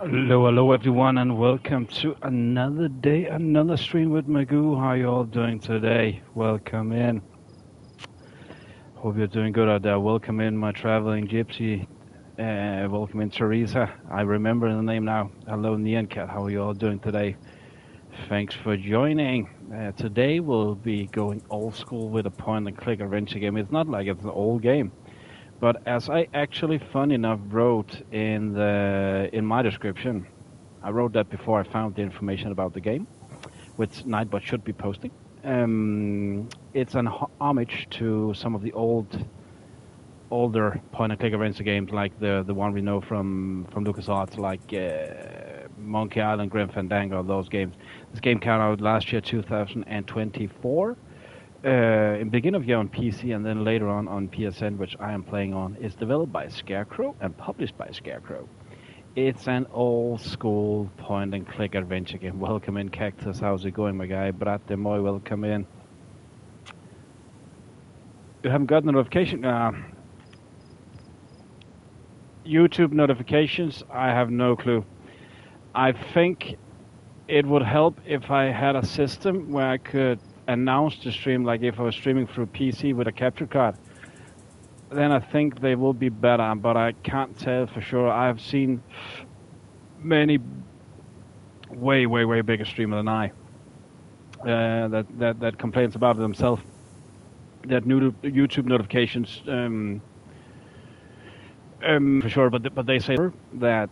Hello everyone, and welcome to another day, another stream with Magoo. How you all doing today? Welcome in. Hope you're doing good out there. Welcome in, my traveling gypsy. Welcome in, Teresa. I remember the name now. Hello, Neon Cat. How are you all doing today? Thanks for joining. Today we'll be going old school with a point-and-click adventure game. It's not like it's an old game. But as I actually, fun enough, wrote in my description, I wrote that before I found the information about the game, which Nightbot should be posting. It's an homage to some of the older point-and-click adventure games, like the one we know from LucasArts, like Monkey Island, Grim Fandango, those games. This game came out last year, 2024. In beginning of year on PC and then later on PSN, which I am playing on. Is developed by Scarecrow and published by Scarecrow. It's an old school point and click adventure game. Welcome in, Cactus. How's it going, my guy? Brat de Moy, welcome in. You haven't got the notification? YouTube notifications? I have no clue. I think it would help if I had a system where I could announce the stream, like if I was streaming through PC with a capture card. Then I think they will be better, but I can't tell for sure. I've seen many way bigger streamers than I that complains about it themselves. That new YouTube notifications for sure, but they say that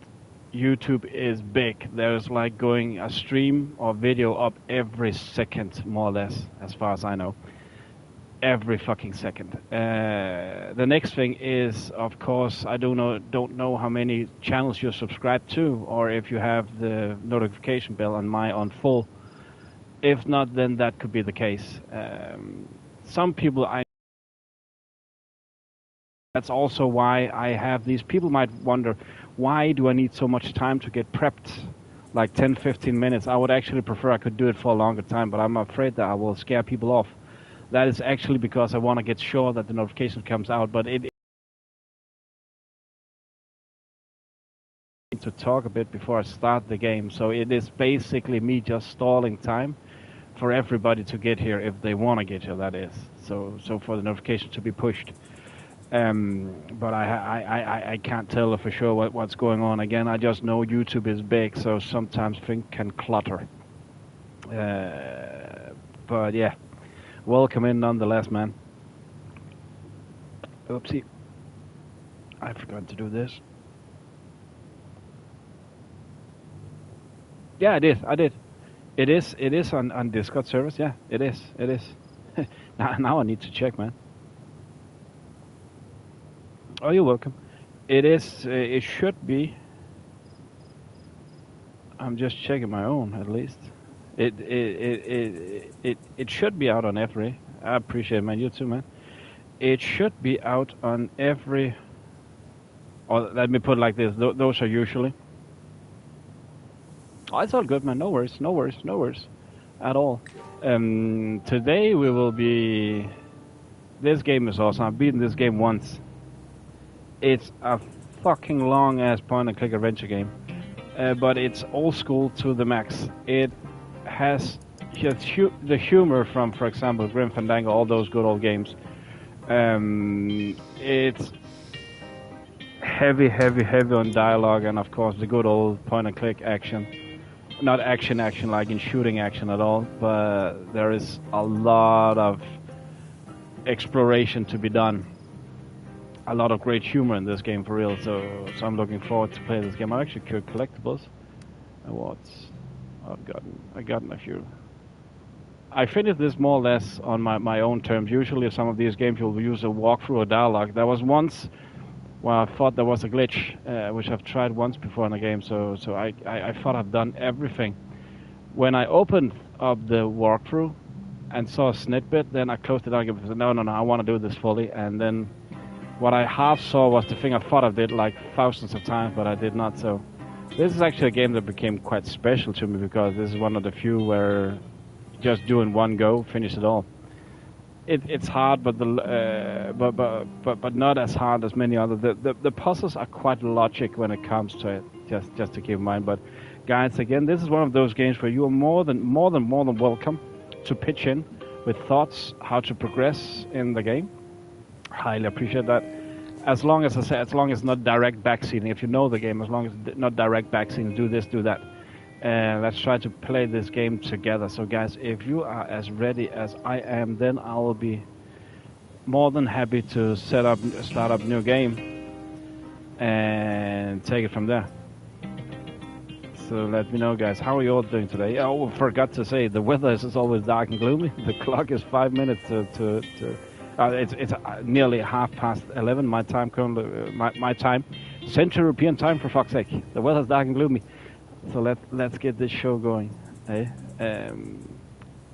YouTube is big. There's like going a stream or video up every second, more or less, as far as I know. Every fucking second. The next thing is, of course, I don't know how many channels you're subscribed to, or if you have the notification bell on full. If not, then that could be the case. Some people that's also why I have these. People might wonder, why do I need so much time to get prepped? Like 10-15 minutes. I would actually prefer I could do it for a longer time, but I'm afraid that I will scare people off. That is actually because I want to get sure that the notification comes out, but it to talk a bit before I start the game. So it is basically me just stalling time for everybody to get here if they want to get here, that is. So for the notification to be pushed. But I can't tell for sure what's going on. Again, I just know YouTube is big, so sometimes things can clutter. But yeah, welcome in nonetheless, man. Oopsie, I forgot to do this. Yeah, I did. It is on Discord service. Yeah, it is. Now I need to check, man. Oh, you're welcome. It is. It should be. I'm just checking my own, at least. It should be out on every. I appreciate it, man. You too, man. It should be out on every. Or let me put it like this: those are usually. Oh, it's all good, man. No worries at all. Today we will be. This game is awesome. I've beaten this game once. It's a fucking long-ass point-and-click adventure game, but it's old school to the max. It has the humor from, for example, Grim Fandango, all those good old games. It's heavy on dialogue, and of course the good old point-and-click action. Not action like in shooting action at all, but there is a lot of exploration to be done. A lot of great humor in this game, for real. So I'm looking forward to play this game. I actually could collectibles. Awards. I've gotten a few. I finished this more or less on my own terms. Usually, some of these games you'll use a walkthrough or dialogue. There was once where I thought there was a glitch, which I've tried once before in a game. So I thought I've done everything. When I opened up the walkthrough and saw a snippet, then I closed it down and said, no, I want to do this fully. And then what I half saw was the thing I thought I did like thousands of times, but I did not. So this is actually a game that became quite special to me because this is one of the few where just do in one go, finish it all. It's hard, but but not as hard as many other. The puzzles are quite logic when it comes to it. just to keep in mind. But guys, again, this is one of those games where you are more than welcome to pitch in with thoughts how to progress in the game. Highly appreciate that. As long as I say, as long as not direct backseating. If you know the game, as long as not direct backseating, do this, do that. Let's try to play this game together. So guys, if you are as ready as I am, then I will be more than happy to start up a new game and take it from there. So let me know, guys. How are you all doing today? Oh, forgot to say, the weather is always dark and gloomy. The clock is 5 minutes to it's nearly 11:30 my time currently. My time, Central European time, for fuck's sake. The weather's dark and gloomy. So let's get this show going. Hey,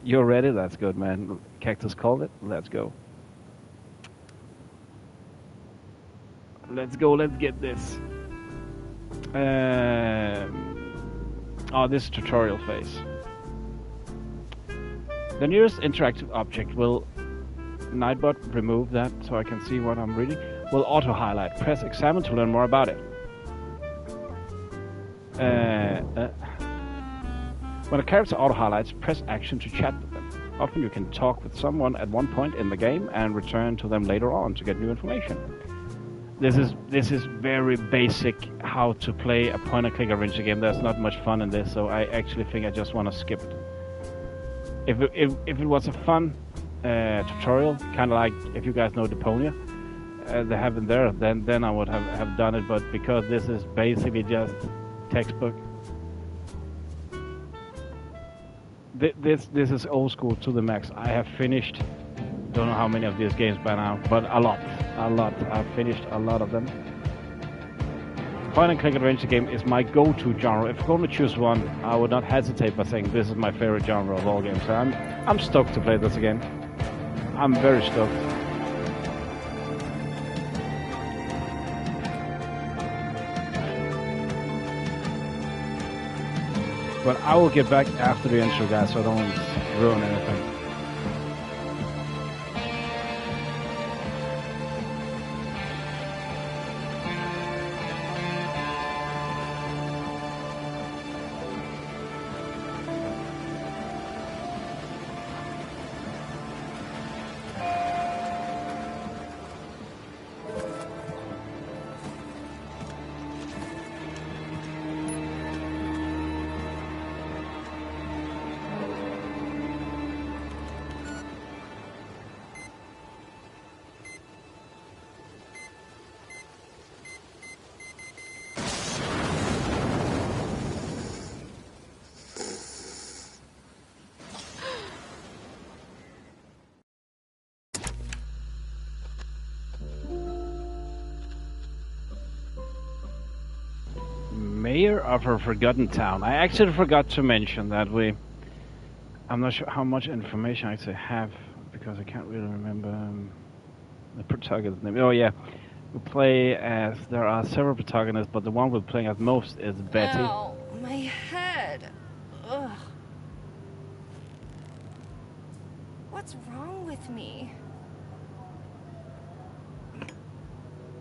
you're ready? That's good, man. Cactus called it. Let's go. Let's go. Let's get this. This is tutorial phase. The nearest interactive object will Nightbot remove that so I can see what I'm reading. Will auto highlight. Press examine to learn more about it. When a character auto highlights, press action to chat with them. Often you can talk with someone at one point in the game and return to them later on to get new information. This is very basic how to play a point-and-click adventure game. There's not much fun in this, so I actually think I just want to skip it. If it was a fun tutorial, kind of like if you guys know Deponia, they have in there, then I would have done it. But because this is basically just textbook, this is old school to the max. I have finished, don't know how many of these games by now, but a lot. I've finished a lot of them. Point-and-click adventure game is my go-to genre. If I'm going to choose one, I would not hesitate by saying this is my favorite genre of all games. So I'm stoked to play this again. I'm very stoked. But I will get back after the intro, guys, so I don't ruin anything. Mayor of a Forgotten Town. I actually forgot to mention that I'm not sure how much information I actually have because I can't really remember the protagonist's name. Oh yeah, we play as, there are several protagonists, but the one we're playing as most is Betty. Ow, my head. Ugh. What's wrong with me?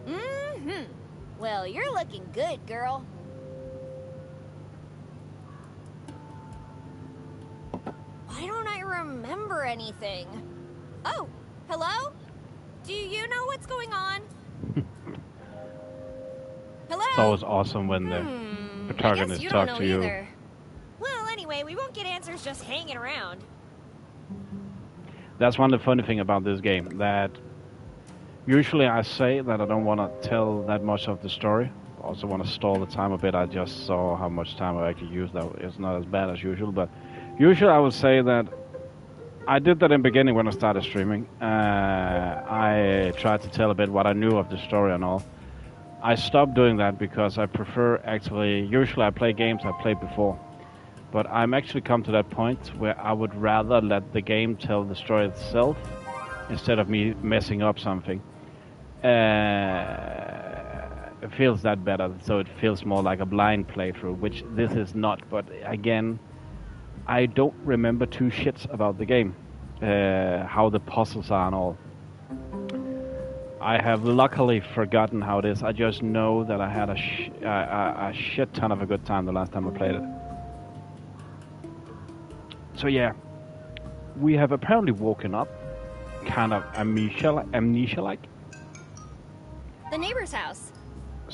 Mm-hmm. Well, you're looking good, girl. Why don't I remember anything? Oh, hello? Do you know what's going on? Hello? It's always awesome when the protagonist talks to you. Either. Well, anyway, we won't get answers just hanging around. That's one of the funny thing about this game, that usually I say that I don't want to tell that much of the story. I also want to stall the time a bit. I just saw how much time I actually used. That it's not as bad as usual, but usually I would say that I did that in the beginning when I started streaming. I tried to tell a bit what I knew of the story and all. I stopped doing that because I prefer actually, usually I play games I played before. But I'm actually come to that point where I would rather let the game tell the story itself instead of me messing up something. It feels that better, so it feels more like a blind playthrough, which this is not. But again, I don't remember two shits about the game, how the puzzles are and all. I have luckily forgotten how it is. I just know that I had a shit ton of a good time the last time I played it. So yeah, we have apparently woken up, kind of amnesia-like. The neighbor's house.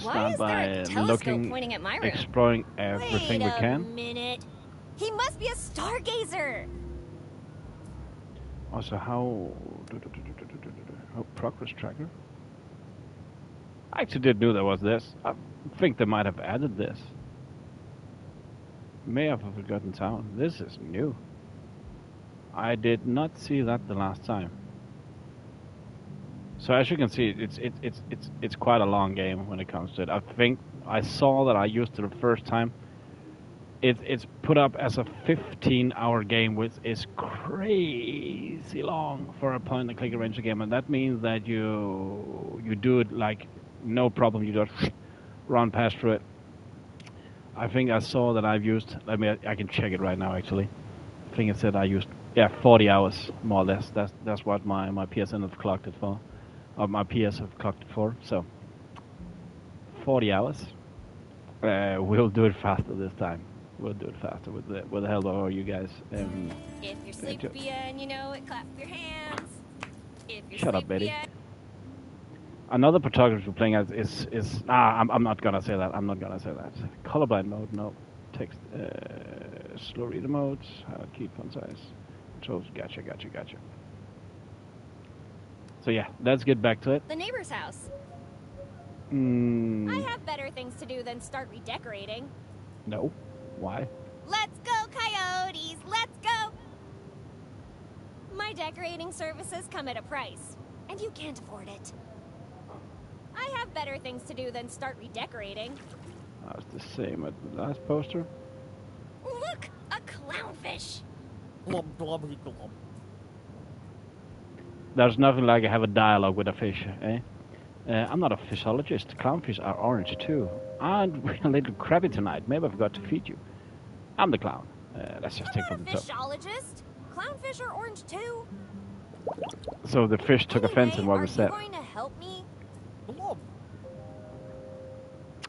Why Stand is there by a telescope looking, pointing at my room? exploring everything we can. Wait a minute. He must be a stargazer. Also, how progress tracker? I actually didn't know there was this. I think they might have added this. May have forgotten town. This is new. I did not see that the last time. So as you can see, it's quite a long game when it comes to it. I think I saw that I used it the first time. It's put up as a 15-hour game, which is crazy long for a point-and-click adventure game, and that means that you do it like no problem. You just run past through it. I think I saw that I've used. I can check it right now. Actually, I think it said I used 40 hours more or less. That's what my PSN have clocked it for, or my PS have clocked it for. So 40 hours. We'll do it faster this time. We'll do it faster with the help of all you guys. If you're sleepy and you know it, clap your hands. If you're Shut up, Betty. and... Another protagonist we're playing as is I'm not gonna say that. I'm not gonna say that. Colorblind mode, no. Text, slow reader modes, keep font size, controls. Gotcha. So yeah, let's get back to it. The neighbor's house. I have better things to do than start redecorating. No. Why? Let's go, coyotes! Let's go! My decorating services come at a price, and you can't afford it. I have better things to do than start redecorating. That's the same as the last poster. Look! A clownfish! Glub, glubby, glub. There's nothing like I have a dialogue with a fish, eh? I'm not a fishologist. Clownfish are orange too. And we're a little crabby tonight. Maybe I forgot to feed you. I'm the clown. Let's just take from the top. Fishologist? Clownfish are orange too. So the fish took offense in what was said. Are you going to help me? Glub.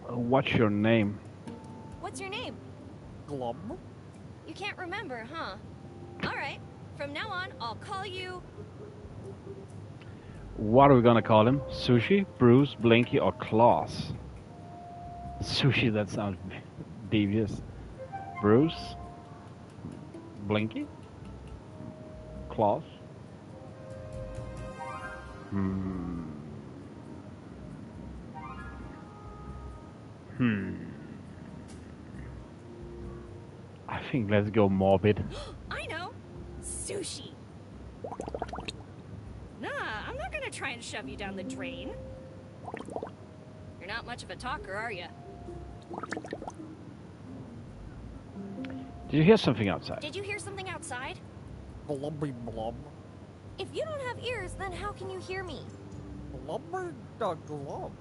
What's your name? What's your name? Glub. You can't remember, huh? Alright. From now on, I'll call you... What are we gonna call him? Sushi, Bruce, Blinky, or Claus? Sushi, that sounds devious. Bruce? Blinky? Claus? I think let's go morbid. I know! Sushi! Nah, I'm not gonna try and shove you down the drain. You're not much of a talker, are you? Did you hear something outside? Did you hear something outside? Blubby, blub. If you don't have ears, then how can you hear me? Blubber, the glub.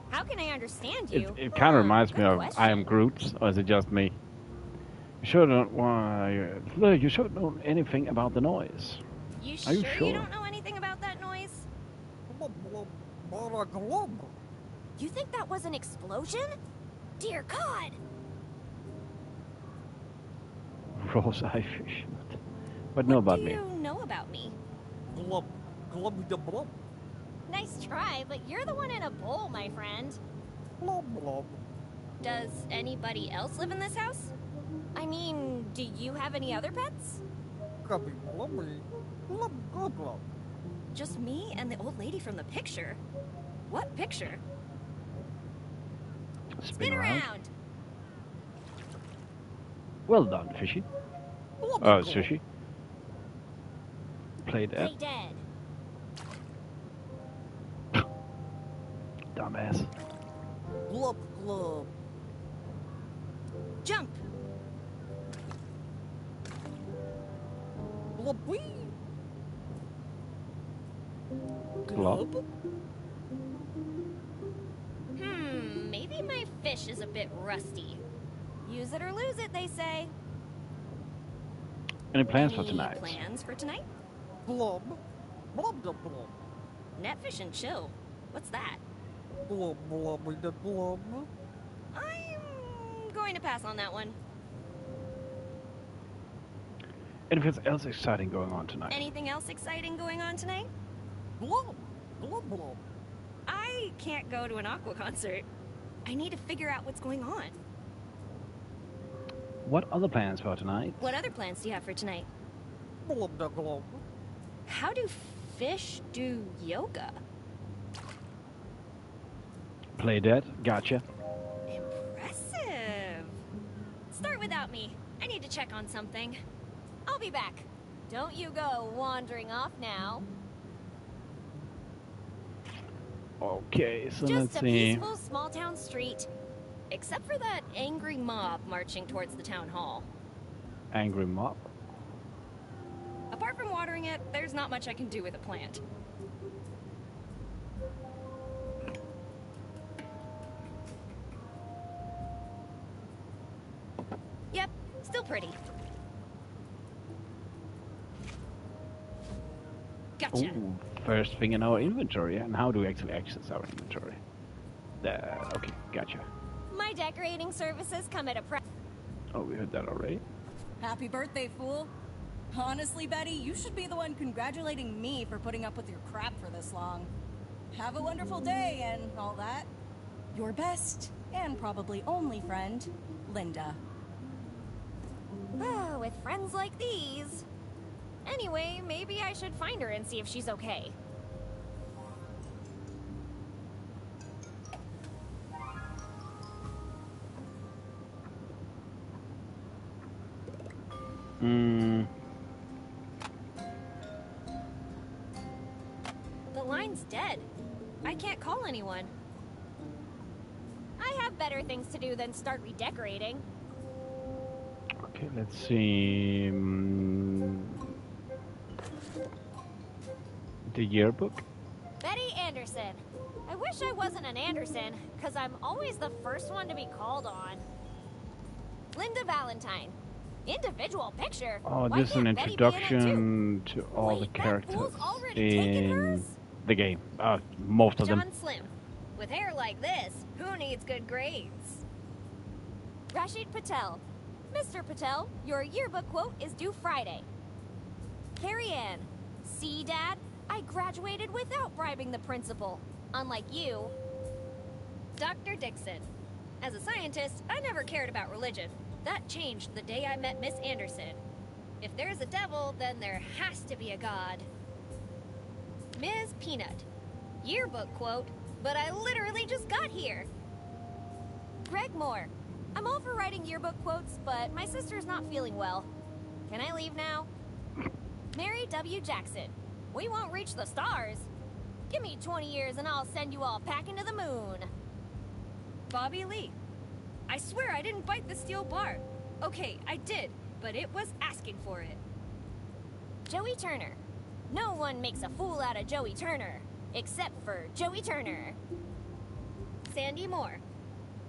How can I understand you? It kind of reminds me Good of question. I Am Groot, or is it just me? You sure don't you sure don't know anything about the noise. You Are you sure sure? you don't know anything about that noise? Blub, blub, bada glub. You think that was an explosion? Dear God! Rose eye fish. But know about me. What do you know about me? Glub, glubby, the blub. Nice try, but you're the one in a bowl, my friend. Blub, blub. Does anybody else live in this house? I mean, do you have any other pets? Grubby, blubby. Blub, glub, glub. Just me and the old lady from the picture. What picture? Spin around. around. Well done, fishy. Blub, Oh, glub. sushi. Play dead. Play dead. Dumbass. Glub, glub. Jump. Blubby. Glub. Maybe my fish is a bit rusty. Use it or lose it, they say. Any plans for Any tonight? plans for tonight? Blub. Blub, the blub. Netfish and chill. What's that? Blub, blubby, da blub. I'm going to pass on that one. Anything else exciting going on tonight? Anything else exciting going on tonight? Blub, blub, blub. I can't go to an Aqua concert. I need to figure out what's going on. What other plans for tonight? What other plans do you have for tonight? Blub, da blub. How do fish do yoga? Play dead. Gotcha. Impressive. Start without me. I need to check on something. I'll be back. Don't you go wandering off now. Okay, so Just let's a see. peaceful small town street. Except for that angry mob marching towards the town hall. Angry mob. Apart from watering it, there's not much I can do with a plant. Yep, still pretty. Gotcha. Ooh, first thing in our inventory. And how do we actually access our inventory? Okay, gotcha. My decorating services come at a price. Oh, we heard that already. Happy birthday, fool. Honestly, Betty, you should be the one congratulating me for putting up with your crap for this long. Have a wonderful day and all that. Your best, and probably only friend, Linda. With friends like these. Anyway, maybe I should find her and see if she's okay. The line's dead. I can't call anyone. I have better things to do than start redecorating. Okay, let's see. The yearbook. Betty Anderson. I wish I wasn't an Anderson, because I'm always the first one to be called on. Linda Valentine. Individual picture. Oh, Why this is an can't Betty be in it introduction to all the Wait, that characters fool's already taken in hers? the game. Most of them. John Slim. With hair like this, who needs good grades? Rashid Patel. Mr. Patel, your yearbook quote is due Friday. Carrie Ann. See, Dad? I graduated without bribing the principal. Unlike you. Dr. Dixon. As a scientist, I never cared about religion. That changed the day I met Miss Anderson. If there's a devil, then there has to be a god. Ms. Peanut. Yearbook quote, but I literally just got here. Greg Moore. I'm all for writing yearbook quotes, but my sister's not feeling well. Can I leave now? Mary W. Jackson. We won't reach the stars. Give me 20 years and I'll send you all packing to the moon. Bobby Lee. I swear I didn't bite the steel bar. Okay, I did, but it was asking for it. Joey Turner. No one makes a fool out of Joey Turner, except for Joey Turner. Sandy Moore.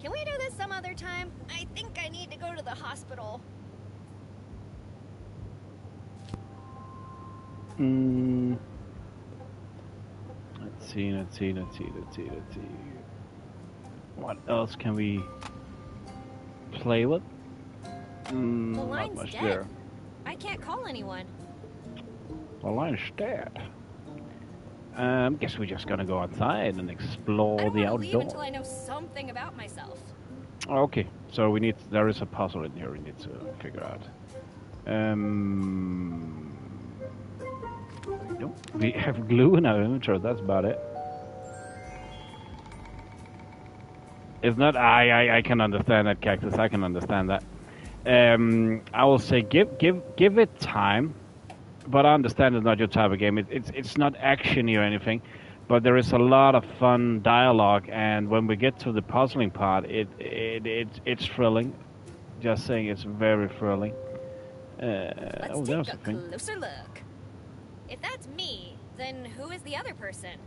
Can we do this some other time? I think I need to go to the hospital. Let's see. What else can we play with? The Not line's much dead. there. I can't call anyone. The line's dead. Guess we're just gonna go outside and explore I don't the want to leave until outdoors. I know something about myself. Okay, so there is a puzzle in here we need to figure out. Nope, we have glue in our inventory, that's about it. It's not, I can understand that, Cactus, I can understand that. I will say give it time, but I understand it's not your type of game. It's not actiony or anything, but there is a lot of fun dialogue, and when we get to the puzzling part, it's thrilling. Just saying, it's very thrilling. Let's There's take a a thing. closer look. If that's me, then who is the other person?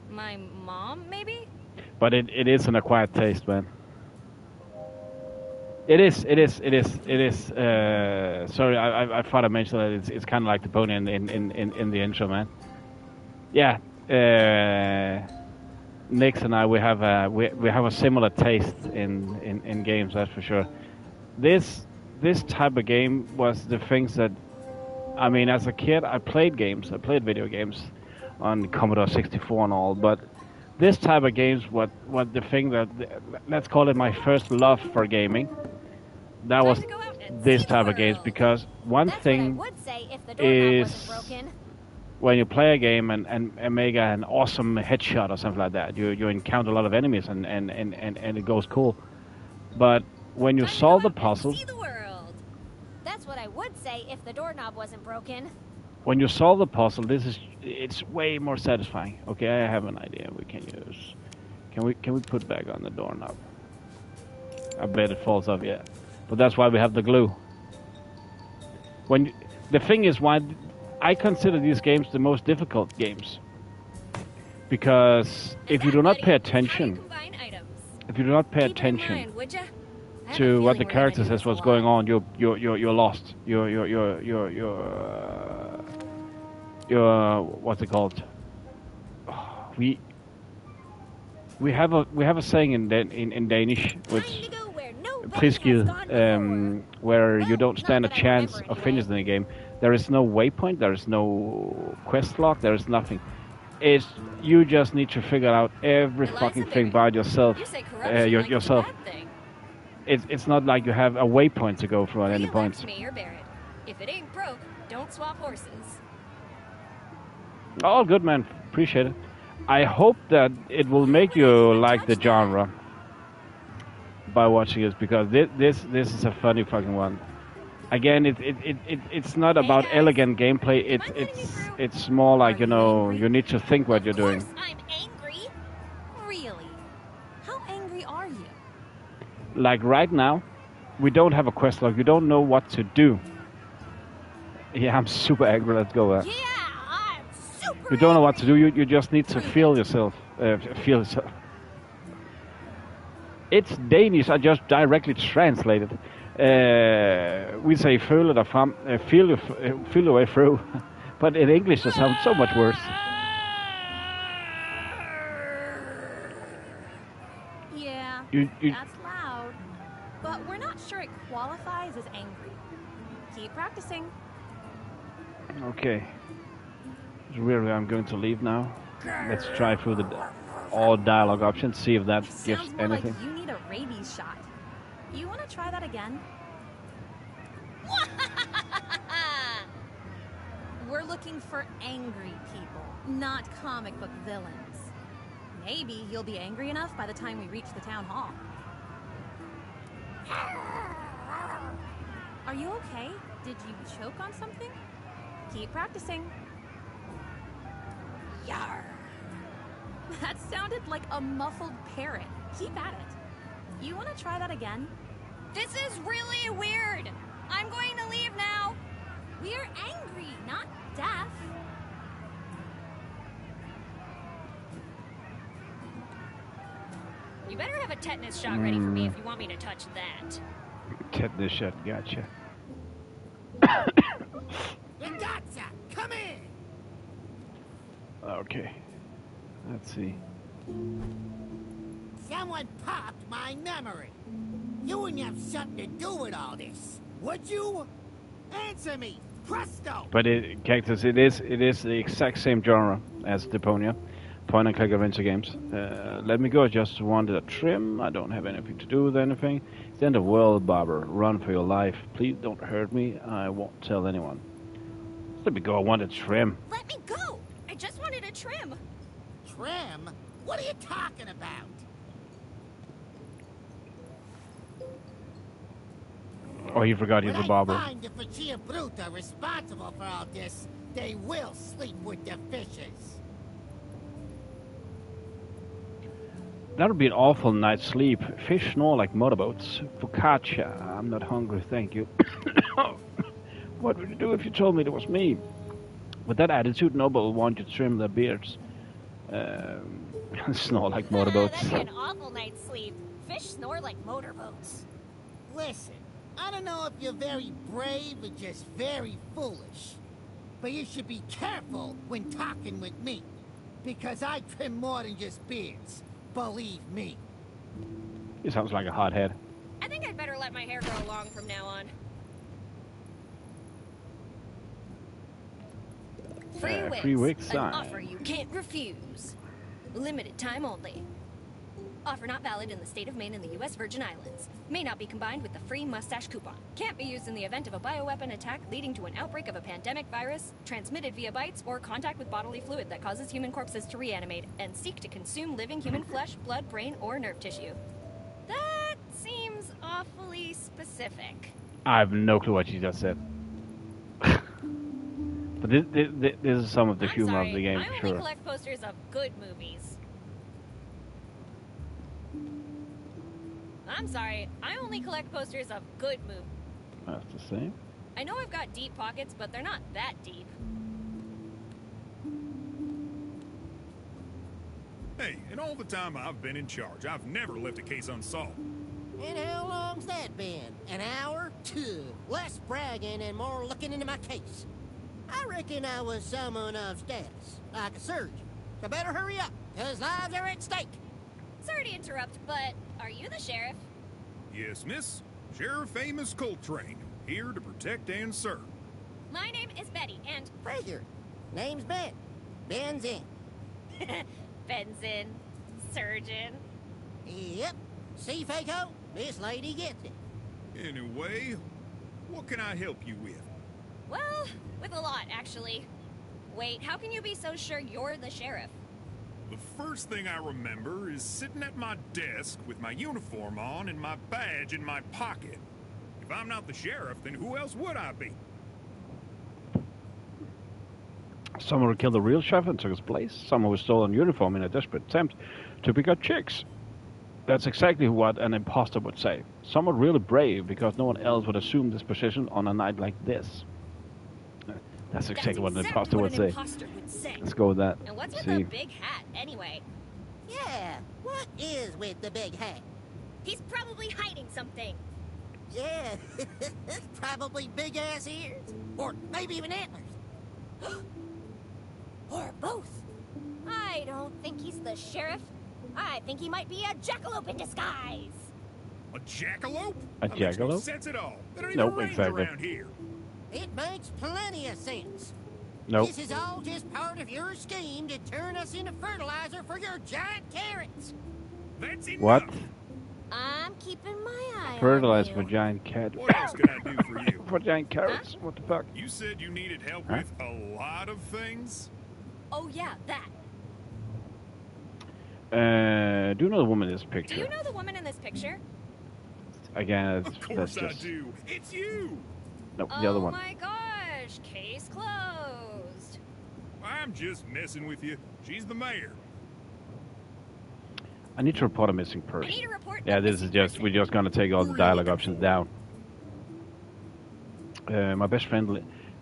My mom, maybe? But it is an acquired taste, man. It is. Sorry, I thought I mentioned that it's kind of like the pony in the intro, man. Yeah. Nix and I, we have a similar taste in games, that's for sure. This type of game was the things that, I mean, as a kid, I played video games on Commodore 64 and all, but this type of games, what the thing that, let's call it my first love for gaming, that was Time to go out and this see the type of games, world. because one That's what I thing would say if the doorknob wasn't is broken. when you play a game and make an awesome headshot or something like that, you encounter a lot of enemies and it goes cool. But when you Time to go solve the out and puzzles, see the world. That's what I would say if the doorknob wasn't broken. when you solve the puzzle, it's way more satisfying. Okay, I have an idea we can use. Can we put back on the doorknob? I bet it falls off, yeah. But that's why we have the glue. The thing is why I consider these games the most difficult games. Because if you do not pay attention, to what the character says, what's going on, you're lost. You're what's it called? We have a saying in Danish, which where you don't stand a chance of finishing the game. There is no waypoint, there is no quest log, there is nothing. You just need to figure out every fucking thing by yourself. Yourself. It's not like you have a waypoint to go through at any point. If it ain't broke, don't swap horses. All good, man. Appreciate it. I hope that it will make you like the genre by watching this, because this is a funny fucking one. Again, it's not about elegant gameplay. It's more like, you know, you need to think what you're doing. I'm angry. Really? How angry are you? Like right now, we don't have a quest log. You don't know what to do. Yeah, I'm super angry. Let's go. Yeah, I'm super. You don't know what to do. You just need to feel yourself. Feel yourself. It's Danish. I just directly translated. We say føle dig frem, feel your way through, but in English it sounds so much worse. Yeah, that's loud, but we're not sure it qualifies as angry. Keep practicing. Okay. Really, I'm going to leave now. Let's try through all dialogue options, see if that gives anything. Like you need a rabies shot. You want to try that again? We're looking for angry people, not comic book villains. Maybe you'll be angry enough by the time we reach the town hall. Are you okay? Did you choke on something? Keep practicing. Yarr. That sounded like a muffled parrot. Keep at it. You want to try that again? This is really weird. I'm going to leave now. We're angry, not deaf. You better have a tetanus shot ready for me if you want me to touch that. Tetanus shot, gotcha. Gotcha! Come in! Okay. Let's see. Someone popped my memory. You wouldn't have something to do with all this, would you? Answer me, presto! But Cactus, it is the exact same genre as Deponia, point and click adventure games. Let me go. Just wanted a trim. I don't have anything to do with anything. It's the end of the world, Barber. Run for your life. Please don't hurt me. I won't tell anyone. Let me go. I want a trim. Let me go. I just wanted a trim. Trim? What are you talking about? Oh, he forgot he's a barber. When I find the Fachia Bruta responsible for all this, they will sleep with the fishes. That would be an awful night's sleep. Fish snore like motorboats. Focaccia. I'm not hungry, thank you. What would you do if you told me it was me? With that attitude, nobody will want you to trim their beards. Snore like motorboats. That'd be an awful night's sleep. Fish snore like motorboats. Listen, I don't know if you're very brave or just very foolish, but you should be careful when talking with me. Because I trim more than just beards. Believe me. He sounds like a hothead. I think I'd better let my hair grow long from now on. Free wigs an sign. offer you can't refuse. Limited time only. Offer not valid in the state of Maine and the U.S. Virgin Islands. May not be combined with the free mustache coupon. Can't be used in the event of a bioweapon attack leading to an outbreak of a pandemic virus, transmitted via bites, or contact with bodily fluid that causes human corpses to reanimate, and seek to consume living human flesh, blood, brain, or nerve tissue. That seems awfully specific. I have no clue what you just said. But this is some of the humor of the game, I for only sure. collect posters of good movies. I'm sorry, I only collect posters of good movies. That's the same. I know I've got deep pockets, but they're not that deep. Hey, in all the time I've been in charge, I've never left a case unsolved. And how long's that been? An hour? Two. Less bragging and more looking into my case. I reckon I was someone of status, like a surgeon. So better hurry up, because lives are at stake. Sorry to interrupt, but are you the sheriff? Yes, miss. Sheriff Amos Coltrane, here to protect and serve. My name is Betty, and Frazier. Name's Ben. Ben's in. Benson, surgeon. Yep. See, Faco? This lady gets it. Anyway, what can I help you with? Well, with a lot, actually. Wait, how can you be so sure you're the sheriff? The first thing I remember is sitting at my desk with my uniform on and my badge in my pocket. If I'm not the sheriff, then who else would I be? Someone who killed the real sheriff and took his place. Someone who stole a uniform in a desperate attempt to pick up chicks. That's exactly what an imposter would say. Someone really brave, because no one else would assume this position on a night like this. That's exactly what an imposter would say. Let's go with that. And what's with See. the big hat, anyway? Yeah, what is with the big hat? He's probably hiding something. Yeah, probably big-ass ears. Or maybe even antlers. Or both. I don't think he's the sheriff. I think he might be a jackalope in disguise. A jackalope? A That makes no jackalope? sense at all. They don't Nope, even range exactly. around here. It makes plenty of sense. Nope. This is all just part of your scheme to turn us into fertilizer for your giant carrots. That's enough. What? I'm keeping my eye Fertilize on for you. giant cat. What else can I do for you? For giant carrots? What the fuck? You said you needed help Huh? with a lot of things? Oh yeah, that. Do you know the woman in this Do picture? you know the woman in this picture? Again, Of that's course I just do. It's you. nope, the other one. Oh my gosh, case closed. I'm just messing with you. She's the mayor. I need to report a missing I person. need a report. Yeah, of this is missing just person. we're just gonna take all the Who are you dialogue looking options for? down. My best friend,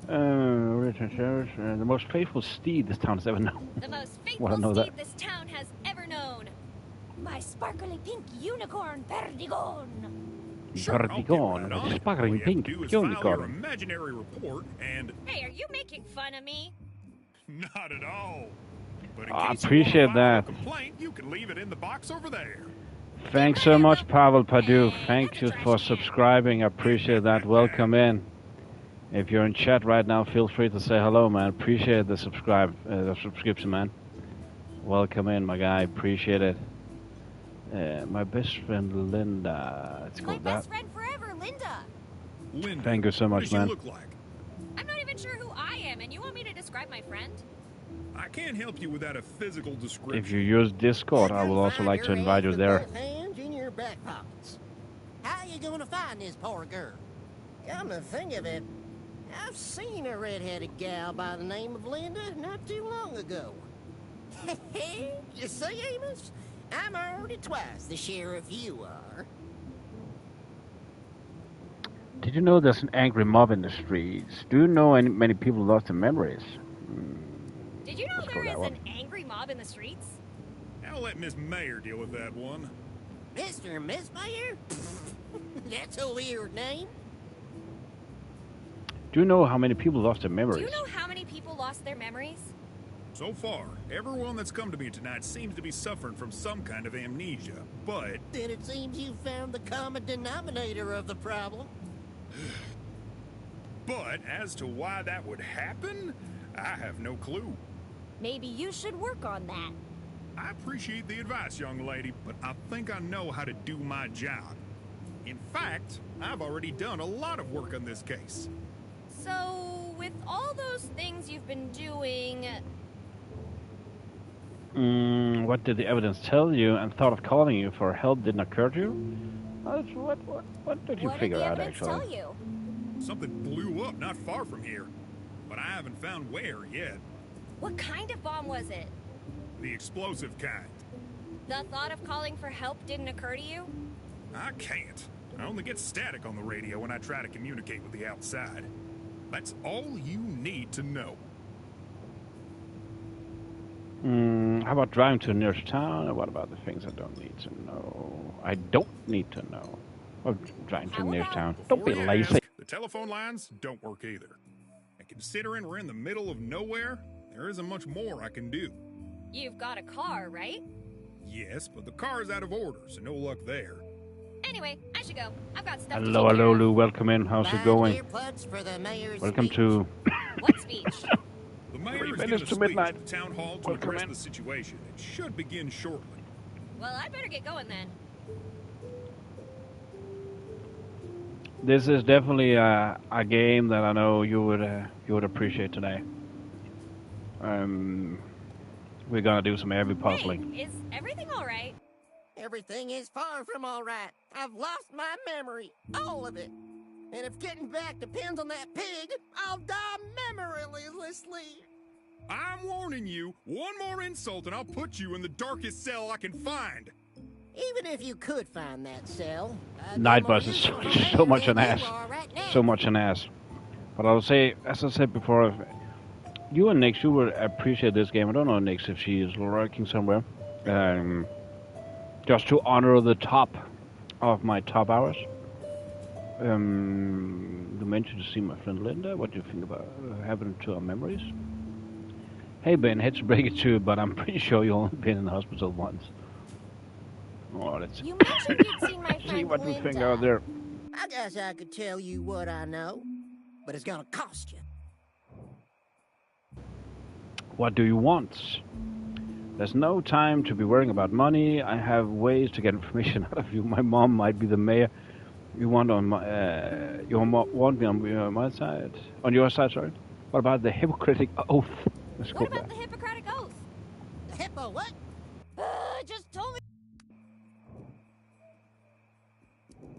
the most faithful steed this town has ever known. The most Wanna faithful know steed that? this town has ever known. My sparkly pink unicorn, Perdigon. Sure, I'll get Perdigon, right the on it. sparkling All you pink have to do is file your unicorn. imaginary report and Hey, are you making fun of me? not at all. But in I case you appreciate wanna file a that. complaint, you can leave it in the box over there. Thanks so much, Pavel Padu. Thank you for subscribing. I appreciate that. Welcome in. If you're in chat right now, feel free to say hello, man. Appreciate the subscription, man. Welcome in, my guy. Appreciate it. My best friend Linda. Let's go My with that. best friend forever, Linda. Linda, Thank you so what much, does she man. look like? I'm not even sure who I am, and you want me to describe my friend? I can't help you without a physical description. If you use Discord, I will also like to invite you there. Both hands in your back pockets. How you gonna find this poor girl? Come to think of it, I've seen a red-headed gal by the name of Linda not too long ago. You see, Amos? I'm already twice the sheriff you are. Did you know there's an angry mob in the streets? Do you know many people lost their memories? Did you know Let's go there that is one. an angry mob in the streets? I'll let Miss Mayor deal with that one. Mr. and Miss Mayor? That's a weird name. Do you know how many people lost their Do memories? you know how many people lost their memories? So far, everyone that's come to me tonight seems to be suffering from some kind of amnesia, but... Then it seems you found the common denominator of the problem. But as to why that would happen, I have no clue. Maybe you should work on that. I appreciate the advice, young lady, but I think I know how to do my job. In fact, I've already done a lot of work on this case. So, with all those things you've been doing, What did the evidence tell you and thought of calling you for help didn't occur to you? What did you figure out, actually? What did the evidence tell you? Something blew up not far from here, but I haven't found where yet. what kind of bomb was it? The explosive kind. The thought of calling for help didn't occur to you? I can't. I only get static on the radio when I try to communicate with the outside. That's all you need to know. How about driving to the nearest town? Or what about the things I don't need to know? I don't need to know. Or driving to the nearest town. Don't be Before you lazy. ask, the telephone lines don't work either. And considering we're in the middle of nowhere, there isn't much more I can do. You've got a car, right? Yes, but the car's out of order, so no luck there. Anyway, I should go. I've got stuff to Hello, take care hello, of. Lou. Welcome in. How's it going? Earplugs for the mayor's Welcome speech. to... What speech? The mayor 3 is minutes giving a to speech midnight. at the town hall to Welcome address in. the situation. It should begin shortly. Well, I better get going then. This is definitely a game that I know you would appreciate today. We're gonna do some heavy puzzling. Hey, is everything all right? Everything is far from all right. I've lost my memory. All of it. And if getting back depends on that pig, I'll die memorylessly. I'm warning you, one more insult and I'll put you in the darkest cell I can find. Even if you could find that cell, Nightbus is so much an ass. So much an ass. But I'll say, as I said before, you and Nix, you would appreciate this game. I don't know, Nix, if she is lurking somewhere. Just to honor the top of my top hours. You mentioned to see my friend Linda. What do you think about happening to our memories? Hey Ben, hate to break it to you, but I'm pretty sure you've only been in the hospital once. Oh, let's You mentioned you'd seen my friend see what we Linda. think out there. I guess I could tell you what I know, but it's gonna cost you. What do you want? There's no time to be worrying about money. I have ways to get information out of you. My mom might be the mayor. You want on my, want me on my side? On your side, sorry. What about the Hippocratic Oath? Let's go What there. about the Hippocratic Oath? The hippo, what? Just told me.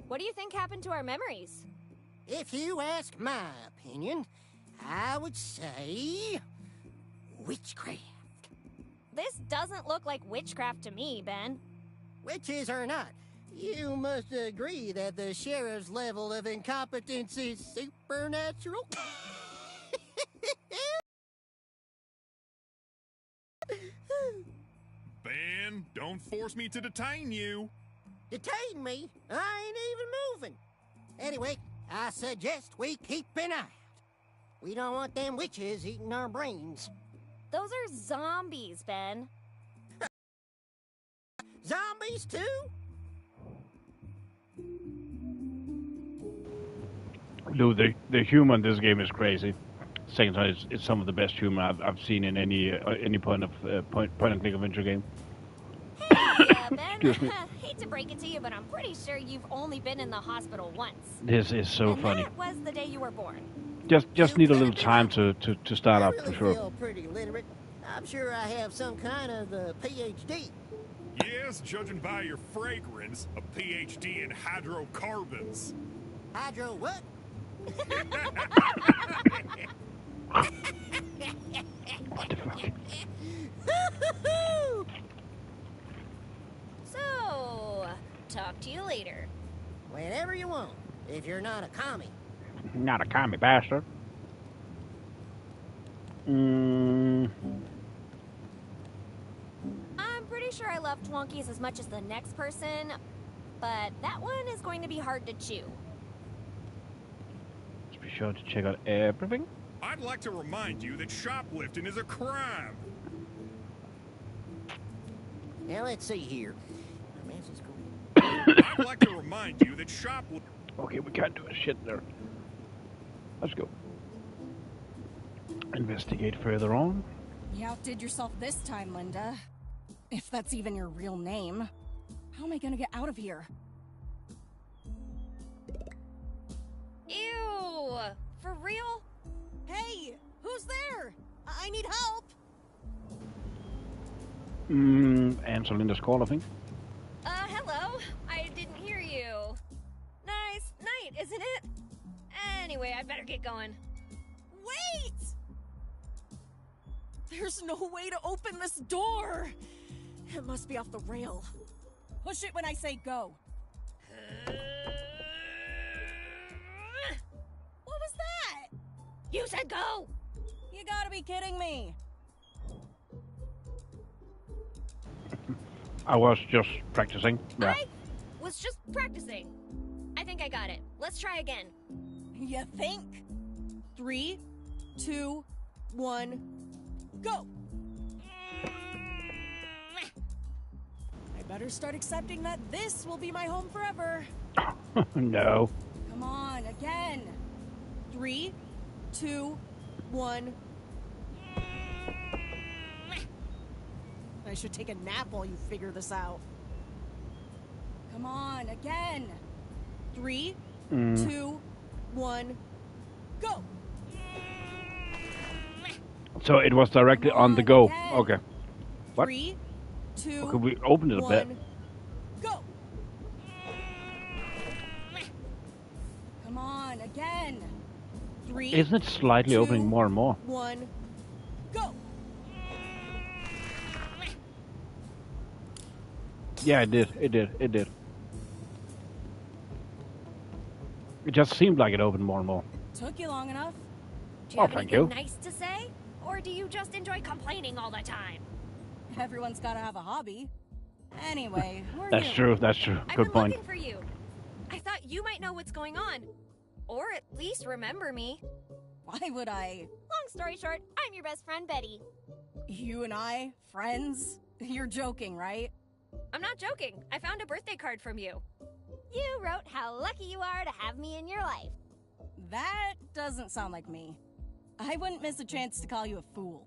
What do you think happened to our memories? If you ask my opinion, I would say witchcraft. This doesn't look like witchcraft to me, Ben. Witches or not, you must agree that the sheriff's level of incompetence is supernatural. Ben, don't force me to detain you. Detain me? I ain't even moving. Anyway, I suggest we keep an eye out. We don't want them witches eating our brains. Those are zombies, Ben. Zombies too? Lou, the humor in this game is crazy. Second time, it's some of the best humor I've seen in any point and click adventure game. Yeah, Ben. Excuse me. Hate to break it to you, but I'm pretty sure you've only been in the hospital once. This is so And funny. that was the day you were born. Just need a little time to start I up really for sure. feel pretty literate. I'm sure I have some kind of PhD. Yes, judging by your fragrance, a PhD in hydrocarbons. Hydro what? What the fuck? So, talk to you later. Whenever you want, if you're not a commie. Not a commie bastard. Mm, I'm pretty sure I love Twonkies as much as the next person, but that one is going to be hard to chew. be sure to check out everything. I'd like to remind you that shoplifting is a crime. Now let's see here. I'd like to remind you that shop will... Okay, we can't do a shit there. Let's go. Investigate further on. You outdid yourself this time, Linda. If that's even your real name. How am I gonna get out of here? Ew! For real? Hey! Who's there? I need help! Answer Linda's call, I think. Hello? I didn't hear you. Nice night, isn't it? Anyway, I'd better get going. Wait! There's no way to open this door! It must be off the rail. Push it when I say go. What was that? You said go! You gotta be kidding me. I was just practicing. Yeah. I was just practicing. I think I got it. Let's try again. You think? 3, 2, 1, go! I better start accepting that this will be my home forever. No. Come on, again. 3, 2, 1. I should take a nap while you figure this out. Come on, again. 3, 2, 1, go! So it was directly on the go. Again. Okay. What? 3, 2, Okay, we opened it a 1, bit. go! Come on, again. 3, Isn't it slightly 2, opening more and more? 1, go! Yeah, it did. It did. It did. It just seemed like it opened more and more. Took you long enough. Do you Oh, have thank anything you. nice to say? Or do you just enjoy complaining all the time? Everyone's gotta have a hobby. Anyway, who are That's you? true. That's true. I've Good been point. looking for you. I thought you might know what's going on. Or at least remember me. Why would I? Long story short, I'm your best friend, Betty. You and I? Friends? You're joking, right? I'm not joking. I found a birthday card from you. You wrote how lucky you are to have me in your life. That doesn't sound like me. I wouldn't miss a chance to call you a fool.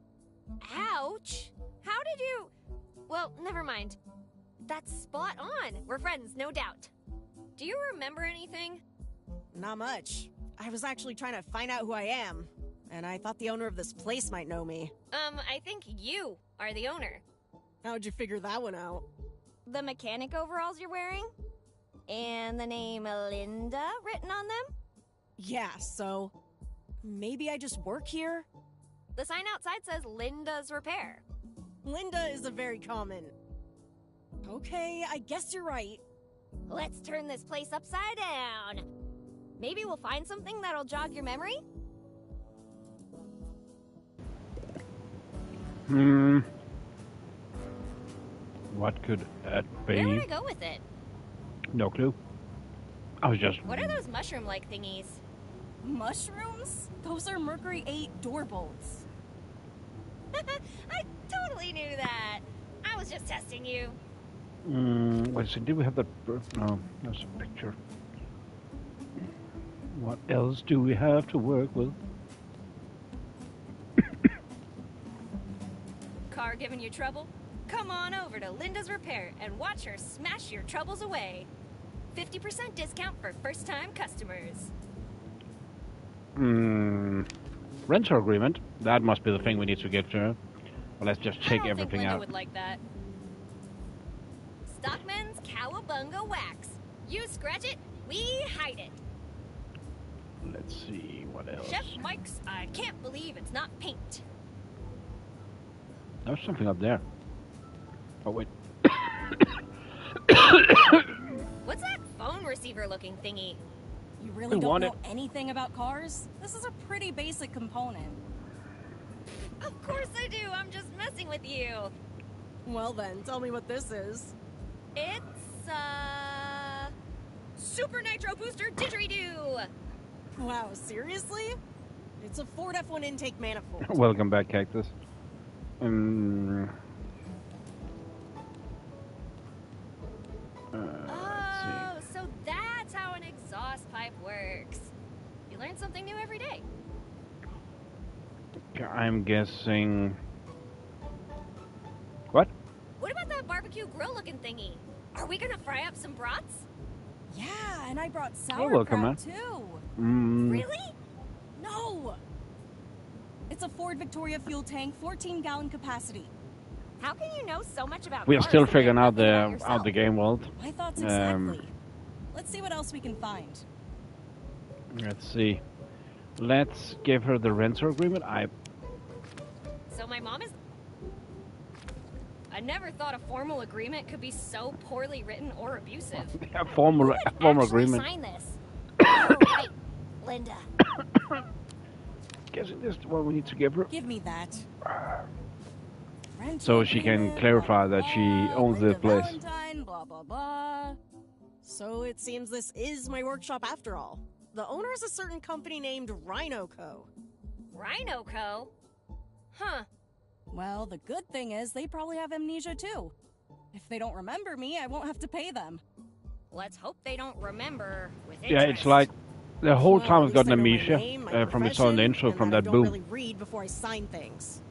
Ouch! How did you... Well, never mind. That's spot on. We're friends, no doubt. Do you remember anything? Not much. I was actually trying to find out who I am, and I thought the owner of this place might know me. I think you are the owner. How'd you figure that one out? The mechanic overalls you're wearing? And the name Linda written on them? Yeah, so maybe I just work here? The sign outside says Linda's Repair. Linda is a very common. Okay, I guess you're right. Let's turn this place upside down. Maybe we'll find something that'll jog your memory? What could that Where would be? I go with it? No clue. I was just... What are those mushroom-like thingies? Mushrooms? Those are Mercury 8 door bolts. I totally knew that. I was just testing you. Wait a second, did we have that? No, that's a picture. What else do we have to work with? Car giving you trouble? Come on over to Linda's Repair and watch her smash your troubles away. 50% discount for first-time customers. Rental agreement? That must be the thing we need to get to. Well, let's just check I don't everything think Linda out. would like that. Stockman's Cowabunga Wax. You scratch it, we hide it. Let's see, what else? Chef Mike's, I can't believe it's not paint. There's something up there. Oh, wait. What's that phone receiver looking thingy? You really I don't want know it. anything about cars? This is a pretty basic component. Of course I do, I'm just messing with you. Well then, tell me what this is. It's, Super Nitro Booster Didgeridoo! Wow, seriously? It's a Ford F1 intake manifold. Welcome back, Cactus. something new every day. I'm guessing. What? What about that barbecue grill-looking thingy? Are we gonna fry up some brats? Yeah, and I brought welcome, sauerkraut too. Really? No! It's a Ford Victoria fuel tank, 14-gallon capacity. How can you know so much about We are cars still and figuring know out nothing about the yourself? game world. My thoughts exactly. Let's see what else we can find. Let's see. Let's give her the rental agreement. So my mom is... I never thought a formal agreement could be so poorly written or abusive. A formal agreement. Sign this. Oh, right, Linda. Guessing this is what we need to give her. Give me that. Rental So she can agreement, clarify blah, that she blah, owns Linda this place. Valentine, blah, blah, blah. So it seems this is my workshop after all. The owner is a certain company named Rhino Co. Rhino Co? Huh. Well, the good thing is they probably have amnesia too. If they don't remember me, I won't have to pay them. Let's hope they don't remember with Yeah, interest. it's like the whole Well, time at I've got least I know my amnesia name, my from we saw in the profession, intro and from that I that don't boom. really read before I sign things.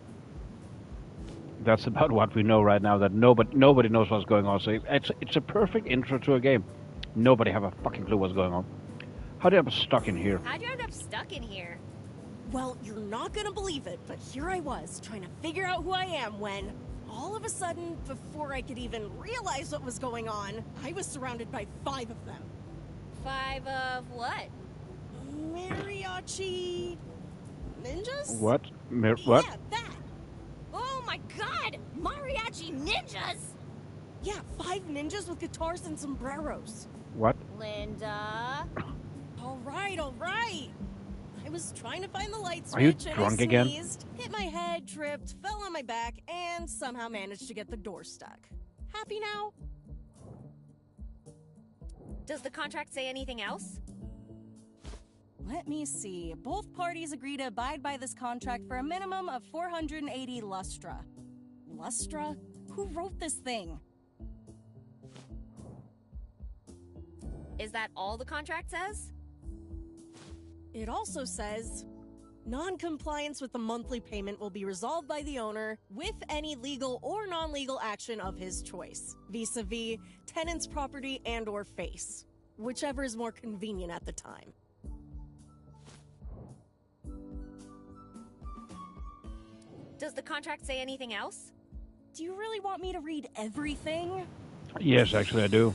That's about what we know right now. That nobody knows what's going on. So it's a perfect intro to a game. Nobody have a fucking clue what's going on. How did I get stuck in here? How'd you end up stuck in here? Well, you're not gonna believe it, but here I was, trying to figure out who I am when, all of a sudden, before I could even realize what was going on, I was surrounded by 5 of them. 5 of what? Mariachi... ninjas? What? What? Yeah, that! Oh my god! Mariachi ninjas! Yeah, 5 ninjas with guitars and sombreros. What? Linda... All right, all right. I was trying to find the light Are you switch and drunk I again? sneezed, hit my head, tripped, fell on my back, and somehow managed to get the door stuck. Happy now? Does the contract say anything else? Let me see. Both parties agree to abide by this contract for a minimum of 480 lustra. Lustra? Who wrote this thing? Is that all the contract says? It also says, non-compliance with the monthly payment will be resolved by the owner with any legal or non-legal action of his choice, vis-a-vis tenant's property and or face, whichever is more convenient at the time. Does the contract say anything else? Do you really want me to read everything? Yes, actually I do.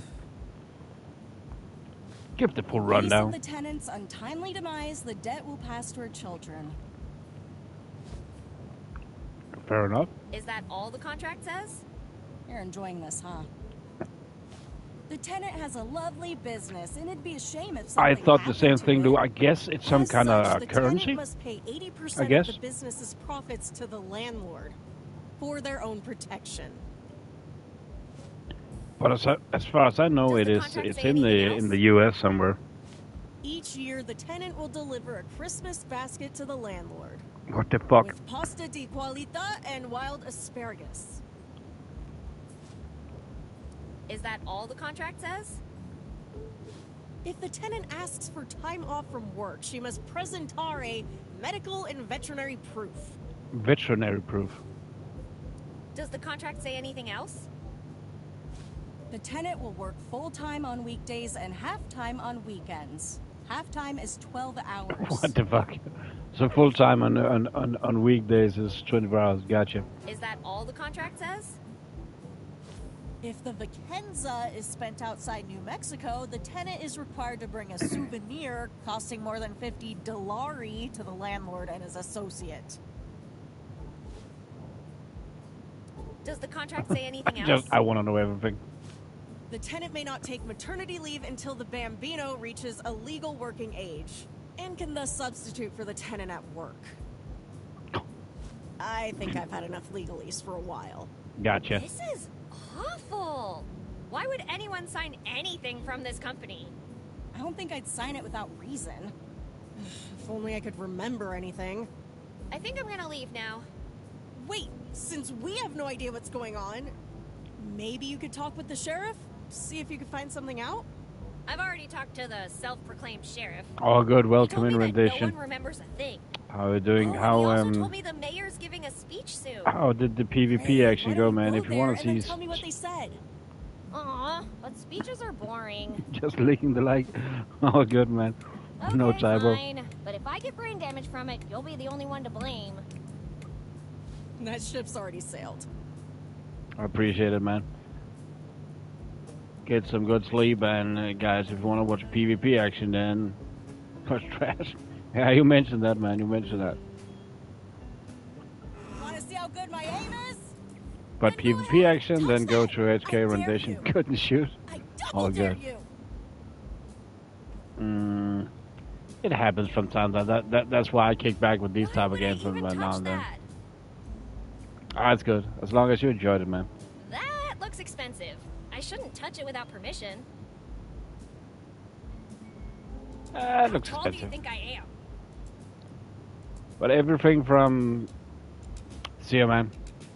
Give the full In case rundown. of the tenant's untimely demise, the debt will pass to her children. Fair enough. Is that all the contract says? You're enjoying this, huh? The tenant has a lovely business, and it'd be a shame if something I thought the happened same to thing it. too. I guess it's some As kind such, of the currency. tenant must pay 80% I guess. of the business's profits to the landlord for their own protection. But as far as I know, Does it the is. contract It's say in anything the else? U.S. somewhere. Each year, the tenant will deliver a Christmas basket to the landlord What the fuck? with pasta di qualità and wild asparagus. Is that all the contract says? If the tenant asks for time off from work, she must presentare medical and veterinary proof. Veterinary proof. Does the contract say anything else? The tenant will work full-time on weekdays and half-time on weekends. Half-time is 12 hours. What the fuck? So full time on weekdays is 24 hours. Gotcha. Is that all the contract says? If the vacanza is spent outside New Mexico, the tenant is required to bring a souvenir costing more than $50 to the landlord and his associate. Does the contract say anything else? Just I want to know everything. The tenant may not take maternity leave until the bambino reaches a legal working age, and can thus substitute for the tenant at work. I think I've had enough legalese for a while. Gotcha. This is awful. Why would anyone sign anything from this company? I don't think I'd sign it without reason. If only I could remember anything. I think I'm gonna leave now. Wait, since we have no idea what's going on, maybe you could talk with the sheriff? See if you could find something out? I've already talked to the self-proclaimed sheriff. Oh, good. He Welcome told in me that no rendition. one remembers a thing. How are you doing? Oh, and How he also told me the mayor's giving a speech soon. how did the PvP Hey, actually why go, don't man? go If you there want and to then see tell me what they said. Aw, but speeches are boring. just licking the like. Oh, good, man. No Okay, typo. fine. But if I get brain damage from it, you'll be the only one to blame. That ship's already sailed. I appreciate it, man. Get some good sleep, and guys, if you want to watch PvP action, then watch trash. Yeah, you mentioned that, man. You mentioned that. Want to see how good my aim is? But Then go PvP ahead, action, then toss go it. to I HK dare rendition. you. Couldn't shoot. I All double dare good. you. It happens from time to time. That's why I kick back with these type of Why games would from I even now touch and then. that? Ah, it's good. As long as you enjoyed it, man. That looks expensive. I shouldn't touch it without permission. It looks How tall do you expensive. think I am? But everything from... See you, man.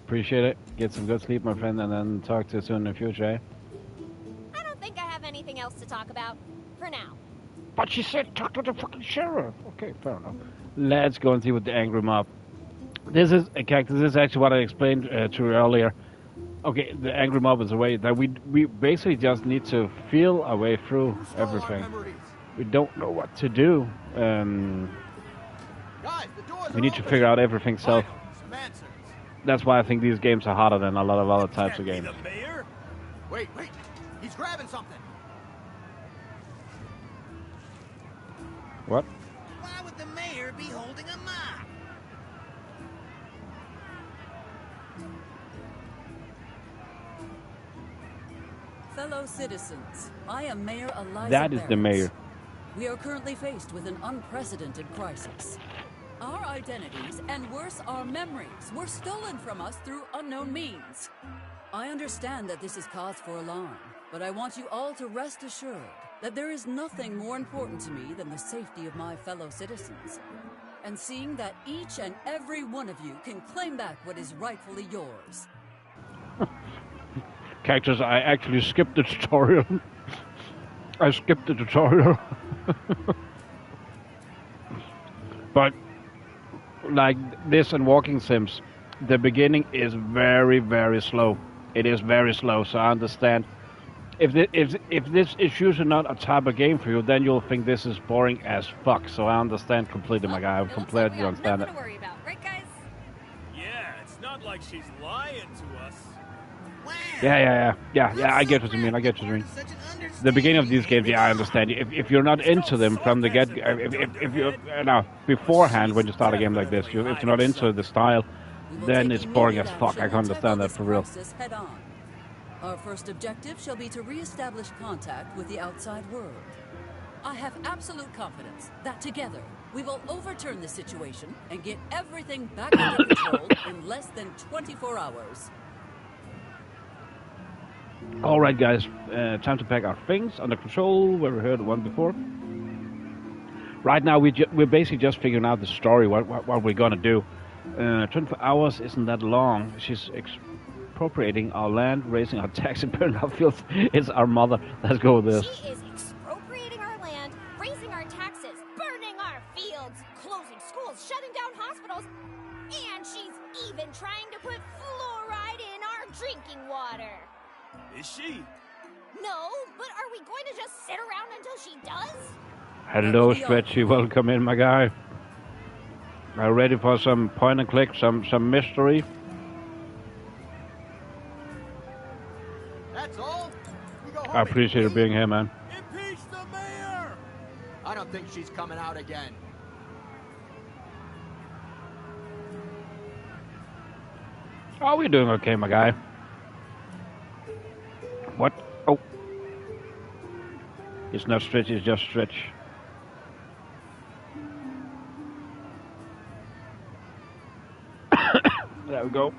Appreciate it. Get some good sleep, my friend, and then talk to you soon in the future, eh? I don't think I have anything else to talk about. For now. But she said talk to the fucking sheriff. Okay, fair enough. Let's go and see what the angry mob. This is a Cactus. This is actually what I explained to you earlier. Okay, the angry mob is a way that we basically just need to feel our way through everything. We don't know what to do. We need to figure out everything self. That's why I think these games are harder than a lot of other types of games. The mayor? Wait, he's grabbing something. What? Why would the mayor be holding a mop? Fellow citizens, I am Mayor Eliza That is the Barrett. mayor. We are currently faced with an unprecedented crisis. Our identities, and worse, our memories, were stolen from us through unknown means. I understand that this is cause for alarm, but I want you all to rest assured that there is nothing more important to me than the safety of my fellow citizens. And seeing that each and every one of you can claim back what is rightfully yours. Cactus, I actually skipped the tutorial. I skipped the tutorial. But, like this and walking sims, the beginning is very, very slow. It is very slow, so I understand. If this is usually not a type of game for you, then you'll think this is boring as fuck. So I understand completely, my guy. I completely understand it. Nothing to worry about, right, guys? Yeah, it's not like she's lying to us. Yeah. I get what you mean. The beginning of these games, yeah, I understand. If you're not into them from the get, if you're beforehand when you start a game like this, if you're not into the style, then it's boring as fuck. I can understand that for real. Head on. Our first objective shall be to re-establish contact with the outside world. I have absolute confidence that together we will overturn the situation and get everything back under control in less than 24 hours. All right, guys, time to pack our things under control. Where we heard one before. Right now, we're basically just figuring out the story. What we're gonna do. 24 hours isn't that long. She's expropriating our land, raising our tax, and burning our fields. It's our mother. Let's go with this. She is expropriating our land, raising our taxes, burning our fields, closing schools, shutting down hospitals, and she's even trying to put fluoride in our drinking water. Is she? No, but are we going to just sit around until she does? Hello, Stretchy. Welcome in, my guy. Are you ready for some point and click, some mystery? That's all? We go home I appreciate you being here, man. Impeach the mayor! I don't think she's coming out again. Oh, we're doing okay, my guy. What? Oh. It's not Stretch, it's just Stretch. There we go.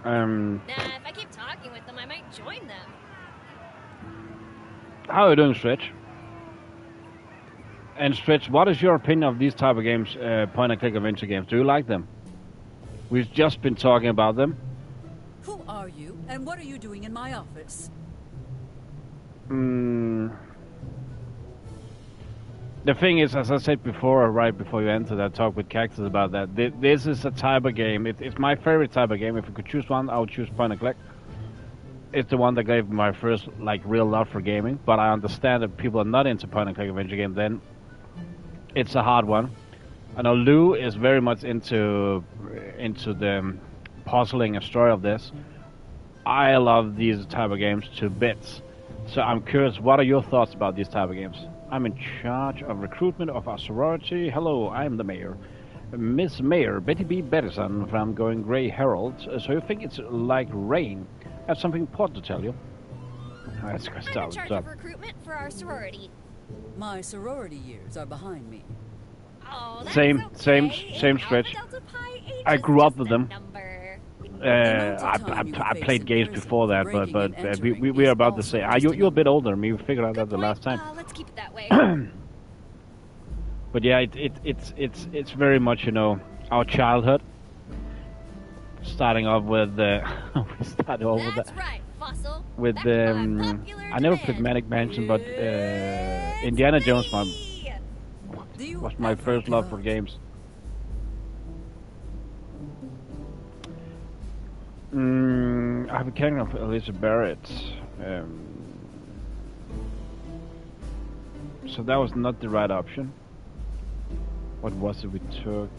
Nah, if I keep talking with them, I might join them. How are you doing, Stretch? And Stretch, what is your opinion of these type of games, point and click adventure games? Do you like them? We've just been talking about them. Who are you, and what are you doing in my office? The thing is, as I said before, right before you entered, I talked with Cactus about that. This is a type of game. It's my favorite type of game. If I could choose one, I would choose point and click. It's the one that gave me my first like real love for gaming. But I understand that people are not into point and click adventure games. Then it's a hard one. I know Lou is very much into the puzzling and story of this. I love these type of games to bits. So I'm curious, what are your thoughts about these type of games? I'm in charge of recruitment of our sorority. Hello, I'm the mayor. Miss Mayor, Betty B. Bettison from Going Grey Herald. So you think it's like rain? I have something important to tell you. Let's go I'm start in with charge stuff. of recruitment for our sorority. My sorority years are behind me. Oh, that's Same okay. stretch. Alpha Delta Pi H I is grew up just with a them. number. I played games before that, but we are about to say, you're a bit older than me. We figured out that the last time. Let's keep it that way. But yeah, it's very much, you know, our childhood. Starting off with we started off with That's right, Fossil. with Back to our I popular never played demand. Manic Mansion, but Indiana Jones Do you was my ever first love for doubt? games. I have a canon of Elizabeth Barrett. So that was not the right option. What was it we took?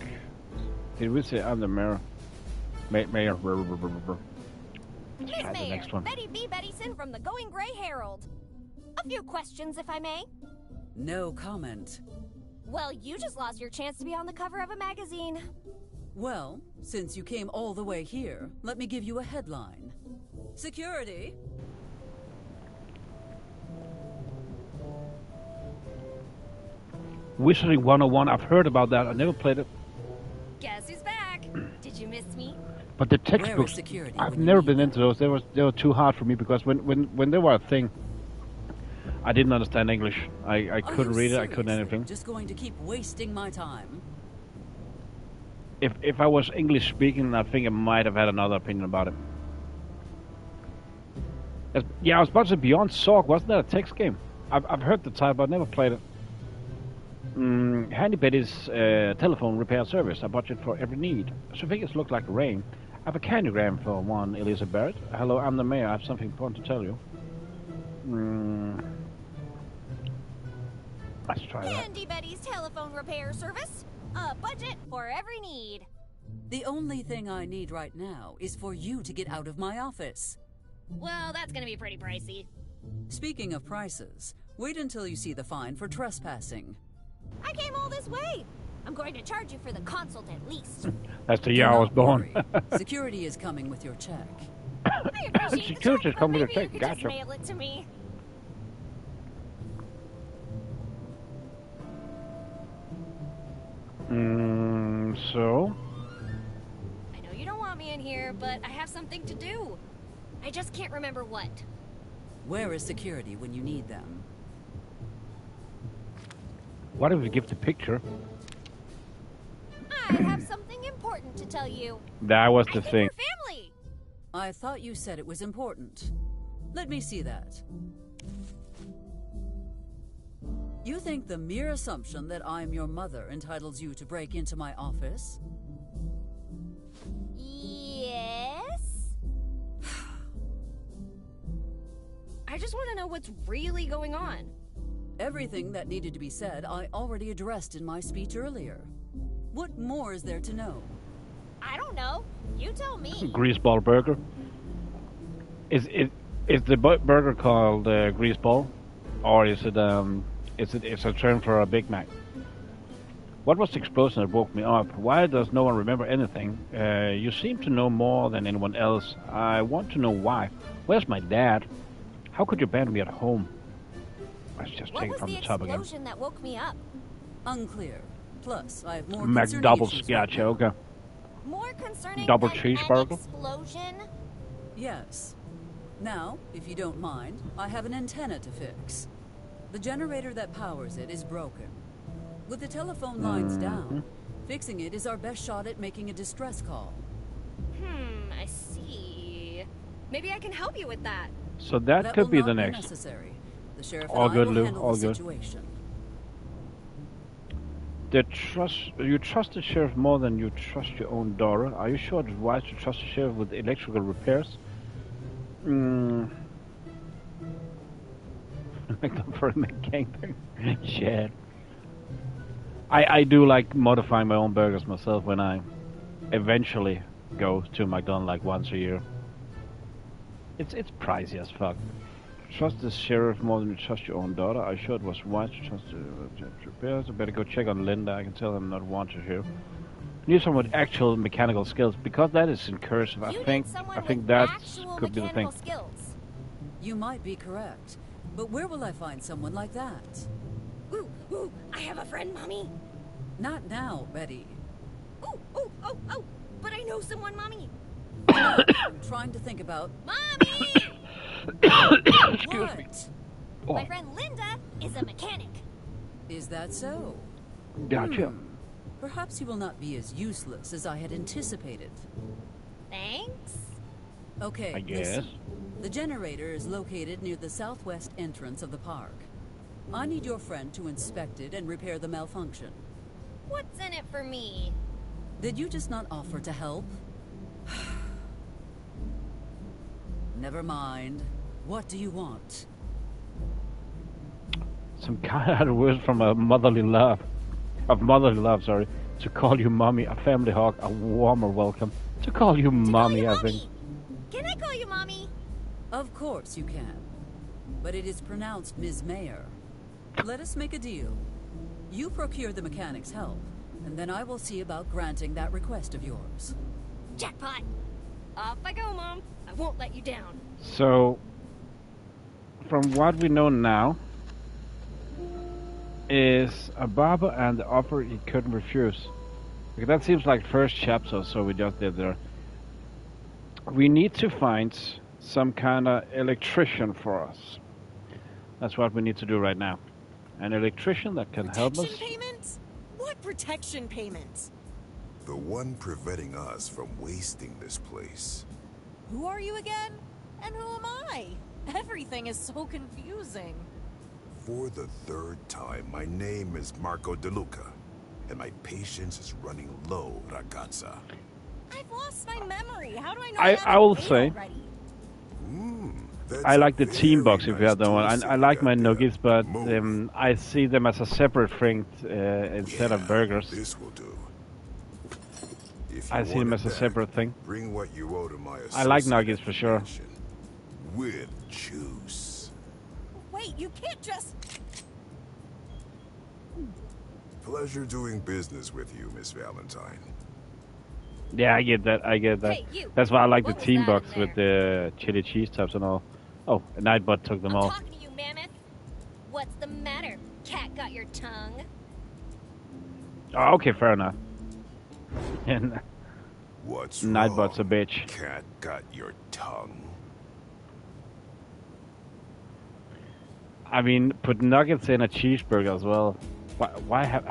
Did we say I'm the mayor? Mayor. Let's Miss try the Mayor, next one. Betty B. Bettison from the Going Grey Herald. A few questions, if I may. No comment. Well, you just lost your chance to be on the cover of a magazine. Well, since you came all the way here, let me give you a headline. Security. Wizarding 101. I've heard about that. I never played it. Guess who's back? Did you miss me? But the Where is textbooks, security I've when you never need been them? into those. They were too hard for me because when they were a thing, I didn't understand English. I Are couldn't you read it. I couldn't seriously anything. Just going to keep wasting my time? If I was English speaking, I think I might have had another opinion about it. Yeah, I was about to say Beyond Sorg. Wasn't that a text game? I've heard the type, but I've never played it. Handy Betty's telephone repair service. A budget for every need. So figures look like rain. I have a candygram for one, Elizabeth Barrett. Hello, I'm the mayor. I have something important to tell you. Let's try that. Handy Betty's telephone repair service. A budget for every need. The only thing I need right now is for you to get out of my office. Well, that's gonna be pretty pricey. Speaking of prices, wait until you see the fine for trespassing. I came all this way. I'm going to charge you for the consult at least. That's the Do year I was not born. worry. Security is coming with your check. I appreciate the Security's check, but coming to maybe you take. could Gotcha. just mail it to me. So I know you don't want me in here, but I have something to do. I just can't remember what. Where is security when you need them? what if we give the picture? I have something important to tell you. That was I the think thing. we're family. I thought you said it was important. Let me see that. You think the mere assumption that I'm your mother entitles you to break into my office? Yes? I just want to know what's really going on. Everything that needed to be said I already addressed in my speech earlier. What more is there to know? I don't know. You tell me. Greaseball burger. Is the burger called greaseball, or is it it's a term for a Big Mac? What was the explosion that woke me up? Why does no one remember anything? You seem to know more than anyone else. I want to know why. Where's my dad? How could you abandon me at home? Let's just What take it was from the the top again. explosion that woke me up? Unclear. Plus, I have more McDouble concerning issues sketch, right now. okay. More concerning Double than cheeseburger? an explosion? Yes. Now, if you don't mind, I have an antenna to fix. The generator that powers it is broken. With the telephone lines down, fixing it is our best shot at making a distress call. I see. Maybe I can help you with that. So that will could be not the next. necessary. The sheriff All and good, I will Lou, handle all the good. situation. You trust the sheriff more than you trust your own daughter. Are you sure it's wise to trust the sheriff with electrical repairs? Make them for a gangbang. Shit. I do like modifying my own burgers myself when I eventually go to McDonald's like once a year. It's pricey as fuck. Trust the sheriff more than you trust your own daughter. I sure it was wise to trust the repairs. I better go check on Linda. I can tell I'm not wanted here. Need someone with actual mechanical skills because that is encouraging. I think that could be the thing. Skills. You might be correct, but where will I find someone like that? Ooh, I have a friend, Mommy. Not now, Betty. Oh, but I know someone, Mommy. I'm trying to think about... Mommy! Excuse me. Oh. My friend Linda is a mechanic. Is that so? Gotcha. Perhaps you will not be as useless as I had anticipated. Thanks. Okay, I guess. listen. The generator is located near the southwest entrance of the park. I need your friend to inspect it and repair the malfunction. What's in it for me? Did you just not offer to help? Never mind. What do you want? Some kind of words from a motherly love. Sorry. To call you mommy, a family hug, a warmer welcome. To call you mommy, I think. Can I call you Mommy? Of course you can. But it is pronounced Ms. Mayer. Let us make a deal. You procure the mechanic's help, and then I will see about granting that request of yours. Jackpot! Off I go, Mom. I won't let you down. So, from what we know now, is a barber and the offer he couldn't refuse. Because that seems like first chapter, so we just did there. We need to find some kind of electrician for us. That's what we need to do right now. An electrician that can help us. Protection payments? What protection payments? The one preventing us from wasting this place. Who are you again? And who am I? Everything is so confusing. For the third time, my name is Marco De Luca, and my patience is running low, ragazza. I've lost my memory. How do I know I will say, That's I like the a team box very if you have nice that one. twist I like my there. nuggets, but Move. I see them as a separate thing instead of burgers. This will do. If I you see them want as it a back, separate thing. Bring what you owe to my I like associate nuggets for sure. mansion. With juice. Wait, you can't just... Pleasure doing business with you, Miss Valentine. Yeah, I get that. Hey, you. That's why I like What the was team that box in with the chili cheese tops and all. Oh, Nightbot took them I'm all. talking to you, Mammoth. What's the matter? Cat got your tongue? Oh, okay, fair enough. And What's Nightbot's a wrong? bitch. Cat got your tongue. I mean, put nuggets in a cheeseburger as well. Why have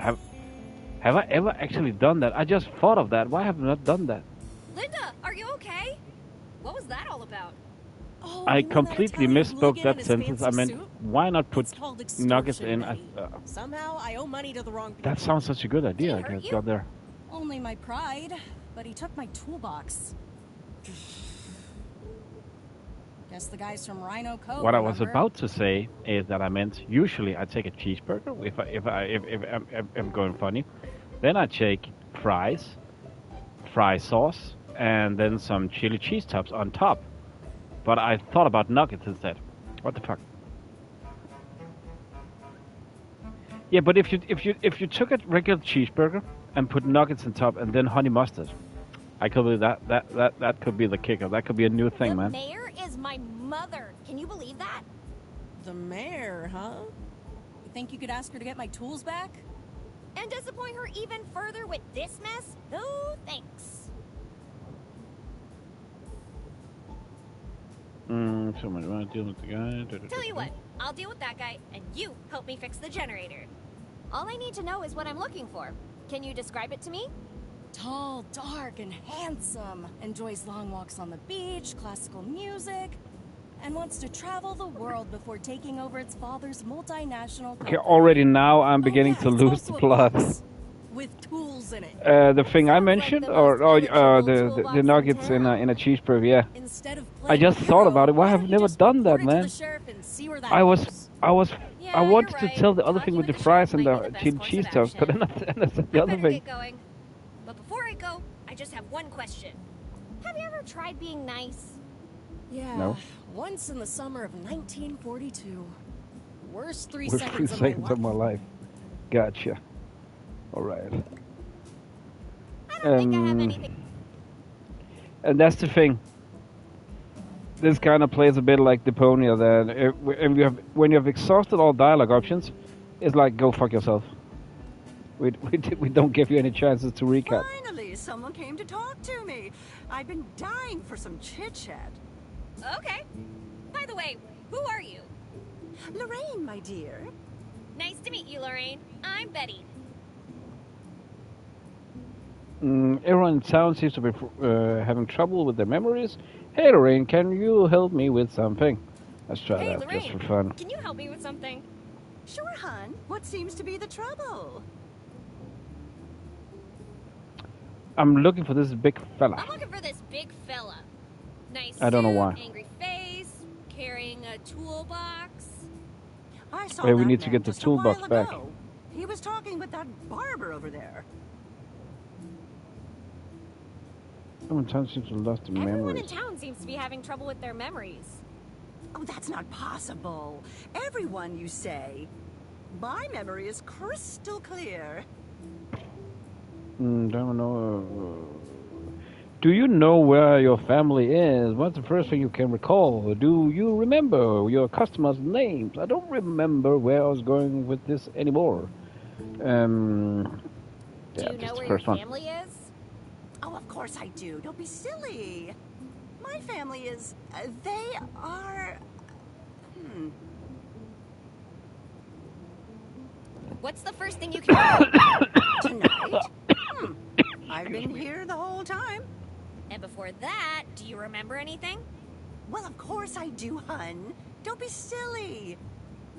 I ever actually done that? I just thought of that. Why have I not done that? Linda, are you okay? What was that all about? Oh, I you mean that completely Italian misspoke hooligan in that his sentence. I fancy meant, suit? why not put It's called nuggets extortion, in? Betty. Somehow I owe money to the wrong people. That sounds such a good idea. I Did it hurt guess you? got there. Only my pride, but he took my toolbox. Guess the guys from Rhino Co. What I was remember. about to say is that I meant usually I take a cheeseburger if I'm going funny, then I take fries, fry sauce, and then some chili cheese tops on top. But I thought about nuggets instead. What the fuck? Yeah, but if you took a regular cheeseburger and put nuggets on top and then honey mustard, I could be that could be the kicker. That could be a new thing, The man. mayor is my mother. Can you believe that? The mayor, huh? You think you could ask her to get my tools back? And disappoint her even further with this mess? No thanks. Someone want to deal with the guy? Tell you what, I'll deal with that guy, and you help me fix the generator. All I need to know is what I'm looking for. Can you describe it to me? Tall, dark, and handsome. Enjoys long walks on the beach, classical music, and wants to travel the world before taking over its father's multinational Okay, company. already now I'm Oh, beginning yeah, to it's lose also the a plot. boss. with tools in it. The thing I Sounds like mentioned, the or most eligible the toolbox nuggets in in a cheeseburger. Yeah, Instead of I just playing thought hero, about it. Why why have don't I you never just done that, report it to man? the sheriff and see where that I goes? Yeah, I wanted you're to right. tell the other thing Talking with the sheriff fries and might be the the best chili course cheese of toast, but action. then I said I the other better thing. get going. But before I go, I just have one question. Have you ever tried being nice? Yeah, No. once in the summer of 1942. Worst 3 With seconds 3 of my seconds of my life. life. Gotcha. All right. I don't think I have anything. And that's the thing. This kind of plays a bit like Deponia. That when you have exhausted all dialogue options, it's like go fuck yourself. We don't give you any chances to recap. Finally, someone came to talk to me. I've been dying for some chit-chat. Okay. By the way, who are you? Lorraine, my dear. Nice to meet you, Lorraine. I'm Betty. Everyone in town seems to be having trouble with their memories. Hey Lorraine, can you help me with something? Let's try Hey, that Lorraine. just for fun. Can you help me with something? Sure, hon. What seems to be the trouble? I'm looking for this big fella. I'm looking for this big fella. Nice I don't know suit, why. angry face, carrying a toolbox. I saw Hey, we that need to man get the just a toolbox while back. ago. He was talking with that barber over there. Everyone in town seems to have lost their Everyone in memories. town seems to be having trouble with their memories. Oh, that's not possible. Everyone, you say. My memory is crystal clear. Don't know. Do you know where your family is? What's the first thing you can recall? Do you remember your customers' names? I don't remember where I was going with this anymore. Do Yeah, you that's know the where your first one. family is? Oh, of course I do. Don't be silly. My family is... they are... What's the first thing you can Tonight? I've been here the whole time. And before that, do you remember anything? Well, of course I do, hun. Don't be silly.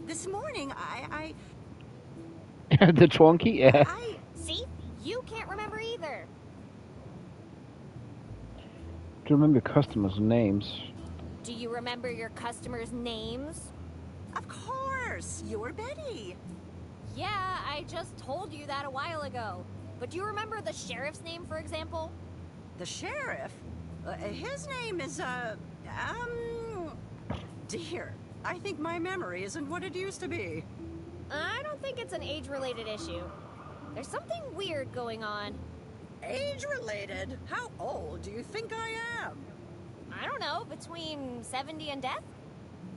This morning, I The Twonky? Yeah. See? You can't remember either. Do you remember your customers' names? Do you remember your customers' names? Of course. You're Betty. Yeah, I just told you that a while ago. But do you remember the sheriff's name, for example? The sheriff? His name is, Dear, I think my memory isn't what it used to be. I don't think it's an age-related issue. There's something weird going on. Age-related? How old do you think I am? I don't know, between 70 and death?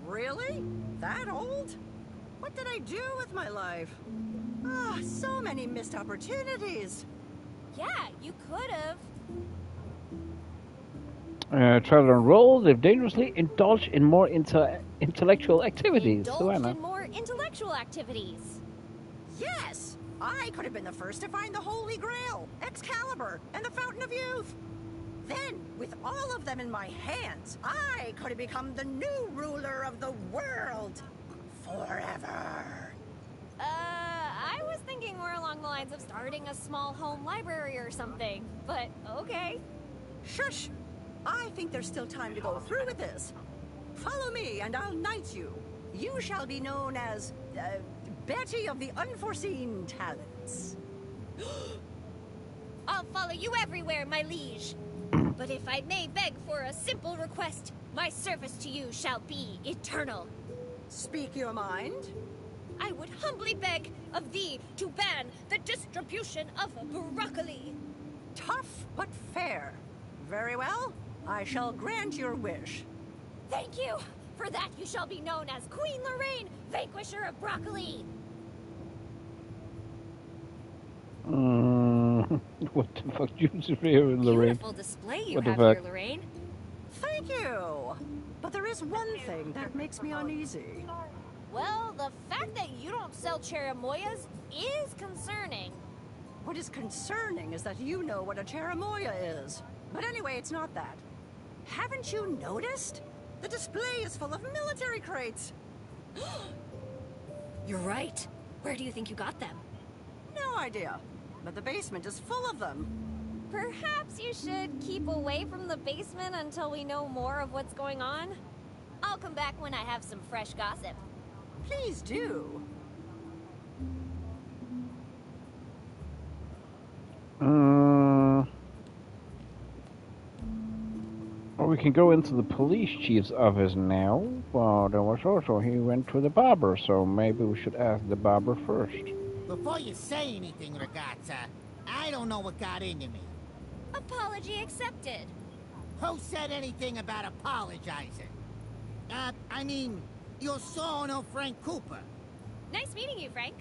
Really? That old? What did I do with my life? Ah, so many missed opportunities. Yeah, you could have. Try to enroll, live dangerously, indulge in more intellectual activities. So I Indulged know. in more intellectual activities. Yes! I could have been the first to find the Holy Grail, Excalibur, and the Fountain of Youth. Then, with all of them in my hands, I could have become the new ruler of the world. Forever. I was thinking more along the lines of starting a small home library or something. But, okay. Shush! I think there's still time to go through with this. Follow me and I'll knight you. You shall be known as, Betty of the Unforeseen Talents. I'll follow you everywhere, my liege. But if I may beg for a simple request, my service to you shall be eternal. Speak your mind. I would humbly beg of thee to ban the distribution of broccoli. Tough but fair. Very well. I shall grant your wish. Thank you. For that you shall be known as Queen Lorraine, Vanquisher of Broccoli. What the fuck, you here, Lorraine? Beautiful display you What the have here, fuck? Lorraine. Thank you. But there is one thing that makes me uneasy. Well, the fact that you don't sell cherimoyas is concerning. What is concerning is that you know what a cherimoya is. But anyway, it's not that. Haven't you noticed? The display is full of military crates. You're right. Where do you think you got them? No idea. but the basement is full of them. Perhaps you should keep away from the basement until we know more of what's going on. I'll come back when I have some fresh gossip. Please do. Well, we can go into the police chief's office now. Well, there was also he went to the barber, so maybe we should ask the barber first. Before you say anything, ragazza, I don't know what got into me. Apology accepted. Who said anything about apologizing? I mean, io sono Frank Cooper. Nice meeting you, Frank.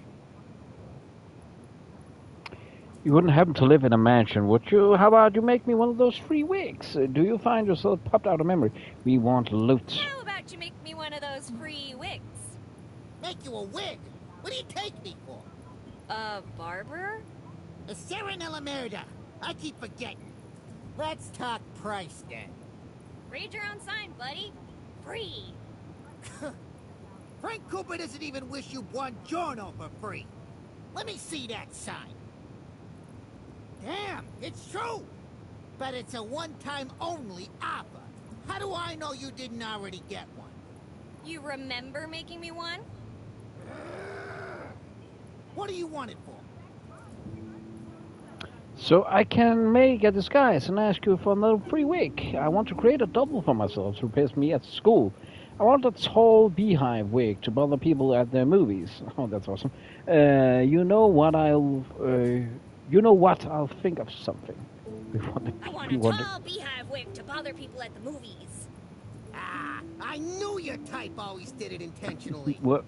You wouldn't happen to live in a mansion, would you? How about you make me one of those free wigs? Do you find yourself popped out of memory? We want loot. How about you make me one of those free wigs? Make you a wig? What do you take me for? A barber? A Serenella Merda. I keep forgetting. Let's talk price then. Read your own sign, buddy. Free. Frank Cooper doesn't even wish you buongiorno for free. Let me see that sign. Damn, it's true. But it's a one-time only offer. How do I know you didn't already get one? You remember making me one? What do you want it for? So I can make a disguise and ask you for another free wig. I want to create a double for myself to replace me at school. I want a tall beehive wig to bother people at their movies. Oh, that's awesome. You know what I'll think of something. I want a tall beehive wig to bother people at the movies. Ah, I knew your type always did it intentionally. What?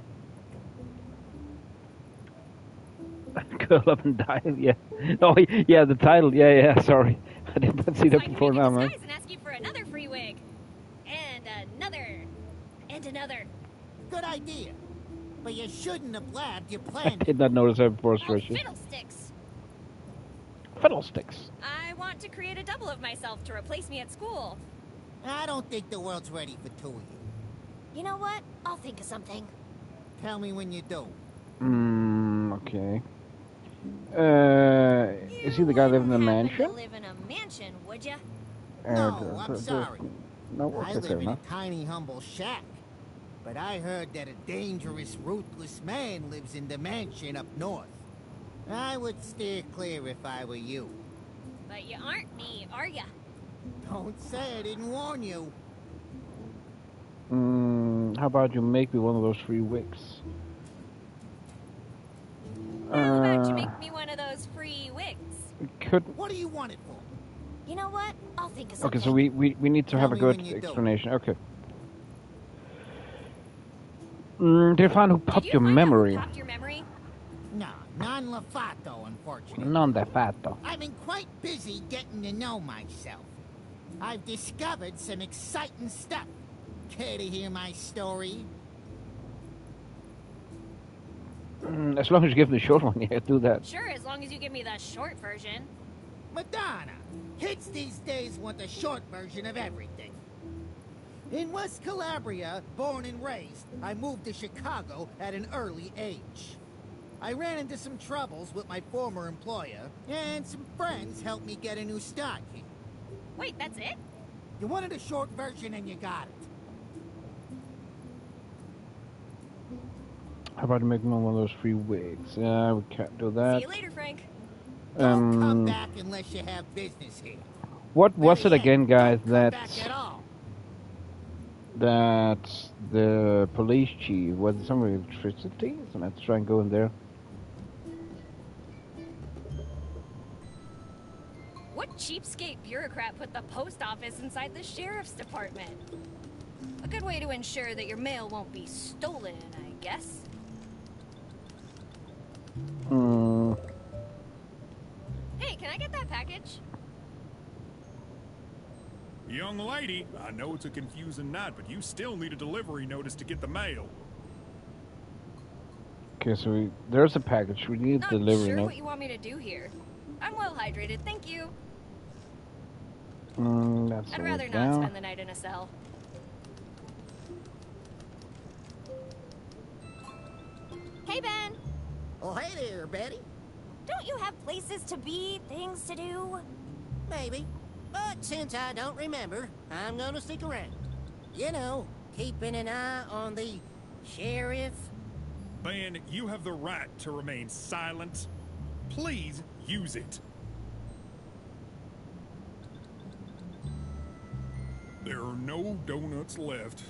Curl up and die, yeah. Oh, yeah, the title, yeah, sorry. I didn't see that before now, man. And ask you for another free wig. And another. And another. Good idea. But you shouldn't have blabbed your I plan. did not notice that before, Oh, Stretchy. fiddlesticks. Fiddlesticks. I want to create a double of myself to replace me at school. I don't think the world's ready for two of you. You know what? I'll think of something. Tell me when you do. Okay. Is he the guy living in a mansion? Live in a mansion, would you? No, I'm sorry. No, I okay, live in a tiny, humble shack. But I heard that a dangerous, ruthless man lives in the mansion up north. I would steer clear if I were you. But you aren't me, are ya? Don't say I didn't warn you. How about you make me one of those free wigs? How about you make me one of those free wigs? What do you want it for? You know what? I'll think of something. Okay, so we need to have a good explanation. Okay. Did you find who popped your memory? Popped your memory? No, non-lefato, unfortunately. Non-lefato. I've been quite busy getting to know myself. I've discovered some exciting stuff. Care to hear my story? As long as you give me the short one, yeah, do that. Sure, as long as you give me the short version. Madonna, kids these days want the short version of everything. In West Calabria, born and raised, I moved to Chicago at an early age. I ran into some troubles with my former employer, and some friends helped me get a new start here. Wait, that's it? You wanted a short version and you got it. How about you make me one of those free wigs? Yeah, we can't do that. See you later, Frank. Don't come back unless you have business here. What was it again, guys? Back at all. That's the police chief. Was it some electricity? So let's try and go in there. What cheapskate bureaucrat put the post office inside the sheriff's department? A good way to ensure that your mail won't be stolen, I guess. Hey, can I get that package? Young lady, I know it's a confusing night, but you still need a delivery notice to get the mail. Okay, so there's a package. We need Not delivery sure note. what you want me to do here. I'm well hydrated, thank you. That's I'd all rather not down. spend the night in a cell. Hey, Ben. Oh, hey there, Betty. Don't you have places to be, things to do? Maybe. But since I don't remember, I'm gonna stick around. You know, keeping an eye on the sheriff. Ben, you have the right to remain silent. Please use it. There are no donuts left.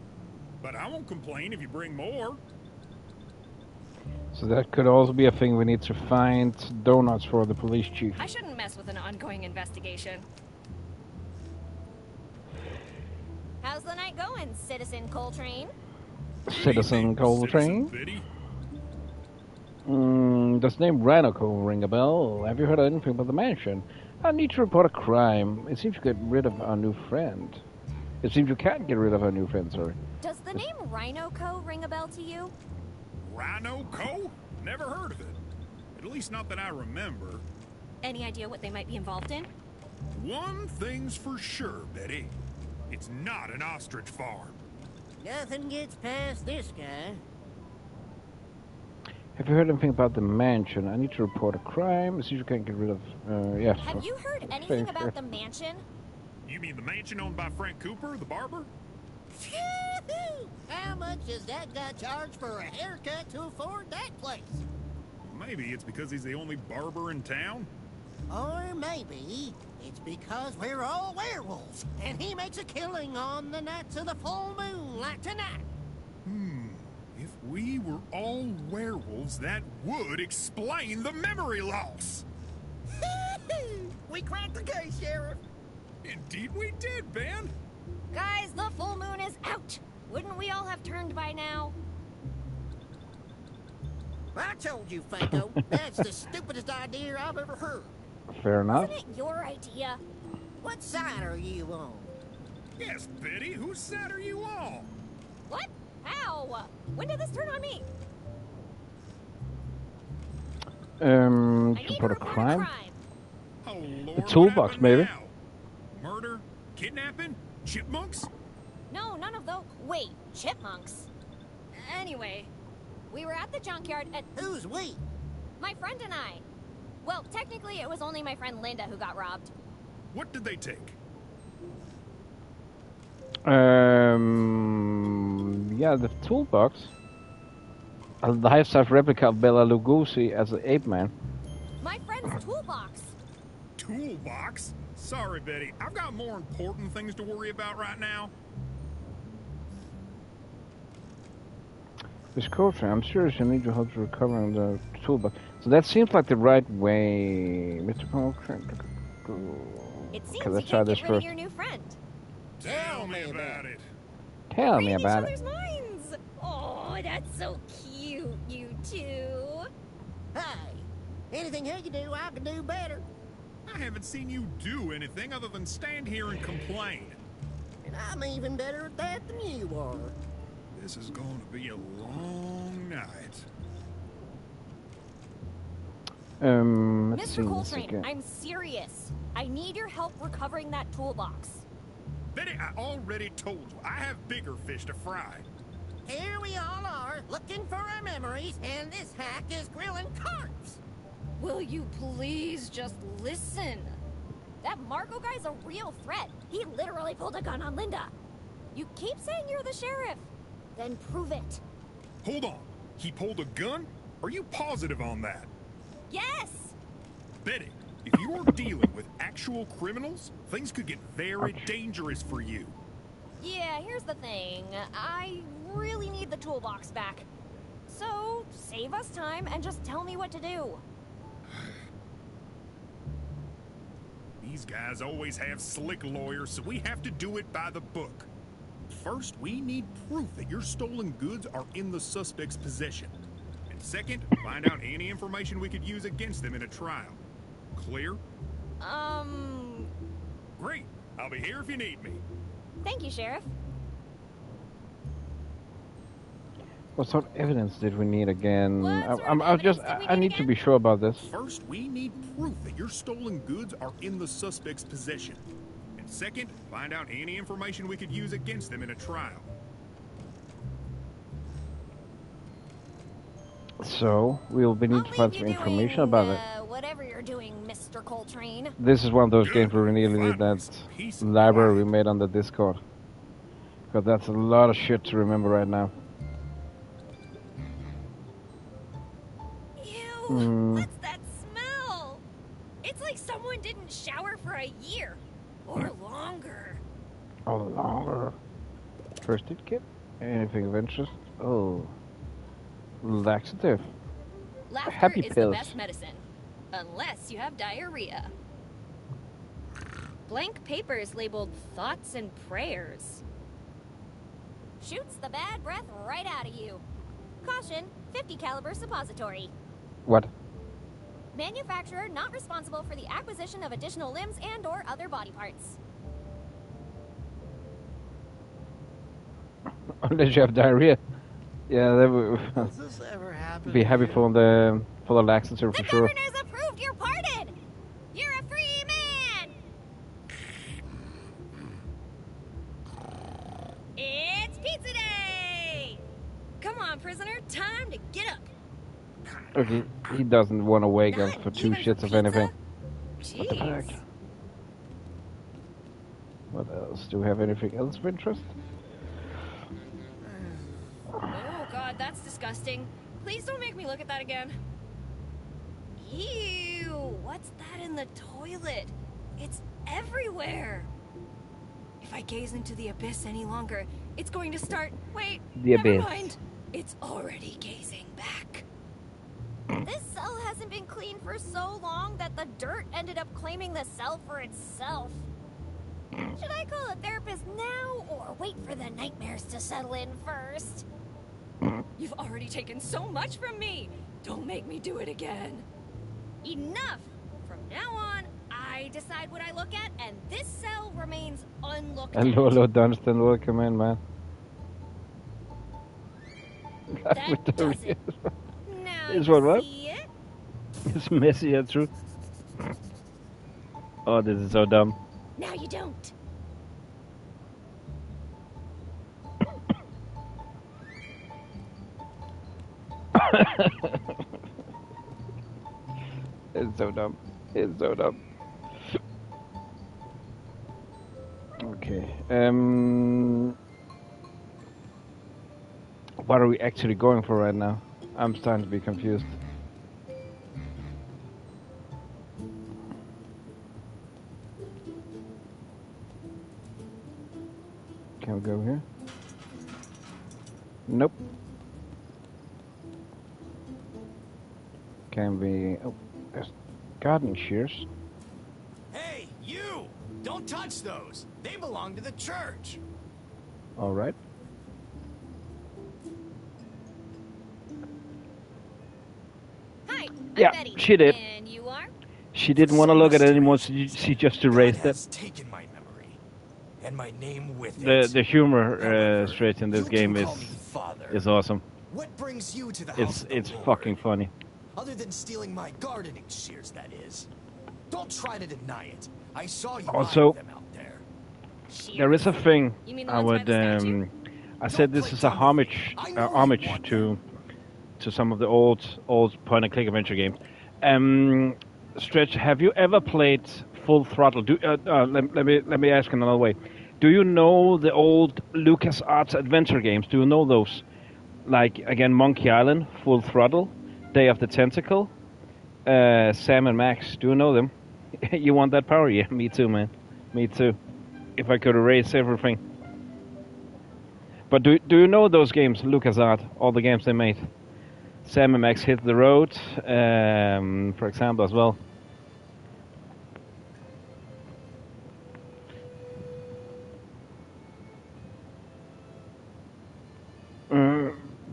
But I won't complain if you bring more. So that could also be a thing. We need to find donuts for the police chief. I shouldn't mess with an ongoing investigation. How's the night going, Citizen Coltrane? Citizen Coltrane? Does the name Rhino ring a bell? Have you heard anything about the mansion? I need to report a crime. It seems to get rid of our new friend. It seems you can't get rid of our new friend, sorry. Does the name Rhino Co. ring a bell to you? Rhino Co? Never heard of it. At least not that I remember. Any idea what they might be involved in? One thing's for sure, Betty. It's not an ostrich farm. Nothing gets past this guy. Have you heard anything about the mansion? I need to report a crime. It seems you can't get rid of... yes. Have you heard anything about the mansion? You mean the mansion owned by Frank Cooper, the barber? How much does that guy charge for a haircut to afford that place? Maybe it's because he's the only barber in town. Or maybe it's because we're all werewolves, and he makes a killing on the nights of the full moon like tonight. If we were all werewolves, that would explain the memory loss. We cracked the case, Sheriff. Indeed we did, Ben. Guys, the full moon is out. Wouldn't we all have turned by now? I told you, Fango. That's the stupidest idea I've ever heard. Fair enough. Wasn't it your idea? What side are you on? Yes, Betty, whose side are you on? What? How? When did this turn on me? To report a crime? Oh, Lord, The toolbox, what happened maybe. now? Murder? Kidnapping? Chipmunks? No, none of those. Wait, chipmunks? Anyway, we were at the junkyard at... Who's we? My friend and I. Well, technically it was only my friend Linda who got robbed. What did they take? Yeah, the toolbox. A life-size replica of Bela Lugosi as an ape man. My friend's toolbox. Toolbox? Sorry, Betty. I've got more important things to worry about right now. Miss Coltrane, I'm serious. I need your help to recovering the toolbox. So that seems like the right way, Mr. Coltrane. It seems Okay, you let's try can't this get rid of first. your new friend. Tell me about it. Tell me Reading about each it. other's minds. Oh, that's so cute, you two. Hey, anything he can do, I can do better. I haven't seen you do anything other than stand here and complain. And I'm even better at that than you are. This is going to be a long night. Let's see Mr. this Coltrane, again. I'm serious. I need your help recovering that toolbox. Betty, I already told you, I have bigger fish to fry. Here we all are, looking for our memories, and this hack is grilling carps. Will you please just listen? That Marco guy's a real threat. He literally pulled a gun on Linda. You keep saying you're the sheriff. Then prove it. Hold on. He pulled a gun? Are you positive on that? Yes! Betty, if you're dealing with actual criminals, things could get very dangerous for you. Yeah, here's the thing. I really need the toolbox back. So, save us time and just tell me what to do. These guys always have slick lawyers, so we have to do it by the book. First, we need proof that your stolen goods are in the suspect's possession. And second, find out any information we could use against them in a trial. Clear? Great. I'll be here if you need me. Thank you, Sheriff. What sort of evidence did we need again? What sort of I need to be sure about this. First, we need proof that your stolen goods are in the suspect's possession. And second, find out any information we could use against them in a trial. So we'll be need to find some information about it. Whatever Mr. Coltrane. This is one of those games where we really need that library we made on the Discord. Because that's a lot of shit to remember right now. Ew, what's that smell? It's like someone didn't shower for a year. Or longer. Or longer. First aid kit? Anything of interest? Oh. Laxative. Laughter Happy is pills. the best medicine. Unless you have diarrhea. Blank papers labeled thoughts and prayers. Shoots the bad breath right out of you. Caution, 50 caliber suppository. What? Manufacturer not responsible for the acquisition of additional limbs and or other body parts. Unless you have diarrhea. Yeah, that would Does this ever happen? be happy for the laxative for The sure. governor's approved your pardon! You're a free man! It's pizza day! Come on, prisoner, time to get up. Okay, he doesn't want to wake up Not for 2 even shits for of anything. pizza? What the Jeez. heck? What else? Do we have anything else of interest? Oh god, that's disgusting. Please don't make me look at that again. Ew, what's that in the toilet? It's everywhere. If I gaze into the abyss any longer, it's going to start... Wait, The never abyss. mind. It's already gazing back. This cell hasn't been cleaned for so long that the dirt ended up claiming the cell for itself. Should I call a therapist now or wait for the nightmares to settle in first? You've already taken so much from me. Don't make me do it again. Enough! From now on, I decide what I look at, and this cell remains unlooked at. Hello, Dunstan, welcome in, man. That does it. Now This you one, what? see it? It's messy, yeah, true. Oh, this is so dumb. Now you don't. It's so dumb. It's so dumb. Okay. What are we actually going for right now? I'm starting to be confused. Can we go here? Nope. Can we... Oh, there's gardening shears. Hey, you! Don't touch those. They belong to the church. All right. Hi, I'm Yeah, Betty. she did. And you are? She didn't want to look at it anymore, so she just erased God it. has taken my memory, and my name with it. The humor However, straight in this you game can call me Father. is awesome. What brings you to the house of the It's Lord? fucking funny. Other than stealing my gardening shears, that is. Don't try to deny it. I saw you Also, eyeing them out there. there is a thing You mean the I ones by would the statue? I said this is a homage to some of the old point and click adventure games. Stretch, have you ever played Full Throttle? Let me ask another way. Do you know the old LucasArts adventure games? Do you know those? Like again, Monkey Island, Full Throttle, Day of the Tentacle, Sam and Max. Do you know them? You want that power? Yeah, me too, man. Me too. If I could erase everything. But do you know those games, LucasArts, all the games they made? Sam and Max Hit the Road, for example, as well.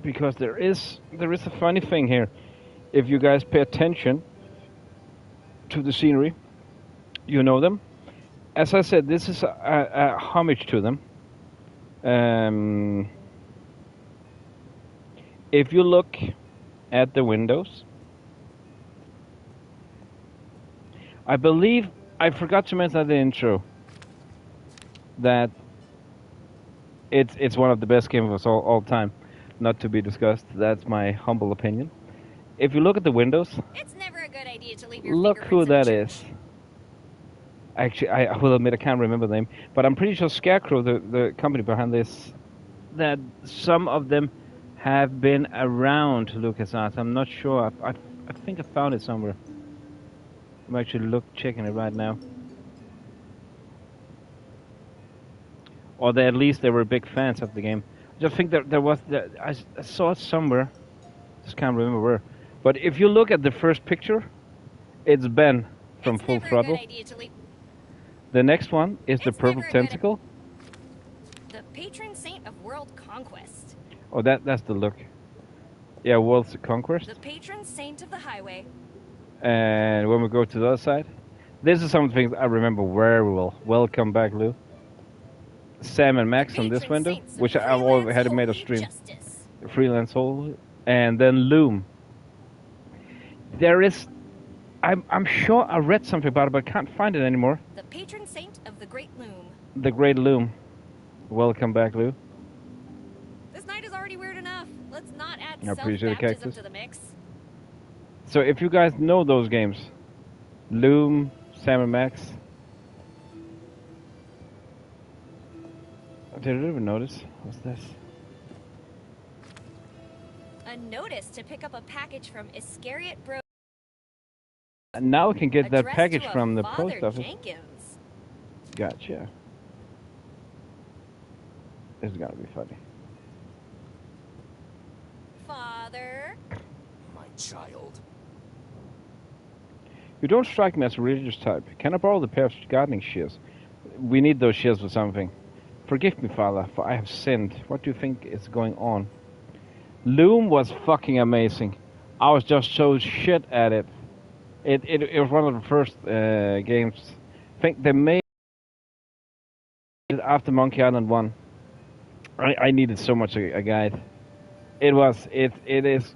Because there is a funny thing here. If you guys pay attention to the scenery, you know them. As I said, this is a homage to them. If you look at the windows, I believe I forgot to mention at the intro that it's one of the best games of all time, not to be discussed. That's my humble opinion. If you look at the windows, It's never a good idea to leave your look who fingerprints in that a is. church. Actually, I will admit I can't remember the name, but I'm pretty sure Scarecrow, the company behind this, that some of them have been around LucasArts. I'm not sure. I think I found it somewhere. I'm actually checking it right now. Or at least they were big fans of the game. I just think there was I saw it somewhere. Just can't remember where. But if you look at the first picture, it's Ben from Full Throttle. The next one is the Purple Tentacle. The patron saint of world conquest. Oh, that's the look. Yeah, World Conquest. The patron saint of the highway. And when we go to the other side, this is some things I remember very well. Welcome back, Lou. Sam and Max on this window, which I've already had made a stream. Freelance Hole, and then Loom. There is, I'm sure I read something about it, but I can't find it anymore. The patron saint of the Great Loom. The Great Loom. Welcome back, Lou. This night is already weird enough. Let's not add I appreciate the self-baptism cactus. to the mix. So if you guys know those games, Loom, Sam and Max. Did I even notice? What's this? A notice to pick up a package from Iscariot Bro. And now we can get that Addressed package to a from the Father post office. Jenkins. Gotcha. This is gonna be funny. Father. My child. You don't strike me as a religious type. Can I borrow the pair of gardening shears? We need those shears for something. Forgive me, Father, for I have sinned. What do you think is going on? Loom was fucking amazing. I was just so shit at it. It was one of the first games. I think they made it after Monkey Island 1. I needed so much a guide. It is.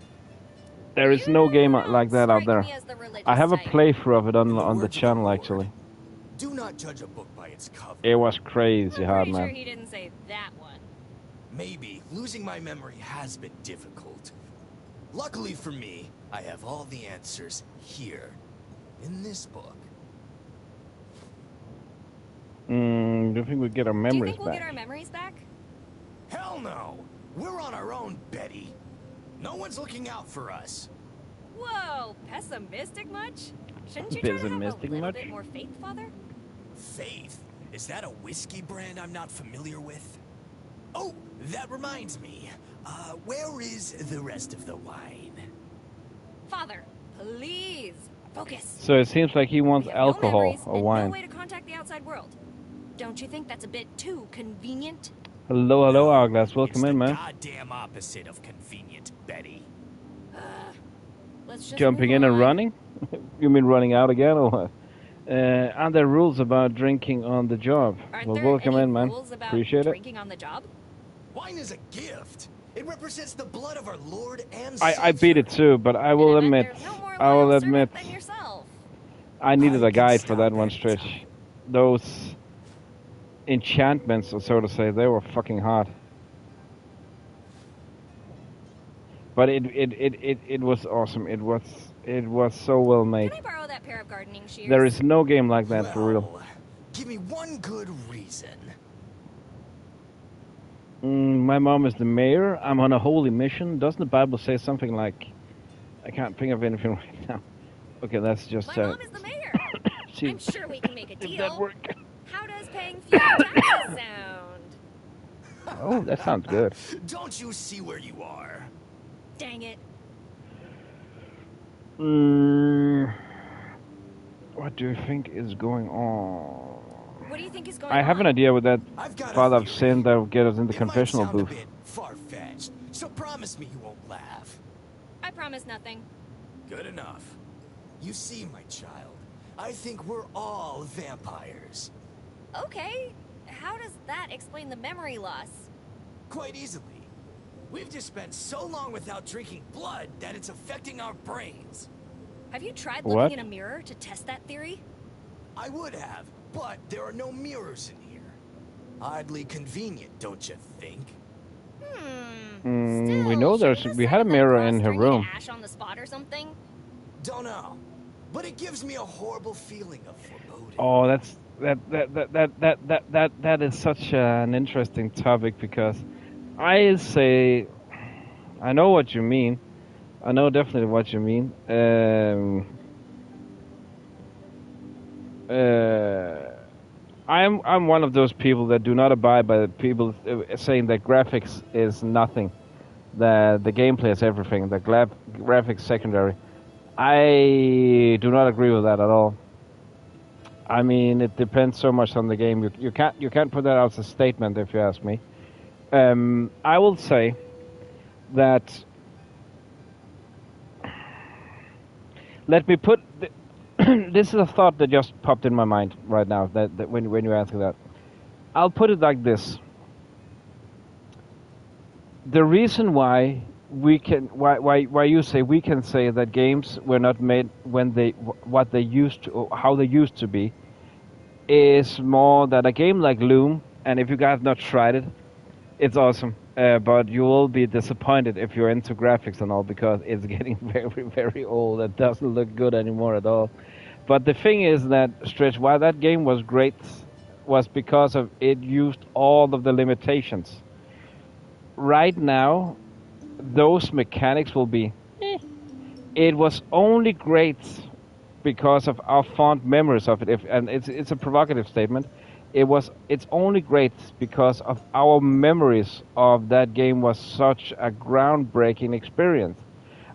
There is no game like that out there. I have a playthrough of it on the channel actually. Do not judge a book by its cover. It was crazy hard, Pretty man. sure he didn't say that one. Maybe losing my memory has been difficult. Luckily for me, I have all the answers here, in this book. Do you think we get our Do you memories think we'll back? get our memories back? Hell no! We're on our own, Betty. No one's looking out for us. Whoa, pessimistic much? Shouldn't you try to have a Pessimistic little much? bit more faith, Father? Faith? Is that a whiskey brand I'm not familiar with? Oh, that reminds me. Where is the rest of the wine? Father, please, focus. So it seems like he wants We have no alcohol memories or and wine. no way to contact the outside world. Don't you think that's a bit too convenient? Hello, hello, Hourglass. Welcome It's in, the man. goddamn opposite of convenient, Betty. Let's just Jumping move in and on. running? You mean running out again, or what? Are there rules about drinking on the job? Aren't Well, there welcome any in, man. rules about Appreciate it. drinking on the job? Wine is a gift. It represents the blood of our Lord and I beat it too, but I will And I admit, bet there's no more I will loyal admit, servant than yourself. I needed I a can guide for stop that one anytime. stretch. Those enchantments, or so to say, they were fucking hard. But it was awesome. It was so well made. Can I borrow that pair of gardening shears? There is no game like that for real. Well, give me one good reason. My mom is the mayor. I'm on a holy mission. Doesn't the Bible say something like... I can't think of anything right now. Okay, that's just... My mom is the mayor. she- I'm sure we can make a Did deal. that work? How does paying fuel taxes sound? Oh, that sounds good. Don't you see where you are? Dang it. What do you think is going on? What do you think is going on? I have an idea with that I've got a Father of theory. Sin that will get us in the It confessional might sound booth. a bit far-fetched, so promise me you won't laugh. I promise nothing. Good enough. You see, my child, I think we're all vampires. Okay. How does that explain the memory loss? Quite easily. We've just spent so long without drinking blood that it's affecting our brains. Have you tried What? looking in a mirror to test that theory? I would have, but there are no mirrors in here. Oddly convenient, don't you think? We know there's... We had a mirror in her room. Ash on the spot or something? Don't know. But it gives me a horrible feeling of foreboding. Oh, that's... That is such an interesting topic because I say I know what you mean. I know definitely what you mean. I'm one of those people that do not abide by the people saying that graphics is nothing, that the gameplay is everything, that graphics secondary. I do not agree with that at all. I mean, it depends so much on the game. You can't put that out as a statement if you ask me. I will say that. Let me put. This is a thought that just popped in my mind right now. That when you ask that, I'll put it like this. The reason why you say we can say that games were not made when what they used to, or how they used to be, is more that a game like Loom, and if you guys have not tried it, it's awesome. But you will be disappointed if you're into graphics and all, because it's getting very, very old. It doesn't look good anymore at all. But the thing is that, Stretch, why that game was great was because of it used all of the limitations. Right now, those mechanics will be... It was only great because of our fond memories of it. And it's a provocative statement. It's only great because of our memories of that game was such a groundbreaking experience.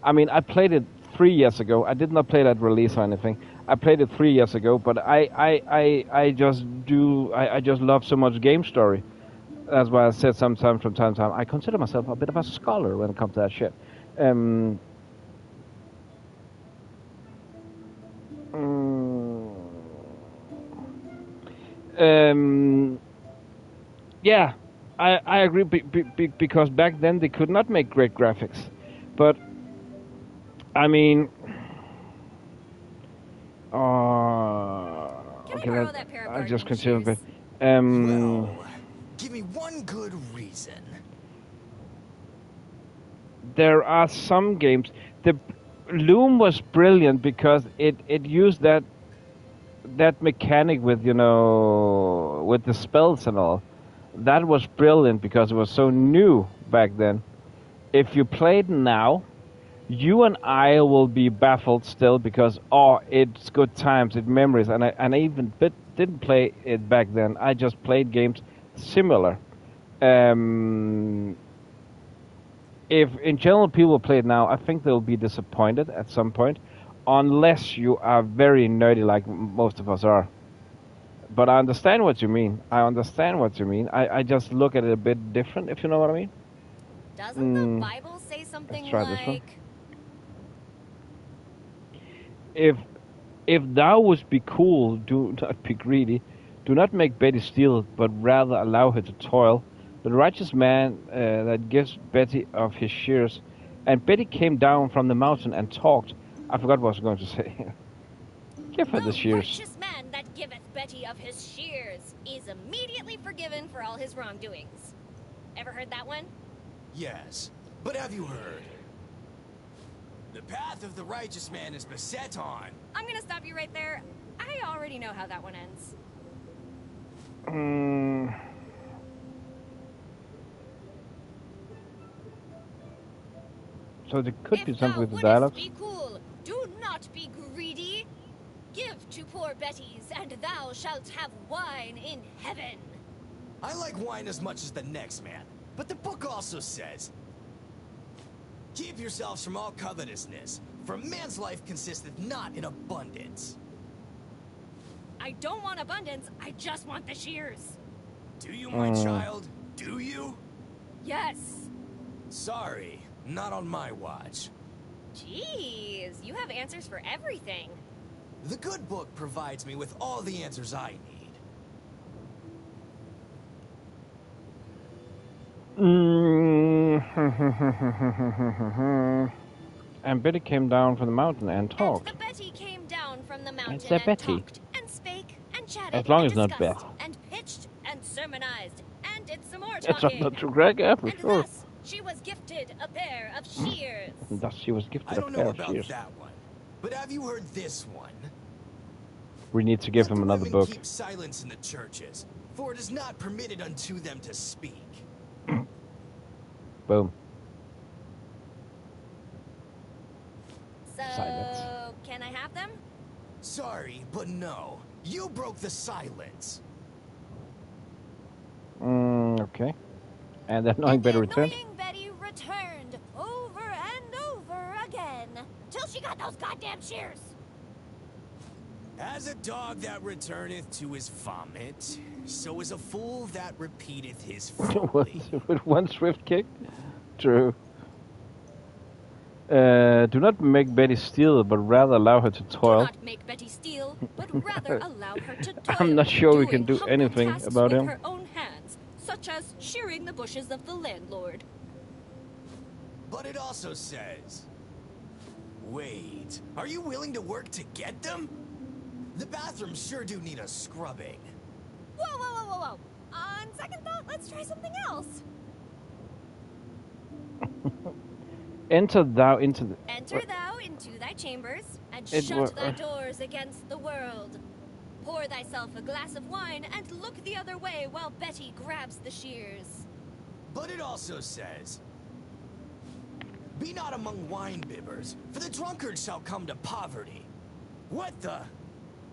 I mean, I played it 3 years ago. I did not play it at release or anything. I played it 3 years ago, but I just love so much game story. That's why I said sometimes from time to time, I consider myself a bit of a scholar when it comes to that shit. Yeah, I agree because back then they could not make great graphics, but I mean, okay, I just continue a bit. Well, give me one good reason. There are some games. The Loom was brilliant because it used that mechanic with with the spells and all. That was brilliant because it was so new back then. If you played now, you and I will be baffled still because it's good times, it's memories, and I even didn't play it back then. I just played games similar. If in general people play it now, I think they'll be disappointed at some point, unless you are very nerdy like most of us are. But I understand what you mean. I just look at it a bit different, if you know what I mean. Doesn't the Bible say something like... If thou wouldst be cool, do not be greedy. Do not make Betty steal, but rather allow her to toil. The righteous man that gives Betty of his shears. And Betty came down from the mountain and talked. I forgot what I was going to say. Give her the shears. The righteous man that giveth Betty of his shears is immediately forgiven for all his wrongdoings. Ever heard that one? Yes, but have you heard? The path of the righteous man is beset on. I'm gonna stop you right there. I already know how that one ends. So there could be something with the dialogue. Be cool, do not be greedy. Give to poor Betty's, and thou shalt have wine in heaven. I like wine as much as the next man, but the book also says, keep yourselves from all covetousness, for man's life consisteth not in abundance. I don't want abundance, I just want the shears. Do you, my child? Do you? Yes. Sorry, not on my watch. Jeez, you have answers for everything. The good book provides me with all the answers I need. And Betty came down from the mountain and talked. And the Betty came down from the mountain It's a and Betty. Talked and spake and chatted As long and as not discussed Beth. and pitched and sermonized and did some more It's talking. not true, Greg, yeah, for And sure. thus she was gifted a pair of shears. Thus she was gifted I a don't pair know of about shears. that one, but have you heard this one? We need to give Let him the another women book. keep silence in the churches, for it is not permitted unto them to speak. Boom. So, Silence. can I have them? Sorry, but no. You broke the silence. Okay. And the annoying Betty returned. Annoying Betty returned over and over again till she got those goddamn shears. As a dog that returneth to his vomit, so is a fool that repeateth his folly. With one swift kick? True. Do not make Betty steal, but rather allow her to Do toil. not make Betty steal, but rather allow her to toil. I'm not sure we can doing do humble anything tasks about with him. her own hands, such as shearing the bushes of the landlord. But it also says... Wait, are you willing to work to get them? The bathrooms sure do need a scrubbing. Whoa, whoa, whoa, whoa, whoa! On second thought, let's try something else. Enter thou into the... Enter thou into thy chambers, and It shut thy doors against the world. Pour thyself a glass of wine, and look the other way while Betty grabs the shears. But it also says... Be not among wine-bibbers, for the drunkard shall come to poverty. What the...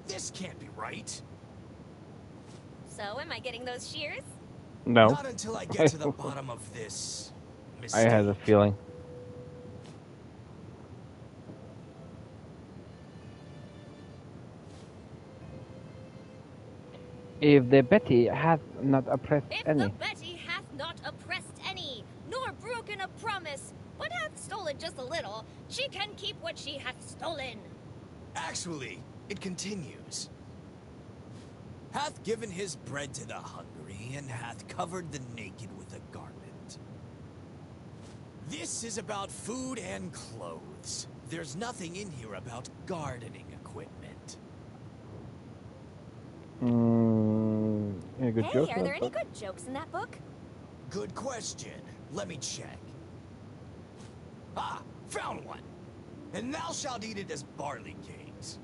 This can't be right. So, am I getting those shears? No. Not until I get to the bottom of this... I mistake. had a feeling. If the Betty hath not oppressed If any. the Betty hath not oppressed any, nor broken a promise, but hath stolen just a little, she can keep what she hath stolen. Actually, it continues. Hath given his bread to the hungry, and hath covered the naked with a garment. This is about food and clothes. There's nothing in here about gardening equipment. Any good Hey, jokes are in there that any book? good jokes in that book? Good question. Let me check. Ah, found one. And thou shalt eat it as barley cakes.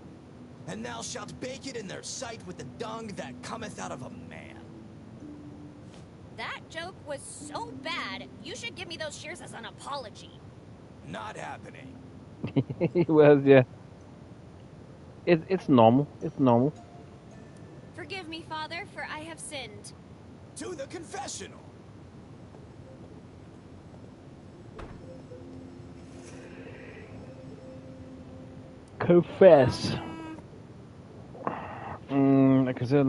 And thou shalt bake it in their sight with the dung that cometh out of a man. That joke was so bad, you should give me those shears as an apology. Not happening. Well, yeah. It's normal. It's normal. Forgive me, Father, for I have sinned. To the confessional. Confess. I considered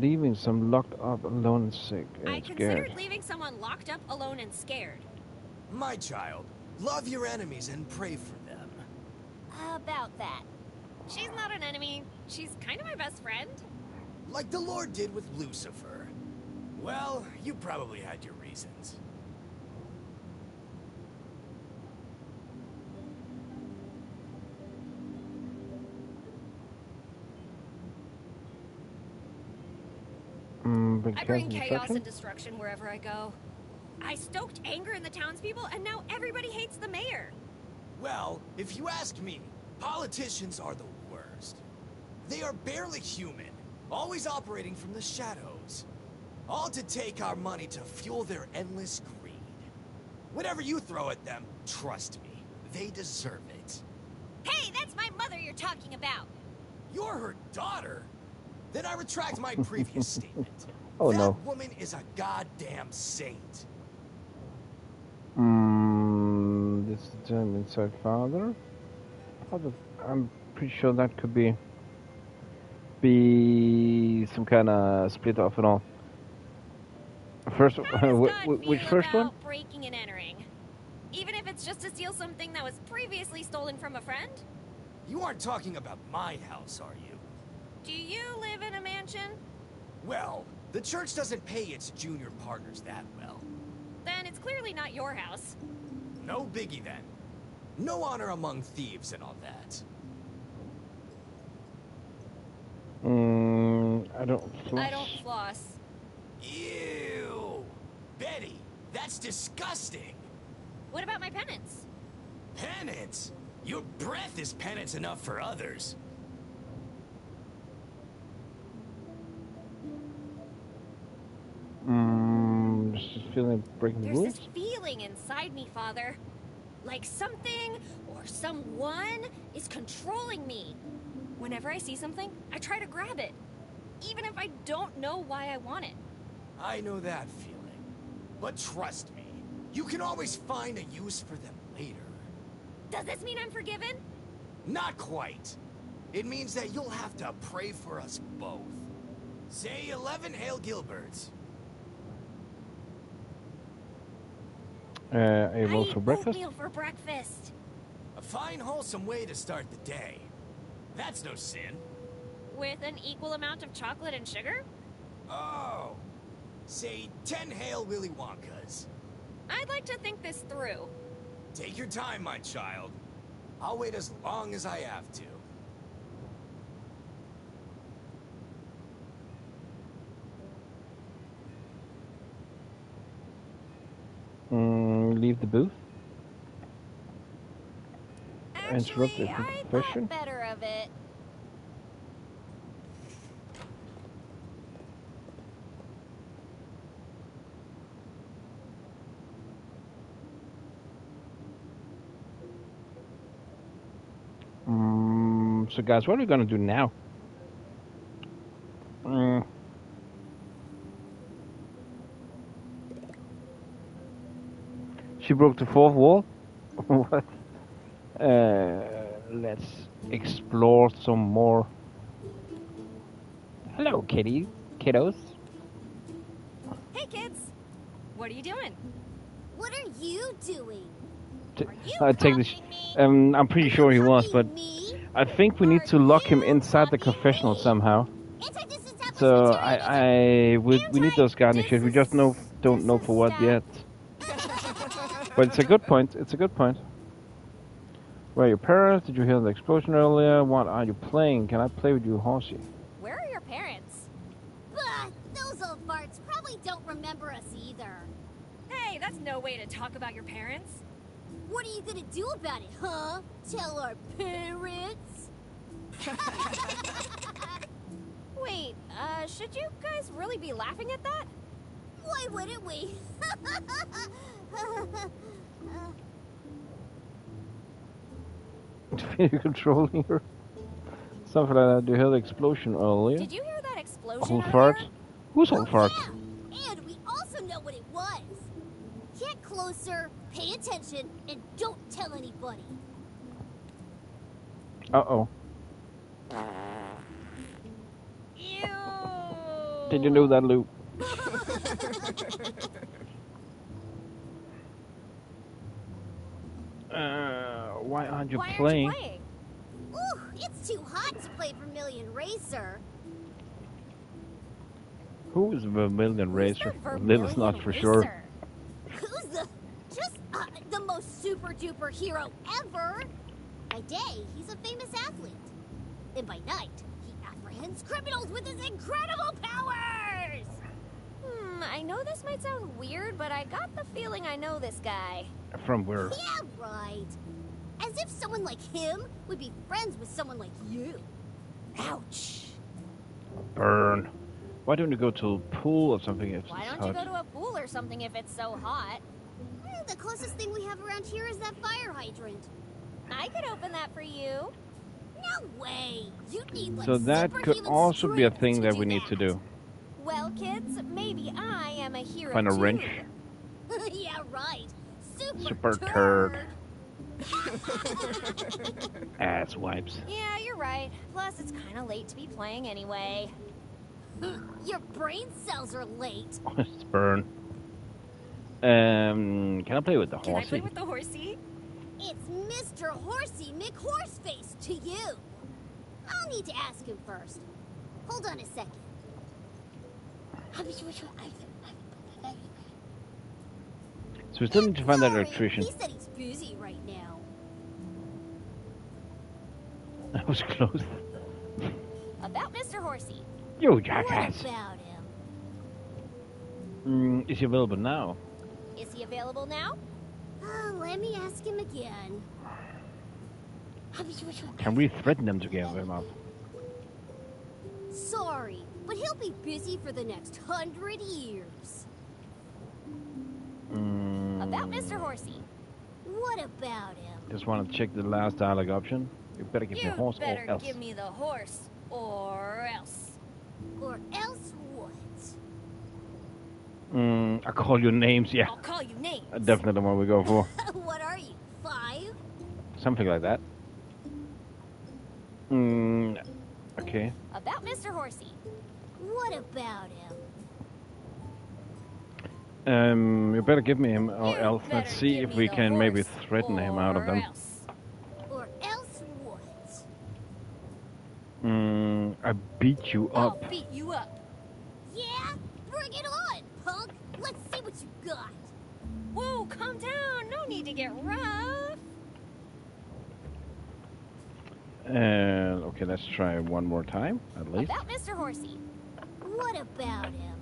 leaving some locked up, alone, and sick and I scared. considered leaving someone locked up, alone, and scared. My child, love your enemies and pray for them. About that. She's not an enemy. She's kind of my best friend. Like the Lord did with Lucifer. Well, you probably had your reasons. I bring chaos and destruction wherever I go. I stoked anger in the townspeople, and now everybody hates the mayor. Well, if you ask me, politicians are the worst. They are barely human, always operating from the shadows. All to take our money to fuel their endless greed. Whatever you throw at them, trust me, they deserve it. Hey, that's my mother you're talking about. You're her daughter? Then I retract my previous statement. Oh, that no. woman is a goddamn saint. This is the term inside father. I'm pretty sure that could be some kind of split off and all. First, How does God which feel first one? about breaking and entering? Even if it's just to steal something that was previously stolen from a friend? You aren't talking about my house, are you? Do you live in a mansion? Well, the church doesn't pay its junior partners that well. Then it's clearly not your house. No biggie then. No honor among thieves and all that. I don't floss. I don't floss. Ew! Betty, that's disgusting! What about my penance? Penance? Your breath is penance enough for others. feeling breaking the There's rules? this feeling inside me, Father. Like something or someone is controlling me. Whenever I see something, I try to grab it, even if I don't know why I want it. I know that feeling. But trust me, you can always find a use for them later. Does this mean I'm forgiven? Not quite. It means that you'll have to pray for us both. Say 11 Hail Gilberts. Are you I roll eat for breakfast? oatmeal for breakfast. A fine, wholesome way to start the day. That's no sin. With an equal amount of chocolate and sugar? Oh. Say 10 Hail Willy Wonkas. I'd like to think this through. Take your time, my child. I'll wait as long as I have to. Leave the booth. Interrupt Actually, the I confession. thought better of it. So guys, what are we gonna do now? She broke the fourth wall? What? Let's explore some more. Hello, kiddos. Hey, kids. What are you doing? What are you doing? I take this. I'm pretty sure he was, but I think we need to lock him inside the confessional somehow. So we need those garnishes. We just don't know for what yet. But it's a good point. It's a good point. Where are your parents? Did you hear the explosion earlier? What are you playing? Can I play with you, horsey? Where are your parents? Bah, those old farts probably don't remember us either. Hey, that's no way to talk about your parents. What are you gonna do about it, huh? Tell our parents? Wait, should you guys really be laughing at that? Why wouldn't we? You're controlling her. Something like that. Do you hear the explosion earlier? Did you hear that explosion Old earlier? fart? Who's old fart? Yeah, and we also know what it was. Get closer, pay attention, and don't tell anybody. Uh-oh. Ew. Did you know that, Lou? Why aren't you playing? Ooh, it's too hot to play Vermilion Racer. Who is Vermilion Racer? Lil's not for sure. Who's the most super duper hero ever? By day, he's a famous athlete. And by night, he apprehends criminals with his incredible powers! I know this might sound weird, but I got the feeling I know this guy. From where? Yeah, right. As if someone like him would be friends with someone like you. Ouch. Burn. Why don't you go to a pool or something if Why it's don't hot? you go to a pool or something if it's so hot? The closest thing we have around here is that fire hydrant. I could open that for you. No way. You need like So that could superhuman also be a strength thing to that do we need to do. Well, kids, maybe I am a hero Find a too. wrench. Yeah, right. Super turd. Ass wipes. Yeah, you're right. Plus, it's kind of late to be playing anyway. Your brain cells are late. It's burn. Can I play with the Can I play horsey? with the horsey? It's Mr. Horsey McHorseface to you. I'll need to ask him first. Hold on a second. So we still need to find that Sorry, electrician. He said he's busy right now. That was close. About Mr. Horsey. You jackass. What about him? Is he available now? Is he available now? Let me ask him again. Can we threaten him to give him up? Sorry, but he'll be busy for the next 100 years. About Mr. Horsey. What about him? Just want to check the last dialogue option. You better give me a horse or better else. give me the horse, or else. Or else what? I call you names, yeah. I'll call you names. Definitely what we go for. What are you, 5? Something like that. Okay. About Mr. Horsey. What about him? You better give me him or You else. better Let's see give if me we the can maybe horse, threaten him out of or them. else. Or else what? I beat you I'll up. beat you up. Yeah? Bring it on, punk! Let's see what you got! Whoa, calm down. No need to get rough. Okay, let's try one more time, at least. About Mr. Horsey. What about him?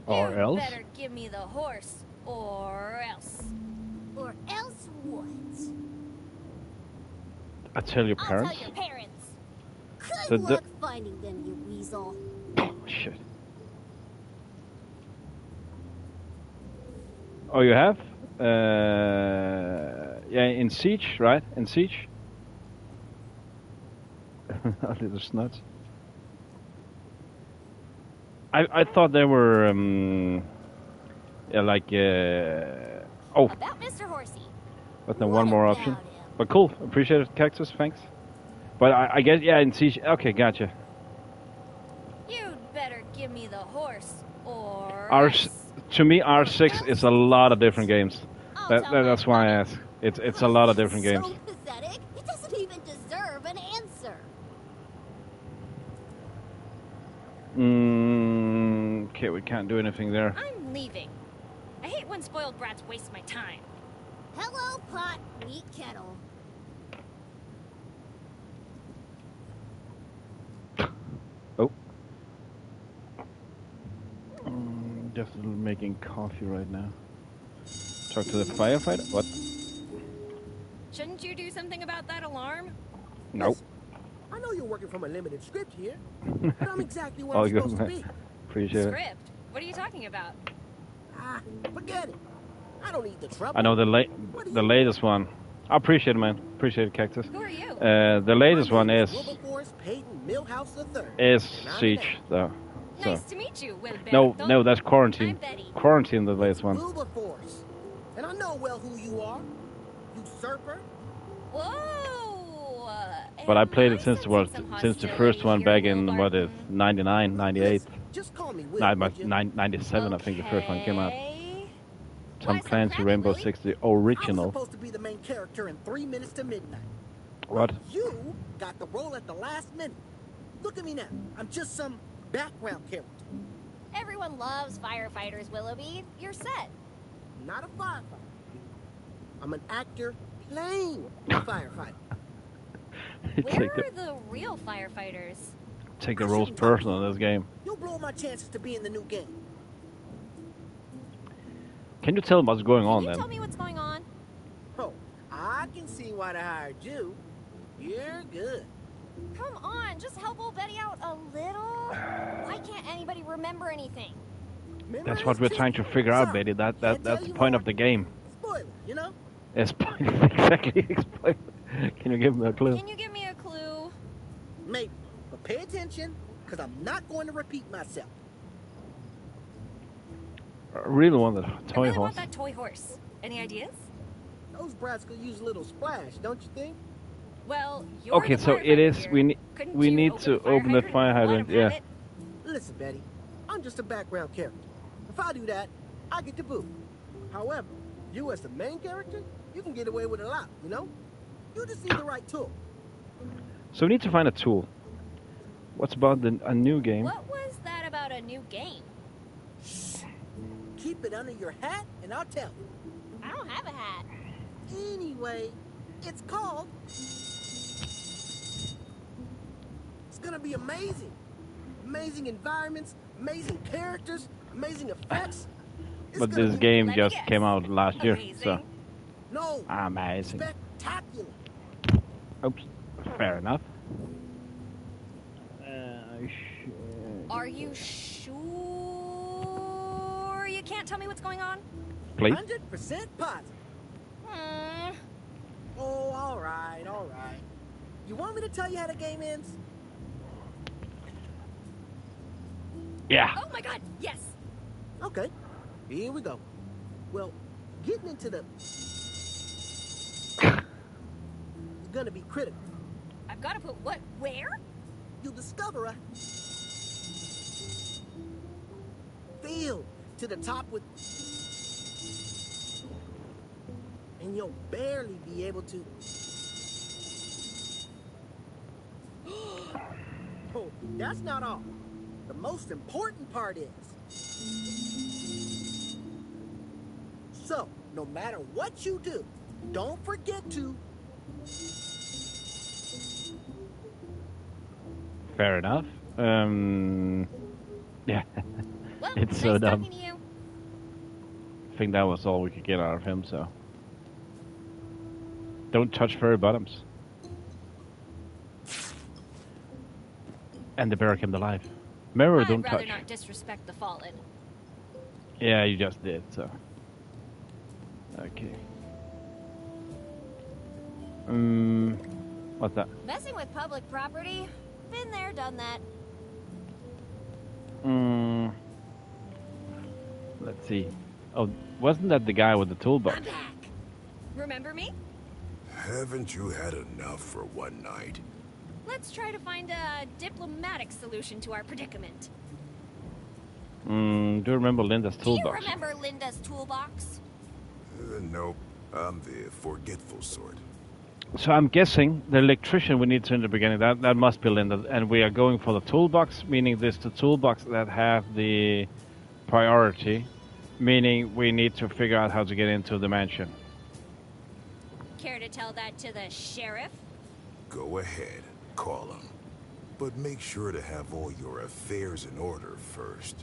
Or You else. better give me the horse, or else. Or else what? I tell your I'll parents. tell your parents. Good The- luck finding them, you weasel. Shit. Oh, you have? Yeah, in Siege, right? In Siege? A little snuts. I thought they were, yeah, like, oh, About Mr. Horsey. but then What one more about option. him? But cool, appreciate it, Cactus, thanks. But I guess, yeah, in Siege, okay, gotcha. You'd better give me the horse, or Rs, else. to me, R6 is a lot of different games. I'll tell my That's why I mother. ask. It's a lot of different games. So pathetic. It doesn't even deserve an answer. Okay, we can't do anything there. I'm leaving. I hate when spoiled brats waste my time. Hello, pot, meat kettle. Oh. Definitely making coffee right now. Talk to the firefighter? What? Shouldn't you do something about that alarm? Nope. I know you're working from a limited script here, but I'm exactly where All I'm good, supposed to man. be. Appreciate it. Script? What are you talking about? Ah, forget it. I don't need the trouble. I know the latest one. I appreciate it, man. Appreciate it, Cactus. Who are you? The latest one is Wilberforce Peyton Millhouse III. Siege, though. So. Nice to meet you, No, Wilberto. no, that's Quarantine. I'm Betty. Quarantine, the latest one. Wilberforce. And I know well who you are. Usurper. Whoa! But I am played it since the sensing some first one back in hostility what is here, 99, 98, Just call me Will. 97. I think the first one came out. Okay. Tom Why so Clancy crabby, Rainbow Willie? Six, the I was original. supposed to be the main character in 3 minutes to midnight. What? You got the role at the last minute. Look at me now. I'm just some background character. Everyone loves firefighters, Willoughby. You're set. Not a firefighter. I'm an actor playing a firefighter. Where are the real firefighters? Take the roles personal in this game. You'll blow my chances to be in the new game. Can you tell them what's going on Can you then? tell me what's going on? Oh, I can see why they hired you. You're good. Come on, just help old Betty out a little. Why can't anybody remember anything? That's what we're trying to figure out, Betty. That's the point of the game. Spoiler, you know? Exactly. Explain. Can you give me a clue? Can you give me a clue? Maybe. But pay attention, because I'm not going to repeat myself. I really want the I toy really horse. want that toy horse. Any ideas? Those brats could use a little splash, don't you think? Well, you're Okay, the so it firefighter is. here. Couldn't We you need to open the fire and let 'em hydrant. have Yeah. it? Listen, Betty, I'm just a background character. If I do that, I get the boot. However, you as the main character, you can get away with a lot, you know? You just need the right tool. So we need to find a tool. What's about a new game? What was that about a new game? Keep it under your hat, and I'll tell you. I don't have a hat. Anyway, it's called... It's gonna be amazing. Amazing environments, amazing characters, amazing effects. It's But gonna this be- game Let me just guess. came out last year, so Amazing. No, amazing. spectacular. Oops, fair enough. Are you sure you you can't tell me what's going on? Please. 100% positive. Hmm. Oh, all right, all right. You want me to tell you how the game ends? Yeah. Oh my god, yes! Okay, here we go. Well, getting into the... It's gonna be critical. I've got to put what where? You'll discover a... field to the top with... and you'll barely be able to... Oh, that's not all. The most important part is... So, no matter what you do, don't forget to... Fair enough. Yeah. Well, It's nice so dumb. talking to you. I think that was all we could get out of him, so. Don't touch furry bottoms. And the bear came to life. Mirror, I'd don't rather touch. not disrespect the fallen. Yeah, you just did, so. Okay. What's that? Messing with public property? Been there, done that. Let's see. Oh, wasn't that the guy with the toolbox? I'm back. Remember me? Haven't you had enough for one night? Let's try to find a diplomatic solution to our predicament. Do you remember Linda's Do you toolbox? remember Linda's toolbox? Nope. I'm the forgetful sort. So I'm guessing the electrician we need to in the beginning, that must be Linda, and we are going for the toolbox, meaning this the toolbox that have the priority, meaning we need to figure out how to get into the mansion. Care to tell that to the sheriff? Go ahead, call him. But make sure to have all your affairs in order first.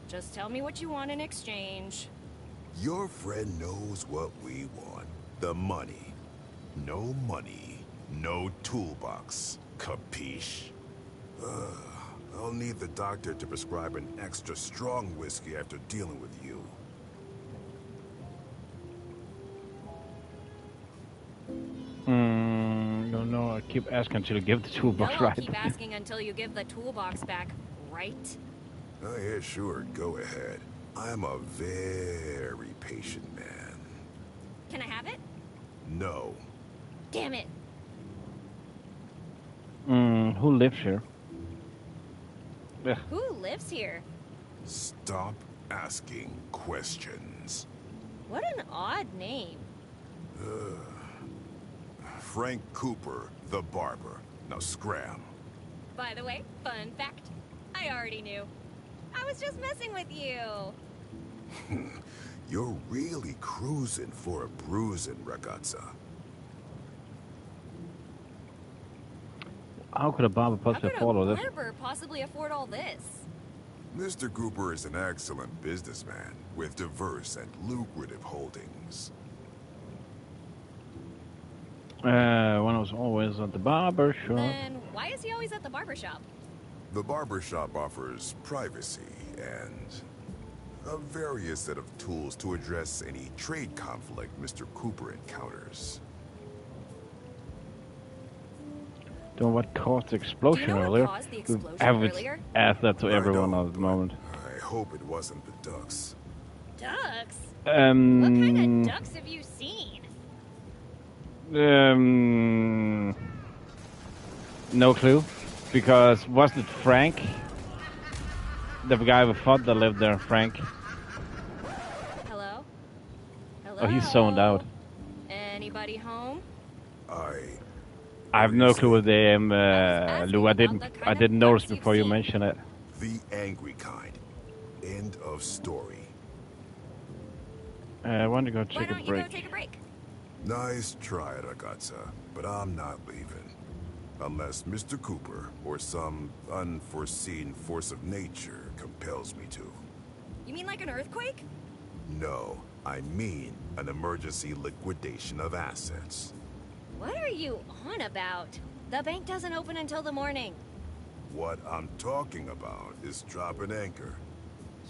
Just tell me what you want in exchange. Your friend knows what we want. The money. No money, no toolbox. Capiche? I'll need the doctor to prescribe an extra strong whiskey after dealing with you. No, I keep asking until you give the toolbox No, I'll right. keep asking until you give the toolbox back, right? Oh, yeah, sure. Go ahead. I'm a very patient man. Can I have it? No. Damn it. Who lives here? Ugh. Who lives here? Stop asking questions. What an odd name. Frank Cooper, the barber. Now scram. By the way, fun fact. I already knew. I was just messing with you. You're really cruising for a bruising, ragazza. How could a barber How possibly could follow a this? barber possibly afford all this? Mr. Cooper is an excellent businessman with diverse and lucrative holdings. When I was always at the barber shop. Then why is he always at the barber shop? The barbershop offers privacy and a various set of tools to address any trade conflict Mr. Cooper encounters. Don't know what caused the explosion Do you know earlier. what caused the explosion We've earlier? asked that to I everyone don't, at the moment. I hope it wasn't the ducks. Ducks? What kind of ducks have you seen? No clue. Because wasn't it Frank? The guy we fought that lived there, Frank. Hello? Hello? Oh, he's zoned out. Anybody home? I have no clue what they am, Lou. I didn't notice before you mentioned it. The angry kind. End of story. I want to go Why take a don't you break. go take a break? Nice try, ragazza, but I'm not leaving. Unless Mr. Cooper or some unforeseen force of nature compels me to. You mean like an earthquake? No, I mean an emergency liquidation of assets. What are you on about? The bank doesn't open until the morning. What I'm talking about is dropping anchor.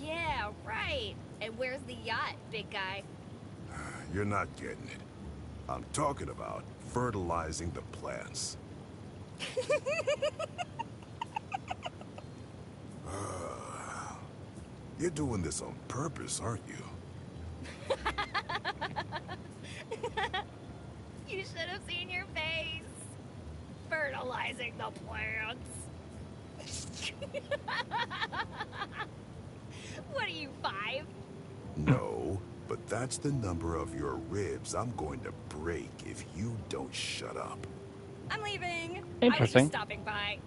Yeah, right. And where's the yacht, big guy? You're not getting it. I'm talking about fertilizing the plants. You're doing this on purpose, aren't you? You should have seen your face. Fertilizing the plants. What are you, 5? No, but that's the number of your ribs I'm going to break if you don't shut up. I'm leaving. I was Interesting. just stopping by.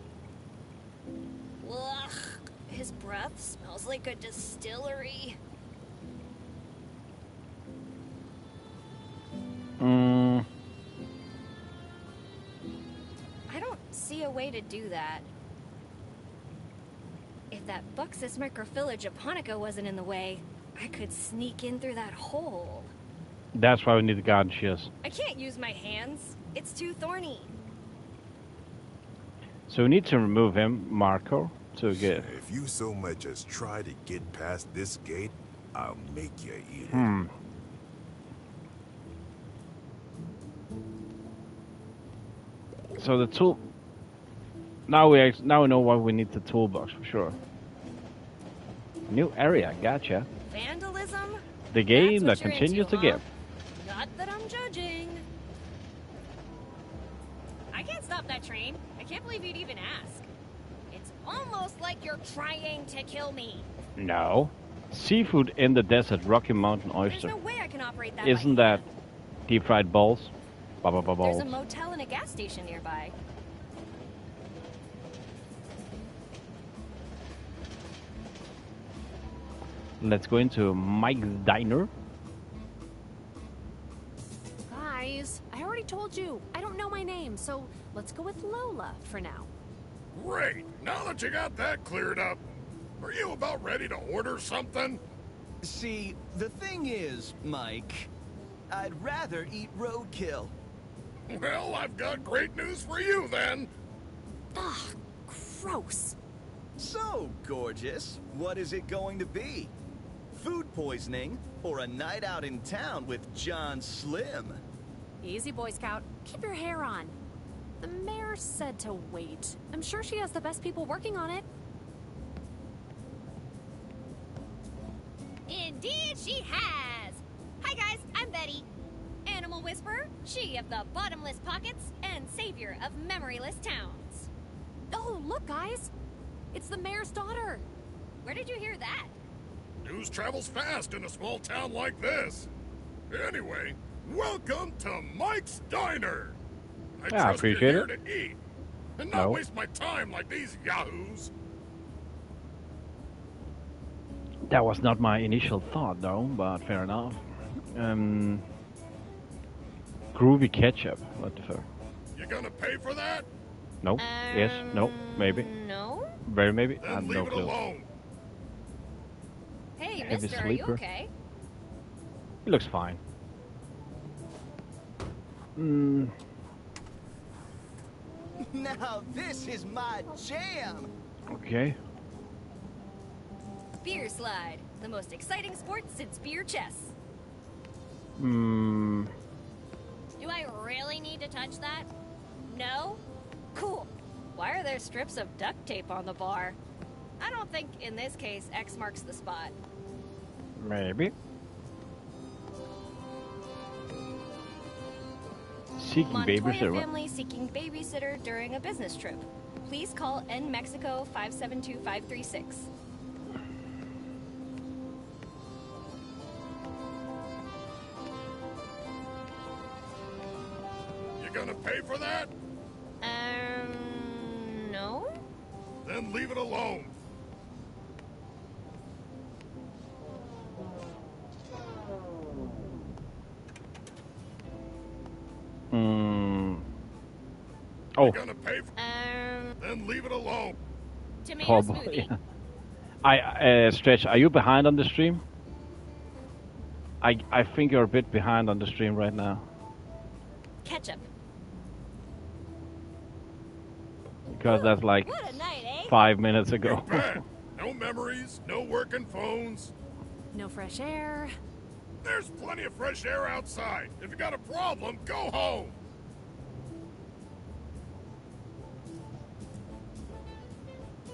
Ugh, his breath smells like a distillery. I don't see a way to do that. If that Buxus microvillage of Hanukkah wasn't in the way, I could sneak in through that hole. That's why we need the garden shears. I can't use my hands. It's too thorny. So we need to remove him, Marco, to get... If you so much as try to get past this gate, I'll make you eat it. So the tool... Now we know why we need the toolbox, for sure. New area, gotcha. Vandalism? The game that That's what you're continues into, to give. Not that I'm judging. I can't stop that train. I can't believe you'd even ask. It's almost like you're trying to kill me. No. Seafood in the desert, Rocky Mountain There's oyster. no way I can operate that. Isn't by that hand. deep fried balls? There's Balls. a motel and a gas station nearby. Let's go into Mike's Diner. Guys, I already told you, I don't know my name, so let's go with Lola for now. Great. Now that you got that cleared up, are you about ready to order something? See, the thing is, Mike, I'd rather eat roadkill. Well, I've got great news for you then. Ugh, gross. So, gorgeous, what is it going to be? Food poisoning or a night out in town with John Slim? Easy, Boy Scout. Keep your hair on. The mayor said to wait. I'm sure she has the best people working on it. Indeed she has! Hi guys, I'm Betty. Animal Whisperer, she of the bottomless pockets, and savior of memoryless towns. Oh, look, guys. It's the mayor's daughter. Where did you hear that? News travels fast in a small town like this. Anyway, welcome to Mike's Diner. I trust appreciate you're it. here to eat, and not No. waste my time like these yahoos. That was not my initial thought, though, but fair enough. Groovy ketchup. What the fuck? You gonna pay for that? No? Yes? No? Maybe? No? Very maybe? I Then have leave no it clue. alone. Hey, Heavy mister, are you sleeper. okay? He looks fine. Now this is my jam! Okay. Beer slide, the most exciting sport since beer chess. Hmm. Do I really need to touch that? No? Cool. Why are there strips of duct tape on the bar? I don't think in this case X marks the spot. Maybe. Seeking Montoya babysitter. family seeking babysitter during a business trip. Please call N Mexico 572536. You gonna pay for that? No? Then leave it alone. Oh, You gonna pay for Then leave it alone. Tomato oh smoothie. boy. Stretch, are you behind on the stream? I think you're a bit behind on the stream right now. Ketchup. Because that's like What a night, eh? 5 minutes ago. Bet. No memories, no working phones. No fresh air. There's plenty of fresh air outside. If you got a problem, go home.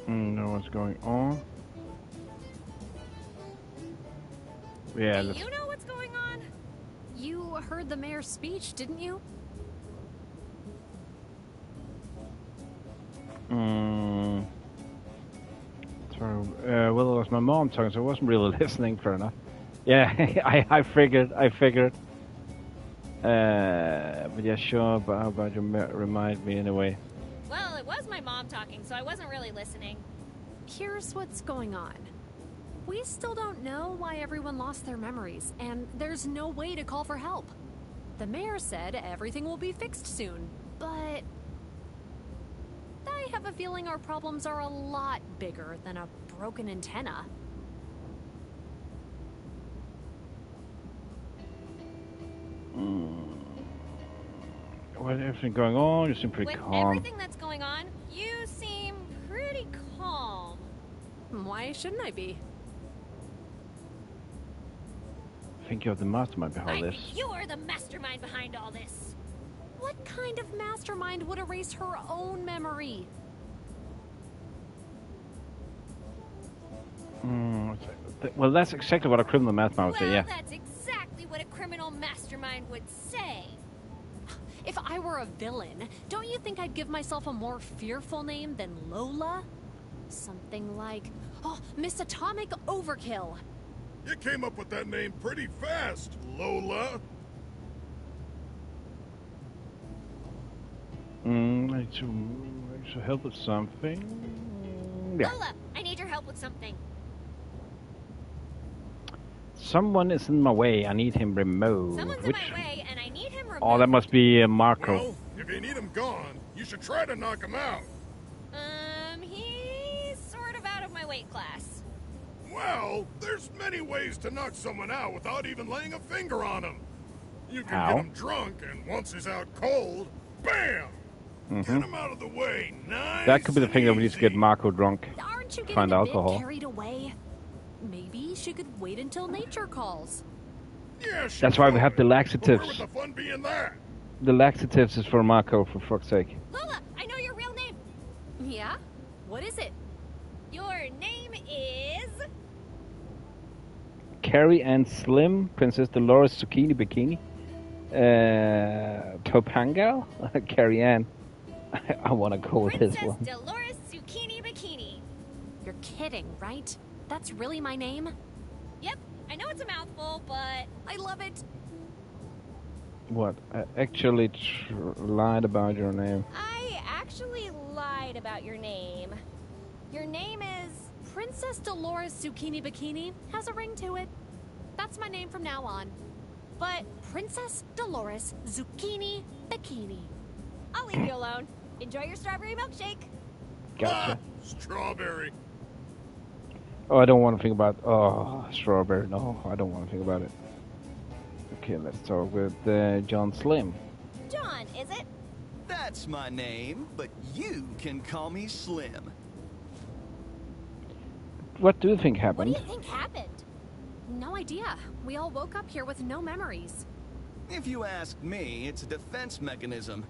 Know what's going on. Yeah. Hey, you know what's going on? You heard the mayor's speech, didn't you? Sorry. Well, it was my mom talking, so I wasn't really listening. Fair enough. Yeah, I figured. But yeah, sure. But how about you remind me anyway? Well, it was my mom talking, so I wasn't really listening. Here's what's going on. We still don't know why everyone lost their memories, and there's no way to call for help. The mayor said everything will be fixed soon, but I have a feeling our problems are a lot bigger than a broken antenna. With everything going on, you seem pretty With calm. everything that's going on, you seem pretty calm. Why shouldn't I be? I think you're the mastermind behind I this. think you're the mastermind behind all this. What kind of mastermind would erase her own memory? Well, that's exactly what a criminal mastermind would say, yeah. That's exactly what a criminal mastermind would say. If I were a villain, don't you think I'd give myself a more fearful name than Lola? Something like, oh, Miss Atomic Overkill. You came up with that name pretty fast, Lola. I need to help with something. Yeah. Lola, I need your help with something. Someone is in my way. I need him removed. Someone's in my way, and I need him removed. Oh, that must be Marco. Well, if you need him gone, you should try to knock him out. He's sort of out of my weight class. Well, there's many ways to knock someone out without even laying a finger on him. You can How? get him drunk, and once he's out cold, bam! Get him out of the way, nice. That could be the thing that we need to get and Marco drunk. Aren't you getting Find a alcohol. bit carried away? Maybe she could wait until nature calls. easy. Yeah, she That's why we have the could. But where laxatives. would the fun be in that? The laxatives is for Marco, for fuck's sake. Lola, I know your real name. Yeah? What is it? Your name is... Carrie Ann Slim, Princess Dolores Zucchini Bikini. Topanga? Carrie Ann. I want to go with this Princess one. Dolores Zucchini Bikini. You're kidding, right? That's really my name? Yep, I know it's a mouthful, but I love it. What? I actually lied about your name. I actually lied about your name. Your name is... Princess Dolores Zucchini Bikini has a ring to it. That's my name from now on. But Princess Dolores Zucchini Bikini. I'll leave you alone. Enjoy your strawberry milkshake. Gotcha. Strawberry. Oh, I don't want to think about... Oh, strawberry. No, I don't want to think about it. Okay, let's talk with John Slim. John, is it? That's my name, but you can call me Slim. What do you think What happened? do you think happened? No idea. We all woke up here with no memories. If you ask me, it's a defense mechanism.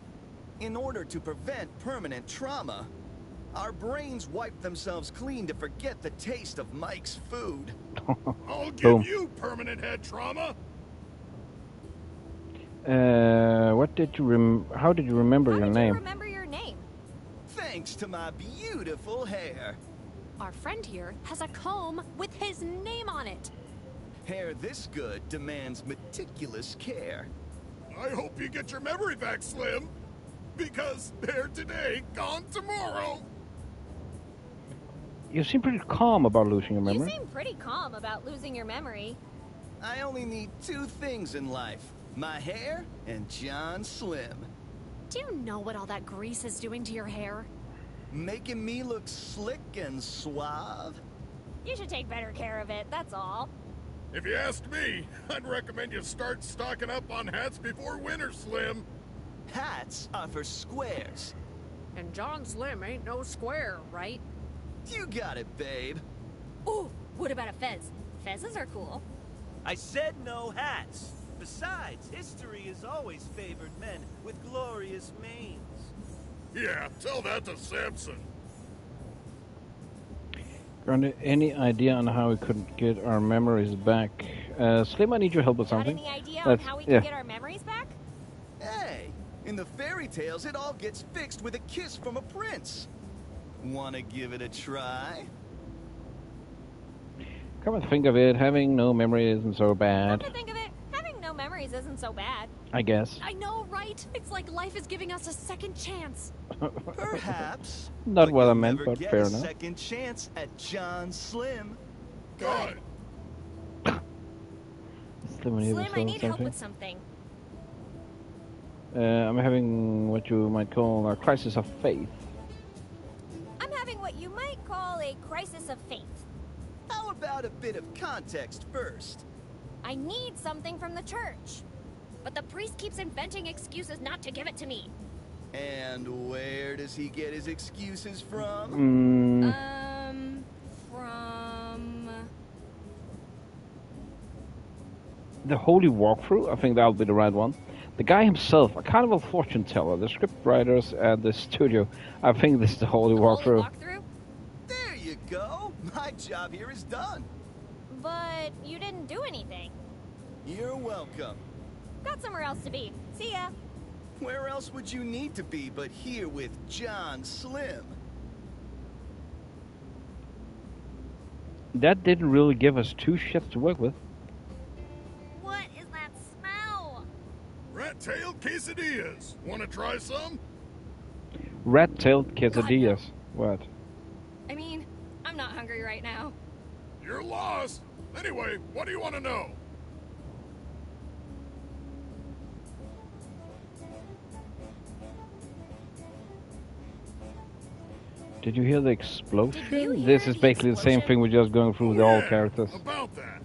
In order to prevent permanent trauma, our brains wipe themselves clean to forget the taste of Mike's food. I'll give Boom. you permanent head trauma. What did you How did you remember How your did name? you remember your name? Thanks to my beautiful hair. Our friend here has a comb with his name on it. Hair this good demands meticulous care. I hope you get your memory back, Slim. Because they're today, gone tomorrow. You seem pretty calm about losing your memory. You seem pretty calm about losing your memory. I only need two things in life. My hair and John Slim. Do you know what all that grease is doing to your hair? Making me look slick and suave. You should take better care of it, that's all. If you asked me, I'd recommend you start stocking up on hats before winter, Slim. Hats are for squares. And John Slim ain't no square, right? You got it, babe. Ooh, what about a fez? Fezzes are cool. I said no hats. Besides, history has always favored men with glorious manes. Yeah, tell that to Samson. Grant, any idea on how we could get our memories back? Slim, I need your help with Got something. any idea on how we can get our memories back? Hey, in the fairy tales, it all gets fixed with a kiss from a prince. Wanna give it a try? Come and think of it, having no memory isn't so bad. Come to think of it, having no memories isn't so bad. I guess. I know, right? It's like life is giving us a second chance. Perhaps. Not what I you'll meant, never but get fair a enough. second chance at John Slim. Good. Slim, I need help with something. I'm having what you might call a crisis of faith. I'm having what you might call a crisis of faith. How about a bit of context first? I need something from the church. But the priest keeps inventing excuses not to give it to me. And where does he get his excuses from? From... The Holy Walkthrough? I think that'll be the right one. The guy himself, a carnival fortune teller, the script writers at the studio. I think this is the Holy Walkthrough. There you go. My job here is done. But you didn't do anything. You're welcome. Got somewhere else to be. See ya. Where else would you need to be but here with John Slim? That didn't really give us two shits to work with. What is that smell? Rat-tailed quesadillas. Want to try some? Rat-tailed quesadillas. What? I mean, I'm not hungry right now. You're lost. Anyway, what do you want to know? Did you hear the explosion? This is basically the same thing we're just going through with all characters. About that.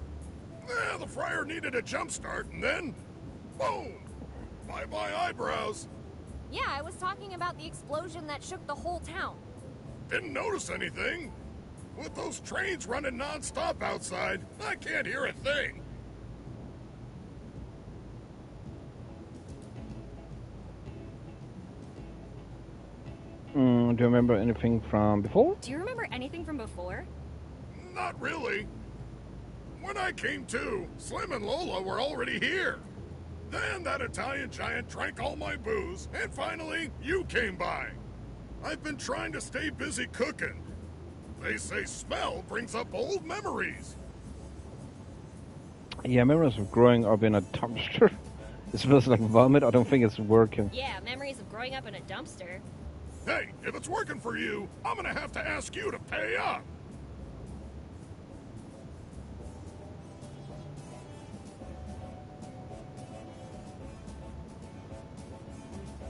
The friar needed a jump start, and then... boom! Bye-bye eyebrows. Yeah, I was talking about the explosion that shook the whole town. Didn't notice anything. With those trains running non-stop outside, I can't hear a thing. Do you remember anything from before? Do you remember anything from before? Not really. When I came to, Slim and Lola were already here. Then that Italian giant drank all my booze, and finally, you came by. I've been trying to stay busy cooking. They say smell brings up old memories. Yeah, memories of growing up in a dumpster. It smells like vomit. I don't think it's working. Yeah, memories of growing up in a dumpster. Hey, if it's working for you, I'm gonna have to ask you to pay up.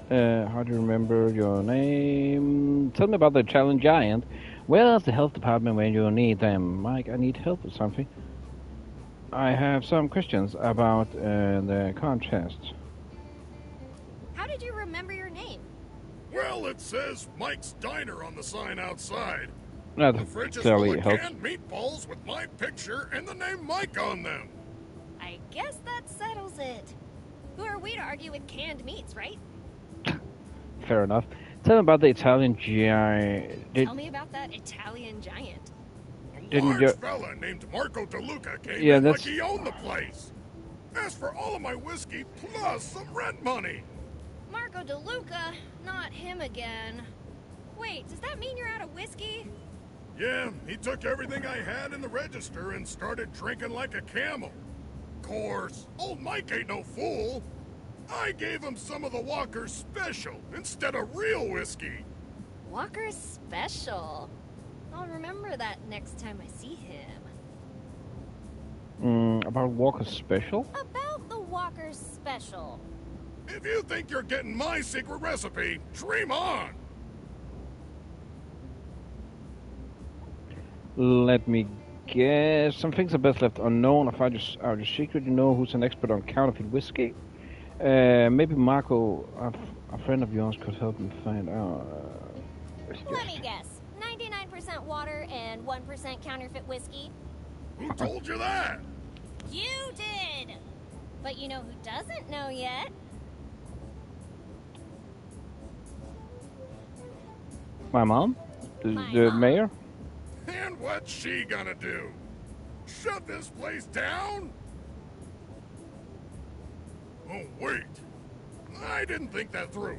How do you remember your name? Tell me about the Italian giant. Where's the health department when you need them? Mike, I need help with something. I have some questions about the contest. How did you remember your name? Well, it says Mike's Diner on the sign outside. That The fridge is clearly full of helps. canned meatballs with my picture and the name Mike on them. I guess that settles it. Who are we to argue with canned meats, right? Fair enough. Tell me about the Italian giant. Tell me about that Italian giant. Didn't Large fella named Marco DeLuca came Yeah, in like that's- he owned the place. Asked for all of my whiskey plus some rent money. Marco DeLuca, not him again. Wait, does that mean you're out of whiskey? Yeah, he took everything I had in the register and started drinking like a camel. Course, old Mike ain't no fool. I gave him some of the Walker's Special instead of real whiskey. Walker's Special. I'll remember that next time I see him. About Walker's Special? About the Walker's Special. If you think you're getting my secret recipe, dream on. Let me guess. Some things are best left unknown. If I just out of secret, you know who's an expert on counterfeit whiskey? Maybe Marco, a friend of yours, could help me find out. Let me guess. 99% 1% water and 1% counterfeit whiskey. Who told you that? You did! But you know who doesn't know yet? My mom? The mayor? And what's she gonna do? Shut this place down? Oh, wait. I didn't think that through.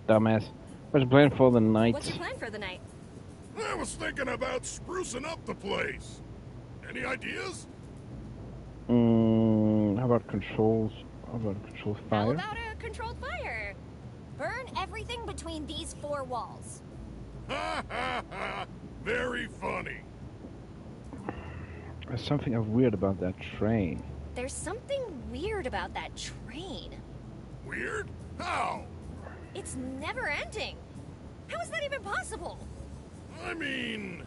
Dumbass. What's your plan for the night? What's your plan for the night? I was thinking about sprucing up the place. Any ideas? How about controls? How about controlled How fire? about a controlled fire? Burn everything between these 4 walls. Ha ha ha! Very funny. There's something weird about that train. There's something weird about that train. Weird? How? It's never ending. How is that even possible? I mean,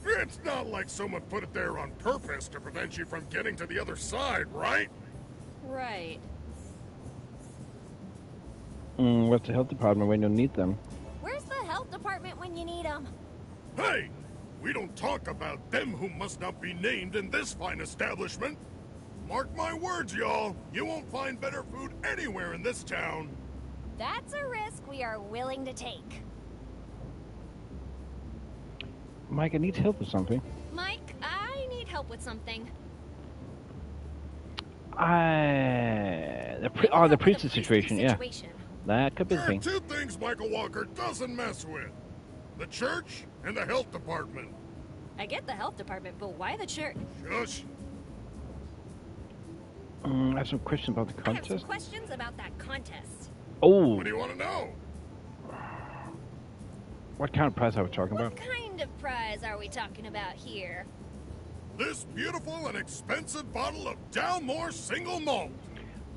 it's not like someone put it there on purpose to prevent you from getting to the other side, right? Right. What's the health department when you need them? Where's the health department when you need them? Hey! We don't talk about them who must not be named in this fine establishment. Mark my words, y'all. You won't find better food anywhere in this town. That's a risk we are willing to take. Mike, I need help with something. Mike, I need help with something. The priestess situation, yeah. That could be the There are thing. 2 things Michael Walker doesn't mess with. The church and the health department. I get the health department, but why the church? Shush. I have some questions about the I have some contest. questions about that contest. Oh, What do you want to know? what kind of prize are we talking What about? kind of prize are we talking about here? This beautiful and expensive bottle of Dalmore single malt.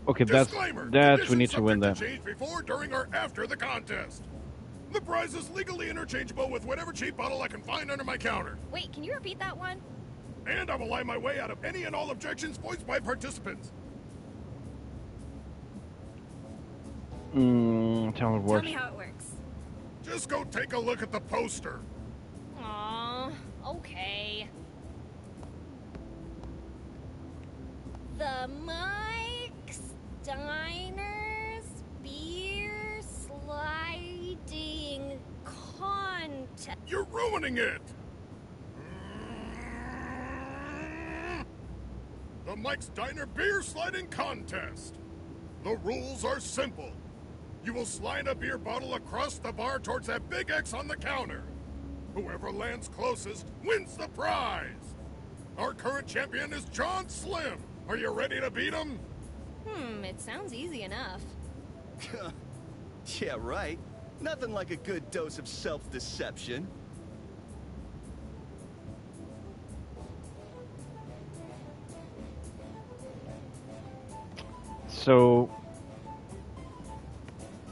Okay, Disclaimer, that's we need to conditions win that. subject to change before, during, or after the contest. The prize is legally interchangeable with whatever cheap bottle I can find under my counter. Wait, can you repeat that one? And I will lie my way out of any and all objections voiced by participants. Tell me what Tell works. me how it works. Just go take a look at the poster. Aw, okay. The Mike's Diners Beer Sliding Contest. You're ruining it! The Mike's Diner Beer Sliding Contest. The rules are simple. You will slide a beer bottle across the bar towards that big X on the counter. Whoever lands closest wins the prize. Our current champion is John Slim. Are you ready to beat him? It sounds easy enough. Yeah, right. Nothing like a good dose of self-deception. So,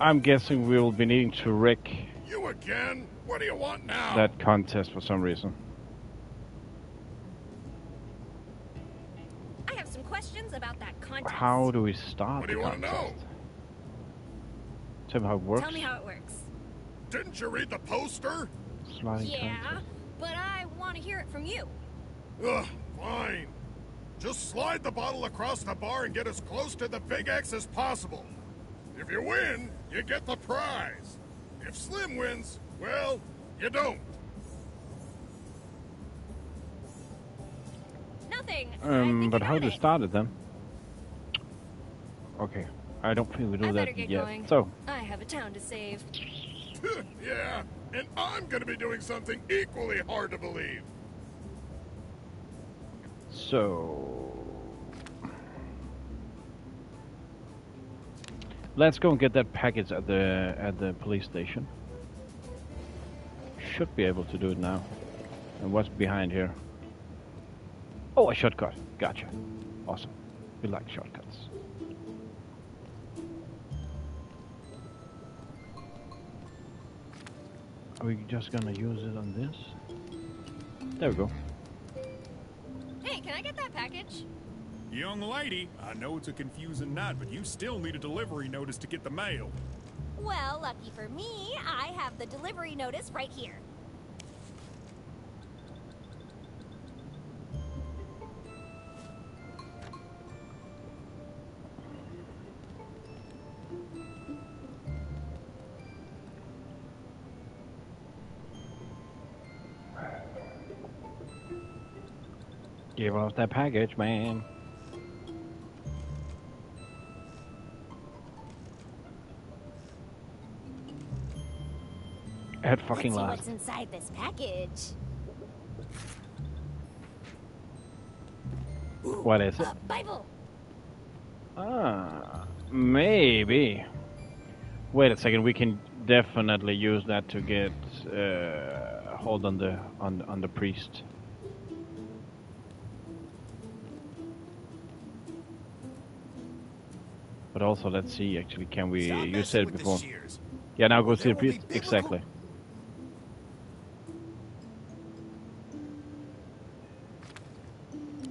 I'm guessing we will be needing to wreck You again? What do you want now? that contest for some reason. I have some questions about that contest. How do we start What do the you want to contest? know? Tell me how it works. Tell me how it works. Didn't you read the poster? Sliding Yeah, contest. but I want to hear it from you. Ugh, fine. Just slide the bottle across the bar and get as close to the big X as possible. If you win, you get the prize. If Slim wins, well, you don't. Nothing. I think But I how got to it. start it then? Okay, I don't think we do I better that get yet. going. So, I have a town to save. Yeah, and I'm gonna be doing something equally hard to believe. let's go and get that package at the police station. Should be able to do it now. And what's behind here? Oh, a shortcut. Gotcha. Awesome. We like shortcuts. Are we just gonna use it on this? There we go. Hey, can I get that package? Young lady, I know it's a confusing night, but you still need a delivery notice to get the mail. Well, lucky for me, I have the delivery notice right here. Give us that package, man. At fucking Let's see last. what's inside this package. What is it? Bible. Ah, maybe. Wait a second. We can definitely use that to get hold on the priest. But also, let's see. Actually, can we? You said it before. Yeah, now go see the priest. Exactly.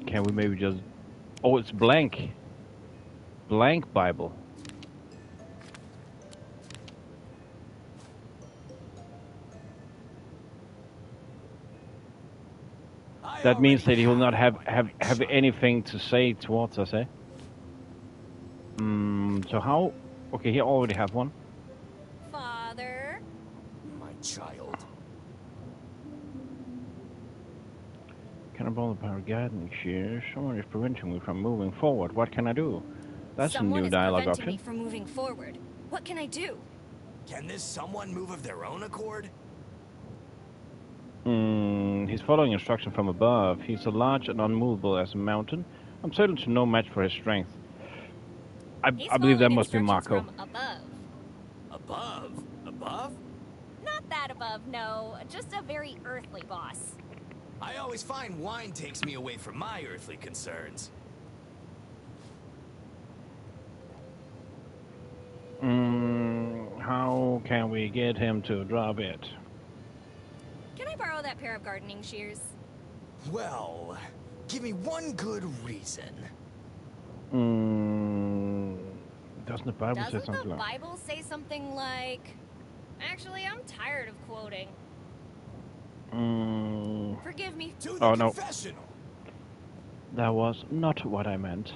Can we maybe just? Oh, it's blank. Blank Bible. That means that he will not have anything to say towards us, eh? So how? Okay, he already have one. Father. My child. Can I borrow the power gardening shears? Someone is preventing me from moving forward. What can I do? That's a new dialogue option. Someone is preventing me from moving forward. What can I do? Can this someone move of their own accord? He's following instruction from above. He's as large and unmovable as a mountain. I'm certain to no match for his strength. I believe that must be Marco. From above. Above? Above? Not that above, no. Just a very earthly boss. I always find wine takes me away from my earthly concerns. How can we get him to drop it? Can I borrow that pair of gardening shears? Well, give me one good reason. Doesn't the Bible say Doesn't something the like? Bible say something like... Actually, I'm tired of quoting. Forgive me. To the Oh no, confessional. that was not what I meant.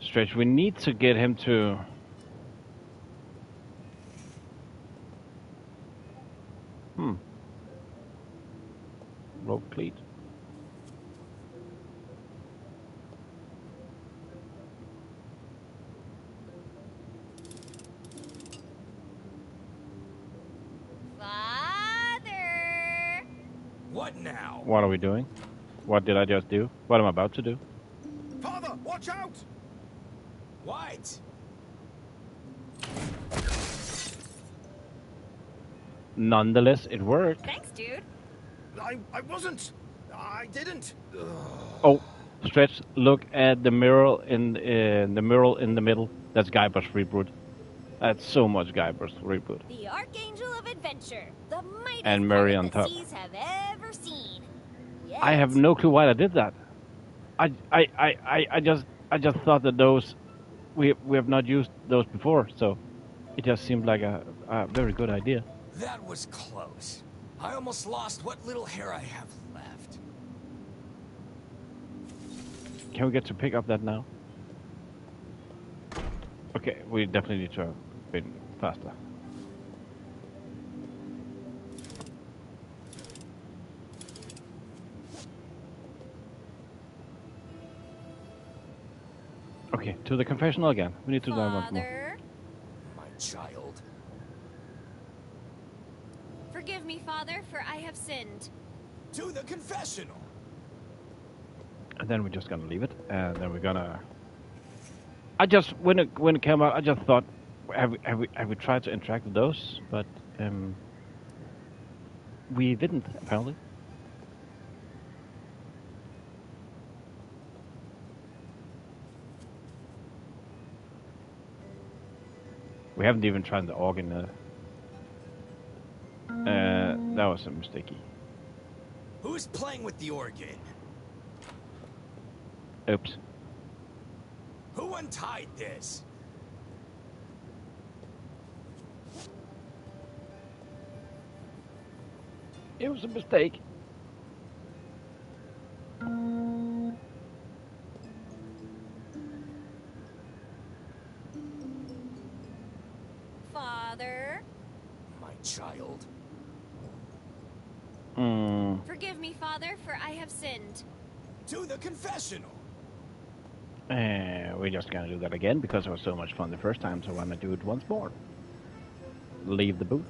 Stretch, we need to get him to... Rope cleat. Father! What now? What are we doing? What did I just do? What am I about to do? Father, watch out! What? Nonetheless, it worked. Thanks, dude. I wasn't. I didn't. Oh, Stretch, look at the mural in the mural in the middle. That's Guybrush reboot. That's so much Guybrush reboot. The Archangel of Adventure. The mightiest And Mary on pirate top. the seas have ever seen. Yes. I have no clue why I did that. I just thought that those we have not used those before, so it just seemed like a very good idea. That was close. I almost lost what little hair I have left. Can we get to pick up that now? Okay, we definitely need to have been faster. Okay, to the confessional again. We need to learn once more. Father, My child. forgive me, Father, for I have sinned. To the confessional. And then we're just gonna leave it, and then we're gonna. I just when it came out, I just thought, have we tried to interact with those? But we didn't apparently. We haven't even tried the organ. That was a mistake. Who's playing with the organ? Oops. Who untied this? It was a mistake. Father, My child. Forgive me, Father, for I have sinned. To the confessional. We're just gonna do that again because it was so much fun the first time, so I'm gonna do it once more. Leave the booth.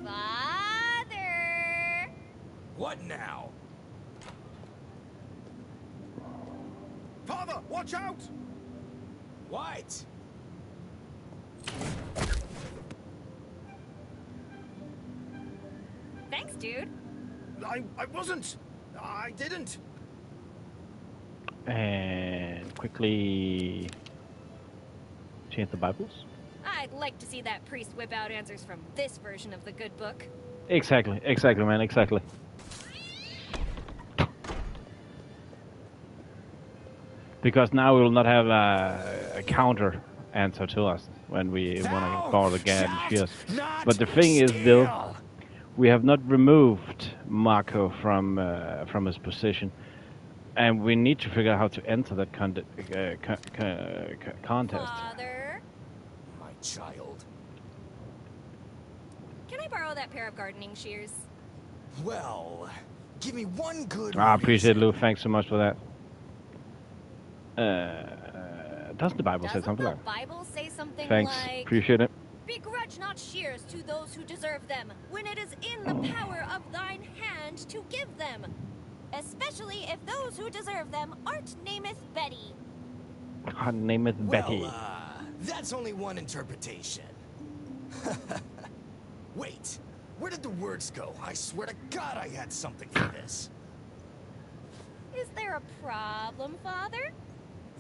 Father! What now? Father, watch out! What? Thanks, dude. I wasn't. I didn't. And quickly change the Bibles. I'd like to see that priest whip out answers from this version of the good book. Exactly, man, exactly. Because now we will not have a counter answer to us when we want to call again. Yes. But the thing is, though, we have not removed Marco from his position, and we need to figure out how to enter that contest. Father? My child. Can I borrow that pair of gardening shears? Well, give me one good I appreciate it, Lou. Thanks so much for that. Doesn't the Bible say something like the Bible say something Thanks, like... appreciate it. Begrudge not shears to those who deserve them, when it is in the power of thine hand to give them. Especially if those who deserve them art nameth Betty. Her name is Betty. Well, that's only one interpretation. Wait, where did the words go? I swear to God I had something for this. Is there a problem, Father?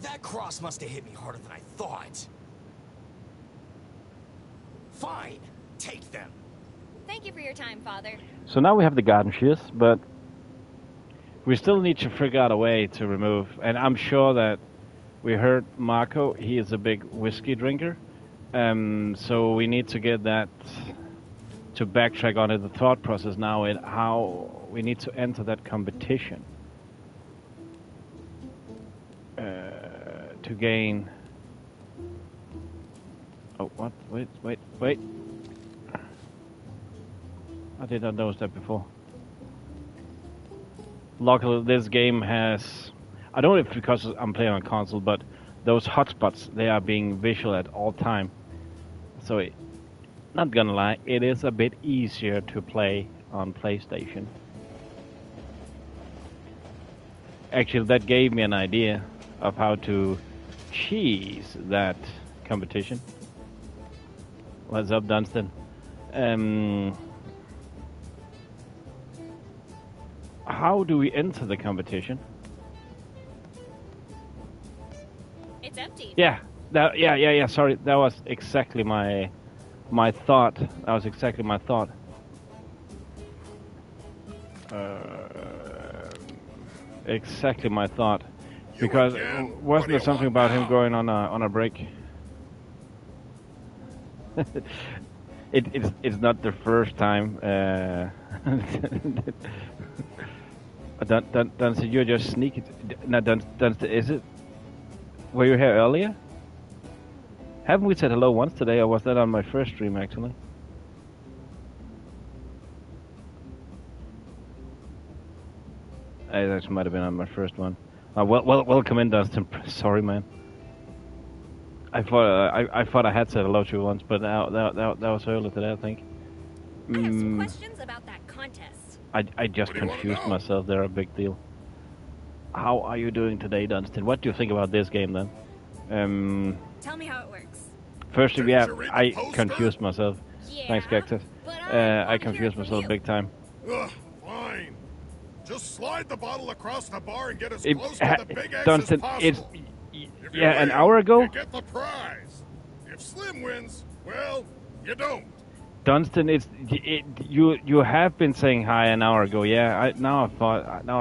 That cross must have hit me harder than I thought. Fine, take them. Thank you for your time, Father. So now we have the garden shears, but we still need to figure out a way to remove. And I'm sure that we heard Marco, he is a big whiskey drinker. So we need to get that to backtrack on it, the thought process now and how we need to enter that competition to gain. Oh, what? Wait. I did not notice that before. Luckily, this game has... I don't know if because I'm playing on console, but those hotspots, they are being visual at all time. So, not gonna lie, it is a bit easier to play on PlayStation. Actually, that gave me an idea of how to cheese that competition. What's up, Dunstan? How do we enter the competition? It's empty. Yeah. Yeah. Sorry, that was exactly my thought. That was exactly my thought. Exactly my thought. Because wasn't there something about him going on a break? It's not the first time. Dunstan, you're just sneaking. No, Dunstan, is it? Were you here earlier? Haven't we said hello once today, or was that on my first stream actually? That might have been on my first one. Welcome in, Dunstan. Sorry, man. I thought I had said hello to you once, but that was earlier today, I think. I have some questions about that contest. I just confused myself. They're a big deal. How are you doing today, Dunstan? What do you think about this game, then? Tell me how it works. Firstly, yeah, I confused myself. Yeah, Thanks, Cactus. I confused myself big time. Ugh, fine. Just slide the bottle across the bar and get as close to the big X Dunstan, as it's possible. yeah, an hour ago. You get the prize. If Slim wins, well, you don't. Dunstan, you have been saying hi an hour ago. Yeah, now I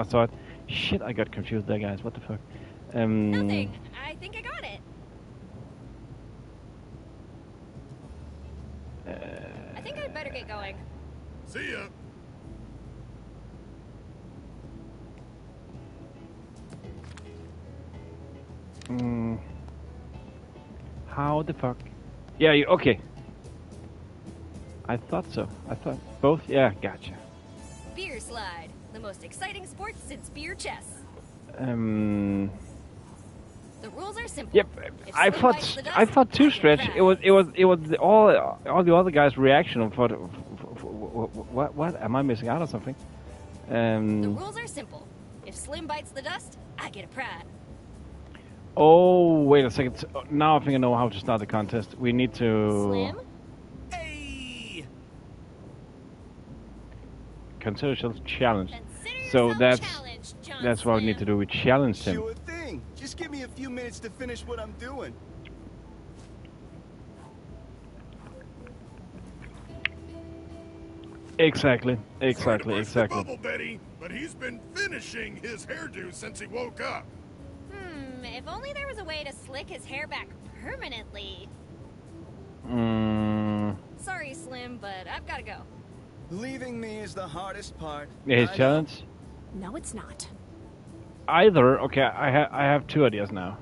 thought, shit, I got confused there, guys. What the fuck? Nothing. I think I got it. I think I'd better get going. See ya. Mm. How the fuck? Yeah, okay. I thought so. I thought both. Yeah, gotcha. Beer slide, the most exciting sport since beer chess. Um. The rules are simple. Yep, If I Slim thought bites the I dust, thought too I get stretch. prize. It was all the other guys' reaction for what am I missing out on something? The rules are simple. If Slim bites the dust, I get a prize. Oh, wait a second. Now I think I know how to start the contest. We need to Slim? consider yourself challenged. Consider So yourself challenged, John that's what we need to do. We challenge him. Sure thing. Just give me a few minutes to finish what I'm doing. Exactly. Sorry to burst your bubble, Betty, but he's been finishing his hairdo since he woke up. If only there was a way to slick his hair back permanently. Sorry, Slim, but I've gotta go. Leaving me is the hardest part. Yeah, his challenge. No, it's not. Either. Okay, I have two ideas now.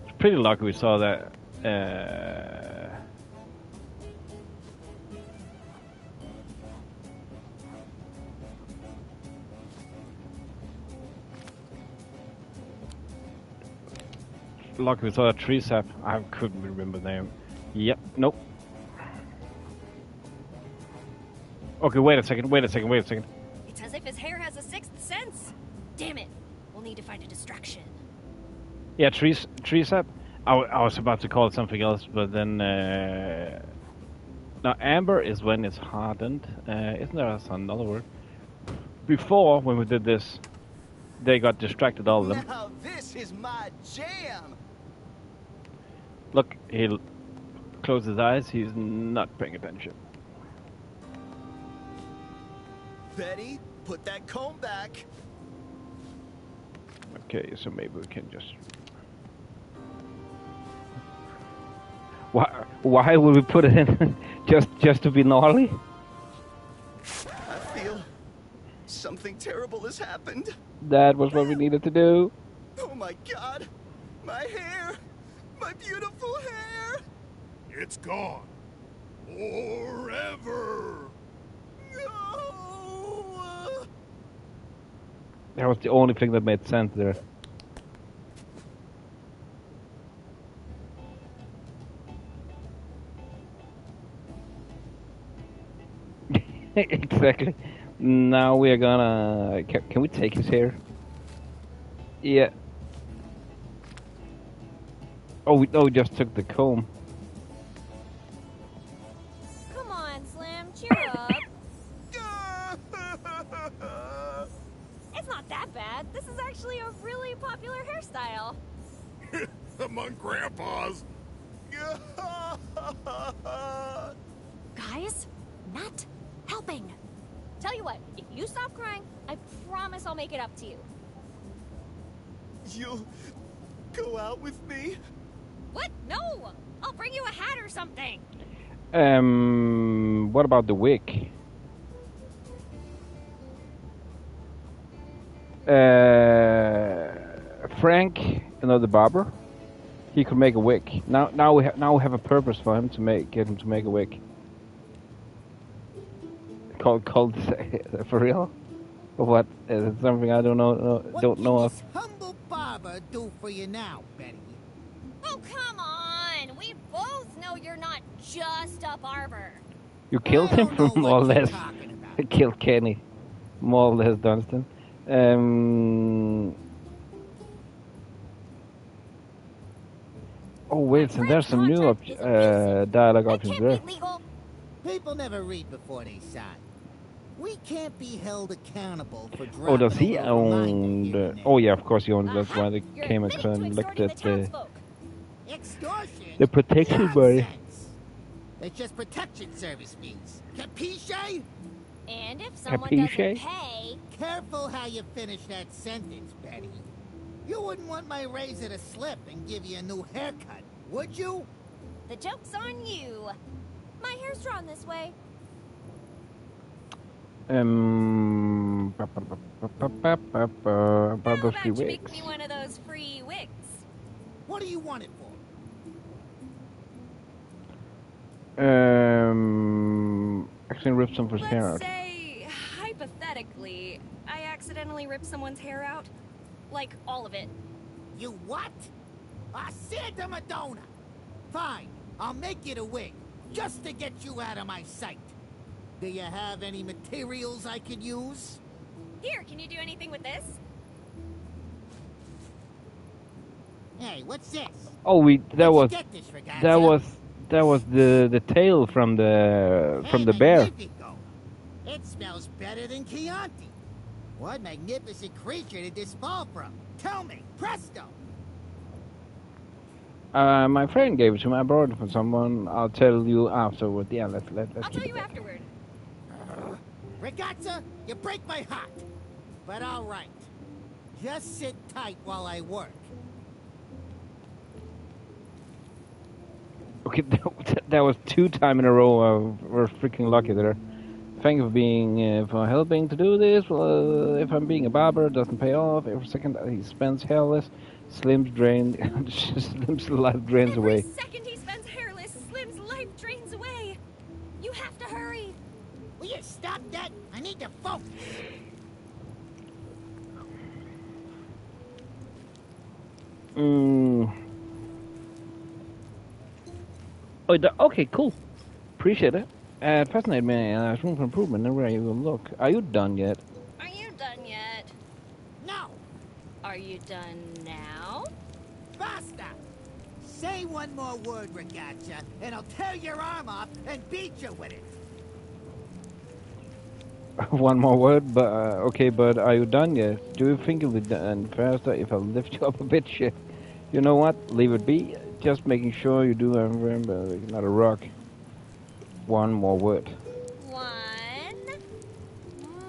It's pretty lucky we saw that. Lucky we saw that tree sap. I couldn't remember the name. Yep. Nope. Okay, wait a second. It's as if his hair has a sixth sense. Damn it. We'll need to find a distraction. Yeah, tree sap. I was about to call it something else, but then now amber is when it's hardened. Isn't there another word? Before, when we did this, they got distracted, all of them. Now this is my jam. Look, he'll close his eyes. He's not paying attention. Betty, put that comb back. Okay, so maybe we can just. Why would we put it in just to be gnarly? I feel something terrible has happened. That was what we needed to do. Oh my God, my hair, my beautiful hair. It's gone. Forever. No. That was the only thing that made sense there. Exactly. Now we are gonna. Can we take his hair? Yeah. Oh, we just took the comb. Come on, Slim. Cheer up. It's not that bad. This is actually a really popular hairstyle. Among grandpas. Guys, not helping. Tell you what, if you stop crying, I promise I'll make it up to you. You'll go out with me? What? No! I'll bring you a hat or something. What about the wig? Frank, another barber, he could make a wig. Now we have a purpose for him to get him to make a wig. Called for real? Or what? Is it something I don't know of? What can this humble barber do for you now, Betty? Oh, come on! We both know you're not just a barber. You killed him, more or less. I killed Kenny, more or less, Dunstan. Oh wait, so there's some new dialogue options there. People never read before they sign. We can't be held accountable for dropping. Oh, does he own? Oh yeah, of course he owns. That's why they came and collected the protection money. It's just protection service fees. Capisce? And if someone doesn't pay... Careful how you finish that sentence, Betty. You wouldn't want my razor to slip and give you a new haircut, would you? The joke's on you. My hair's drawn this way. About those free Make wigs. me one of those free wigs. What do you want it for? Actually ripped someone's hair Let's out. say, hypothetically, I accidentally ripped someone's hair out. Like, all of it. You what? Santa Madonna! Fine, I'll make it a wig, just to get you out of my sight. Do you have any materials I could use? Here, can you do anything with this? Hey, what's this? Oh, that was Get this, Ragazza. that was the tail from the bear. Magnifico. It smells better than Chianti. What magnificent creature did this fall from? Tell me, presto! My friend gave it to me. I borrowed it from someone. I'll tell you afterward. Yeah, let's I'll keep tell it you back. afterward. Ragazza, you break my heart. But all right. Just sit tight while I work. Okay, that was 2 times in a row. We're freaking lucky there. Thank you for helping to do this. Well, if I'm being a barber, it doesn't pay off. Every second he spends hairless, Slim's life drains away. Every second he spends hairless, Slim's life drains away. You have to hurry. Will you stop that? I need to focus. Okay, cool. Appreciate it. Fascinated me, and there's room for improvement everywhere you will look. Are you done yet? Are you done yet? No! Are you done now? Basta! Say one more word, Ragazza, and I'll tear your arm off and beat you with it. One more word, but okay, but are you done yet? Do you think you'll be done faster if I lift you up a bit? Shit. You know what? Leave it be. Just making sure you do remember, not a rock. One more word. One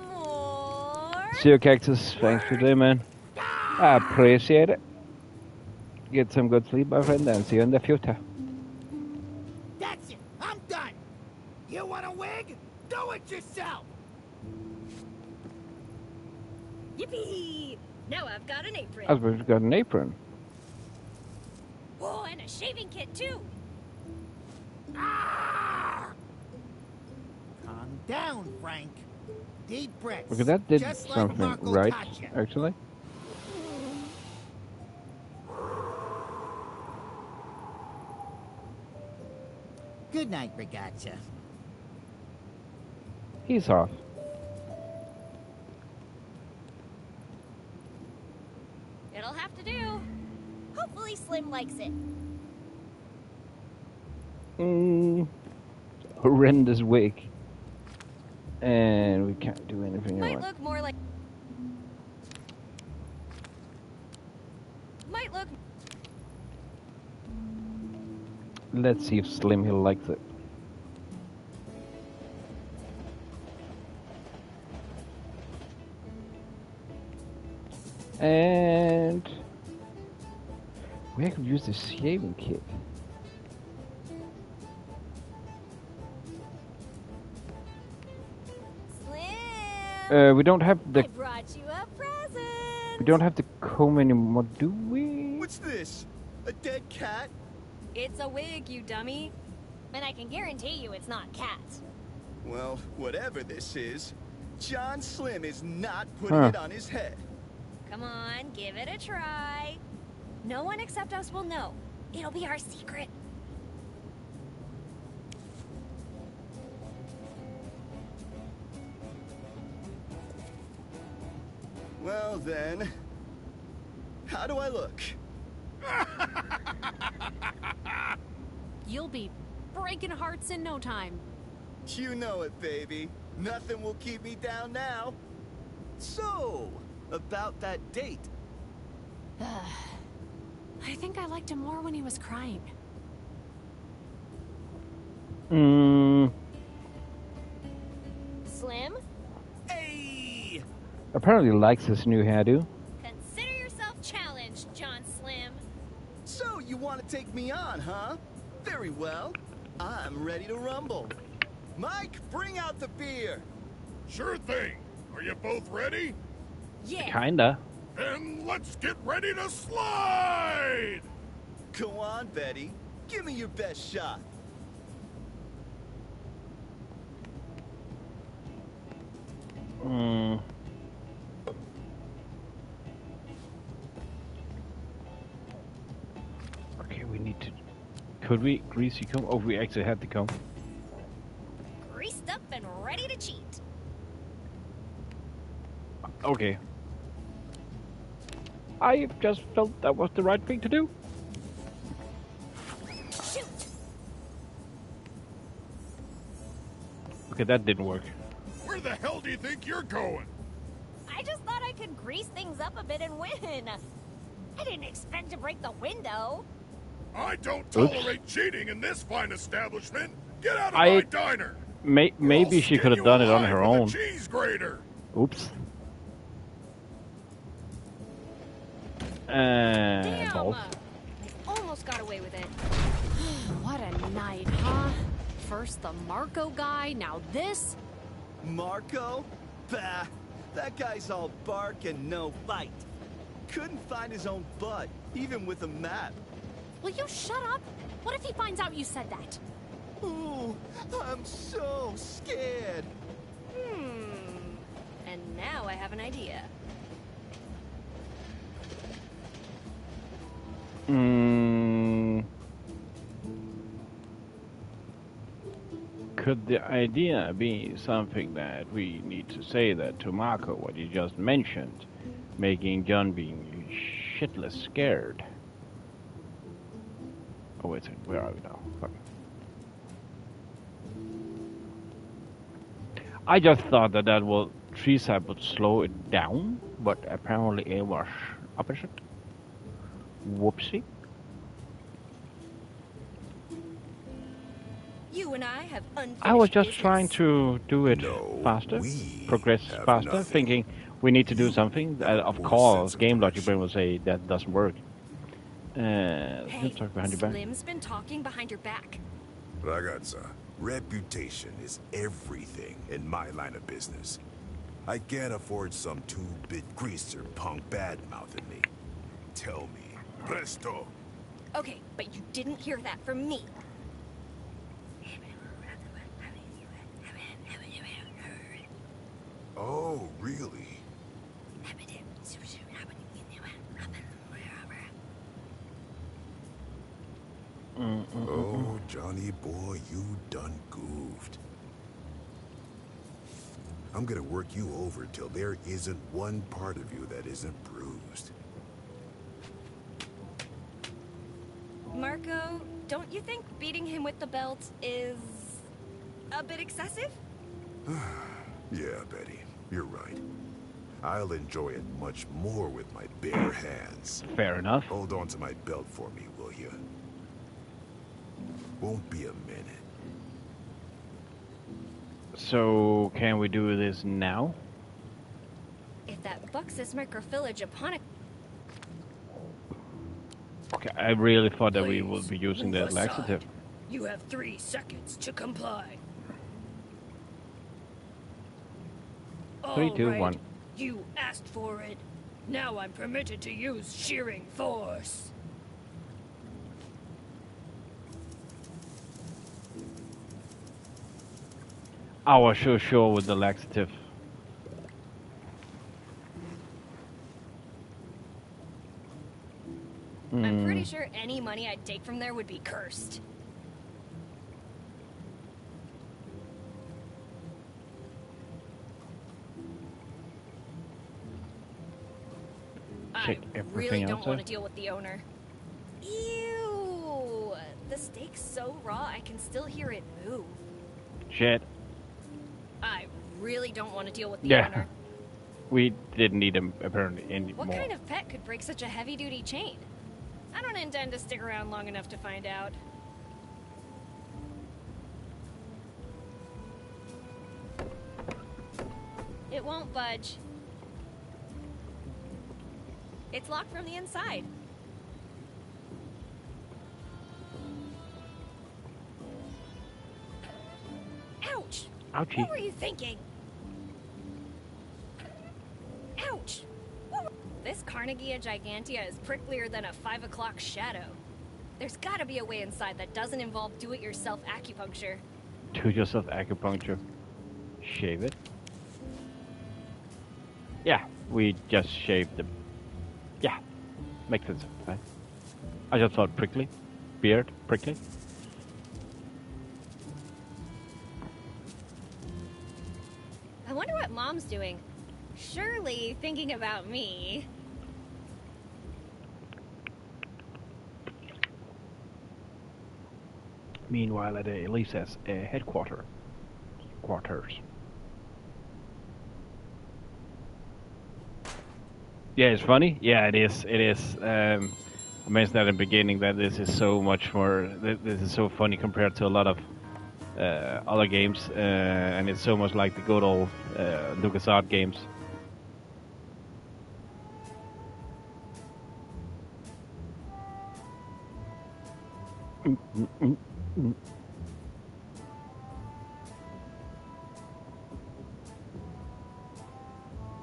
more. See you, Cactus. Thanks for today, man. I appreciate it. Get some good sleep, my friend, and see you in the future. That's it. I'm done. You want a wig? Do it yourself. Yippee! Now I've got an apron. I've got an apron. Oh, and a shaving kit too. Ah! Calm down, Frank. Deep breaths. Okay, that did just like something Marco right, Taccia. actually. Good night, Ragazza. He's off. It'll have to do. Hopefully Slim likes it. Horrendous wig. And we can't do anything Might about it. look more like... Might look... Let's see if Slim Hill likes it. And we could use the shaving kit. Slim! We don't have the I brought you a present! we don't have the comb anymore, do we? What's this? A dead cat? It's a wig, you dummy. And I can guarantee you it's not cats. Well, whatever this is, John Slim is not putting it on his head. Come on, give it a try. No one except us will know. It'll be our secret. Well then, how do I look? You'll be breaking hearts in no time. You know it, baby. Nothing will keep me down now. So, about that date. I think I liked him more when he was crying. Slim? Hey! Apparently likes his new hairdo. Consider yourself challenged, John Slim. So, you want to take me on, huh? Very well. I'm ready to rumble. Mike, bring out the beer. Sure thing. Are you both ready? Yeah. Kinda. Then let's get ready to slide! Go on, Betty. Give me your best shot. Okay, we need to... Could we grease the comb? Oh, we actually had the comb. Greased up and ready to cheat. Okay. I just felt that was the right thing to do. Shoot! Okay, that didn't work. Where the hell do you think you're going? I just thought I could grease things up a bit and win. I didn't expect to break the window. I don't tolerate cheating in this fine establishment. Get out of I- my diner. Maybe she could have done it on her With a own. cheese grater. Oops. Damn! Balls. I almost got away with it. What a night, huh? First the Marco guy, now this? Marco? Bah, that guy's all bark and no fight. Couldn't find his own butt, even with a map. Will you shut up? What if he finds out you said that? Ooh, I'm so scared. And now I have an idea. Could the idea be something that we need to say that to Marco, what you just mentioned, making John being shitless scared? Oh wait a second, where are we now? Fuck. I just thought that will tree sap would slow it down, but apparently it was opposite. Whoopsie. You and I have unfinished I was just business. trying to do it faster, progress faster, nothing. thinking we need to do something. Of course, game logic brain will say that doesn't work. Hey, Let's talk behind your back. Slim's been talking behind your back. Ragazza, reputation is everything in my line of business. I can't afford some two-bit greaser punk bad-mouthing me. Tell me, presto. Okay, but you didn't hear that from me. Oh, really? Oh, Johnny boy, you done goofed. I'm gonna work you over till there isn't one part of you that isn't bruised. Marco, don't you think beating him with the belt is a bit excessive? Yeah, Betty, you're right. I'll enjoy it much more with my bare hands. Fair enough. Hold on to my belt for me, will you? Won't be a minute. So, can we do this now? If that bucks his microfillage upon it. Okay, I really thought that we Please, would be using the move aside. laxative. You have 3 seconds to comply. 3, 2, All right. 1. You asked for it. Now I'm permitted to use shearing force. I was so sure with the laxative. I'm pretty sure any money I'd take from there would be cursed. Check I everything really don't else want to out. deal with the owner. Ew! The steak's so raw I can still hear it move. Shit. I really don't want to deal with the Yeah. owner. We didn't need him apparently anymore. What kind of pet could break such a heavy-duty chain? I don't intend to stick around long enough to find out. It won't budge. It's locked from the inside. Ouch! Ouchie. What were you thinking? Ouch! This Carnegie Gigantea is pricklier than a 5 o'clock shadow. There's gotta be a way inside that doesn't involve do-it-yourself acupuncture. Do-it-yourself acupuncture. Shave it. Yeah, we just shaved the... Yeah, makes sense, right? I just thought prickly. Beard, prickly. I wonder what Mom's doing. Surely thinking about me. Meanwhile, at Elisa's quarters. Yeah, it's funny. Yeah, it is. It is. I mentioned that in the beginning that this is so much more. This is so funny compared to a lot of other games, and it's so much like the good old LucasArts games.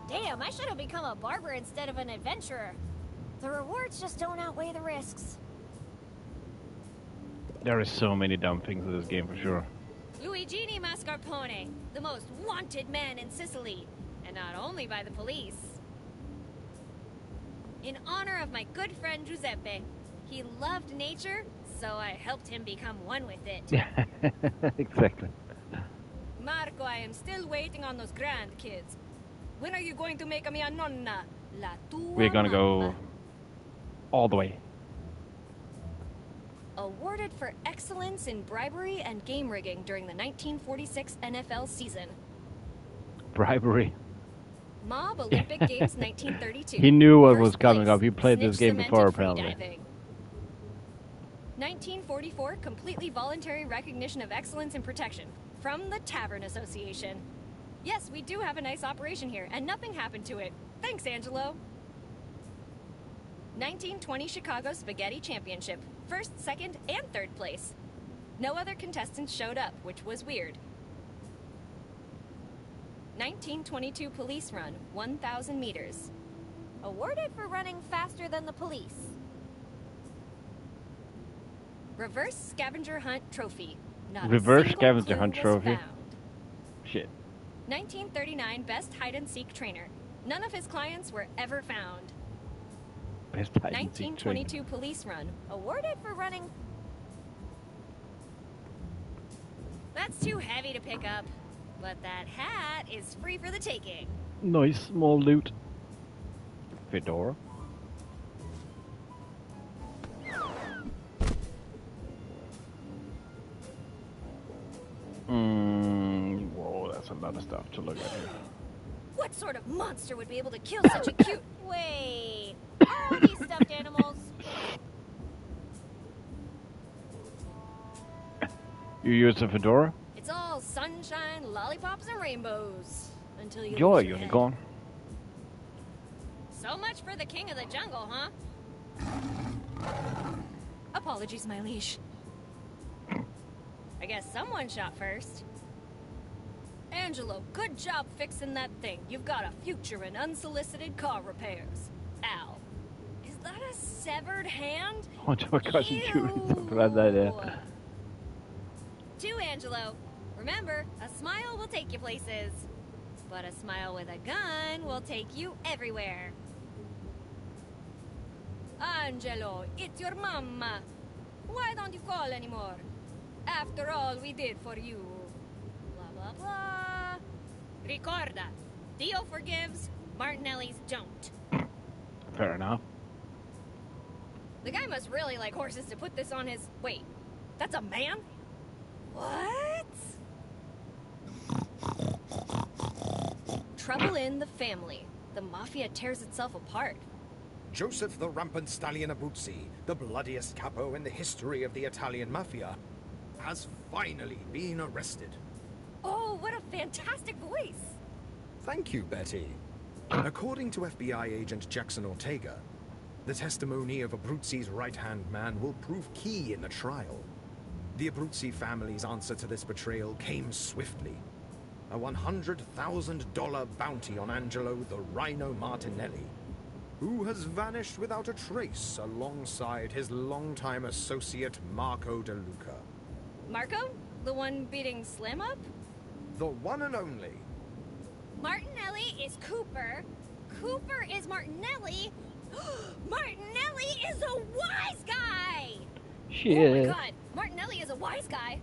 Damn, I should have become a barber instead of an adventurer. The rewards just don't outweigh the risks. There is so many dumb things in this game for sure. Luigini Mascarpone, the most wanted man in Sicily, and not only by the police. In honor of my good friend Giuseppe, he loved nature, so I helped him become one with it. Exactly. Marco, I am still waiting on those grandkids. When are you going to make me a nonna? La tua We're gonna mamma. go all the way. Awarded for excellence in bribery and game rigging during the 1946 NFL season. Bribery. Mob Olympic Games 1932. He knew what First was coming place, up. He played this snitch game before, cemented apparently. freediving. 1944 completely voluntary recognition of excellence in protection from the Tavern Association. Yes, we do have a nice operation here, and nothing happened to it. Thanks, Angelo. 1920 Chicago Spaghetti Championship. First, second, and third place. No other contestants showed up, which was weird. 1922 Police Run, 1,000 meters. Awarded for running faster than the police. Reverse Scavenger Hunt Trophy. Not Reverse a single Scavenger clue Hunt was Trophy. found. Shit. 1939 Best Hide-and-Seek Trainer. None of his clients were ever found. Best hide-and-seek trainer. 1922 Police Run. Awarded for running... That's too heavy to pick up. But that hat is free for the taking. Nice small loot. Fedora. Whoa, that's a lot of stuff to look at here. What sort of monster would be able to kill such a cute... Wait, are all these stuffed animals? You use a fedora? It's all sunshine, lollipops, and rainbows. Until you Joy, lose your head. unicorn. So much for the king of the jungle, huh? Apologies, my liege. I guess someone shot first. Angelo, good job fixing that thing. You've got a future in unsolicited car repairs. Al, is that a severed hand? Oh, my cousin Judy. Right there. To Angelo, remember, a smile will take you places. But a smile with a gun will take you everywhere. Angelo, it's your mama. Why don't you call anymore? After all we did for you. Blah, blah, blah. Ricorda, Dio forgives, Martinelli's don't. Fair enough. The guy must really like horses to put this on his... Wait, that's a man? What? Trouble in the family. The mafia tears itself apart. Joseph the Rampant Stallion Abruzzi, the bloodiest capo in the history of the Italian mafia, has finally been arrested. Oh, what a fantastic voice! Thank you, Betty. According to FBI agent Jackson Ortega, the testimony of Abruzzi's right-hand man will prove key in the trial. The Abruzzi family's answer to this betrayal came swiftly. A $100,000 bounty on Angelo the Rhino Martinelli. who has vanished without a trace alongside his longtime associate Marco De Luca. Marco? The one beating Slim up? The one and only. Martinelli is Cooper. Cooper is Martinelli. Martinelli is a wise guy! Shit. Oh my god, Martinelli is a wise guy.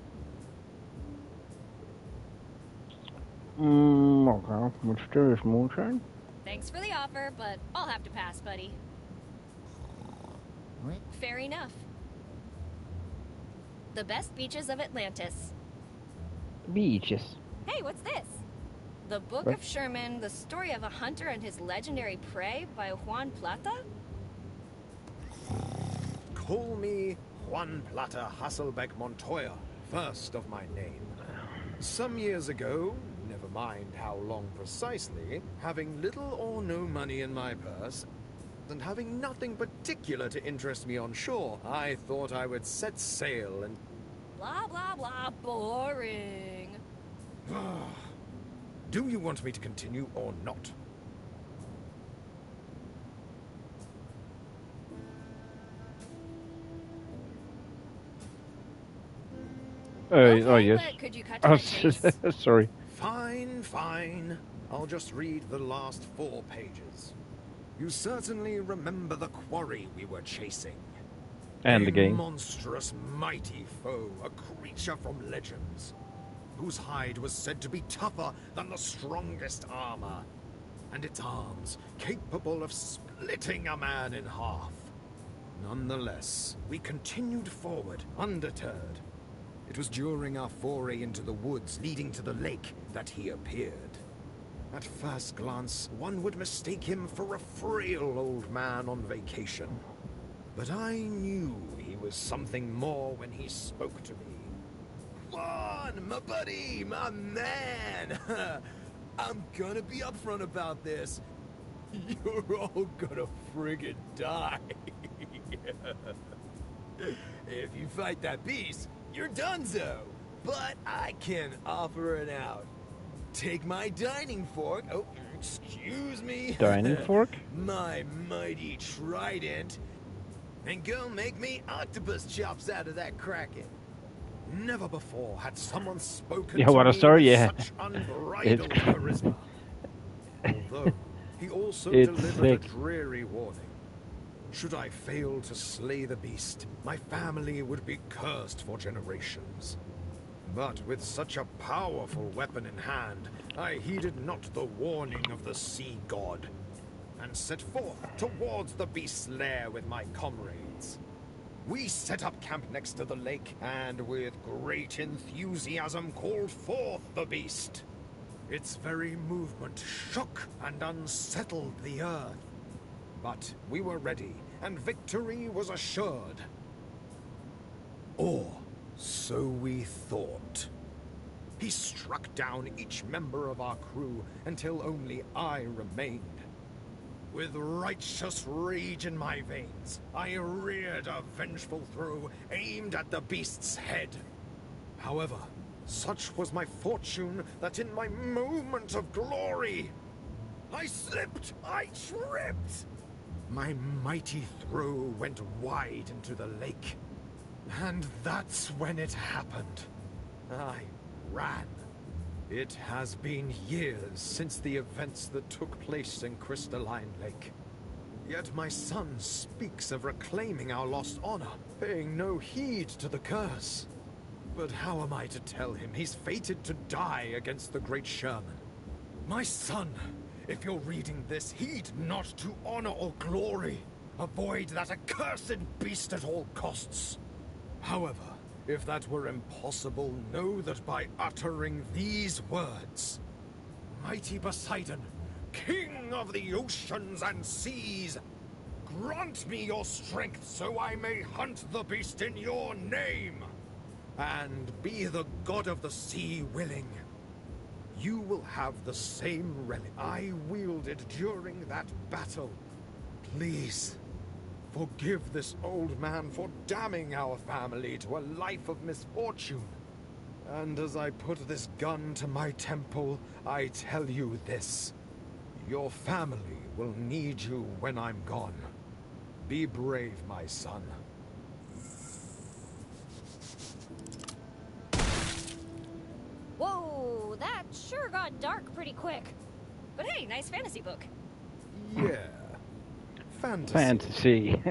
Okay, mysterious moonshine. Thanks for the offer, but I'll have to pass, buddy. What? Fair enough. The best beaches of Atlantis. Beaches. Hey, what's this? The Book What? of Sherman, the story of a hunter and his legendary prey by Juan Plata? Call me Juan Plata Hasselbeck Montoya, first of my name. Some years ago, never mind how long precisely, having little or no money in my purse, and having nothing particular to interest me on shore, I thought I would set sail and... Blah, blah, blah, boring. Do you want me to continue or not? Okay, oh yes. but could you cut to the chase? Sorry. Fine, fine. I'll just read the last 4 pages. You certainly remember the quarry we were chasing. And a the game. Monstrous, mighty foe, a creature from legends, whose hide was said to be tougher than the strongest armor, and its arms capable of splitting a man in half. Nonetheless, we continued forward, undeterred. It was during our foray into the woods leading to the lake that he appeared. At first glance, one would mistake him for a frail old man on vacation. But I knew he was something more when he spoke to me. Juan, my buddy, my man. I'm gonna be upfront about this. You're all gonna friggin' die. If you fight that beast, you're donezo. But I can offer an out. Take my dining fork. Oh, excuse me. Dining fork? My mighty trident. And go make me octopus chops out of that kraken. Never before had someone spoken Yeah, to what a me story, with yeah. such unbridled charisma. Although, he also It's delivered sick. a dreary warning. Should I fail to slay the beast, my family would be cursed for generations. But with such a powerful weapon in hand, I heeded not the warning of the sea god, and set forth towards the beast's lair with my comrades. We set up camp next to the lake, and with great enthusiasm called forth the beast. Its very movement shook and unsettled the earth. But we were ready, and victory was assured. Or so we thought. He struck down each member of our crew until only I remained. With righteous rage in my veins, I reared a vengeful throw aimed at the beast's head. However, such was my fortune that in my moment of glory, I slipped, I tripped. My mighty throw went wide into the lake. And that's when it happened. I ran. It has been years since the events that took place in Crystalline Lake. Yet my son speaks of reclaiming our lost honor, paying no heed to the curse. But how am I to tell him he's fated to die against the great Sherman? My son, if you're reading this, heed not to honor or glory. Avoid that accursed beast at all costs. However, if that were impossible, know that by uttering these words, mighty Poseidon, king of the oceans and seas, grant me your strength so I may hunt the beast in your name, and be the god of the sea willing. You will have the same relic I wielded during that battle. Please, forgive this old man for damning our family to a life of misfortune. And as I put this gun to my temple, I tell you this. Your family will need you when I'm gone. Be brave, my son. Whoa, that sure got dark pretty quick. But hey, nice fantasy book. Yeah. Fantasy.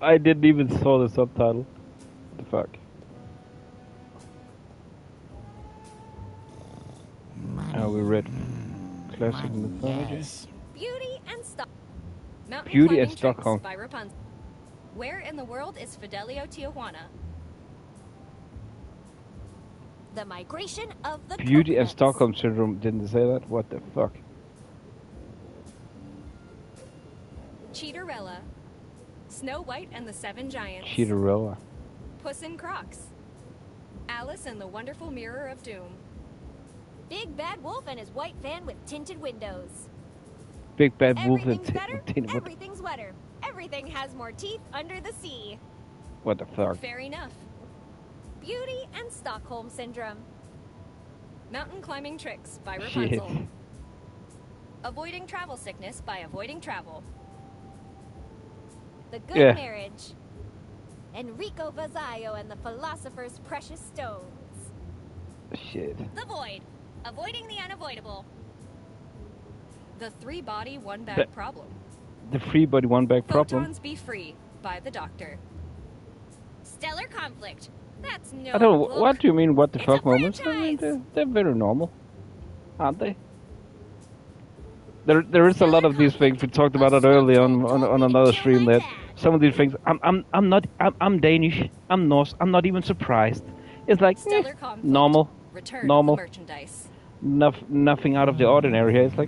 I didn't even saw the subtitle. What the fuck? We read classic mythology. Yes. Beauty and Stockholm. Mountain Beauty Climbing and Stockholm. Tricks by Rapunzel. Where in the world is Fidelio Tijuana? The Migration of the Beauty and Coconuts. Stockholm Syndrome. Didn't they say that? What the fuck? Cheaterella. Snow White and the Seven Giants. Cheaterella. Puss in Crocs. Alice and the Wonderful Mirror of Doom. Big Bad Wolf and his white van with tinted windows. Big Bad Wolf and Everything's better, everything's wetter. Everything has more teeth under the sea. What the fuck? Fair enough. Beauty and Stockholm Syndrome. Mountain Climbing Tricks by Rapunzel. Shit. Avoiding Travel Sickness by Avoiding Travel. The Good Yeah. Marriage. Enrico Vazayo and the Philosopher's Precious Stones. Shit. The Void. Avoiding the Unavoidable. The Three Body, One Bag That- Problem. The free body one bag problem. Photons Be Free by the Doctor. Stellar Conflict. That's no I don't know. book. What do you mean? What the It's fuck a moments? I mean, franchise. they're very normal, aren't they? There is a lot of these things. We talked about it earlier on another stream. That some of these things. I'm Danish. I'm Norse. I'm not even surprised. It's like Stellar Conflict. normal, Return normal. of the Merchandise. Nothing out of the ordinary here. It's like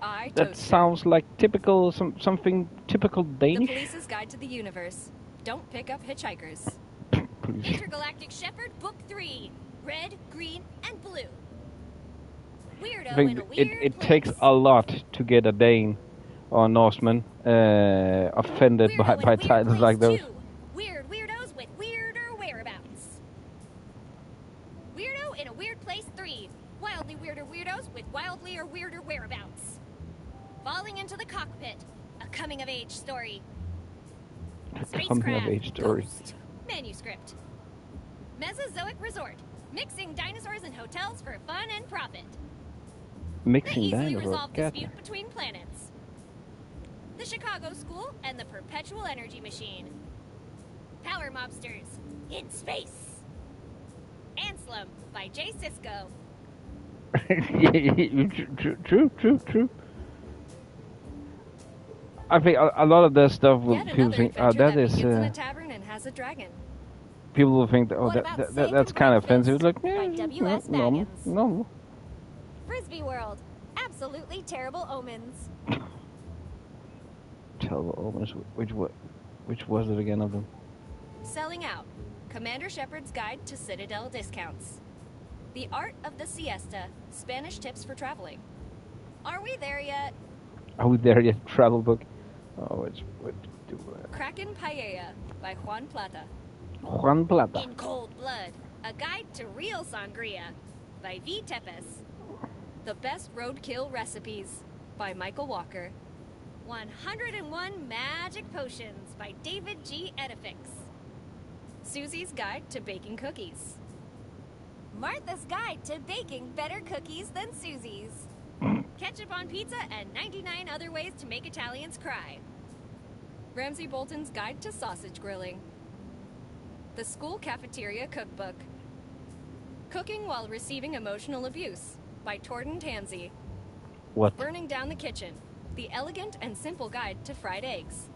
I that Toaster. sounds like typical something typical The Danish. Police's Guide to the Universe. Don't pick up hitchhikers. Police. Intergalactic Shepherd, Book 3. Red, green, and blue. Weirdo I think in a weird it place. takes a lot to get a Dane or Norseman offended Weirdo by in a weird titles place like those. too. Weird weirdos with weirder whereabouts. Weirdo in a weird place 3. Wildly weirder weirdos with wildlier weirder whereabouts. Falling into the cockpit. A coming of age story. Coming of age story. Ghost. Manuscript. Mesozoic Resort. Mixing dinosaurs and hotels for fun and profit. The Mixing easily dinosaurs. resolved God. dispute between planets. The Chicago School and the Perpetual Energy Machine. Power Mobsters in Space. Anslum by Jay Sisko. True. I think a lot of that stuff will Yet people another think, adventure that that is. begins in a tavern and has a dragon. People will think that, What about that's Sacred kind of Breakfast offensive. It's like, by W.S. Baggins. normal. Frisbee World. Absolutely terrible omens. Terrible omens. Which was it again of them? Selling Out. Commander Shepard's Guide to Citadel Discounts. The Art of the Siesta. Spanish tips for traveling. Are we there yet? Are we there yet? Travel book. Oh, Kraken Paella by Juan Plata. Juan Plata. In Cold Blood. A Guide to Real Sangria by V. Tepes. The Best Roadkill Recipes by Michael Walker. 101 Magic Potions by David G. Edifix. Susie's Guide to Baking Cookies. Martha's Guide to Baking Better Cookies Than Susie's. Ketchup on Pizza and 99 Other Ways to Make Italians Cry. Ramsay Bolton's Guide to Sausage Grilling. The School Cafeteria Cookbook. Cooking While Receiving Emotional Abuse by Torden Tansey. What? Burning Down the Kitchen. The Elegant and Simple Guide to Fried Eggs.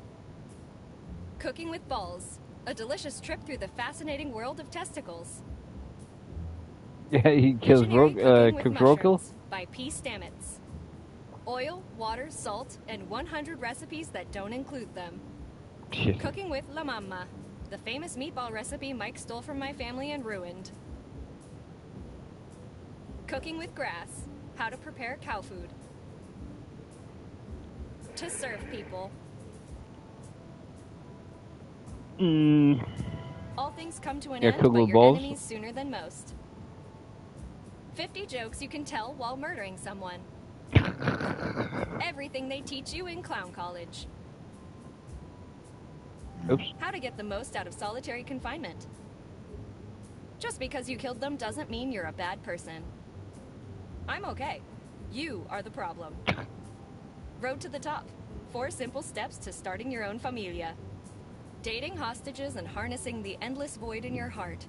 Cooking with Balls. A delicious trip through the fascinating world of testicles. Yeah, he kills Visionary Cooking with cooks roadkill. Mushrooms by P. Stamets. Oil, water, salt, and 100 recipes that don't include them. Shit. Cooking with La Mamma. The famous meatball recipe Mike stole from my family and ruined. Cooking with Grass. How to prepare cow food. To serve people. All things come to an Yeah, end, cook but with your balls. enemies sooner than most. 50 jokes you can tell while murdering someone. Everything they teach you in clown college. Oops. How to get the most out of solitary confinement. Just because you killed them doesn't mean you're a bad person. I'm okay. You are the problem. Road to the top. 4 simple steps to starting your own familia. Dating hostages and harnessing the endless void in your heart.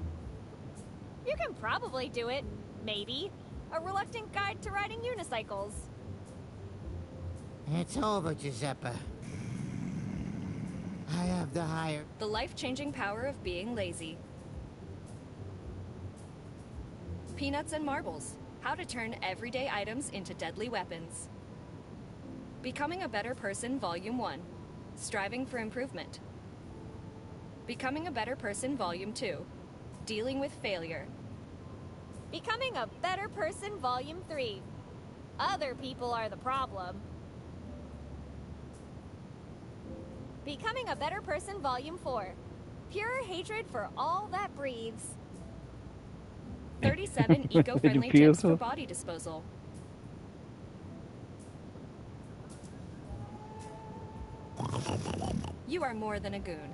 You can probably do it. Maybe. A reluctant guide to riding unicycles. It's over, Giuseppe. I have the higher... The life-changing power of being lazy. Peanuts and marbles. How to turn everyday items into deadly weapons. Becoming a Better Person Volume 1. Striving for improvement. Becoming a Better Person Volume 2. Dealing with failure. Becoming a Better Person Volume 3. Other people are the problem. Becoming a Better Person Volume 4. Pure hatred for all that breathes. 37 eco-friendly tips for body disposal. You are more than a goon.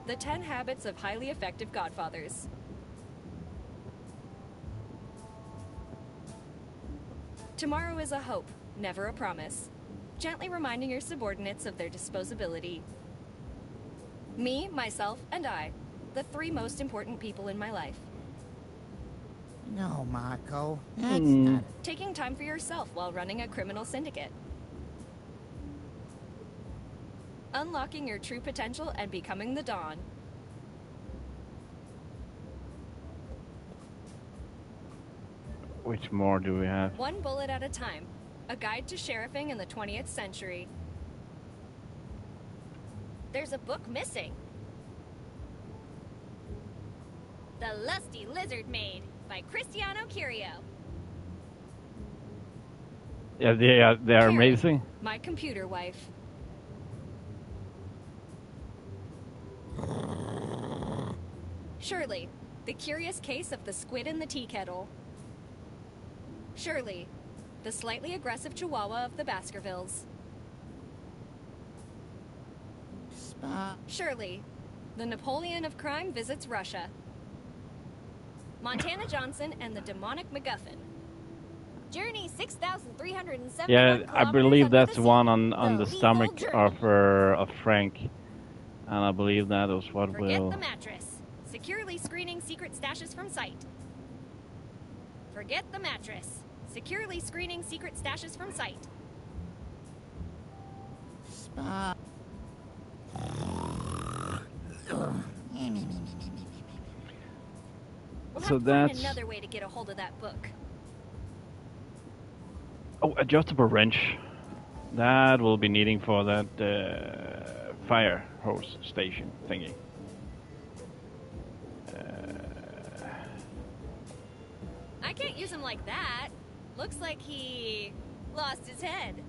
The 10 Habits of Highly Effective Godfathers. Tomorrow is a hope, never a promise. Gently reminding your subordinates of their disposability. Me, myself, and I. The 3 most important people in my life. No, Marco. That's not... Taking time for yourself while running a criminal syndicate. Unlocking your true potential and becoming the Dawn. Which more do we have? 1 bullet at a time. A guide to sheriffing in the 20th century. There's a book missing. The Lusty Lizard Maid by Cristiano Curio. Yeah, they're amazing. My computer wife. Shirley, the curious case of the squid in the tea kettle. Shirley, the slightly aggressive chihuahua of the Baskervilles. Shirley, the Napoleon of crime visits Russia. Montana Johnson and the demonic MacGuffin. Journey 6,371 Yeah, I believe that's the one on the lethal stomach journey. of Frank, and I believe that was what Forget will. the mattress. Securely screening secret stashes from sight. Forget the mattress. Securely screening secret stashes from sight. We'll So have to find that's- another way to get a hold of that book. Oh, adjustable wrench. That will be needing for that fire hose station thingy. I can't use him like that. Looks like he lost his head.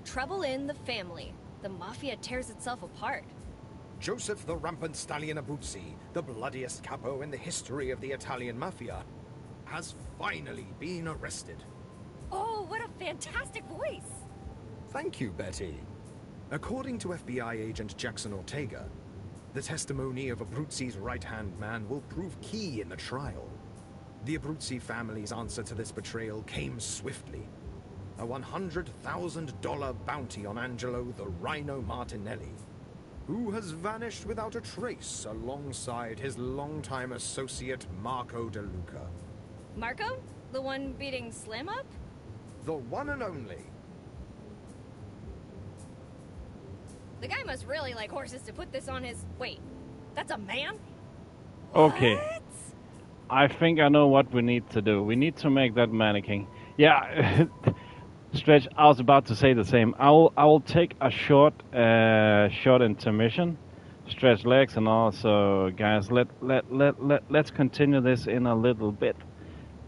Trouble in the family. The mafia tears itself apart. Joseph the Rampant Stallion Abruzzi, the bloodiest capo in the history of the Italian mafia, has finally been arrested. Oh, what a fantastic voice! Thank you, Betty. According to FBI agent Jackson Ortega, the testimony of Abruzzi's right-hand man will prove key in the trial. The Abruzzi family's answer to this betrayal came swiftly. A $100,000 bounty on Angelo the Rhino Martinelli, who has vanished without a trace alongside his longtime associate Marco De Luca. Marco? The one beating Slim up? The one and only. The guy must really like horses to put this on his... Wait, that's a man? Okay. What? I think I know what we need to do. We need to make that mannequin. Yeah, Stretch, I was about to say the same. I will take a short intermission, stretch legs, and also, guys, let's continue this in a little bit.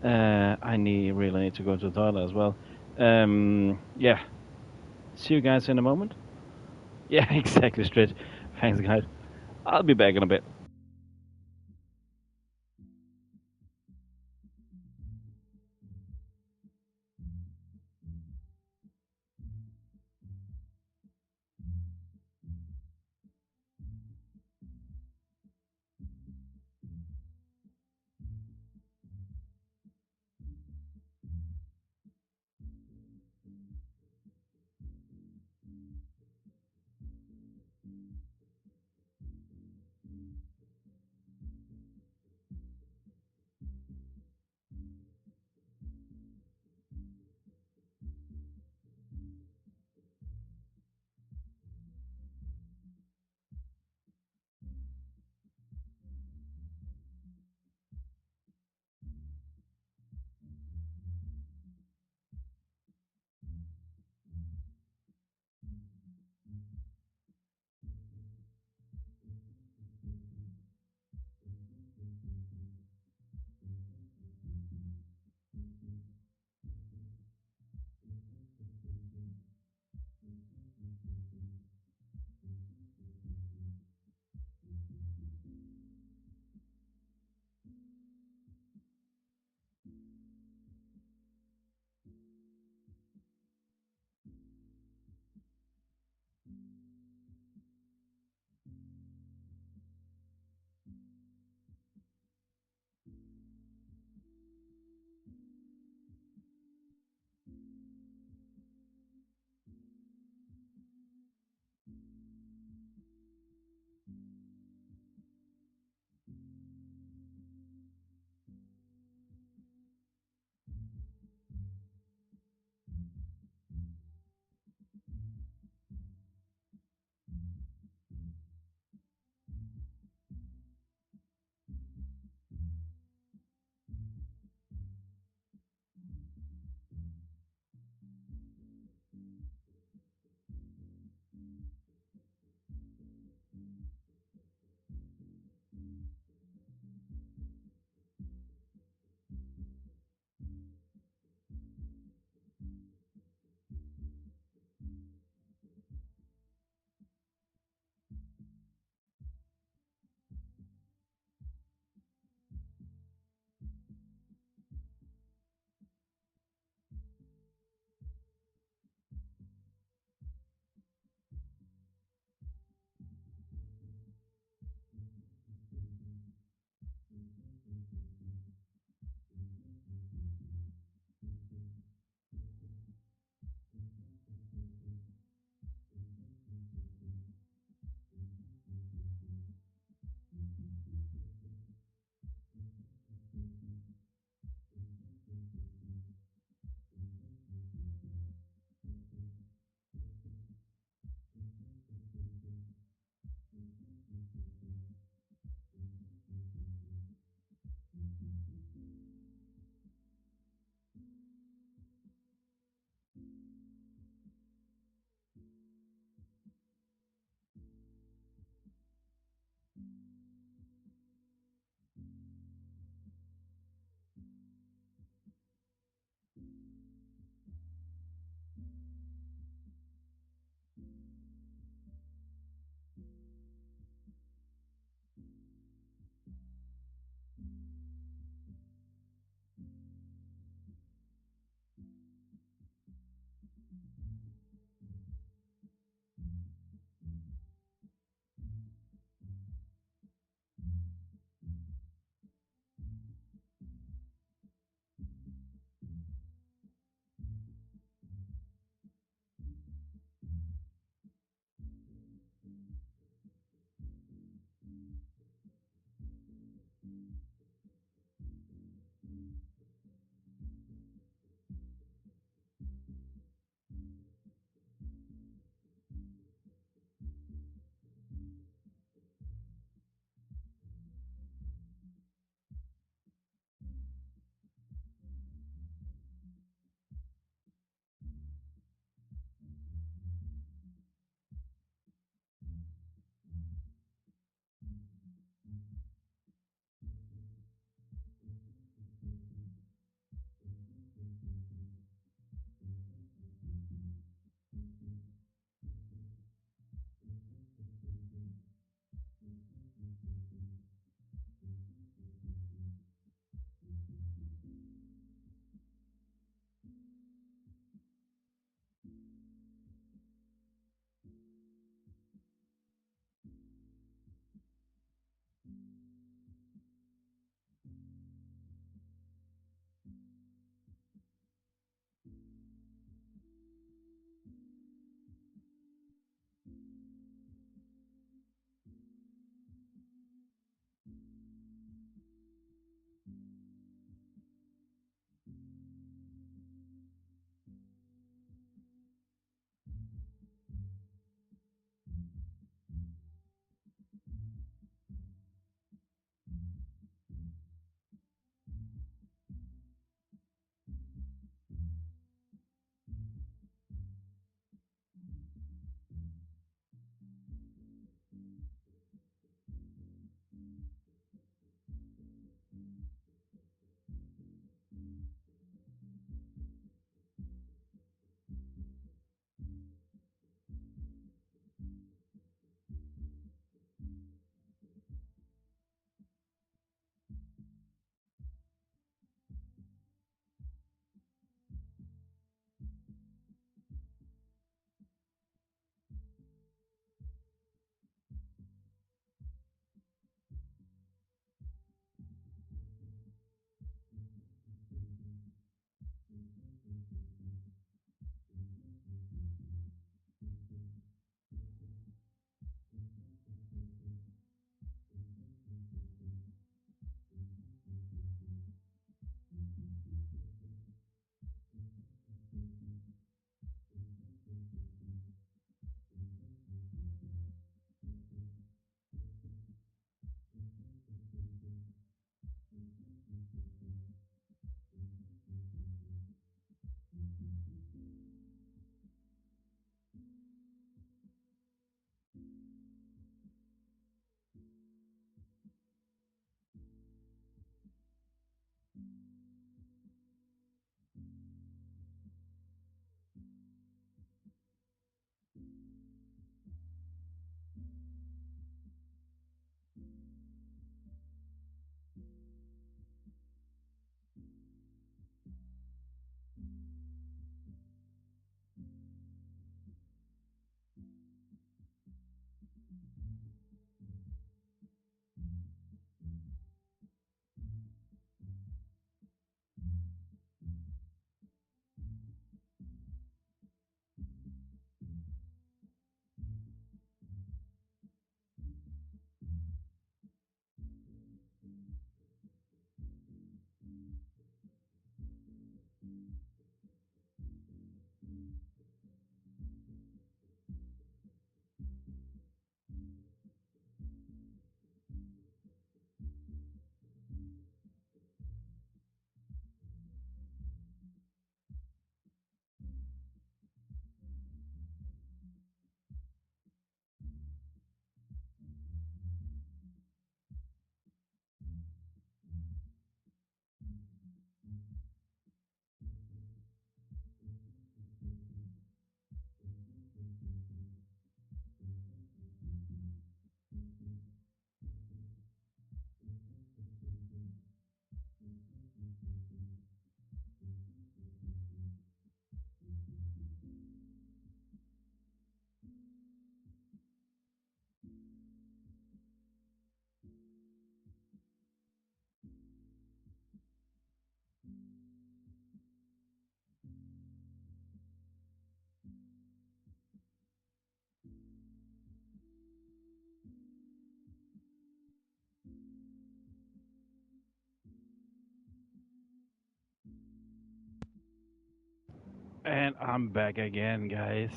I really need to go to the toilet as well. Yeah. See you guys in a moment. Yeah, exactly, Stretch. Thanks, guys. I'll be back in a bit. And I'm back again, guys.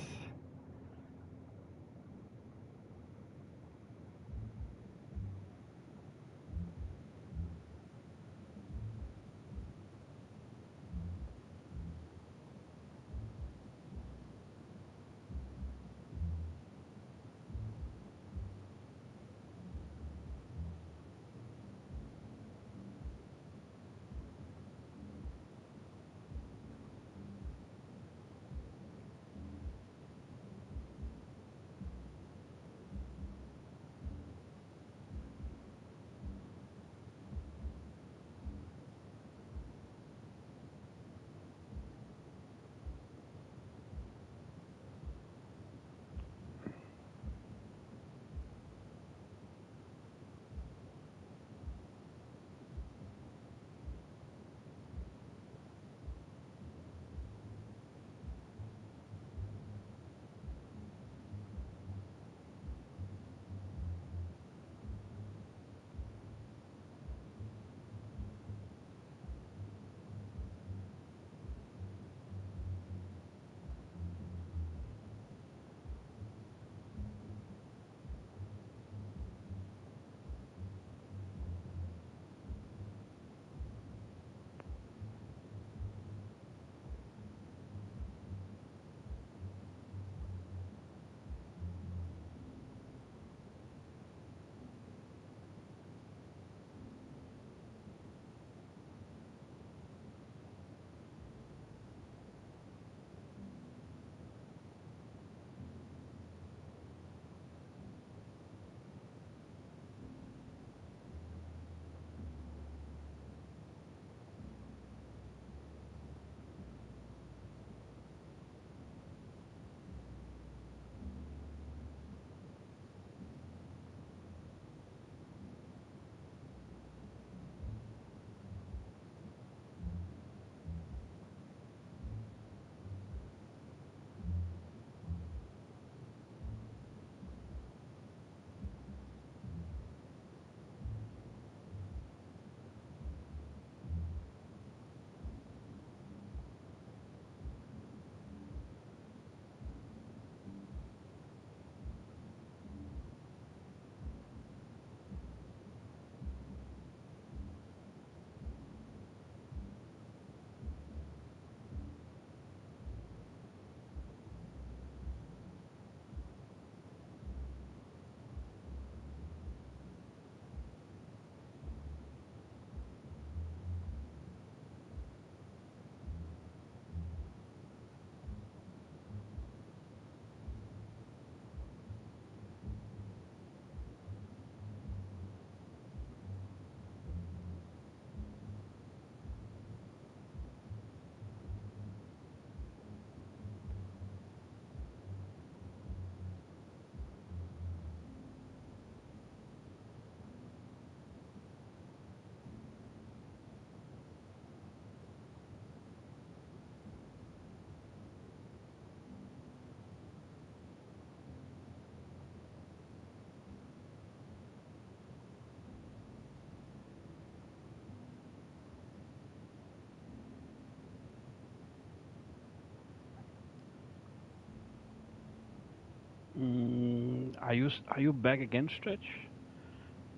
Are you back again, Stretch?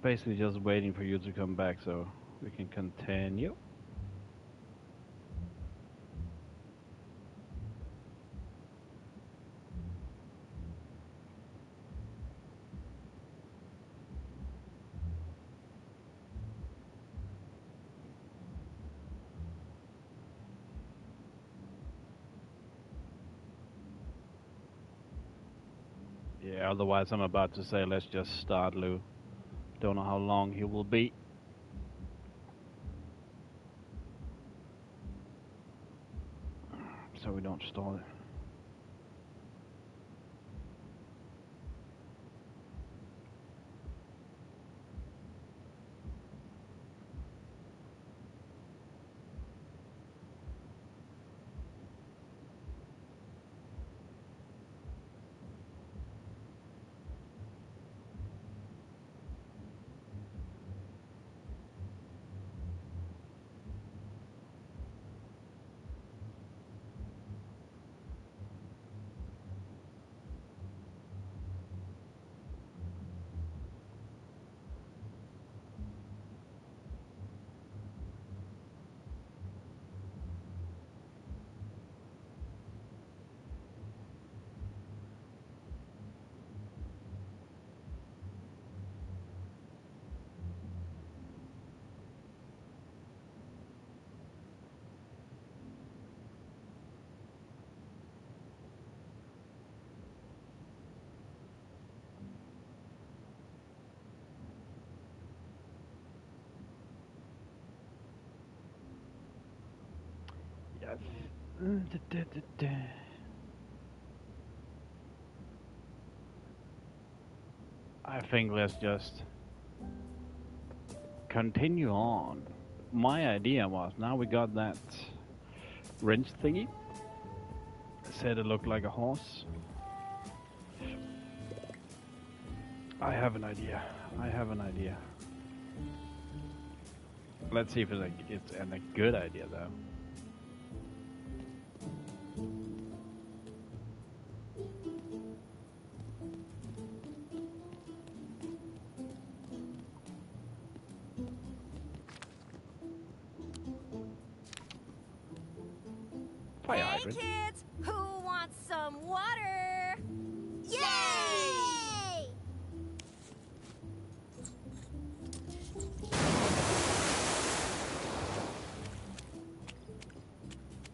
Basically just waiting for you to come back so we can continue. Yeah, otherwise I'm about to say let's just start, Lou. Don't know how long he will be. So we don't stall it. I think let's just continue on. My idea was, now we got that wrench thingy. Said it looked like a horse. I have an idea. Let's see if it's a good idea though. Hey kids, who wants some water? Yay!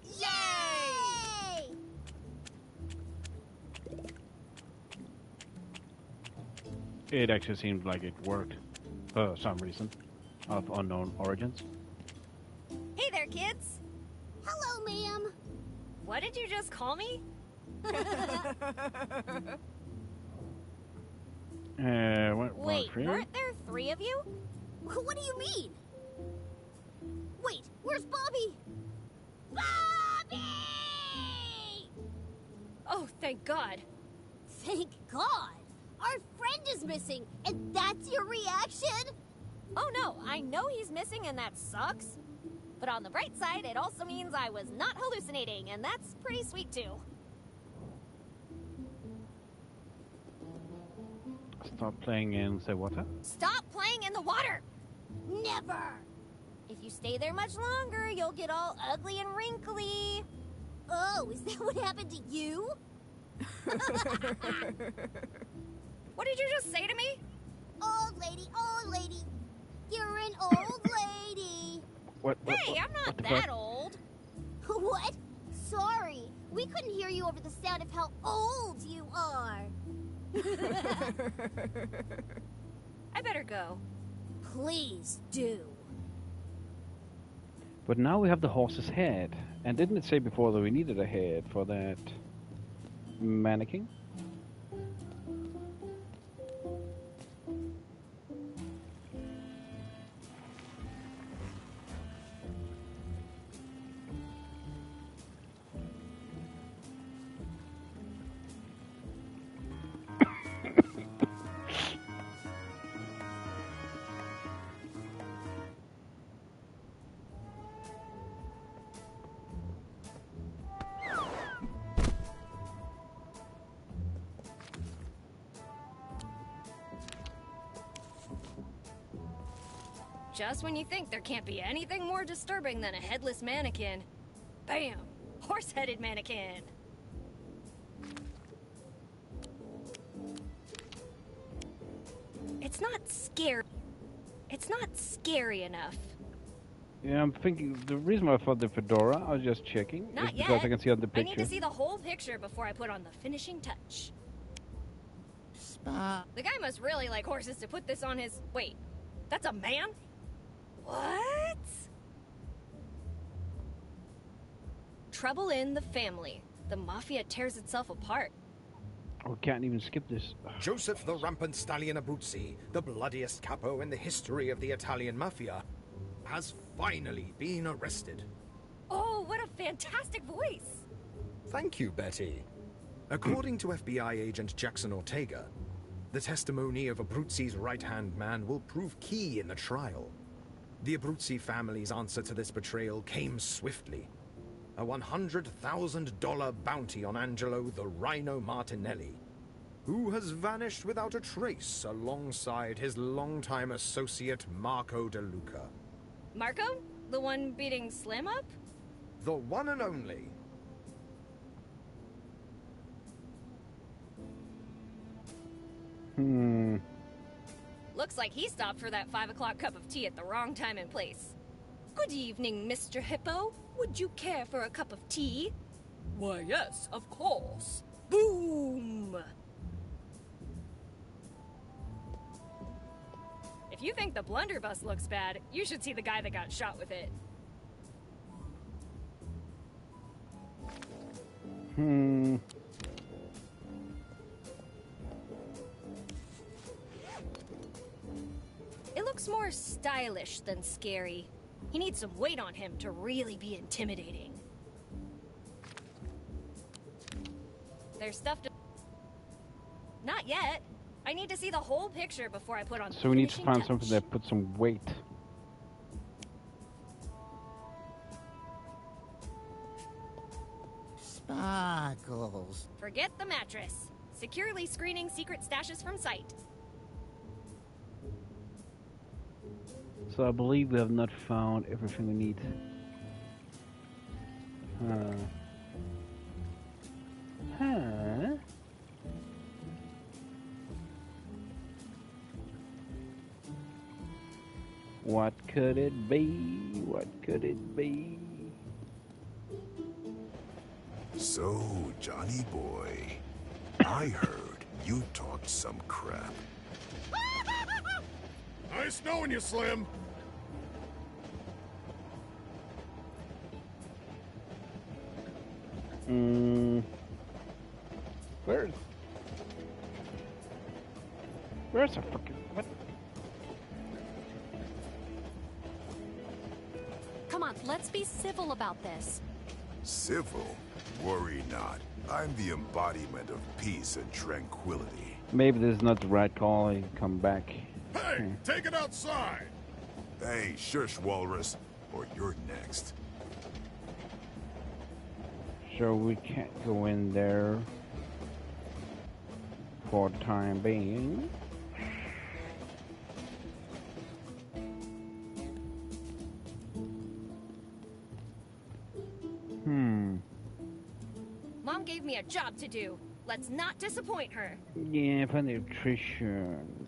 Yay! It actually seemed like it worked for some reason of unknown origins. Hey there, kids. Hello, ma'am. What did you just call me? Wait, weren't there 3 of you? What do you mean? Wait, where's Bobby? Bobby! Oh, thank God. Thank God! Our friend is missing, and that's your reaction? Oh no, I know he's missing and that sucks. But on the bright side, it also means I was not hallucinating, and that's pretty sweet too. Stop playing in the water. Stop playing in the water! Never! If you stay there much longer, you'll get all ugly and wrinkly. Oh, is that what happened to you? What did you just say to me? Old lady. You're an old lady. Hey, I'm not that old. What? Sorry, we couldn't hear you over the sound of how old you are. I better go. Please do. But now we have the horse's head. And didn't it say before that we needed a head for that mannequin? Just when you think there can't be anything more disturbing than a headless mannequin. Bam! Horse-headed mannequin! It's not scary. It's not scary enough. Yeah, I'm thinking, the reason why I thought the fedora, I was just checking, Not is yet. because I can see on the I picture. need to see the whole picture before I put on the finishing touch. The guy must really like horses to put this on his... Wait, that's a man? What? Trouble in the family. The mafia tears itself apart. We can't even skip this. Joseph the Rampant Stallion Abruzzi, the bloodiest capo in the history of the Italian mafia, has finally been arrested. Oh, what a fantastic voice! Thank you, Betty. According to FBI agent Jackson Ortega, the testimony of Abruzzi's right-hand man will prove key in the trial. The Abruzzi family's answer to this betrayal came swiftly. A $100,000 bounty on Angelo the Rhino Martinelli, who has vanished without a trace alongside his longtime associate Marco De Luca. Marco? The one beating Slim up? The one and only. Looks like he stopped for that 5 o'clock cup of tea at the wrong time and place. Good evening, Mr. Hippo. Would you care for a cup of tea? Why, yes, of course. Boom! If you think the blunderbuss looks bad, you should see the guy that got shot with it. Hmm. It looks more stylish than scary. He needs some weight on him to really be intimidating. There's stuff to... Not yet. I need to see the whole picture before I put on. So we need to find something that puts some weight. Sparkles. Forget the mattress. Securely screening secret stashes from sight. So I believe we have not found everything we need. Huh? What could it be? What could it be? So, Johnny boy, I heard you talked some crap. Nice knowing you, Slim. Where's the fucking what? Come on, let's be civil about this. Civil? Worry not. I'm the embodiment of peace and tranquility. Maybe this is not the right call. I come back. Hey, take it outside. Hey, shush, Walrus, or you're next. So we can't go in there for the time being. Mom gave me a job to do. Let's not disappoint her. Yeah, for nutrition.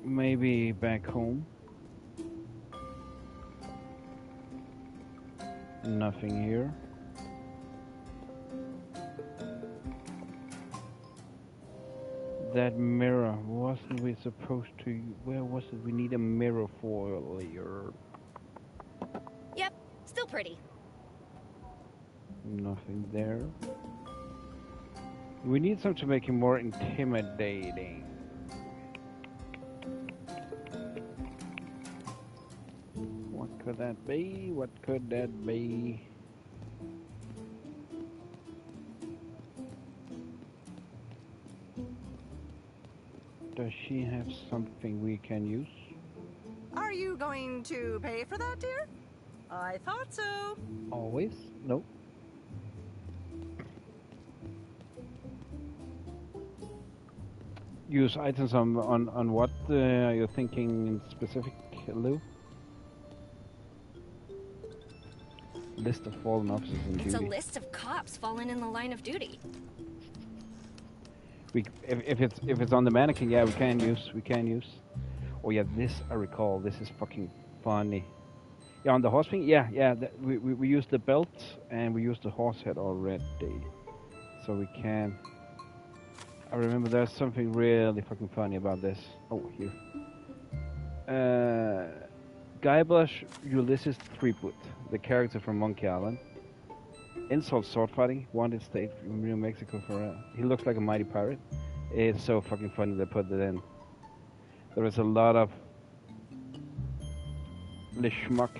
Maybe back home. Nothing here. That mirror, wasn't we supposed to... Where was it? We need a mirror for earlier. Yep, still pretty. Nothing there. We need something to make him more intimidating. What could that be? What could that be? Does she have something we can use? Are you going to pay for that, dear? I thought so. Always? Nope. Use items on what are you thinking in specific, Lou? List of fallen officers in duty. It's a list of cops fallen in the line of duty. If it's on the mannequin, yeah, we can use. Oh yeah, this I recall. This is fucking funny. Yeah, on the horse thing, yeah. We used the belt and we used the horse head already, so we can. I remember there's something really fucking funny about this. Oh, here. Guybrush Ulysses Threepwood, the character from Monkey Island. Insult sword fighting, wanted state from New Mexico for he looks like a mighty pirate. It's so fucking funny they put it in. There is a lot of schmuck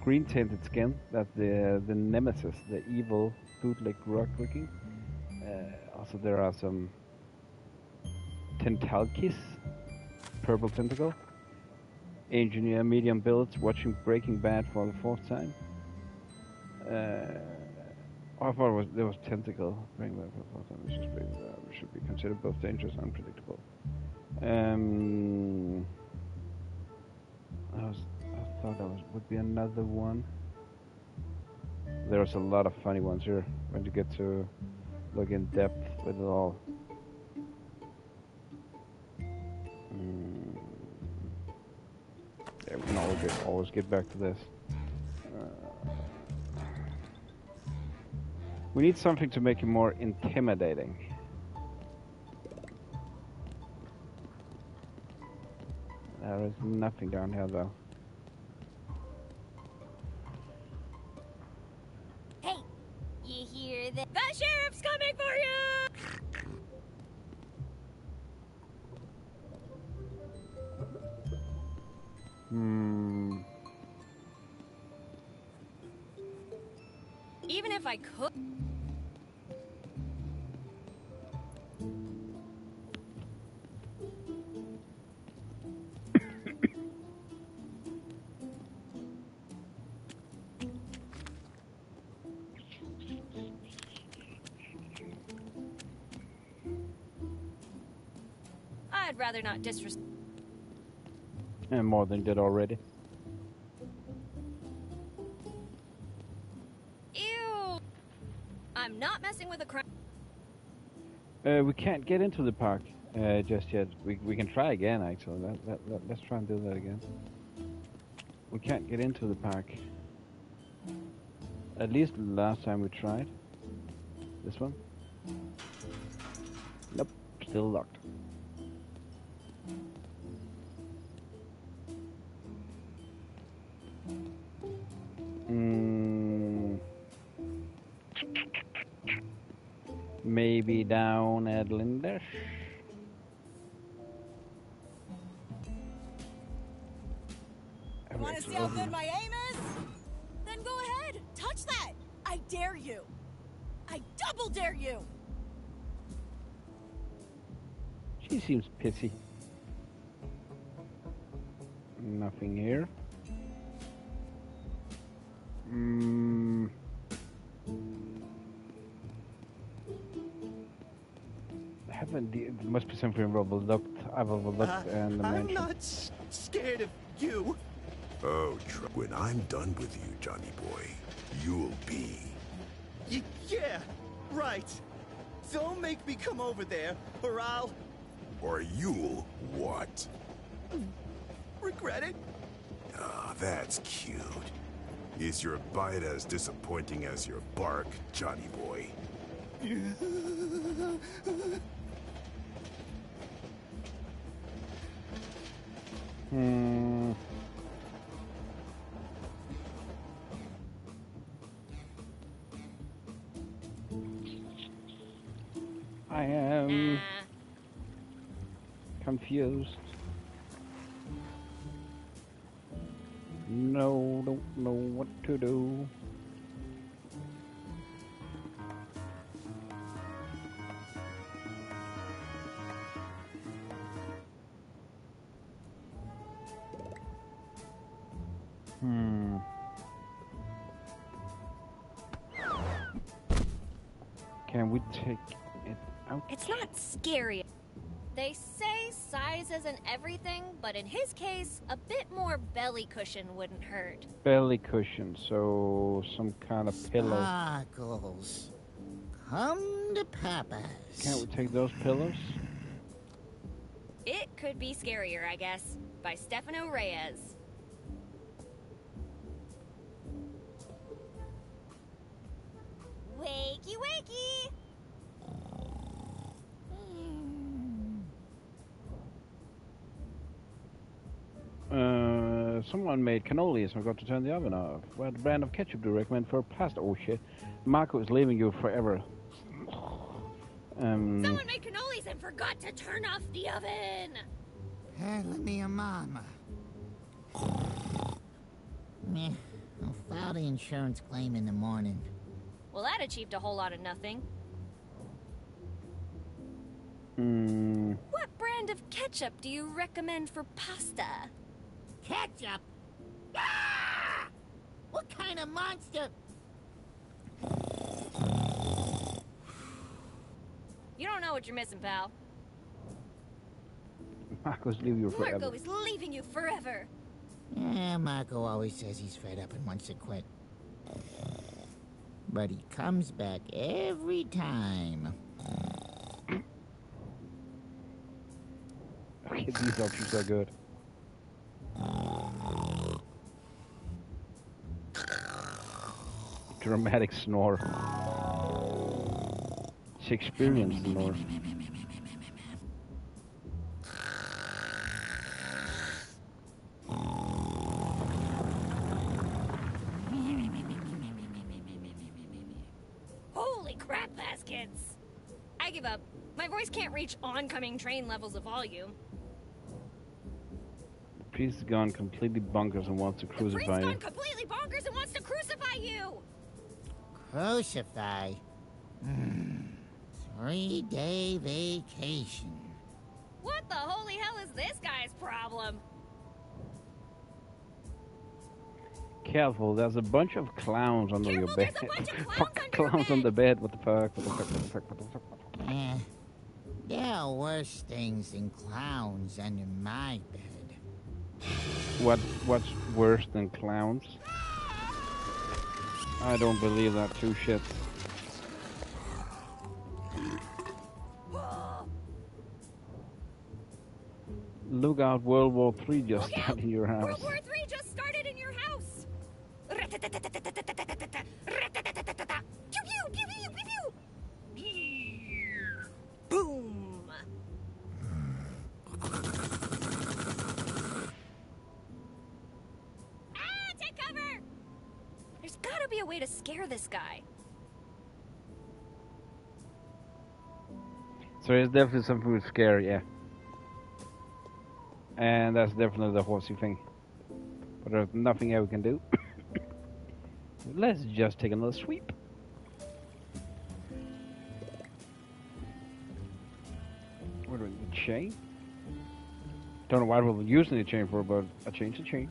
green tinted skin that the nemesis, the evil bootleg rock looking. Also there are some tentalkis, purple tentacle. Engineer medium builds watching Breaking Bad for the 4th time. I thought there was tentacle. Breaking Bad for the 4th time. It should be considered both dangerous and unpredictable. I thought that would be another one. There's a lot of funny ones here when you get to look in depth with it all. Yeah, we can always get back to this. We need something to make it more intimidating. There is nothing down here though. Hey, you hear that? The sheriff's coming for you! Even if I could... I'd rather not disrespect... And more than did already. Ew! I'm not messing with a crime. We can't get into the park just yet. We can try again, actually. Let's try and do that again. We can't get into the park. At least last time we tried. This one? Nope, still locked. Maybe down at Lindash. Want to see how good my aim is? Then go ahead, touch that! I dare you! I double dare you! She seems pissy. Nothing here. There must be something I've overlooked and the I'm mansion. not scared of you. Oh, when I'm done with you, Johnny boy, you'll be. Yeah, right. Don't make me come over there, or I'll... Or you'll what? regret it. Ah, that's cute. Is your bite as disappointing as your bark, Johnny boy? I am confused. No, don't know what to do. Can we take it out? It's not scary. They say size isn't everything, but in his case, a bit more belly cushion wouldn't hurt. Belly cushion, so some kind of pillow. Sparkles. Come to Papa's. Can't we take those pillows? It could be scarier, I guess, by Stefano Reyes. Wakey, wakey! Someone made cannolis and forgot to turn the oven off. What brand of ketchup do you recommend for pasta? Oh shit. Marco is leaving you forever. Someone made cannolis and forgot to turn off the oven! Let me a mama. Meh. I'll file the insurance claim in the morning. Well, that achieved a whole lot of nothing. What brand of ketchup do you recommend for pasta? Ketchup? Ah! What kind of monster? You don't know what you're missing, pal. Marco's leaving you forever. Marco is leaving you forever. Yeah, Marco always says he's fed up and wants to quit. But he comes back every time. Okay, these options are good. Dramatic snore. Shakespearean snore. My voice can't reach oncoming train levels of volume. The priest has gone completely bonkers and wants to crucify you. The priest's gone completely bonkers and wants to crucify you! Crucify? 3-day vacation. What the holy hell is this guy's problem? Careful, there's a bunch of clowns under your bed. Fuck, clowns on the bed. What the fuck? What the fuck? What the fuck? What the fuck? There are worse things than clowns under my bed. What's worse than clowns? I don't believe that too shit. Look out, World War III just started in your house. World War III just started in your house! Boom! Take cover! There's gotta be a way to scare this guy. So it's definitely something with scary, yeah. And that's definitely the horsey thing. But there's nothing else we can do. Let's just take another sweep. What are we, the chain? Don't know why we're using the chain for, but I changed the chain.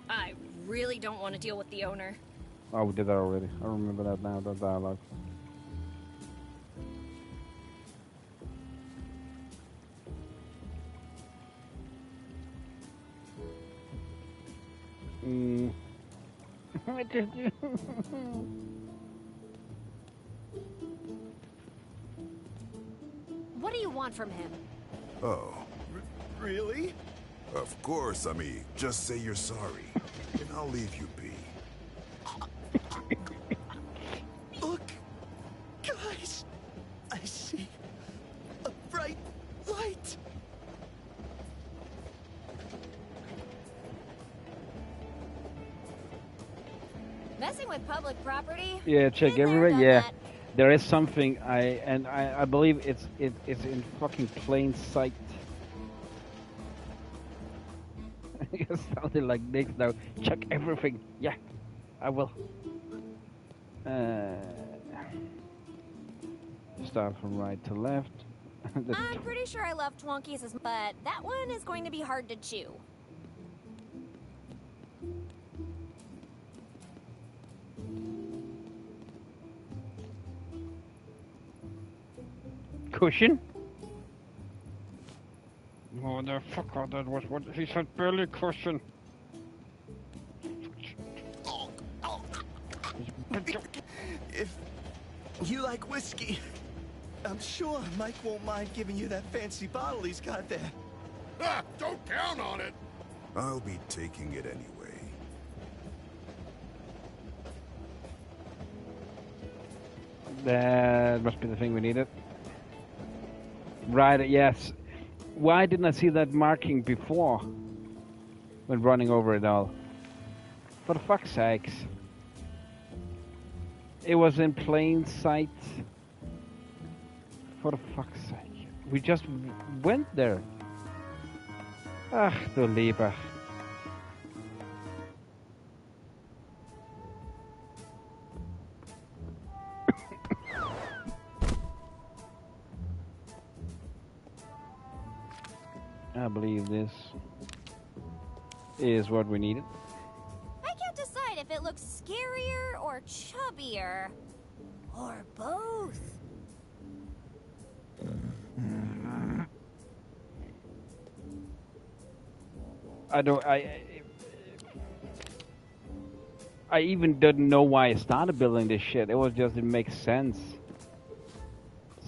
I really don't want to deal with the owner. Oh, we did that already. I remember that now, that dialogue. What did you do? What do you want from him? Oh. Really? Of course, I mean, just say you're sorry, and I'll leave you be. Look, guys, I see a bright light. Messing with public property? Yeah, check everywhere. Yeah, there is something. I believe it's in fucking plain sight. You sounded like Nick now. Check everything. Yeah, I will. Start from right to left. I'm pretty sure I love Twonkies, but that one is going to be hard to chew. Cushion? Oh, the fucker, that was what he said, belly cushion. If you like whiskey, I'm sure Mike won't mind giving you that fancy bottle he's got there. Ah, don't count on it! I'll be taking it anyway. That must be the thing we needed. Right, yes. Why didn't I see that marking before? When running over it all. For the fuck's sakes. It was in plain sight. For the fuck's sake. We just went there. Ach, du lieber. I believe this is what we needed. I can't decide if it looks scarier or chubbier. Or both. I even didn't know why I started building this shit. It was just, it makes sense.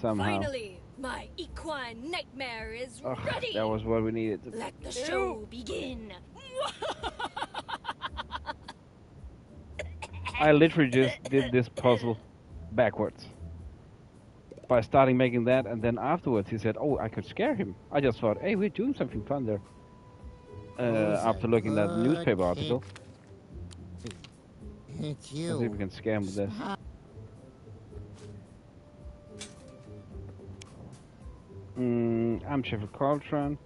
Somehow. Finally, my equine nightmare is Ugh, ready. that was what we needed. Let the show begin. I literally just did this puzzle backwards. By starting making that, and then afterwards he said, oh, I could scare him. I just thought, hey, we're doing something fun there. After looking at that newspaper article. It's Let's see you. if we can scare him with this. I'm Joseph Coltron,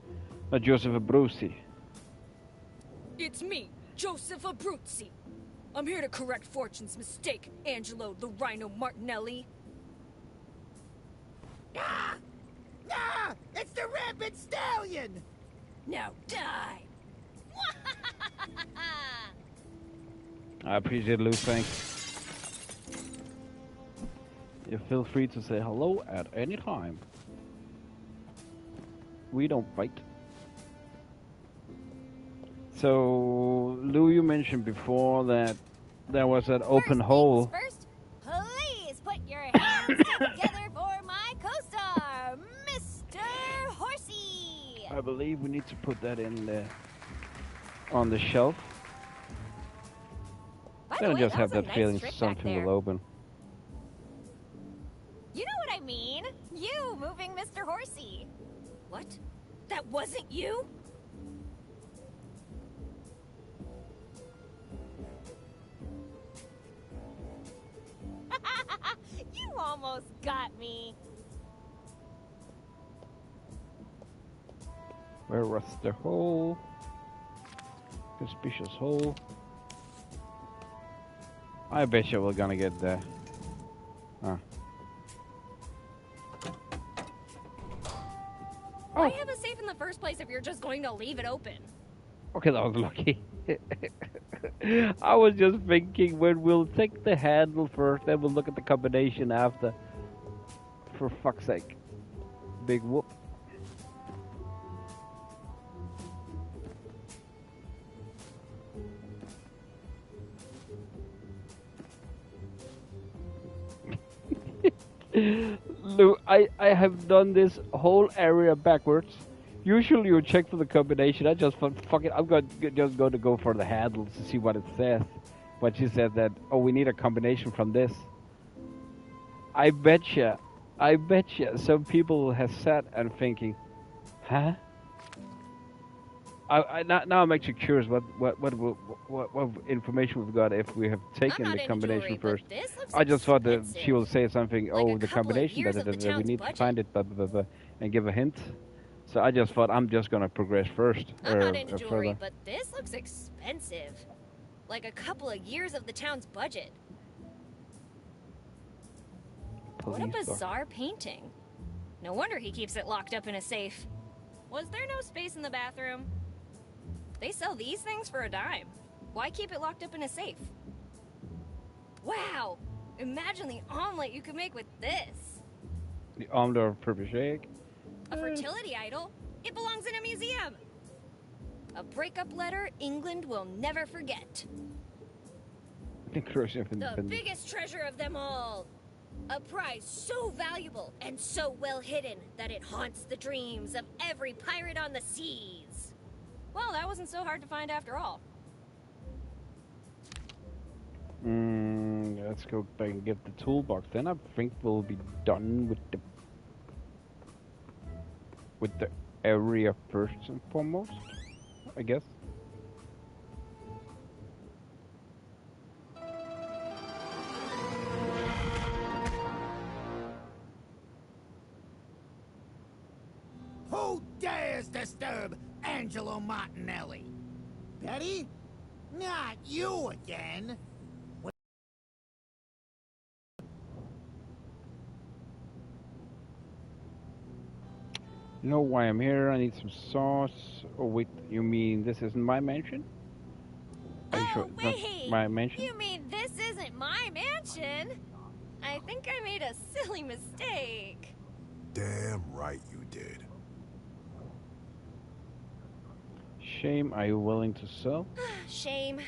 not Joseph Abruzzi. It's me, Joseph Abruzzi. I'm here to correct Fortune's mistake, Angelo the Rhino Martinelli. Ah! Ah! It's the rampant stallion! Now die! I appreciate it, Lou. Thanks. You feel free to say hello at any time. We don't fight. So, Lou, you mentioned before that there was that open hole. First, please put your hands together for my co-star, Mr. Horsey. I believe we need to put that in there on the shelf. By I the way, just that have was a that nice feeling trick back something there. will open. You know what I mean? You moving Mr. Horsey. What? That wasn't you? You almost got me. Where was the hole? Suspicious hole. I bet you we're gonna get there. Ah. Why have a safe in the first place if you're just going to leave it open? Okay, that was lucky. I was just thinking when we'll take the handle first, then we'll look at the combination after. For fuck's sake. Big whoop. Lou, I have done this whole area backwards. Usually you check for the combination. I just thought, fuck it, I'm just going to go for the handles to see what it says. But she said that, oh, we need a combination from this. I betcha some people have sat and thinking, huh? Now I'm actually curious what information we've got if we have taken the combination first. I just thought that she will say something. Like oh, the combination that we need to find it, and give a hint. So I just thought I'm just gonna progress first. I'm not into jewelry, but this looks expensive. Like a couple of years of the town's budget. What a bizarre painting. No wonder he keeps it locked up in a safe. Was there no space in the bathroom? They sell these things for a dime. Why keep it locked up in a safe? Wow! Imagine the omelet you could make with this. The omelet of purple shake. A fertility idol? It belongs in a museum. A breakup letter England will never forget. The biggest treasure of them all. A prize so valuable and so well hidden that it haunts the dreams of every pirate on the seas. Well, that wasn't so hard to find after all. Let's go back and get the toolbox. Then I think we'll be done with the area first and foremost, I guess. Who dares disturb Angelo Martinelli? Betty? Not you again. You know why I'm here? I need some sauce. Oh wait, you mean this isn't my mansion? Are you sure it's not my mansion? You mean this isn't my mansion? I think I made a silly mistake. Damn right you did. Shame, are you willing to sell? Shame.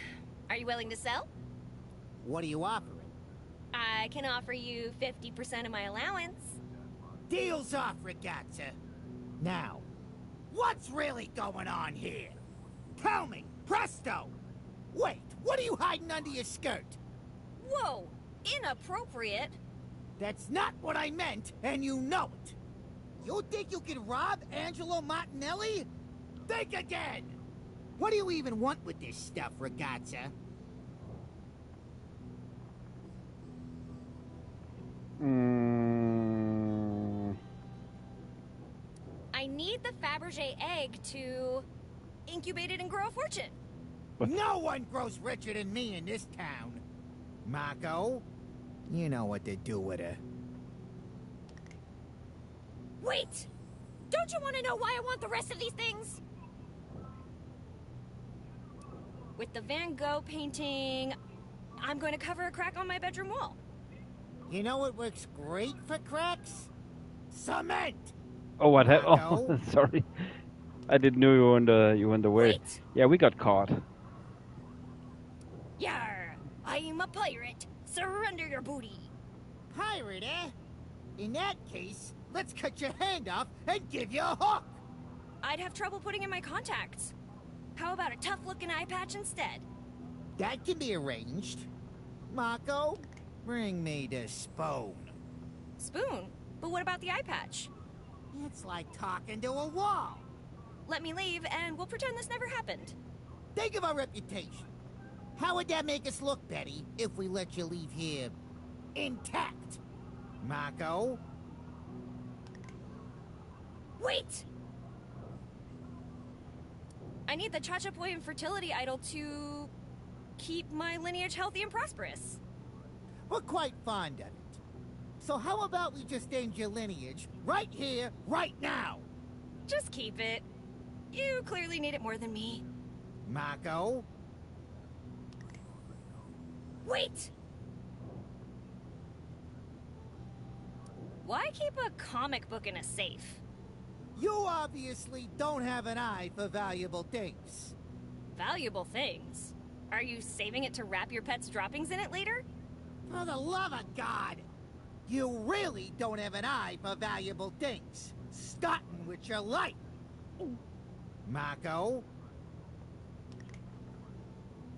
Are you willing to sell? What are you offering? I can offer you 50% of my allowance. Deal's off, ragazza. Now, what's really going on here? Tell me, presto! Wait, what are you hiding under your skirt? Whoa, inappropriate. That's not what I meant, and you know it. You think you can rob Angelo Martinelli? Think again! What do you even want with this stuff, ragazza? I need need the Fabergé egg to incubate it and grow a fortune. No one grows richer than me in this town. Mako, you know what to do with her. Wait! Don't you want to know why I want the rest of these things? With the Van Gogh painting, I'm going to cover a crack on my bedroom wall. You know what works great for cracks? Cement! Oh, what happened? Oh, sorry. I didn't know you were in the way. Wait. Yeah, we got caught. Yarr! I'm a pirate. Surrender your booty. Pirate, eh? In that case, let's cut your hand off and give you a hook! I'd have trouble putting in my contacts. How about a tough-looking eye patch instead? That can be arranged. Mako, bring me the spoon. Spoon? But what about the eye patch? It's like talking to a wall. Let me leave, and we'll pretend this never happened. Think of our reputation. How would that make us look, Betty, if we let you leave here intact? Mako? Wait! I need the Chachapoy infertility idol to keep my lineage healthy and prosperous. We're quite fond of it. So how about we just end your lineage right here, right now? Just keep it. You clearly need it more than me. Mako? Wait! Why keep a comic book in a safe? You obviously don't have an eye for valuable things. Valuable things? Are you saving it to wrap your pet's droppings in it later? For the love of God! You really don't have an eye for valuable things. Starting with your life. Mako?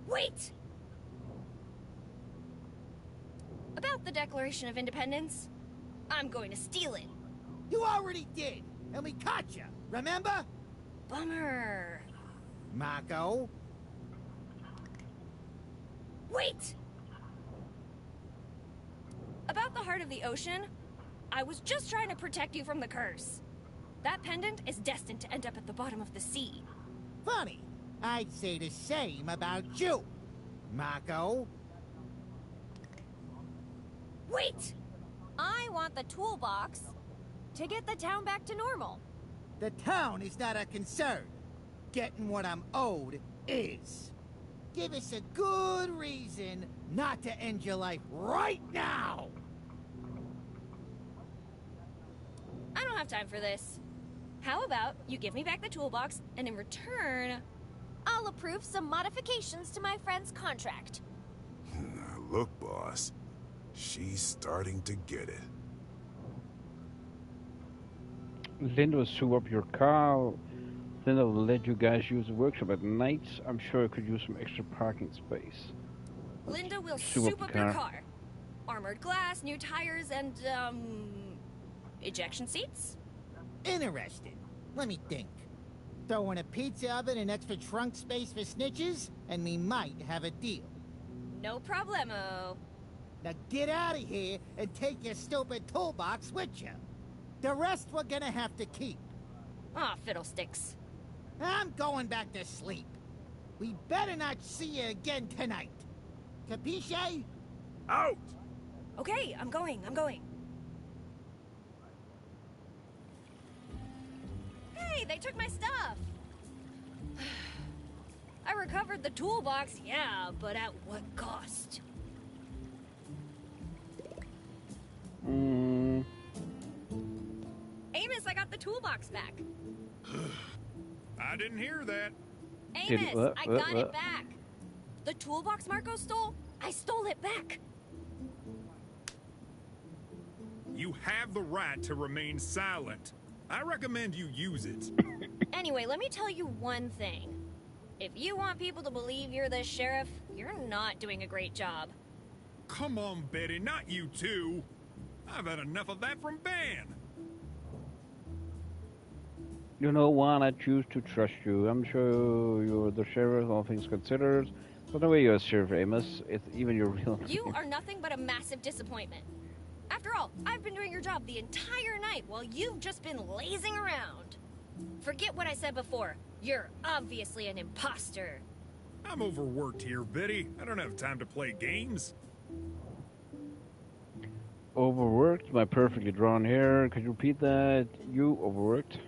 Wait! About the Declaration of Independence, I'm going to steal it. You already did, and we caught you, remember? Bummer. Mako? Wait! About the heart of the ocean, I was just trying to protect you from the curse. That pendant is destined to end up at the bottom of the sea. Funny. I'd say the same about you. Mako? Wait! I want the toolbox to get the town back to normal. The town is not a concern. Getting what I'm owed is. Give us a good reason not to end your life right now! I don't have time for this. How about you give me back the toolbox, and in return, I'll approve some modifications to my friend's contract. Look, boss. She's starting to get it. Linda will sew up your car. Linda will let you guys use the workshop at night. I'm sure I could use some extra parking space. Linda will Sew soup up your car. Armored glass, new tires, and, ejection seats? Interesting. Let me think. Throw in a pizza oven and extra trunk space for snitches, and we might have a deal. No problemo. Now get out of here and take your stupid toolbox with you. The rest we're gonna have to keep. Aw, fiddlesticks. I'm going back to sleep. We better not see you again tonight. Capisce? Out! Okay, I'm going. Hey, they took my stuff! I recovered the toolbox, yeah, but at what cost? Amos, I got the toolbox back. I didn't hear that. Amos, I got it back. The toolbox Marco stole, I stole it back. You have the right to remain silent. I recommend you use it. Anyway, let me tell you one thing. If you want people to believe you're the sheriff, you're not doing a great job. Come on, Betty, not you too. I've had enough of that from Ban. You know, Juan, I choose to trust you. I'm sure you're the sheriff, all things considered. But the way you're a sheriff, Amos, it's even your real name. You are nothing but a massive disappointment. After all, I've been doing your job the entire night while you've just been lazing around. Forget what I said before. You're obviously an imposter. I'm overworked here, Betty. I don't have time to play games. Overworked? My perfectly drawn hair. Could you repeat that? You overworked?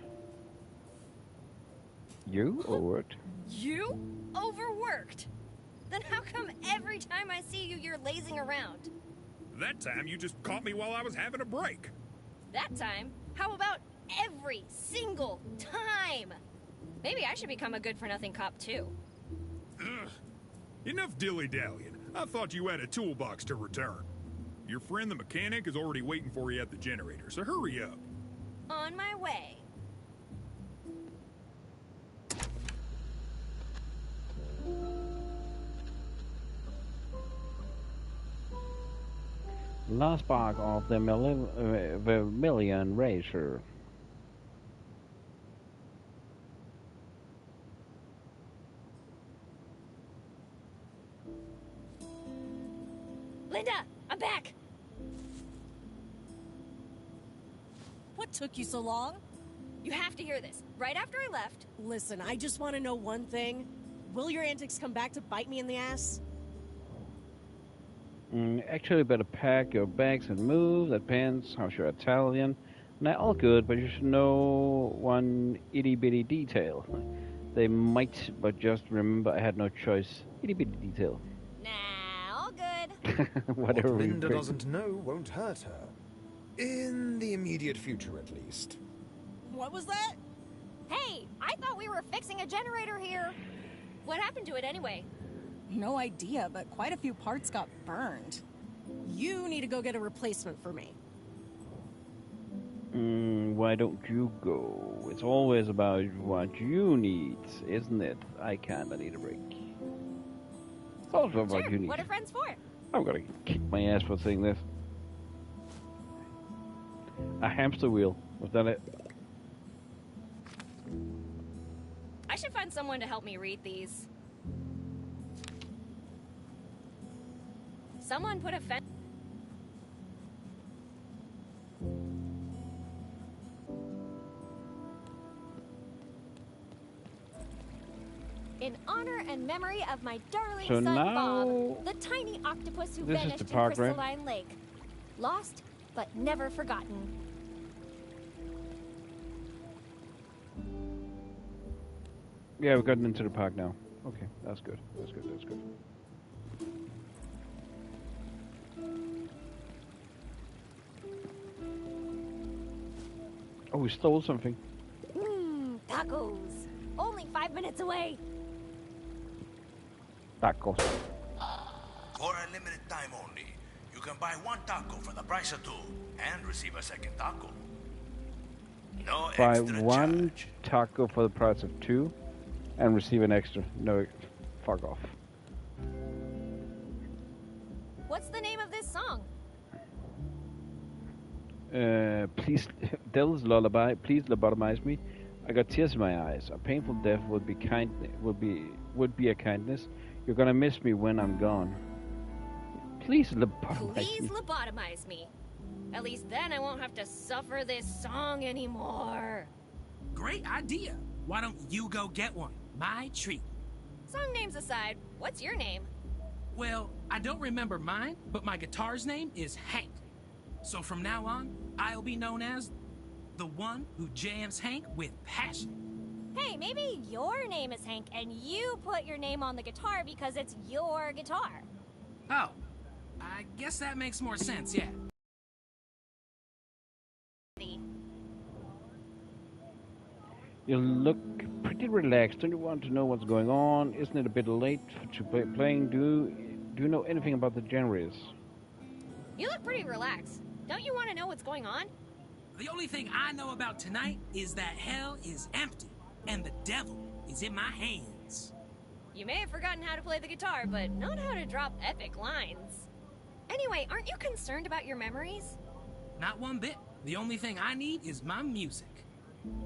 You overworked? You? Overworked? Then how come every time I see you, you're lazing around? That time you just caught me while I was having a break. That time? How about every single time? Maybe I should become a good-for-nothing cop, too. Ugh. Enough dilly-dallying. I thought you had a toolbox to return. Your friend the mechanic is already waiting for you at the generator, so hurry up. On my way. Last spark of the Vermilion Racer. Linda, I'm back. What took you so long? You have to hear this. Right after I left... Listen, I just want to know one thing. Will your antics come back to bite me in the ass? Actually, better pack your bags and move. That depends. How's your Italian? Not all good, but you should know one itty-bitty detail. They might, but just remember I had no choice. Itty-bitty detail. Nah, all good. Whatever. What Linda doesn't know won't hurt her. In the immediate future, at least. What was that? Hey, I thought we were fixing a generator here. What happened to it anyway? No idea, but quite a few parts got burned. You need to go get a replacement for me. Why don't you go? It's always about what you need, isn't it? I can't. I need a break. It's also about Sure, you need. what are friends for? I'm gonna kick my ass for saying this. A hamster wheel. Was that it? I should find someone to help me read these. Someone put a fence... In honor and memory of my darling So son now- Bob, the tiny octopus who This is vanished the in park, right? Crystalline Lake. Lost, but never forgotten. Yeah, we've gotten into the park now. Okay, that's good. That's good. That's good. Oh, we stole something. Tacos. Only 5 minutes away. Tacos. For a limited time only, you can buy one taco for the price of two and receive a second taco. No Buy extra one taco for the price of two and receive an extra. No, fuck off. What's the name of this song? Please, Devil's Lullaby, please lobotomize me. I got tears in my eyes. A painful death would be a kindness. You're gonna miss me when I'm gone. Please lobotomize Please me. lobotomize me. At least then I won't have to suffer this song anymore. Great idea. Why don't you go get one? My treat. Song names aside, what's your name? Well, I don't remember mine, but my guitar's name is Hank. So from now on, I'll be known as the one who jams Hank with passion. Hey, maybe your name is Hank and you put your name on the guitar because it's your guitar. Oh, I guess that makes more sense, yeah. You look pretty relaxed. Don't you want to know what's going on? Isn't it a bit late to playing? Do you know anything about the generators? You look pretty relaxed. Don't you want to know what's going on? The only thing I know about tonight is that hell is empty and the devil is in my hands. You may have forgotten how to play the guitar, but not how to drop epic lines. Anyway, aren't you concerned about your memories? Not one bit. The only thing I need is my music.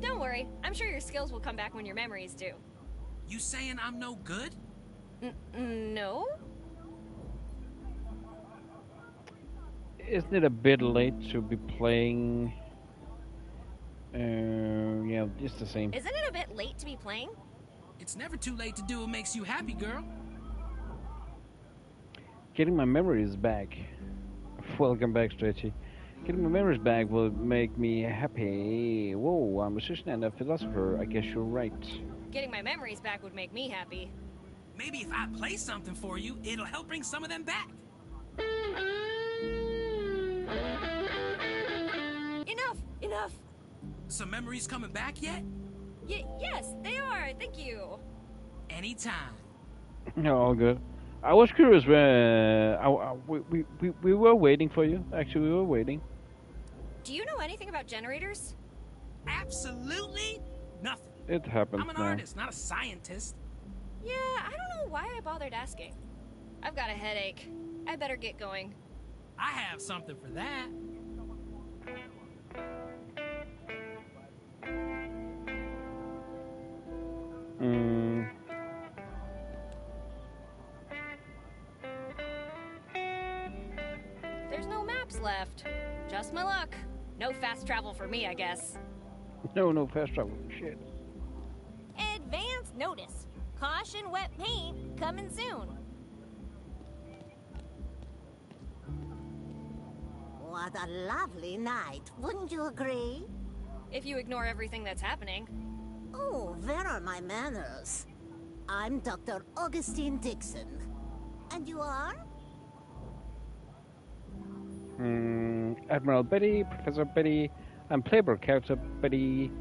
Don't worry, I'm sure your skills will come back when your memories do. You saying I'm no good? No? Isn't it a bit late to be playing Yeah, just the same. Isn't it a bit late to be playing? It's never too late to do what makes you happy, girl. Getting my memories back. Welcome back, Stretchy. Getting my memories back will make me happy. Whoa, I'm a musician and a philosopher. I guess you're right. Getting my memories back would make me happy. Maybe if I play something for you, it'll help bring some of them back. Enough! Some memories coming back yet? Yes, they are. Thank you. Anytime. No, all good. I was curious where we were waiting for you. Actually, we were waiting. Do you know anything about generators? Absolutely nothing. It happens I'm an now. artist, not a scientist. Yeah, I don't know why I bothered asking. I've got a headache. I better get going. I have something for that. There's no maps left. Just my luck. No fast travel for me, I guess. No fast travel. Shit. Advance notice. Caution wet paint coming soon. What a lovely night, wouldn't you agree? If you ignore everything that's happening. Oh, where are my manners? I'm Dr. Augustine Dixon. And you are? Admiral Betty, Professor Betty. I'm playable character Betty.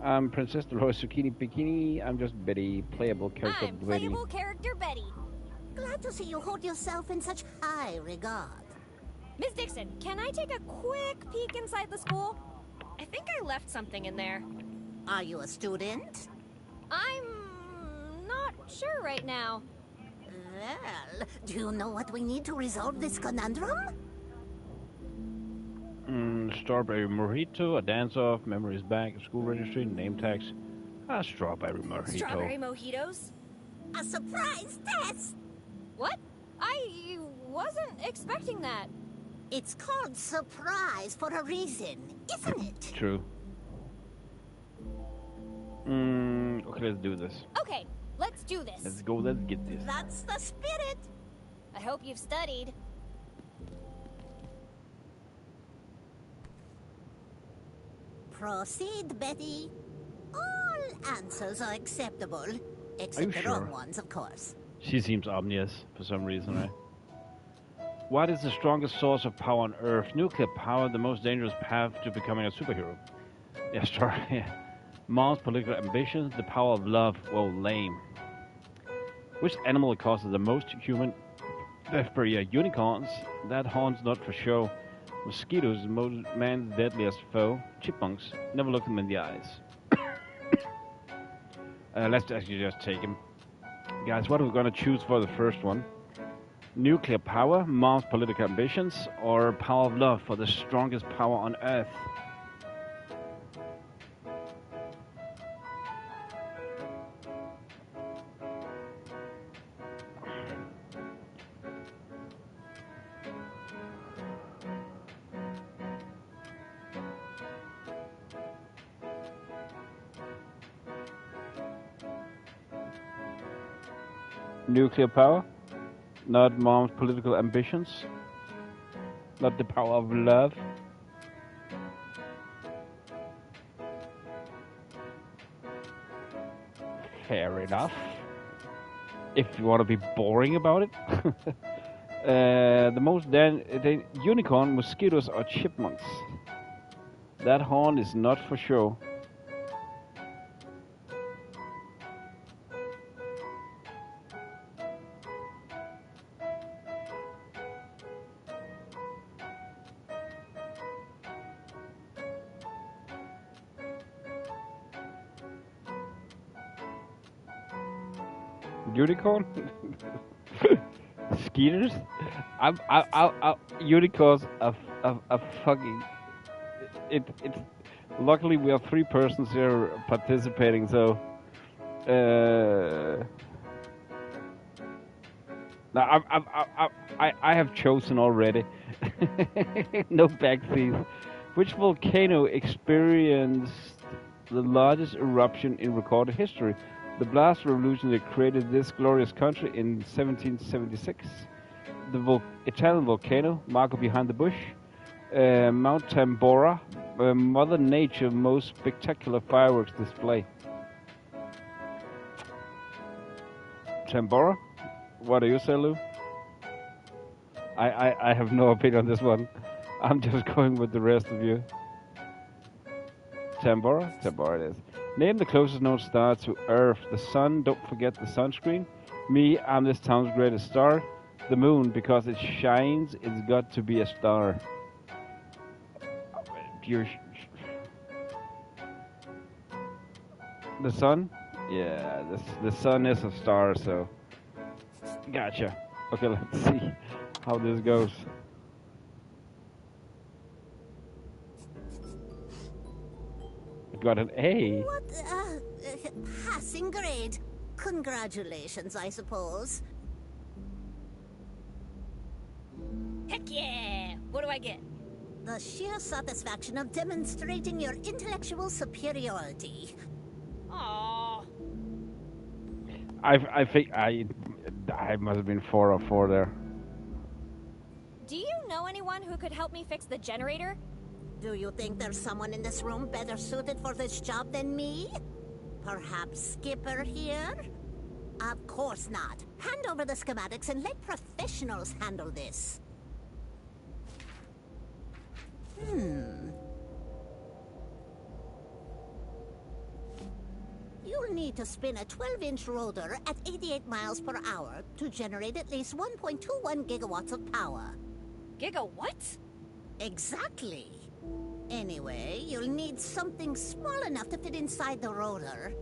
I'm Princess Dolores Zucchini Bikini. I'm just Betty, playable character I'm Betty. playable character Betty. Glad to see you hold yourself in such high regard. Miss Dixon, can I take a quick peek inside the school? I think I left something in there. Are you a student? I'm not sure right now. Well, do you know what we need to resolve this conundrum? Strawberry mojito, a dance-off, memories back, school registry, name tags. A strawberry mojito. Strawberry mojitos? A surprise test! What? I wasn't expecting that. It's called surprise for a reason, isn't it? True. Okay, let's do this. Okay, let's do this. Let's go, let's get this. That's the spirit. I hope you've studied. Proceed, Betty. All answers are acceptable, except the wrong ones, of course. She seems ominous for some reason, right? What is the strongest source of power on Earth? Nuclear power, the most dangerous path to becoming a superhero. Yeah, sorry. Mom's political ambitions, the power of love. Whoa, lame. Which animal causes the most human death per year? Unicorns. That horn's not for show. Mosquitoes, man's deadliest foe. Chipmunks. Never look them in the eyes. Let's actually just take him. Guys, what are we going to choose for the first one? Nuclear power, Mom's political ambitions, or power of love for the strongest power on Earth? Nuclear power, not Mom's political ambitions, not the power of love. Fair enough. If you want to be boring about it. The most unicorn, mosquitoes, or chipmunks. That horn is not for show. Unicorn? Skeeters? Unicorns are fucking... It's... Luckily we have 3 persons here participating, so... Now I have chosen already. No backseas. Which volcano experienced the largest eruption in recorded history. The blast revolution that created this glorious country in 1776. The Italian volcano, Marco behind the bush. Mount Tambora, Mother Nature's most spectacular fireworks display. Tambora? What do you say, Lou? I have no opinion on this one. I'm just going with the rest of you. Tambora? Tambora it is. Name the closest known star to Earth. The sun, don't forget the sunscreen. Me, I'm this town's greatest star. The moon, because it shines, it's got to be a star. The sun? Yeah, the sun is a star, so... Gotcha. Okay, let's see how this goes. I got an A. What? Passing grade. Congratulations, I suppose. Heck yeah! What do I get? The sheer satisfaction of demonstrating your intellectual superiority. Aww. I think I must have been 4 of 4 there. Do you know anyone who could help me fix the generator? Do you think there's someone in this room better suited for this job than me? Perhaps Skipper here? Of course not. Hand over the schematics and let professionals handle this. You'll need to spin a 12-inch rotor at 88 miles per hour to generate at least 1.21 gigawatts of power. Gigawatt? Exactly. Anyway, you'll need something small enough to fit inside the rotor,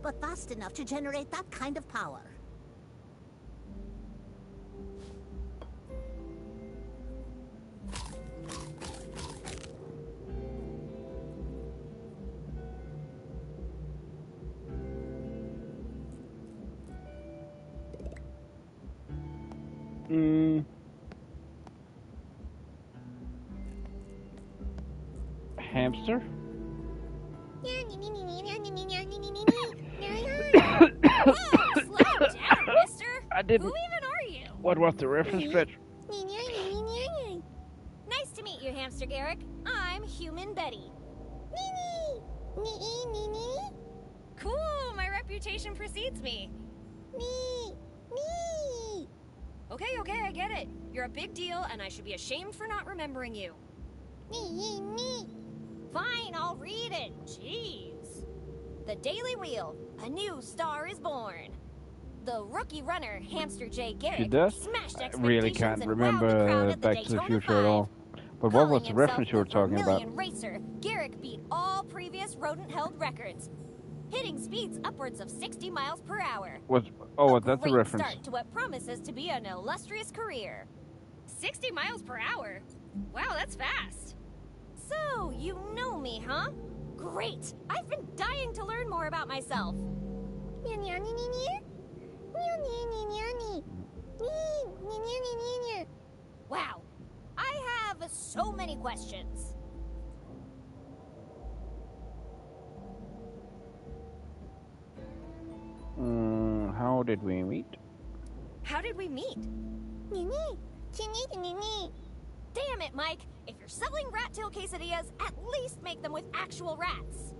but fast enough to generate that kind of power. Hamster? Whoa, slow down, mister! I didn't. Who even are you? What was the reference, Stretch? Nice to meet you, Hamster Garrick. I'm Human Betty. Cool, my reputation precedes me. Okay, I get it. You're a big deal, and I should be ashamed for not remembering you. Fine, I'll read it. Jeez. The Daily Wheel. A new star is born. The rookie runner, Hamster J. Garrick, She does? smashed I expectations really can't and wowed the crowd remember at the Back to the Daytona Future 5. at all. But what was Calling the reference you were himself the talking about? Vermilion Racer, Garrick beat all previous rodent-held records, hitting speeds upwards of 60 miles per hour. That's a Great reference. start to what promises to be an illustrious career. 60 miles per hour? Wow, that's fast. So, you know me, huh? Great! I've been dying to learn more about myself. Wow, I have so many questions. How did we meet? How did we meet? Damn it, Mike! If you're selling rat-tail quesadillas, at least make them with actual rats.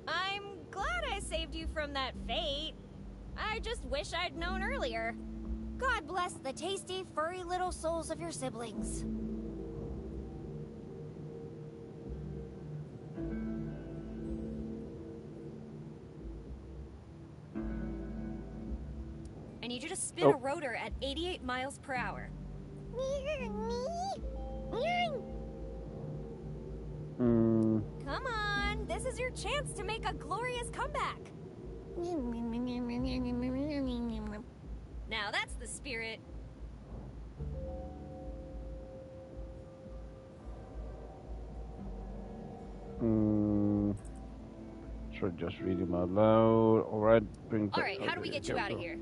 I'm glad I saved you from that fate. I just wish I'd known earlier. God bless the tasty, furry little souls of your siblings. I need you to spin a rotor at 88 miles per hour. Come on, this is your chance to make a glorious comeback. Now that's the spirit. Should just read him out loud. Alright, Alright, how do we get you out of here?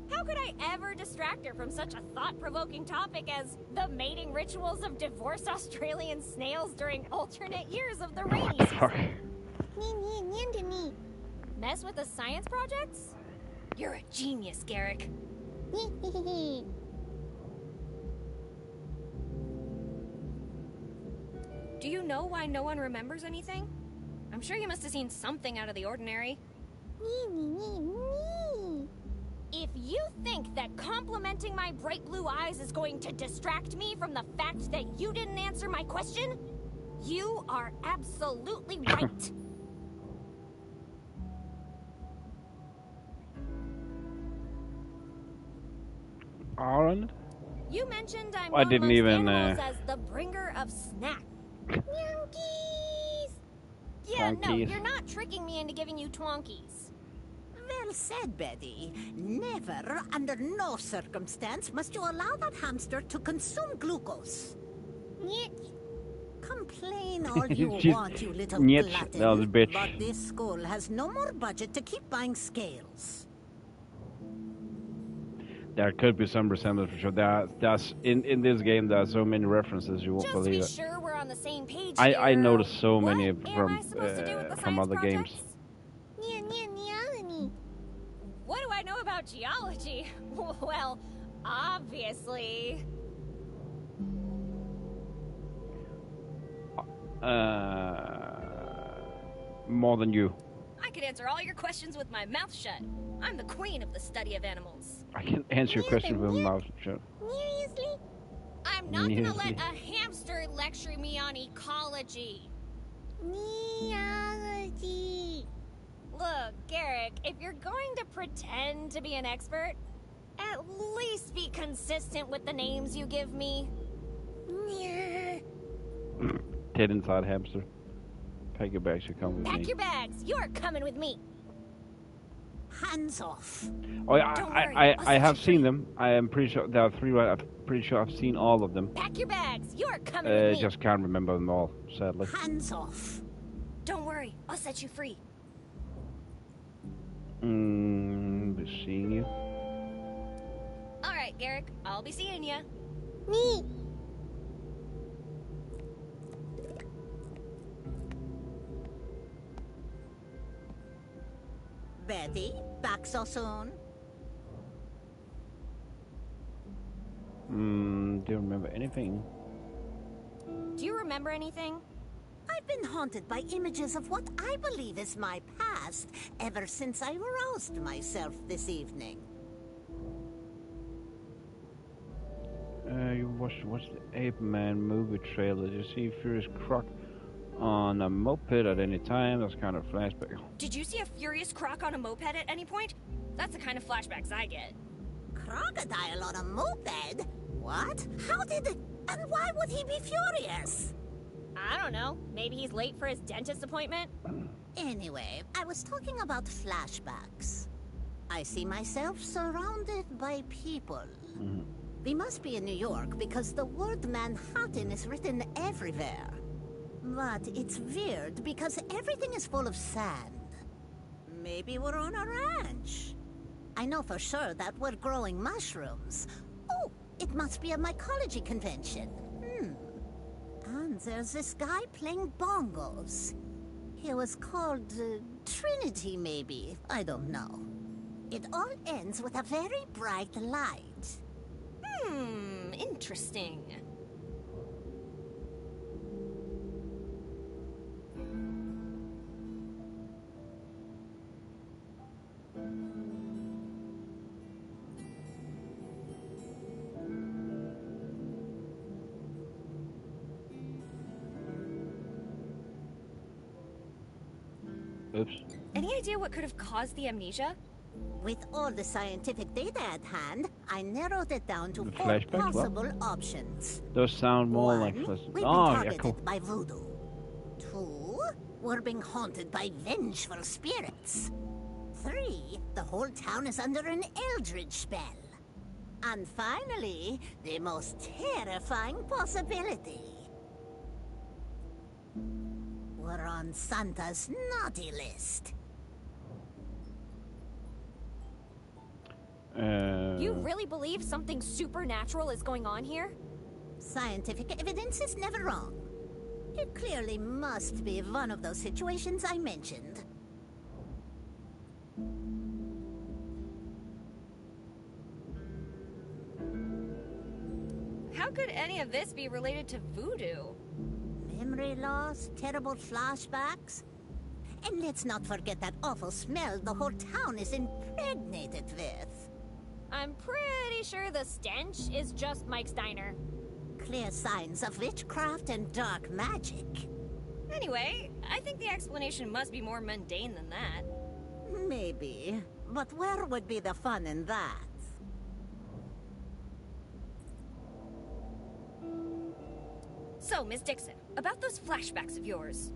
How could I ever distract her from such a thought-provoking topic as the mating rituals of divorced Australian snails during alternate years of the rainy season? Mess with the science projects? You're a genius, Garrick. Do you know why no one remembers anything? I'm sure you must have seen something out of the ordinary. If you think that complimenting my bright blue eyes is going to distract me from the fact that you didn't answer my question, you are absolutely right. Aaron? You mentioned I'm I known didn't amongst even, animals as the bringer of snacks. Twonkies! Yeah, no, Twonkies. you're not tricking me into giving you twonkies. Well said, Betty. Never, under no circumstance, must you allow that hamster to consume glucose. Complain all you She's- want, you little Nyet, glutton, that was a bitch. but this school has no more budget to keep buying scales. There could be some resemblance for sure. There's in this game there are so many references you won't Just to believe be it. sure we're on the same page I here, noticed so many what am I supposed to do with the from science other games. projects? What do I know about geology? Well, obviously. More than you. I could answer all your questions with my mouth shut. I'm the queen of the study of animals. I can answer your question with my mouth shut. Seriously? I'm not gonna let Seriously? a hamster lecture me on ecology. Neology. Look, Garrick, if you're going to pretend to be an expert, at least be consistent with the names you give me. Dead inside hamster. Pack your bags, you come with Pack me. your bags. You're coming with me. Hands off. Oh yeah, Don't worry, I I'll have set you seen them. I am pretty sure there are 3, right? I'm pretty sure I've seen all of them. Pack your bags. You're coming with me. Just can't remember them all, sadly. Hands off. Don't worry. I'll set you free. Be seeing you. All right, Garrick. I'll be seeing ya. Betty, back so soon? Do you remember anything? Do you remember anything? I've been haunted by images of what I believe is my past ever since I roused myself this evening. You watched the Ape Man movie trailer. Did you see Furious Croc on a moped at any time? That's kind of flashback. Did you see a furious croc on a moped at any point? That's the kind of flashbacks I get. Crocodile on a moped? What? How did it... And why would he be furious? I don't know. Maybe he's late for his dentist appointment? Anyway, I was talking about flashbacks. I see myself surrounded by people. We must be in New York because the word Manhattan is written everywhere. But it's weird because everything is full of sand. Maybe we're on a ranch. I know for sure that we're growing mushrooms. Oh, it must be a mycology convention. And there's this guy playing bongos. He was called Trinity, maybe. I don't know. It all ends with a very bright light. Interesting. Oops. Any idea what could have caused the amnesia? With all the scientific data at hand, I narrowed it down to The 4 flashback? What? possible options. Those sound more like One, flash. we've been Oh, yeah, targeted cool. by voodoo. 2, we're being haunted by vengeful spirits. 3, the whole town is under an eldritch spell. And finally, the most terrifying possibility. We're on Santa's naughty list. You really believe something supernatural is going on here? Scientific evidence is never wrong. It clearly must be one of those situations I mentioned. How could any of this be related to voodoo? Memory loss, terrible flashbacks. And let's not forget that awful smell the whole town is impregnated with. I'm pretty sure the stench is just Mike's diner. Clear signs of witchcraft and dark magic. Anyway, I think the explanation must be more mundane than that. Maybe. But where would be the fun in that? So, Miss Dixon, about those flashbacks of yours.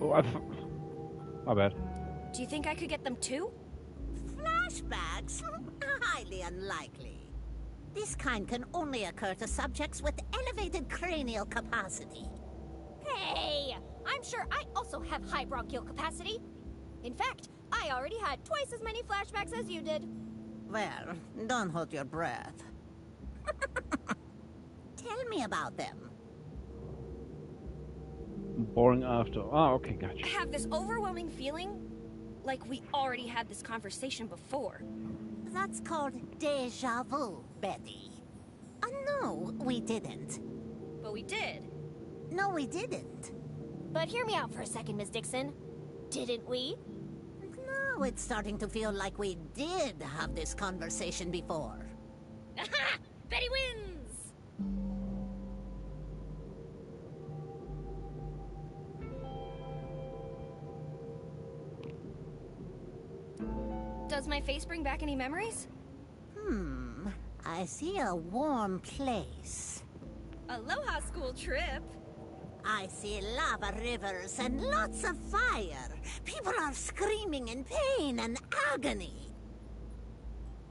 Oh, my bad. Do you think I could get them too? Flashbacks? Highly unlikely. This kind can only occur to subjects with elevated cranial capacity. Hey! I'm sure I also have high bronchial capacity. In fact, I already had twice as many flashbacks as you did. Well, don't hold your breath. Tell me about them. Boring after. Oh, okay, gotcha. I have this overwhelming feeling like we already had this conversation before. That's called déjà vu, Betty. No, we didn't. But we did. No, we didn't. But hear me out for a second, Miss Dixon. Didn't we? Now it's starting to feel like we did have this conversation before. Aha! Betty wins! Does my face bring back any memories? I see a warm place. Aloha school trip. I see lava rivers and lots of fire. People are screaming in pain and agony.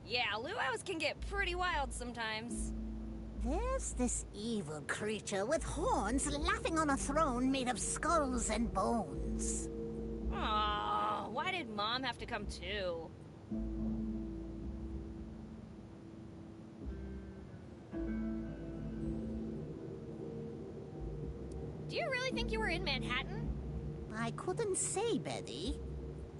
Yeah, luau's can get pretty wild sometimes. There's this evil creature with horns laughing on a throne made of skulls and bones. Aww, why did Mom have to come too? Do you really think you were in Manhattan? I couldn't say, Betty.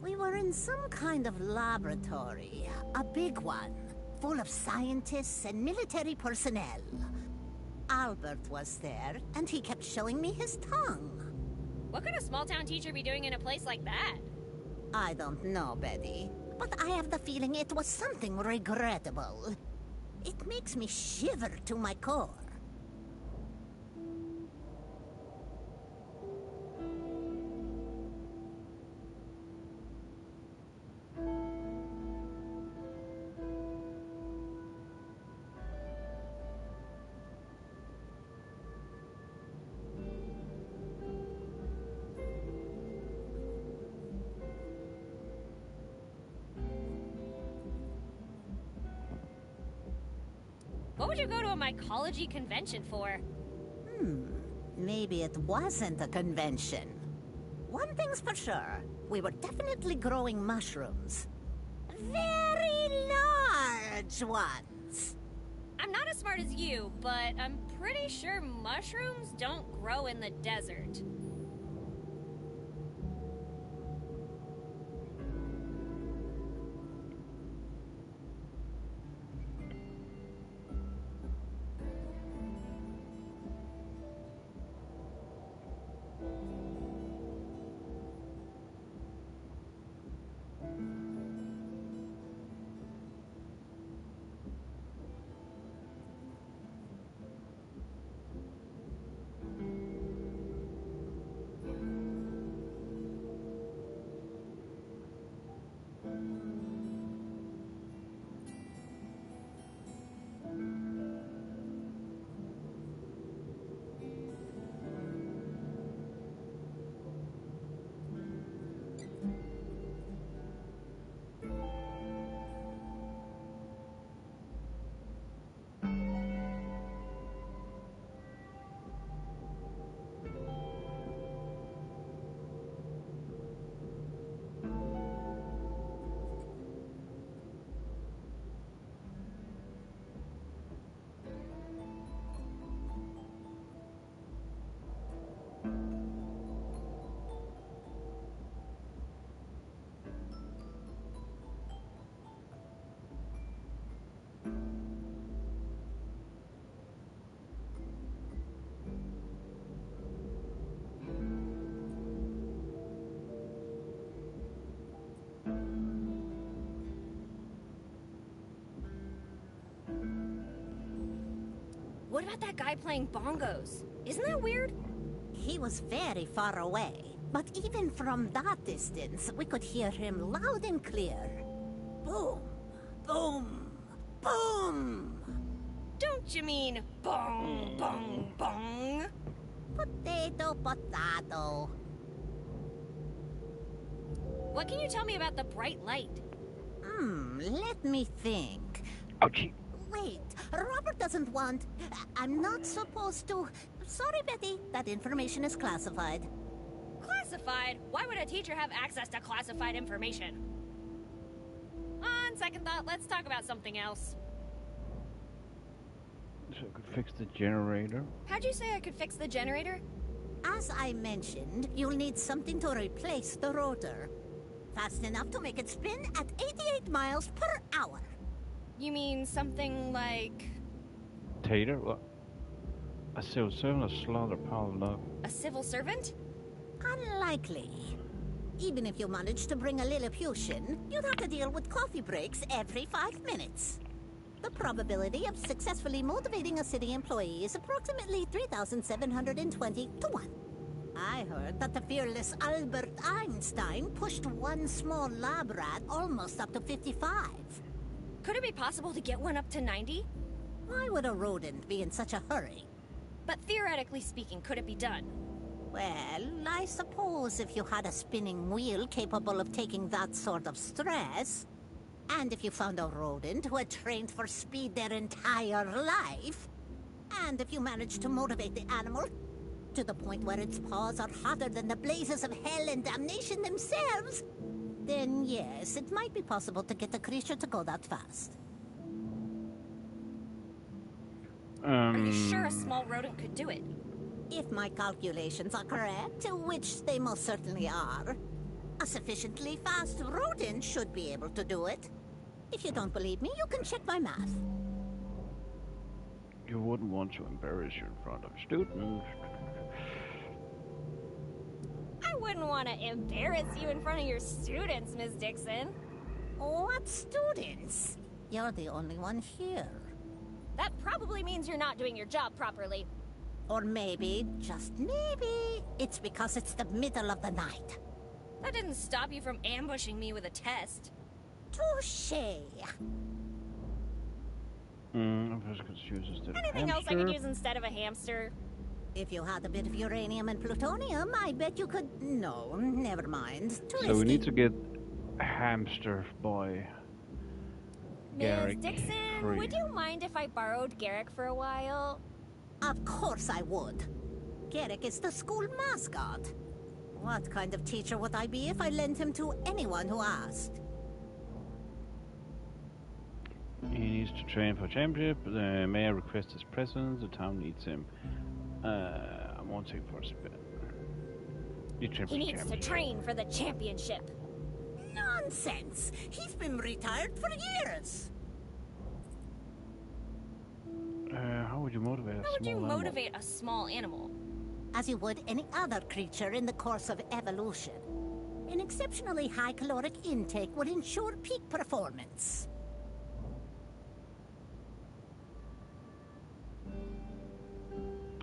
We were in some kind of laboratory, a big one, full of scientists and military personnel. Albert was there, and he kept showing me his tongue. What could a small-town teacher be doing in a place like that? I don't know, Betty, but I have the feeling it was something regrettable. It makes me shiver to my core. What would you go to a mycology convention for? Maybe it wasn't a convention. One thing's for sure, we were definitely growing mushrooms. Very large ones. I'm not as smart as you, but I'm pretty sure mushrooms don't grow in the desert. What about that guy playing bongos? Isn't that weird? He was very far away, but even from that distance, we could hear him loud and clear. Boom, boom, boom! Don't you mean bong, bong, bong? Potato, potato. What can you tell me about the bright light? Let me think. Ouchie. Wait, Robert doesn't want... I'm not supposed to... Sorry, Betty, that information is classified. Classified? Why would a teacher have access to classified information? On second thought, let's talk about something else. So I could fix the generator. How'd you say I could fix the generator? As I mentioned, you'll need something to replace the rotor. Fast enough to make it spin at 88 miles per hour. You mean something like... Tater? What? A civil servant, a slaughter power love. a civil servant? Unlikely. Even if you manage to bring a Lilliputian, you'd have to deal with coffee breaks every 5 minutes. The probability of successfully motivating a city employee is approximately 3,720 to 1. I heard that the fearless Albert Einstein pushed one small lab rat almost up to 55. Could it be possible to get one up to 90? Why would a rodent be in such a hurry? But theoretically speaking, could it be done? Well, I suppose if you had a spinning wheel capable of taking that sort of stress, and if you found a rodent who had trained for speed their entire life, and if you managed to motivate the animal to the point where its paws are hotter than the blazes of hell and damnation themselves, then yes, it might be possible to get a creature to go that fast. Are you sure a small rodent could do it? If my calculations are correct, which they most certainly are, a sufficiently fast rodent should be able to do it. If you don't believe me, you can check my math. You wouldn't want to embarrass you in front of students. I wouldn't want to embarrass you in front of your students, Miss Dixon. What students? You're the only one here. That probably means you're not doing your job properly. Or maybe, just maybe, it's because it's the middle of the night. That didn't stop you from ambushing me with a test. Touché. I'm just confused instead of Anything else I could use instead of a hamster? If you had a bit of uranium and plutonium, I bet you could... No, never mind. Too So we risky. need to get Hamster Boy. Ms. Garrick Dixon, free. would you mind if I borrowed Garrick for a while? Of course I would. Garrick is the school mascot. What kind of teacher would I be if I lent him to anyone who asked? He needs to train for championship. The mayor requests his presence. The town needs him. I won't take for a spin. He needs to train for the championship. Nonsense! He's been retired for years! How would you motivate a How would you small animal? motivate a small animal? As you would any other creature in the course of evolution. An exceptionally high caloric intake would ensure peak performance.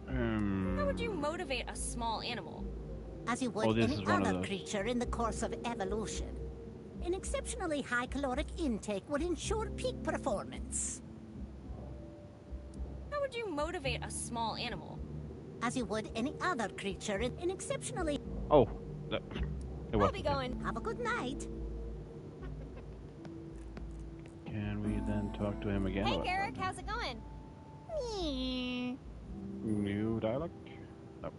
How would you motivate a small animal? As you would any other creature in the course of evolution. An exceptionally high caloric intake would ensure peak performance. How would you motivate a small animal? As you would any other creature in an exceptionally... Oh, it I'll was. be going. Have a good night. Can we then talk to him again? Hey, or- Garrick, how's it going? Me. New dialogue? No.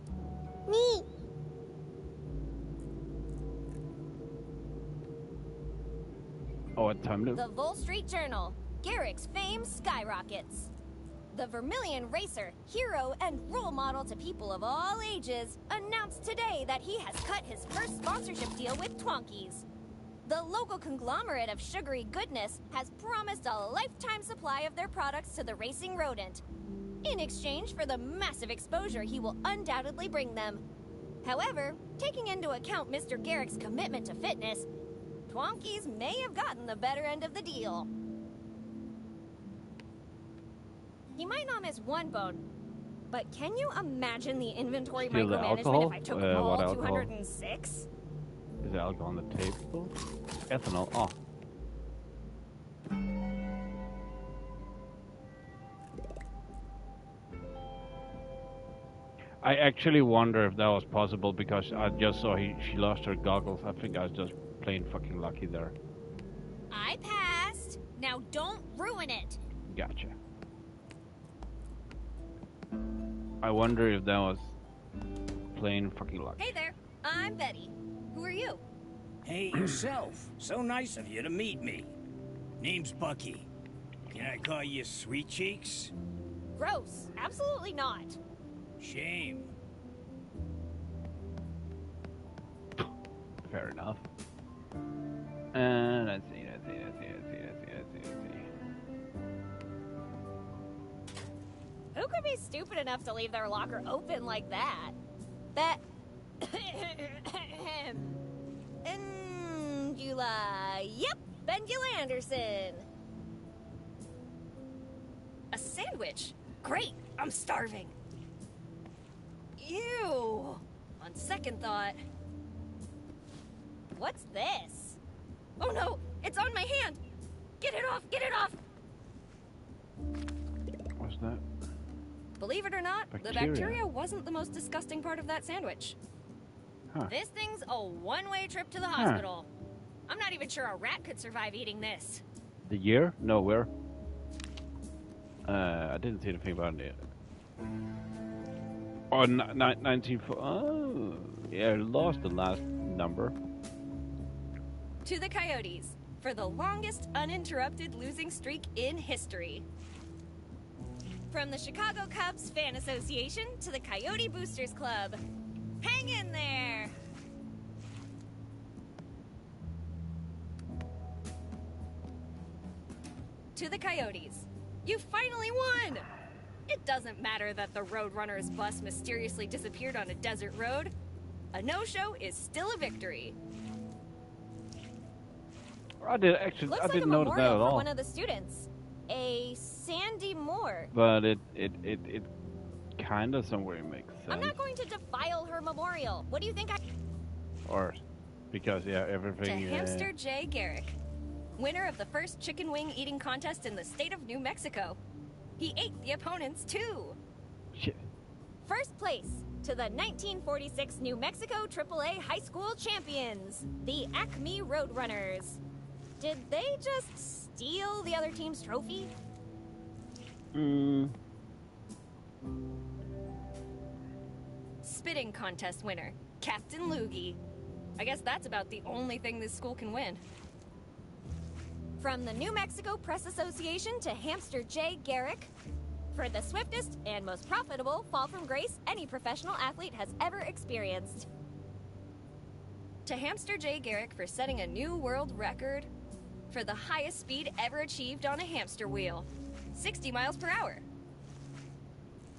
Me. Oh, at time loop. The Vol Street Journal. Garrick's fame skyrockets. The Vermilion racer, hero, and role model to people of all ages, announced today that he has cut his first sponsorship deal with Twonkies. The local conglomerate of sugary goodness has promised a lifetime supply of their products to the racing rodent, in exchange for the massive exposure he will undoubtedly bring them. However, taking into account Mr. Garrick's commitment to fitness, Twonkies may have gotten the better end of the deal. He might not miss one bone, but can you imagine the inventory Still the micromanagement alcohol? if I took What all alcohol? 206? Is there alcohol on the table? Ethanol. Oh. I actually wonder if that was possible because I just saw she lost her goggles. I think I was just plain fucking lucky there. I passed. Now don't ruin it. Gotcha. I wonder if that was plain fucking luck. Hey there, I'm Betty. Who are you? Hey, yourself. So nice of you to meet me. Name's Bucky. Can I call you Sweet Cheeks? Gross. Absolutely not. Shame. Fair enough. Let's see. Who could be stupid enough to leave their locker open like that? Angela. Yep, Bengula Anderson. A sandwich? Great, I'm starving. Ew. On second thought. What's this? Oh no, it's on my hand. Get it off, get it off. What's that? Believe it or not, the bacteria wasn't the most disgusting part of that sandwich. Huh. This thing's a one-way trip to the hospital. I'm not even sure a rat could survive eating this. The year? No, where? I didn't see anything about it. Oh, 19... Oh, yeah, I lost the last number. To the Coyotes, for the longest uninterrupted losing streak in history. From the Chicago Cubs Fan Association to the Coyote Boosters Club. Hang in there! To the Coyotes, you finally won! It doesn't matter that the Roadrunner's bus mysteriously disappeared on a desert road. A no-show is still a victory. I didn't Looks like notice a that memorial at for all. one of the students. A Sandy Moore. But it kind of somewhere makes sense. I'm not going to defile her memorial. What do you think I... Or because everything. To Hamster J. Garrick, winner of the first chicken wing eating contest in the state of New Mexico. He ate the opponents too. Shit. First place to the 1946 New Mexico AAA High School champions, the Acme Roadrunners. Did they just steal the other team's trophy? Spitting contest winner, Captain Loogie. I guess that's about the only thing this school can win. From the New Mexico Press Association to Hamster J. Garrick, for the swiftest and most profitable fall from grace any professional athlete has ever experienced. To Hamster J. Garrick for setting a new world record for the highest speed ever achieved on a hamster wheel, 60 miles per hour.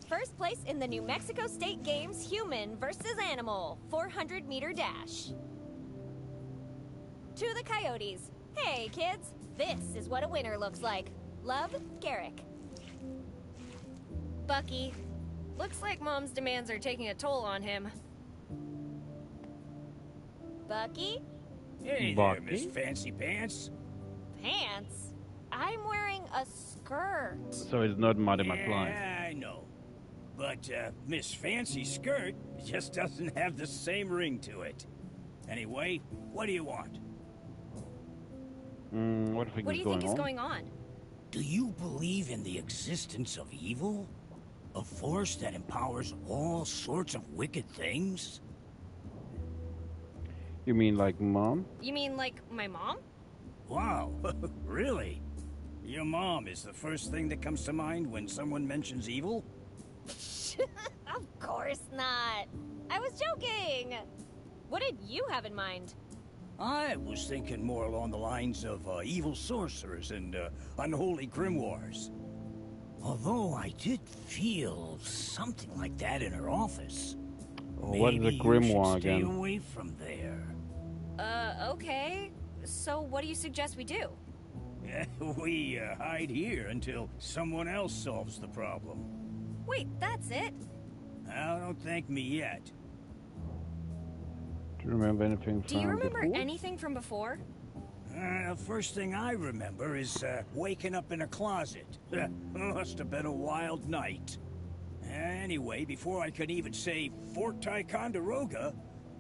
First place in the New Mexico State Games human versus animal 400-meter dash. To the Coyotes, hey kids, this is what a winner looks like. Love, Garrick. Bucky, looks like Mom's demands are taking a toll on him. Bucky? Hey there, Miss Fancy Pants. Pants? I'm wearing a skirt. So it's not Marty McFly. Yeah, I know. But Miss Fancy Skirt just doesn't have the same ring to it. Anyway, what do you want? What do you think is going on? Do you believe in the existence of evil? A force that empowers all sorts of wicked things? You mean like Mom? You mean like my mom? Wow, really? Your mom is the first thing that comes to mind when someone mentions evil? Of course not. I was joking. What did you have in mind? I was thinking more along the lines of evil sorcerers and unholy grimoires. Although I did feel something like that in her office. What is a Maybe grimoire you should stay again? away from there. Okay. So what do you suggest we do? We hide here until someone else solves the problem. Wait, that's it? Now, don't thank me yet. Do you remember anything from Do you remember before? anything from before? The first thing I remember is waking up in a closet. Must have been a wild night. Anyway, before I could even say Fort Ticonderoga,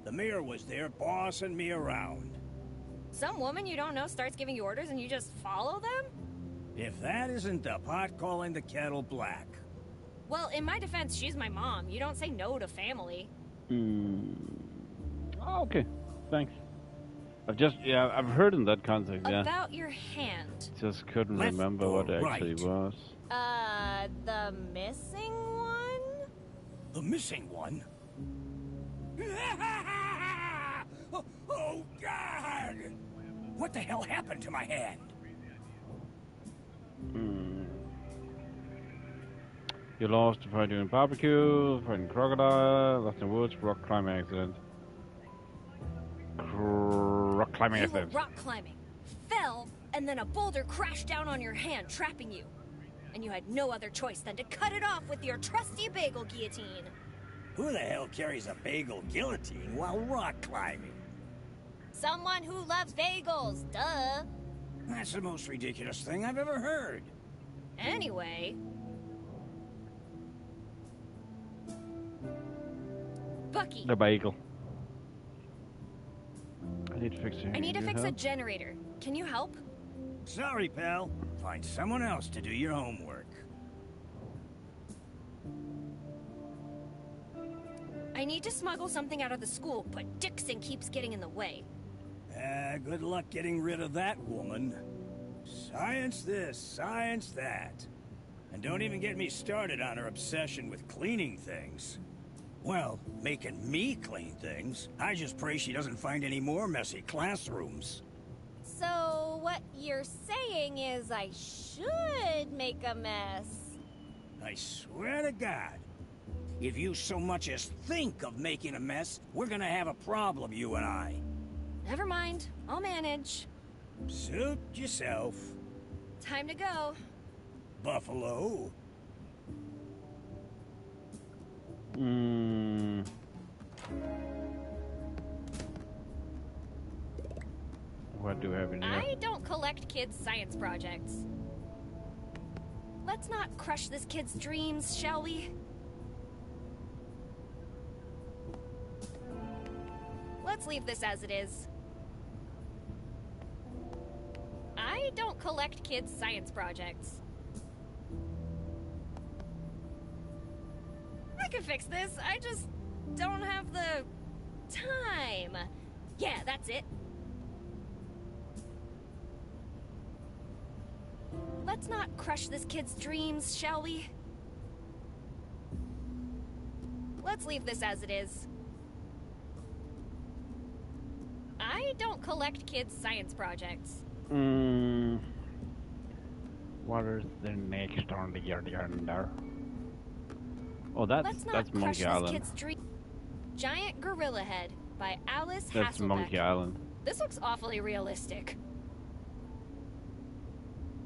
the mayor was there bossing me around. Some woman you don't know starts giving you orders and you just follow them? If that isn't the pot calling the kettle black. Well, in my defense, she's my mom. You don't say no to family. Oh, okay, thanks. I've heard in that context, yeah. About your hand. Just couldn't Left remember what it or actually right? was. The missing one? The missing one? Oh, God! What the hell happened to my hand? You lost the fight during barbecue, fighting crocodile, lost in woods, rock climbing accident. Rock climbing You were accident. rock climbing, fell, and then a boulder crashed down on your hand, trapping you. And you had no other choice than to cut it off with your trusty bagel guillotine. Who the hell carries a bagel guillotine while rock climbing? Someone who loves bagels, duh. That's the most ridiculous thing I've ever heard. Anyway... Bucky, The bagel. I need to fix it. I need to fix a generator. Can you help? Sorry, pal. Find someone else to do your homework. I need to smuggle something out of the school, but Dixon keeps getting in the way. Good luck getting rid of that woman. Science this, science that. And don't even get me started on her obsession with cleaning things. Well, making me clean things. I just pray she doesn't find any more messy classrooms. So, what you're saying is I should make a mess. I swear to God, if you so much as think of making a mess, we're gonna have a problem, you and I. Never mind, I'll manage. Suit yourself. Time to go. Buffalo. What do we have in here? I don't collect kids' science projects. Let's not crush this kid's dreams, shall we? Let's leave this as it is. I don't collect kids' science projects. I can fix this, I just don't have the time. Yeah, that's it. Let's not crush this kid's dreams, shall we? Let's leave this as it is. I don't collect kids' science projects. What is the next on the agenda? Oh, Let's not that's crush Monkey this Island. kid's dream. Giant Gorilla Head by Alice That's Hasselbeck. Monkey Island. This looks awfully realistic.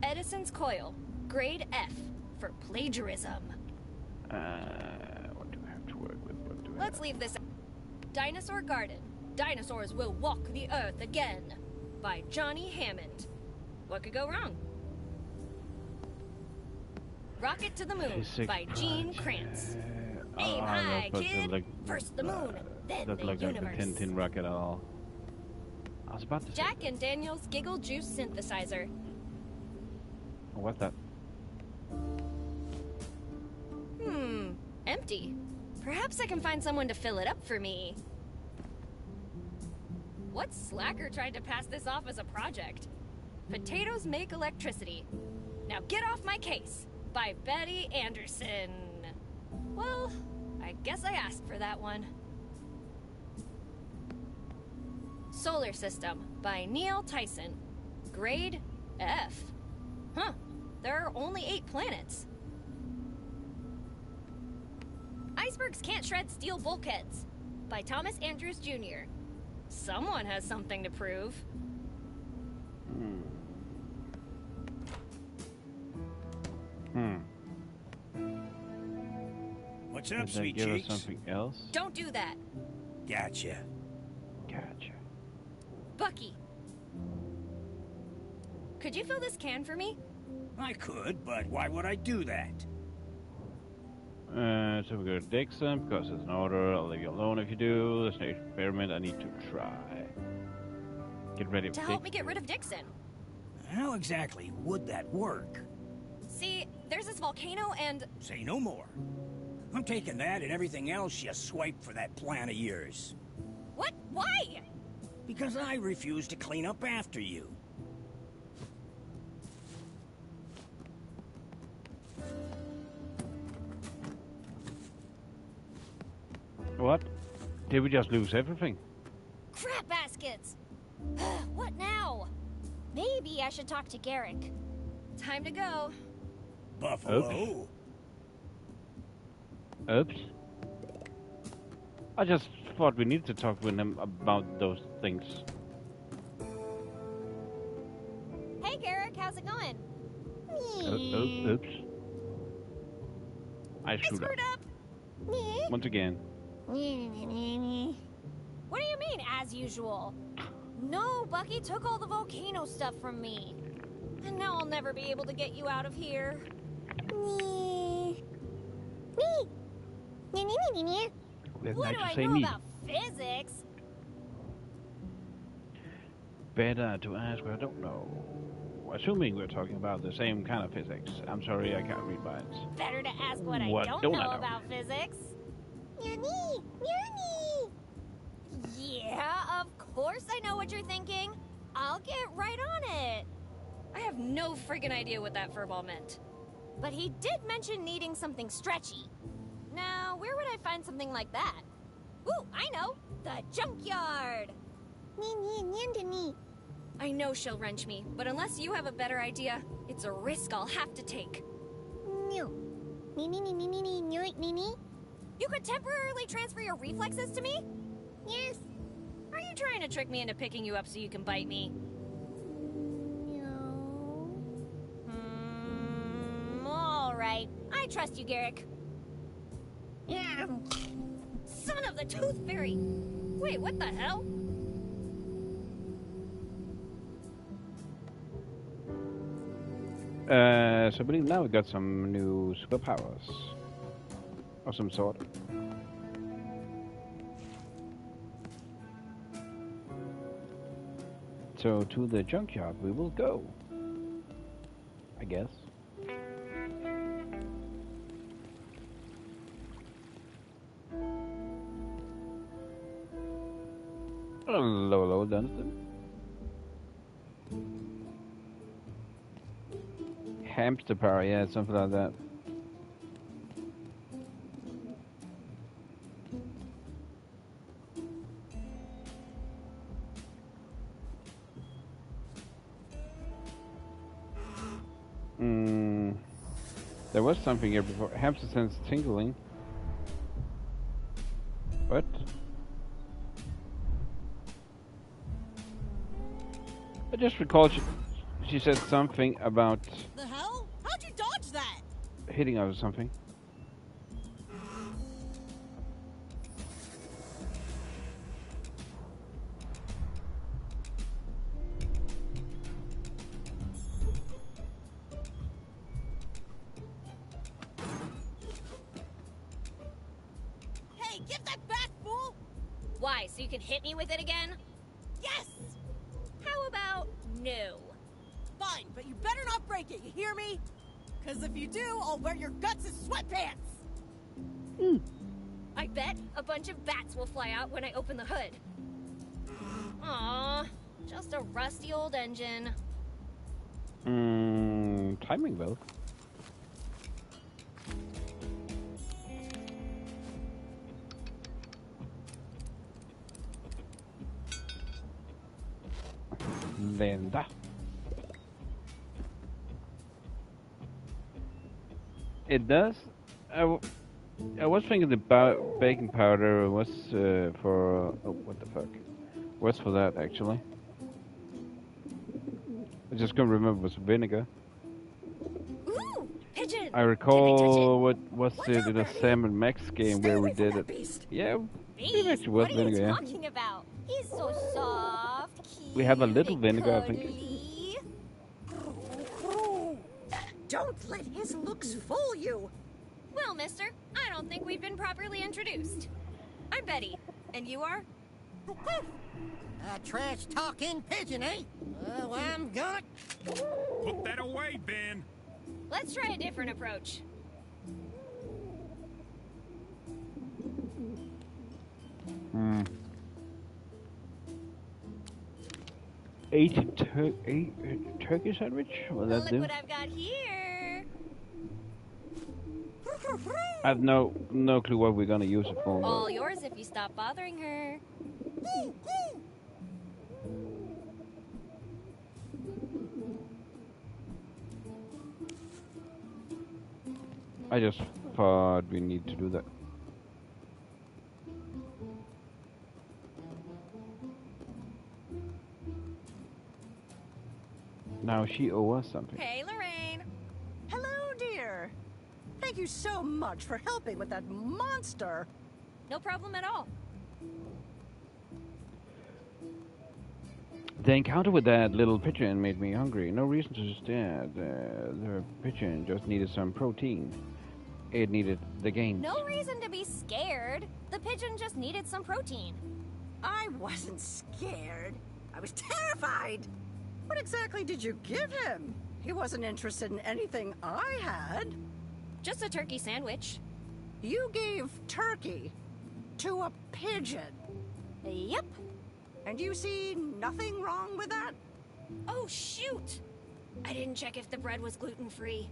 Edison's Coil, grade F, for plagiarism. What do we have to work with? What do we Let's leave this. Dinosaur Garden, Dinosaurs Will Walk the Earth Again, by Johnny Hammond. What could go wrong? Rocket to the Moon, Physics by Gene Kranz. Aim no, high, but kid. First the moon, then that the looked like the universe. Tintin rocket at all. I was about to say, Jack and Daniel's Giggle Juice Synthesizer. what's that? Empty. Perhaps I can find someone to fill it up for me. What slacker tried to pass this off as a project? Potatoes Make Electricity. Now get off my case, by Betty Anderson. Well, I guess I asked for that one. Solar System, by Neil Tyson. Grade F. Huh, there are only 8 planets. Icebergs Can't Shred Steel Bulkheads, by Thomas Andrews Jr. Someone has something to prove. What's up, Did they sweet give us cheeks? something else? Don't do that. Gotcha. Gotcha. Bucky. Could you fill this can for me? I could, but why would I do that? So we go to Dixon, because it's an order. I'll leave you alone if you do. There's no experiment I need to try. Get ready To help me get rid of Dixon. How exactly would that work? See, there's this volcano and... Say no more. I'm taking that and everything else you swiped for that plan of yours. What? Why? Because I refuse to clean up after you. What? Did we just lose everything? Crap baskets! What now? Maybe I should talk to Garrick. Time to go. Buffalo. Oops. I just thought we needed to talk with him about those things. Hey Garrick, how's it going? Oops. I screwed up. Once again. What do you mean, as usual? No, Bucky took all the volcano stuff from me. And now I'll never be able to get you out of here. What do I know about physics? Better to ask, but I don't know. Assuming we're talking about the same kind of physics. I'm sorry, I can't read minds. Better to ask what I don't know about physics. Yeah, of course I know what you're thinking. I'll get right on it. I have no friggin' idea what that furball meant. But he did mention needing something stretchy. Now, where would I find something like that? Ooh, I know! The junkyard! I know she'll wrench me, but unless you have a better idea, it's a risk I'll have to take. You could temporarily transfer your reflexes to me? Yes. Are you trying to trick me into picking you up so you can bite me? Alright. I trust you, Garrick. Yeah. Son of the Tooth Fairy! Wait, what the hell? So I believe now we got some new superpowers. Of some sort. So to the junkyard we will go. I guess. Hello, Dunstan. Hamster power, yeah, something like that. There was something here before. Hamster sense tingling. What? I just recall she said something about The hell? How'd you dodge that? hitting us or something. Hey, give that back, fool! Why, so you can hit me with it again? Yes! How about no? Fine, but you better not break it, you hear me? Because if you do, I'll wear your guts as sweatpants! I bet a bunch of bats will fly out when I open the hood. Aww, just a rusty old engine. Timing though. Vända. It does. I was thinking the baking powder was for what the fuck? Was for that actually? I just couldn't remember. It was vinegar. Ooh, pigeon! I recall what was it in a Sam and Max game where we did it. Yeah, it actually was What are vinegar. you Yeah. talking about? He's so soft, We have a little cute, vinegar, I think. cuddly. Don't let his looks fool you. Well, mister, I don't think we've been properly introduced. I'm Betty, and you are? A trash-talking pigeon, eh? Oh, I'm gonna... Put that away, Ben. Let's try a different approach. Eight turkey sandwich? What does that Look do? what I've got here. I have no clue what we're gonna use it for. All yours if you stop bothering her. I just thought we need to do that. Now she owes us something. Hey, Lorraine. Hello, dear. Thank you so much for helping with that monster. No problem at all. The encounter with that little pigeon made me hungry. No reason to stare. The pigeon just needed some protein. It needed the gains. No reason to be scared. The pigeon just needed some protein. I wasn't scared. I was terrified. What exactly did you give him? He wasn't interested in anything I had. Just a turkey sandwich. You gave turkey to a pigeon. Yep. And you see nothing wrong with that? Oh, shoot! I didn't check if the bread was gluten-free.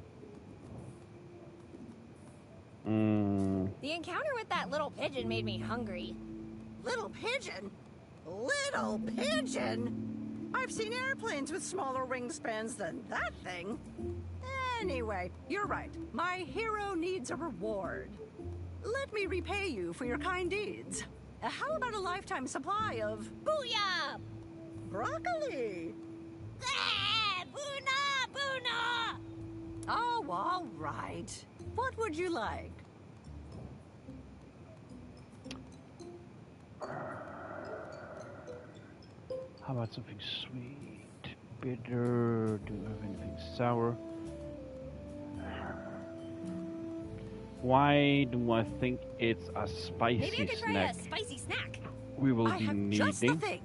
The encounter with that little pigeon made me hungry. Little pigeon? Little pigeon? I've seen airplanes with smaller wingspans than that thing. Anyway, you're right. My hero needs a reward. Let me repay you for your kind deeds. How about a lifetime supply of... Booyah! Broccoli! Ah, Boona! Boona! Oh, all right. What would you like? How about something sweet, bitter? Do you have anything sour? Why do I think it's a spicy Maybe I could try snack? a spicy snack. We will I be have needing. just the thing.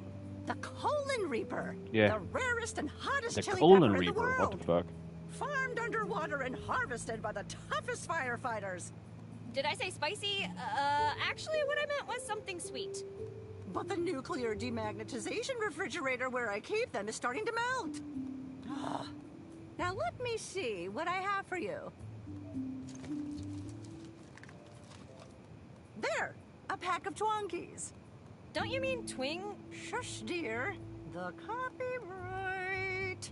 The Colon Reaper. Yeah. The rarest and hottest The chili Colon pepper in the Reaper. world. What the fuck? Farmed underwater and harvested by the toughest firefighters. Did I say spicy? Actually what I meant was something sweet. But the nuclear demagnetization refrigerator where I keep them is starting to melt. Now let me see what I have for you. There, a pack of Twonkies. Don't you mean twing? Shush, dear. The copyright.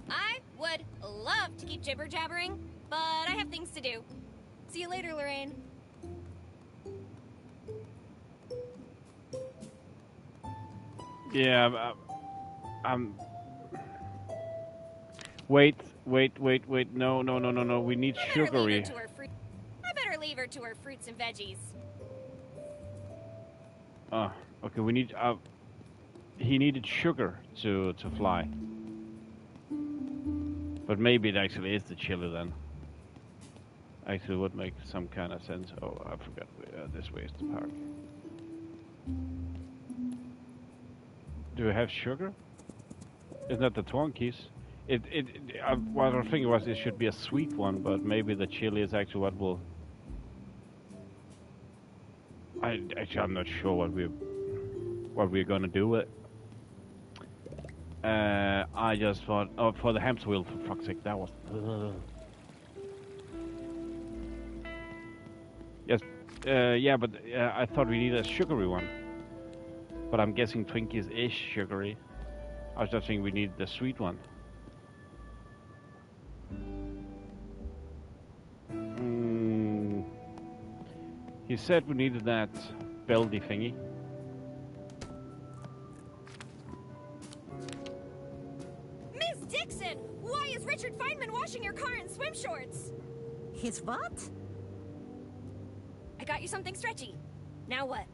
I would love to keep jibber-jabbering, but I have things to do. See you later, Lorraine. Yeah, Wait. No. We need sugary. I better leave her to her fruits and veggies. Okay. We need. He needed sugar to fly. But maybe it actually is the chili then. Actually, would make some kind of sense. Oh, I forgot. This way is the park. Do we have sugar? Isn't that the Twonkies? What I was thinking was it should be a sweet one, but maybe the chili is actually what will. I'm not sure what we're gonna do with it. I just thought, for the hamster wheel, for fuck's sake, that was. Yes, yeah, but I thought we needed a sugary one. But I'm guessing Twinkies is sugary. I was just thinking we need the sweet one. He said we needed that belly thingy. Miss Dixon! Why is Richard Feynman washing your car in swim shorts? His what? I got you something stretchy. Now what?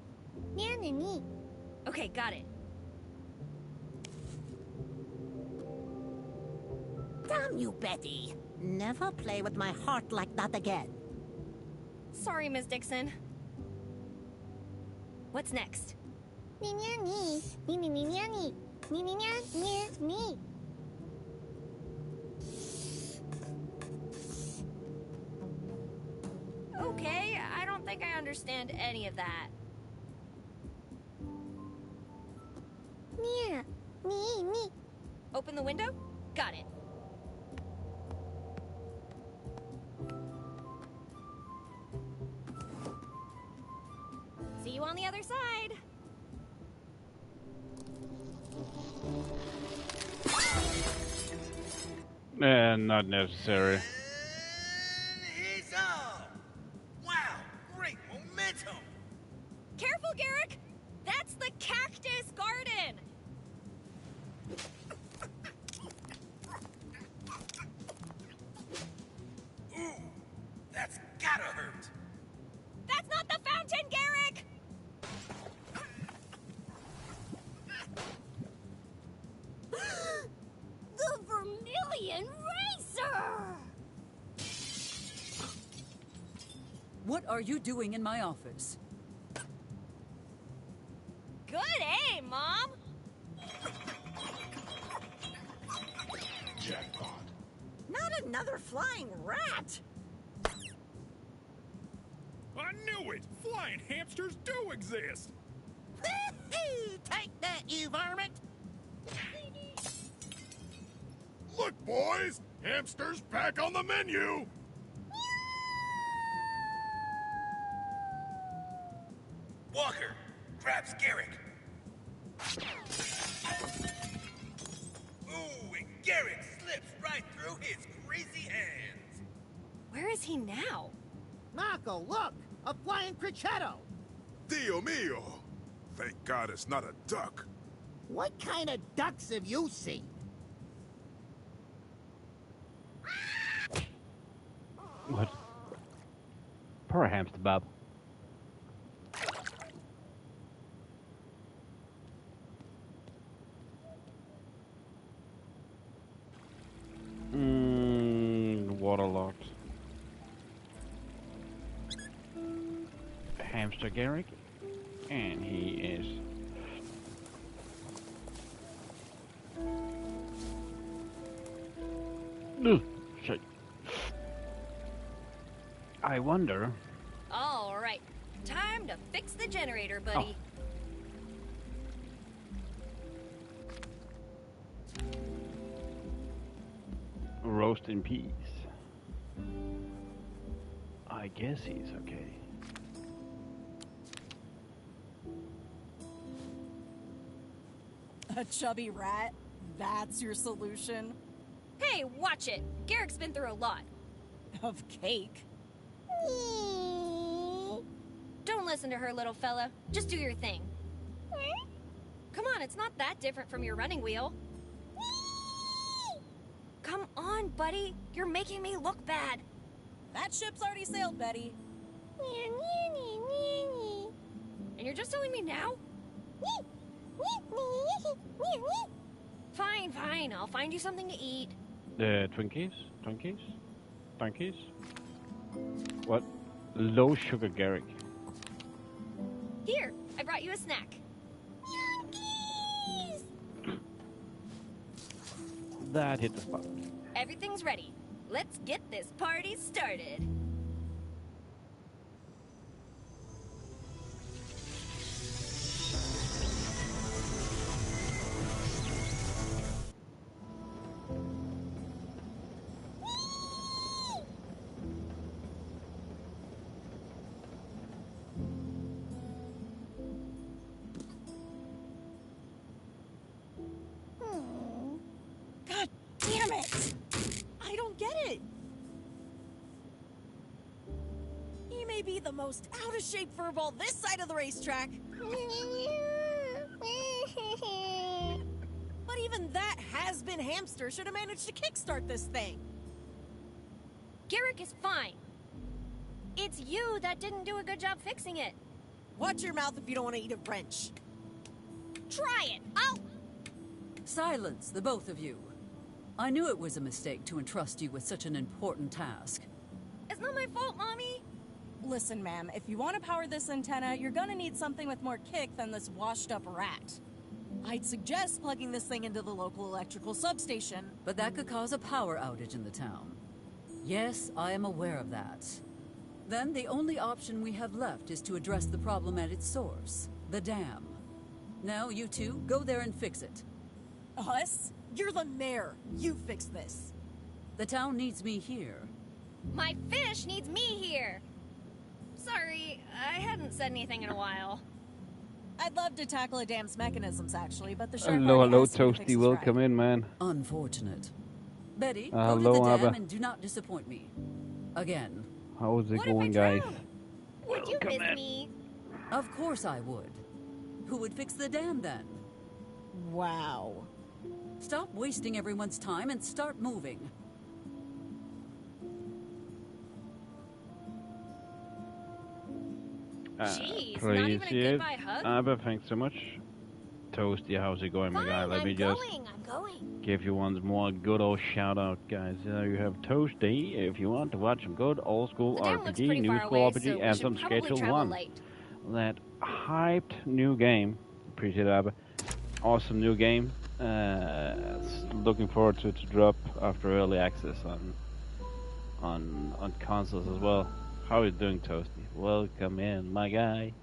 Okay, got it. Damn you, Betty. Never play with my heart like that again. Sorry, Miss Dixon. What's next? Okay, I don't think I understand any of that. Open the window? Got it. See you on the other side. Not necessary. He's on! Wow, great momentum! Careful, Garrick! That's the cactus garden! Ooh, that's gotta hurt! That's not the fountain, Garrick! The Vermilion Racer! What are you doing in my office? Good aim, Mom! Jackpot. Not another flying rat! I knew it! Flying hamsters do exist! Take that, you varmint! Look, boys! Hamsters back on the menu! Walker, grabs Garrick. Ooh, and Garrick slips right through his crazy hands. Where is he now? Marco, look! A flying crescendo! Dio mio! Thank God it's not a duck. What kind of ducks have you seen? What? Poor hamster Bob. Waterlogged. Hamster Garrick, and he is. Ugh, shit. I wonder. All right, time to fix the generator, buddy. Roast in peace. I guess he's okay. A chubby rat? That's your solution? Hey, watch it. Garrick's been through a lot. Of cake. Don't listen to her, little fella. Just do your thing. Come on, it's not that different from your running wheel. Come on, buddy. You're making me look bad. That ship's already sailed, Betty. And you're just telling me now? Fine, fine. I'll find you something to eat. Twinkies? Twinkies? Twinkies? What? Low sugar Garrick. Here, I brought you a snack. That hit the spot. Everything's ready. Let's get this party started. God damn it! I don't get it. He may be the most out of shape furball this side of the racetrack. But even that has has-been hamster should have managed to kickstart this thing. Garrick is fine. It's you that didn't do a good job fixing it. Watch your mouth if you don't want to eat a wrench. Try it. I'll... Silence, the both of you. I knew it was a mistake to entrust you with such an important task. It's not my fault, Mommy. Listen, ma'am, if you want to power this antenna, you're gonna need something with more kick than this washed-up rat. I'd suggest plugging this thing into the local electrical substation. But that could cause a power outage in the town. Yes, I am aware of that. Then the only option we have left is to address the problem at its source, the dam. Now, you two, go there and fix it. Us? You're the mayor. You fix this. The town needs me here. My fish needs me here. Sorry, I hadn't said anything in a while. I'd love to tackle a dam's mechanisms, actually, but the sheriff Hello, already hello, has to fix Toasty. his Welcome in, man. Unfortunate. Betty, go hello, to the dam Abba. and do not disappoint me. Again. How's it going, guys? Would you miss me? Of course I would. Who would fix the dam then? Wow. Stop wasting everyone's time and start moving. Jeez, not even a Appreciate goodbye hug? Abba, thanks so much. Toasty, how's it going, my guy? Let me just I'm going. give you once more good old shout out, guys. You have Toasty if you want to watch some good old school The dam looks RPG, pretty new far school away, RPG, so we and should some probably Schedule travel 1. light. That hyped new game. Appreciate it, Abba. Awesome new game. Looking forward to it to drop after early access on consoles as well. How are you doing, Toasty? Welcome in, my guy.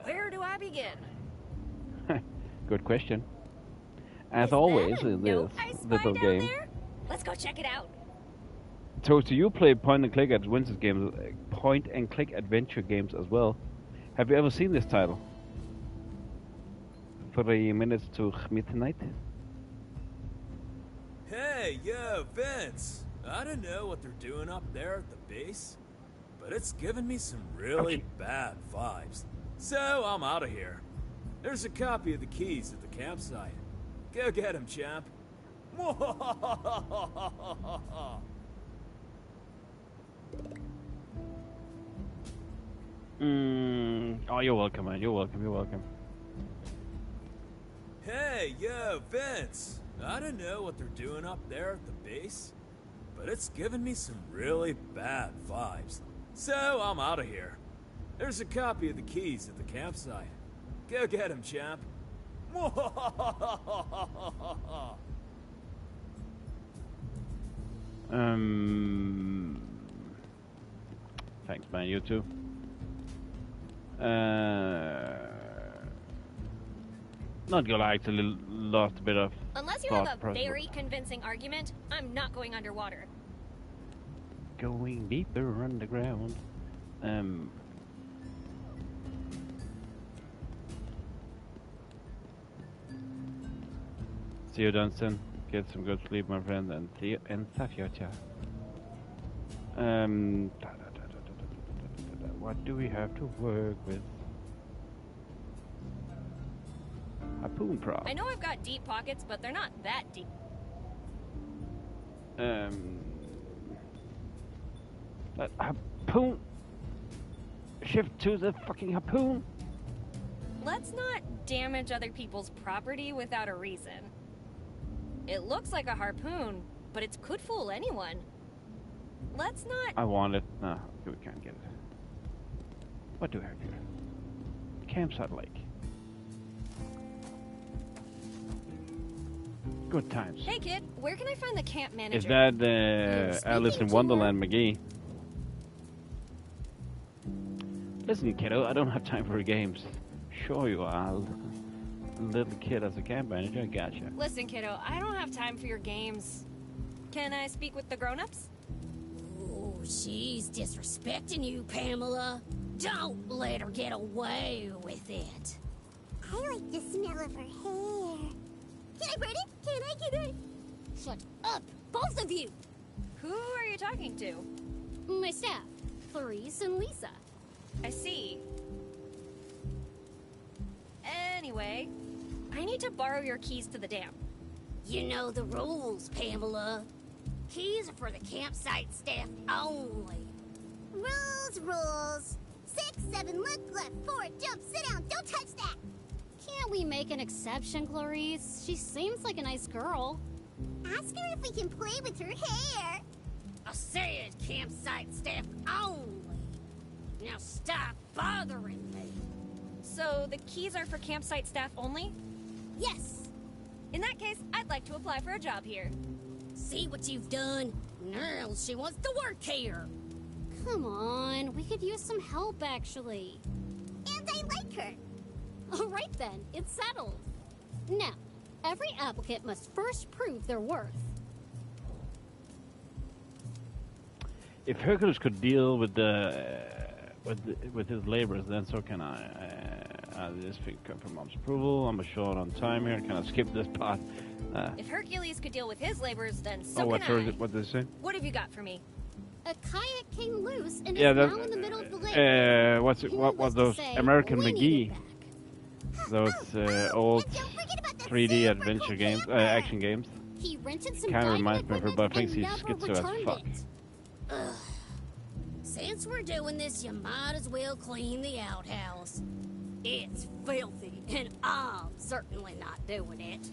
Where do I begin? Good question. As always in this little game. Let's go check it out. Toasty, you play point and click adventure games, point and click adventure games as well. Have you ever seen this title? 3 minutes to midnight. Hey, yo, Vince. I don't know what they're doing up there at the base, but it's giving me some really bad vibes. So I'm out of here. There's a copy of the keys at the campsite. Go get him, champ. Oh, you're welcome, man. You're welcome. You're welcome. Hey, yo, Vince. I don't know what they're doing up there at the base, but it's giving me some really bad vibes. So I'm out of here. There's a copy of the keys at the campsite. Go get him, champ. Thanks, man. You too. Not gonna lie, actually lost a bit of Unless you thought have a process. very convincing argument, I'm not going underwater. Going deeper underground. See you, Dunstan. Get some good sleep, my friend, and see you in the future. What do we have to work with? Harpoon prop. I know I've got deep pockets, but they're not that deep. That harpoon. Shift to the fucking harpoon. Let's not damage other people's property without a reason. It looks like a harpoon, but it could fool anyone. Let's not... I want it. No, we can't get it. What do we have here? Campsite lake. Good times. Hey kid, where can I find the camp manager? Is that Alice in Wonderland McGee? Listen, kiddo, I don't have time for games. Sure you are. Little kid as a camp manager, gotcha. Listen, kiddo, I don't have time for your games. Can I speak with the grown-ups? Oh, she's disrespecting you, Pamela. Don't let her get away with it. I like the smell of her hair. Can I burn it? Can I get it? Shut up, both of you! Who are you talking to? My staff, Clarice and Lisa. I see. Anyway, I need to borrow your keys to the dam. You know the rules, Pamela. Keys are for the campsite staff only. Rules. 6, 7, look left, 4, jump, sit down, don't touch that. Can't we make an exception, Clarice? She seems like a nice girl. Ask her if we can play with her hair. I said campsite staff only. Now stop bothering me. So the keys are for campsite staff only? Yes. In that case, I'd like to apply for a job here. See what you've done? Now she wants to work here. Come on, we could use some help, actually. And I like her. All right then, it's settled. Now, every applicant must first prove their worth. If Hercules could deal with with his labors, then so can I. This thing come from Mom's approval. I'm short on time here. Can I skip this part? If Hercules could deal with his labors, then so what can I. What did they say? What have you got for me? A kayak came loose and Yeah, is now in the middle of the lake. What was those American McGee? Those old 3D adventure games, action games. He rented some Kind of reminds me of her, equipment but I think and she's never schizo as returned fuck. it. Ugh. Since we're doing this, you might as well clean the outhouse. It's filthy, and I'm certainly not doing it.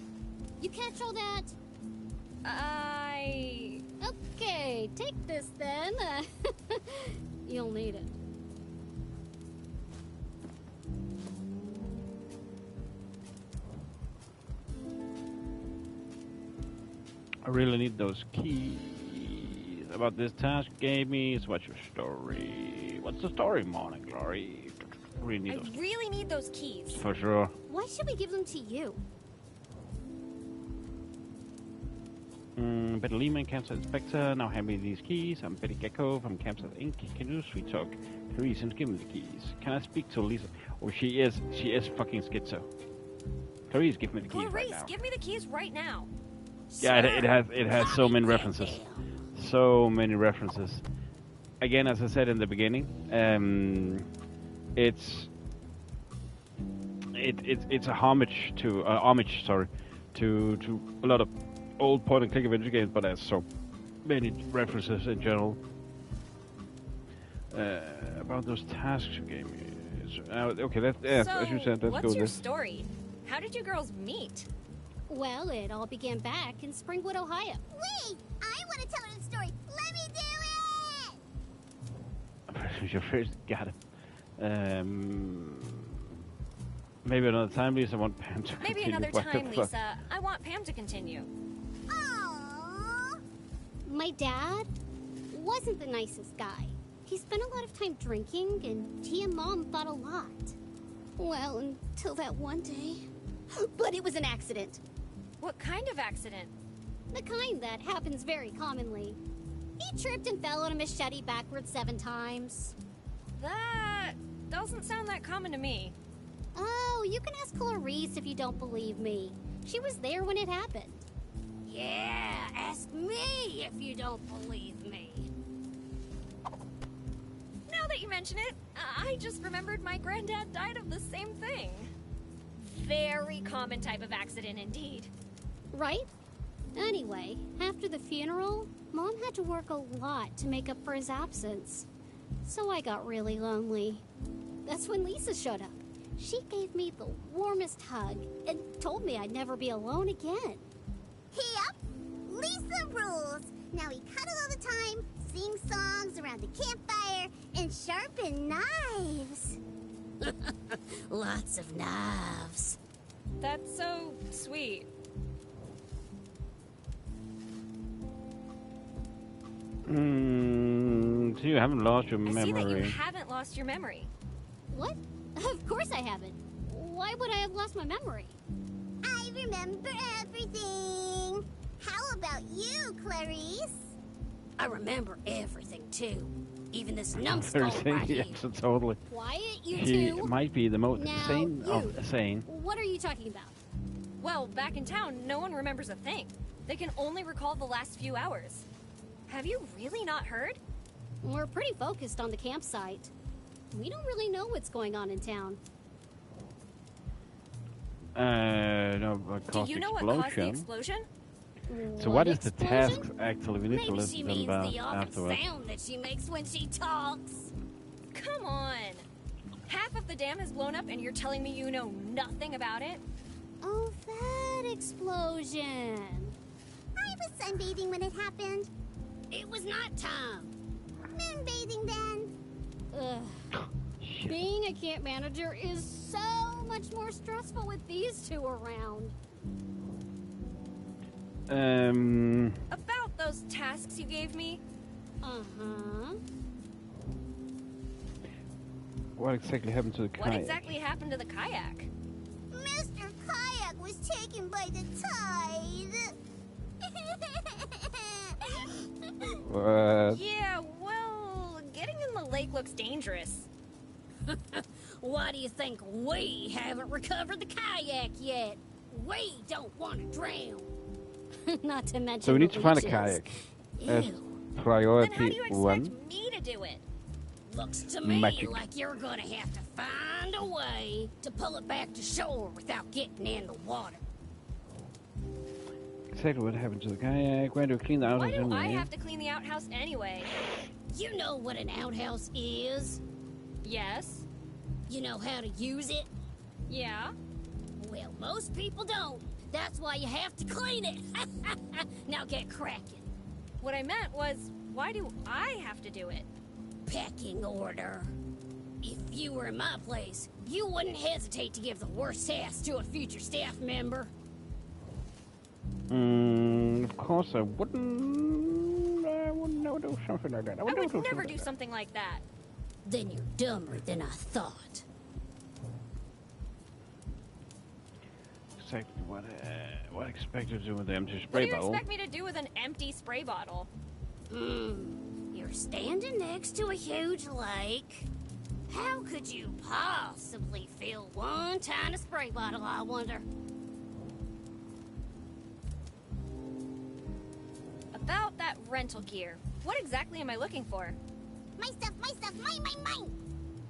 You catch all that? Okay, take this then. You'll need it. I really need those keys. About this task gave me. So what's your story? What's the story, Morning Glory? Really need those. I really need those keys. For sure. Why should we give them to you? Betty Lehman, Campsite Inspector. Now hand me these keys. I'm Betty Gecko from Campsite Inc. Can you sweet talk? Please, and give me the keys. Can I speak to Lisa? Oh, she is fucking schizo. Clarice, give me the keys right Clarice, now. give me the keys right now. Yeah, it has so many references. So many references. Again, as I said in the beginning, it's a homage to to a lot of old point and click adventure games, but there's so many references in general. About those tasks you gave me. Okay, as you said, let's go what's with your this. story? How did you girls meet? Well, it all began back in Springwood, Ohio. Wait! I want to tell her the story. Let me do it! Your first got it. Maybe another time, Lisa. I want Pam to Maybe continue. another What the time, fuck? Lisa. I want Pam to continue. Aww. My dad wasn't the nicest guy. He spent a lot of time drinking, and he and Mom fought a lot. Well, until that one day. But it was an accident. What kind of accident? The kind that happens very commonly. He tripped and fell on a machete backwards 7 times. That doesn't sound that common to me. Oh, you can ask Clarice if you don't believe me. She was there when it happened. Yeah, ask me if you don't believe me. Now that you mention it, I just remembered my granddad died of the same thing. Very common type of accident indeed. Right? Anyway, after the funeral, Mom had to work a lot to make up for his absence. So I got really lonely. That's when Lisa showed up. She gave me the warmest hug and told me I'd never be alone again. Yep, Lisa rules. Now we cuddle all the time, sing songs around the campfire, and sharpen knives. Lots of knives. That's so sweet. So you haven't lost your I memory. see that you haven't lost your memory. What? Of course I haven't. Why would I have lost my memory? I remember everything. How about you, Clarice? I remember everything too. Even this numbskull Everything, right here. yes, totally. Quiet, you He two. might be the most Now, sane you. of the sane. What are you talking about? Well, back in town, no one remembers a thing. They can only recall the last few hours. Have you really not heard? We're pretty focused on the campsite. We don't really know what's going on in town. No, Do caused you know what explosion. caused the explosion? So what is the task actually? We need to Maybe listen she to them means about the awful afterwards. sound that she makes when she talks. Come on. Half of the dam has blown up and you're telling me you know nothing about it? Oh, that explosion. I was sunbathing when it happened. It was nighttime. Moonbathing then. Ugh. Being a camp manager is so much more stressful with these two around. About those tasks you gave me? Uh-huh. What exactly happened to the kayak? What exactly happened to the kayak? Mr. Kayak was taken by the tide. What? Yeah, well, getting in the lake looks dangerous. Why do you think we haven't recovered the kayak yet? We don't want to drown. Not to mention So we need the to find a leeches. kayak. As Then how priority do you expect 1. me to do it? Looks to me Magic. like you're gonna have to find a way to pull it back to shore without getting in the water. Exactly what happened to the kayak. Where do we clean the Why outhouse do I anyway? have to clean the outhouse anyway? You know what an outhouse is? Yes. You know how to use it? Yeah. Well, most people don't. That's why you have to clean it. Now get cracking. What I meant was, why do I have to do it? Pecking order. If you were in my place, you wouldn't hesitate to give the worst task to a future staff member. Of course I wouldn't. I wouldn't never do something like that. I would never do something like that. Then you're dumber than I thought. Exactly what I expect to do with the empty What do spray you bottle. expect me to do with an empty spray bottle? You're standing next to a huge lake. How could you possibly fill one tiny spray bottle, I wonder? About that rental gear. What exactly am I looking for? My stuff, mine.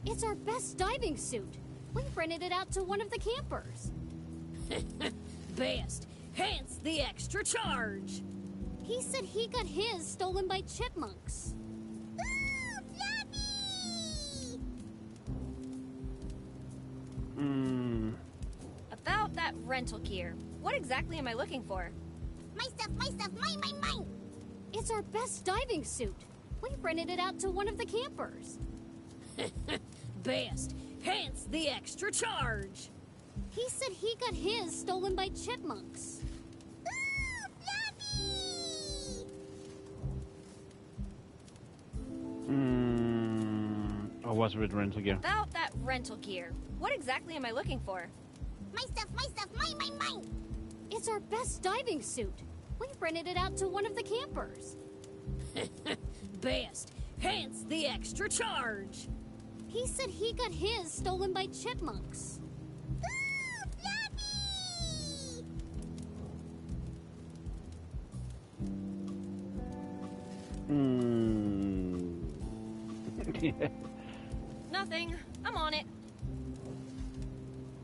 It's our best diving suit. We rented it out to one of the campers. Best, hence the extra charge. He said he got his stolen by chipmunks. Ooh, Fluffy! About that rental gear. What exactly am I looking for? My stuff, mine. It's our best diving suit. We rented it out to one of the campers. Best, hence the extra charge. He said he got his stolen by chipmunks. Ooh, Fluffy! Or was it with rental gear? About that rental gear. What exactly am I looking for? My stuff, mine. It's our best diving suit. We rented it out to one of the campers. Best, hence the extra charge. He said he got his stolen by chipmunks. Ooh, Fluffy! Nothing. I'm on it.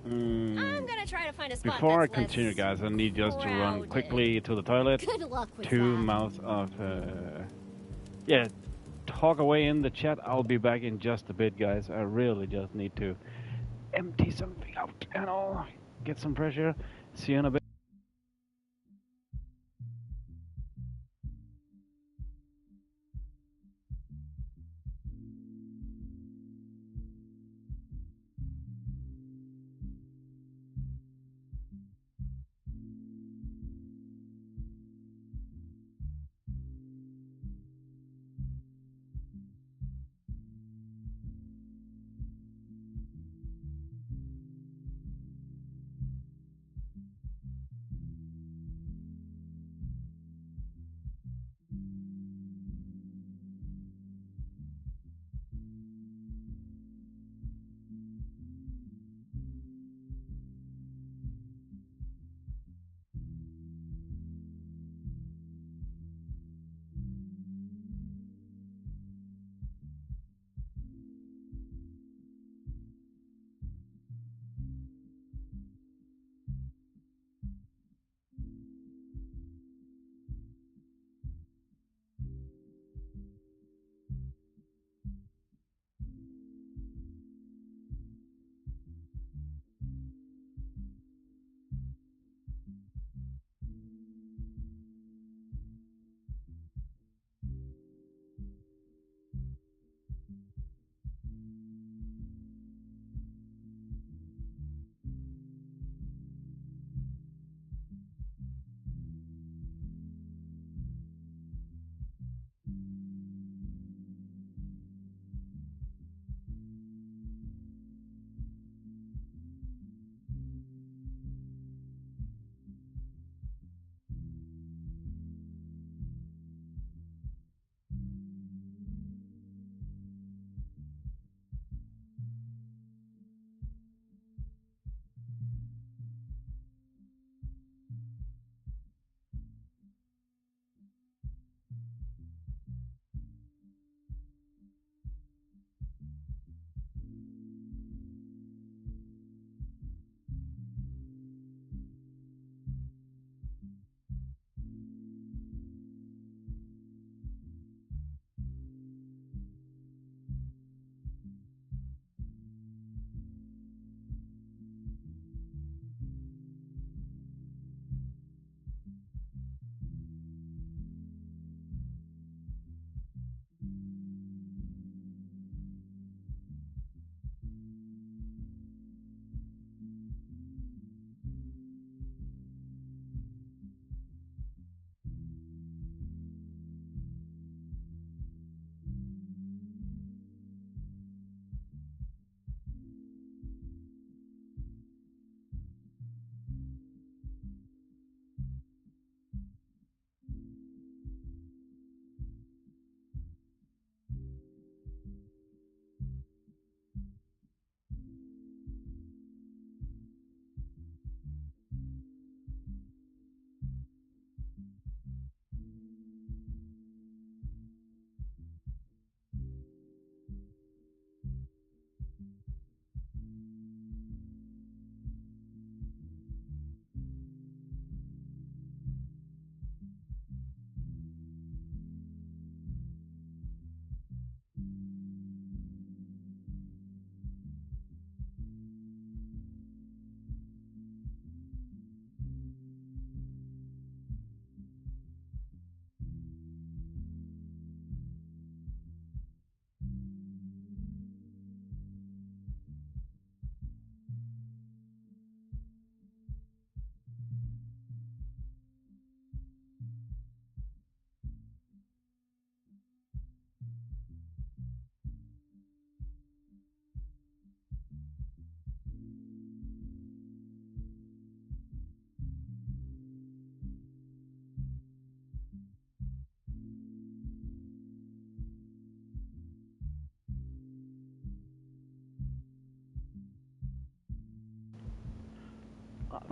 I'm gonna try to find a spot Before I that's less continue, guys, I need just to run crowded. quickly to the toilet. Good luck with to that. mouth of. Yeah, talk away in the chat. I'll be back in just a bit, guys. I really just need to empty something out and all. Get some pressure. See you in a bit.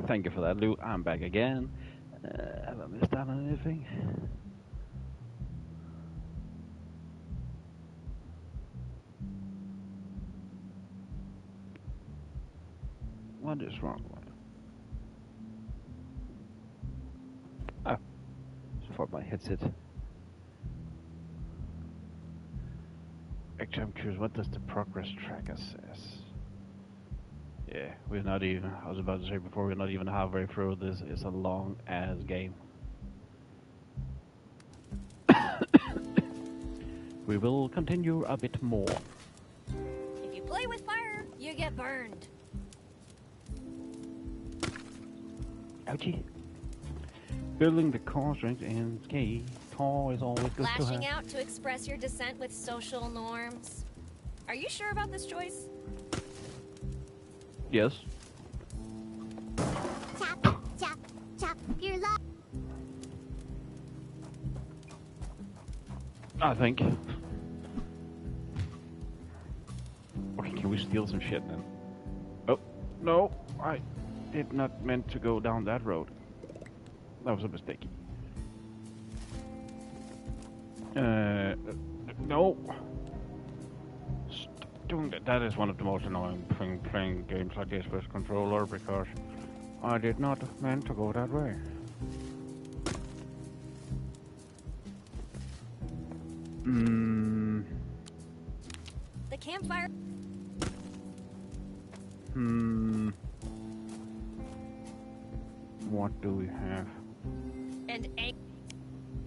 Thank you for that, Lou. I'm back again. Have I missed out on anything? What is wrong with it? Oh, it's for my headset. Actually, I'm curious, what does the progress tracker says? Yeah, we're not even, I was about to say before, we're not even halfway through this. It's a long-ass game. We will continue a bit more. If you play with fire, you get burned. Ouchie. Building the core strength and key. Core is always good to have. Lashing out to express your dissent with social norms. Are you sure about this choice? Yes. Chop, chop, chop your love. I think. Okay, can we steal some shit then? Oh, no, I did not meant to go down that road. That was a mistake. No. Stop doing that. That is one of the most annoying things playing games like this with controller, because I did not meant to go that way. The campfire. What do we have? And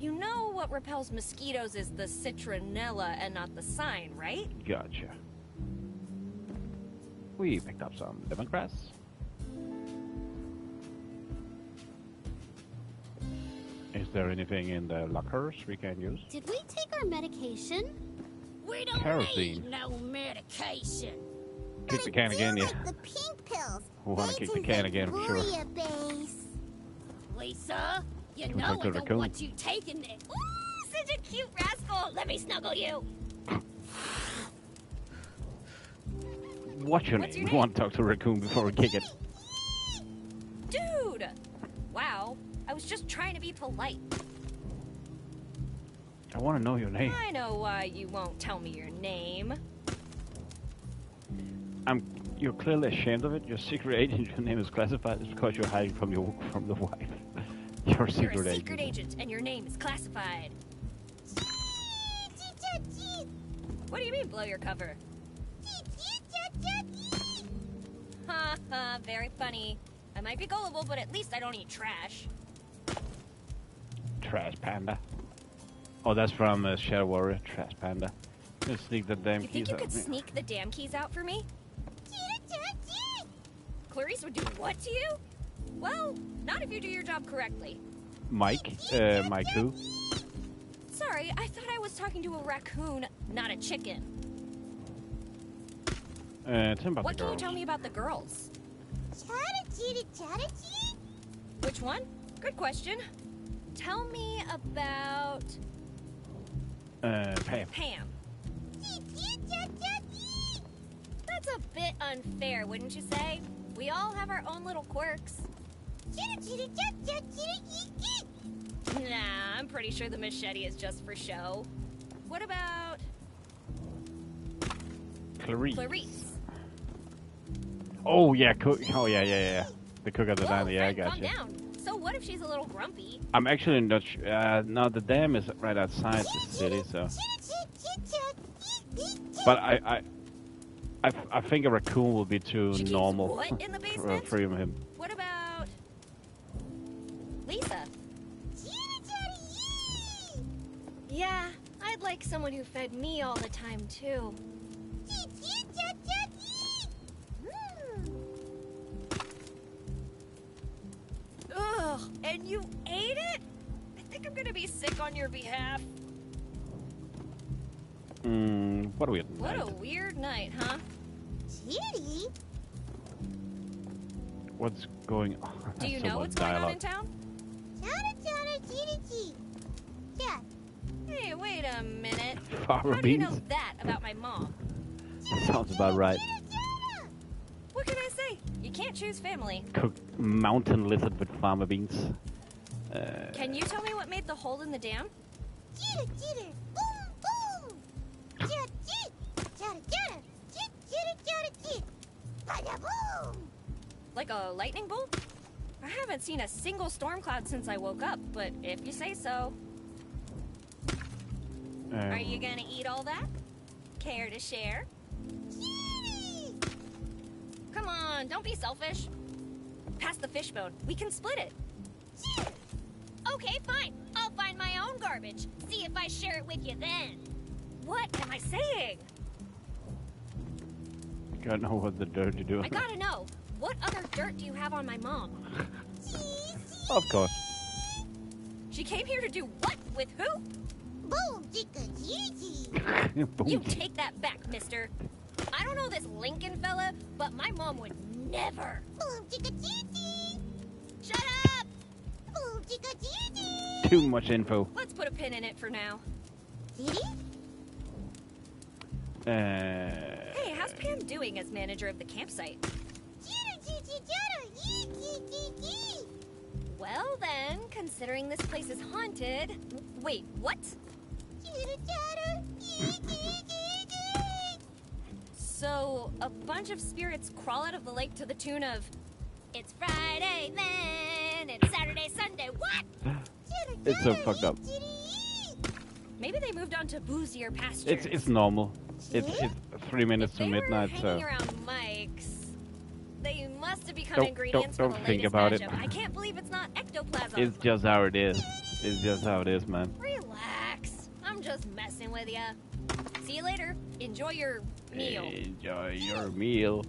you know what repels mosquitoes is the citronella and not the sign, right? Gotcha. We picked up some lemongrass. Is there anything in the lockers we can use? Did we take our medication? We don't Kerosene. need no medication. Kick the can again, yeah. The pink pills. We'll want to kick the can again for sure. Base. Lisa, you Can we know talk to I the don't raccoon? want you taking it. Ooh, such a cute rascal. Let me snuggle you. What's your name? We want to talk to Raccoon before we kick it. Dude! Wow, I was just trying to be polite. I want to know your name. I know why you won't tell me your name. You're clearly ashamed of it. Your secret agent, your name is classified. It's because you're hiding from the wife. You're a secret agent. Secret agent, and your name is classified. What do you mean, blow your cover? Ha ha, very funny. I might be gullible, but at least I don't eat trash. Trash Panda. Oh, that's from Shadow Warrior. Trash Panda. Gonna sneak the damn You keys think you out. could sneak the damn keys out for me? Clarice would do what to you? Well, not if you do your job correctly. Mike? Mike who? Sorry, I thought I was talking to a raccoon, not a chicken. Tell me about What the can you girls. tell me about the girls? Which one? Good question. Tell me about Pam. Pam. That's a bit unfair, wouldn't you say? We all have our own little quirks. Nah, I'm pretty sure the machete is just for show. What about Clarice. Clarice? Oh yeah, cook. Oh yeah. The cook at the diner. Yeah, I Calm got you. down. So what if she's a little grumpy? I'm actually not. No, the dam is right outside the city, so. But I think a raccoon will be too She keeps normal what in the basement? for him. What about Lisa? Yeah, I'd like someone who fed me all the time too. Ugh, and you ate it? I think I'm gonna be sick on your behalf. What are we at What night? a weird night, huh? Kitty? What's going on? Do you That's know so what's much going on dialogue. in town? Hey, wait a minute. Fava How do you know beans? that about my mom? Sounds about right. What can I say? You can't choose family. Cooked mountain lizard with farmer beans. Can you tell me what made the hole in the dam? Jitter, jitter, boom, boom. Jitter, jitter, jitter, jitter, jitter, jitter, jitter. Bada boom. Like a lightning bolt? I haven't seen a single storm cloud since I woke up, but if you say so. Are you gonna eat all that? Care to share? Come on, don't be selfish. Pass the fishbone. We can split it. Okay, fine. I'll find my own garbage. See if I share it with you then. What am I saying? Gotta know what the dirt you do. I gotta know. What other dirt do you have on my mom? Of course. She came here to do what? With who? Boom, chicka, Gigi. You take that back, mister. I don't know this Lincoln fella, but my mom would never. Boom, chicka, Gigi. Shut up! Boom, chicka, Gigi. Too much info. Let's put a pin in it for now. Gigi? Hey, how's Pam doing as manager of the campsite? Well then, considering this place is haunted... Wait, what? So, a bunch of spirits crawl out of the lake to the tune of... It's Friday then, it's Saturday, Sunday, what? It's so fucked up. Maybe they moved on to boozier pastures. It's normal. It's 3 minutes to midnight, so... Hanging around mics. They must have become ingredients don't for the think latest about it. matchup. I can't believe it's not ectoplasm. It's just how it is. It's just how it is, man. Relax. I'm just messing with ya. See you later. Enjoy your meal. Enjoy your meal.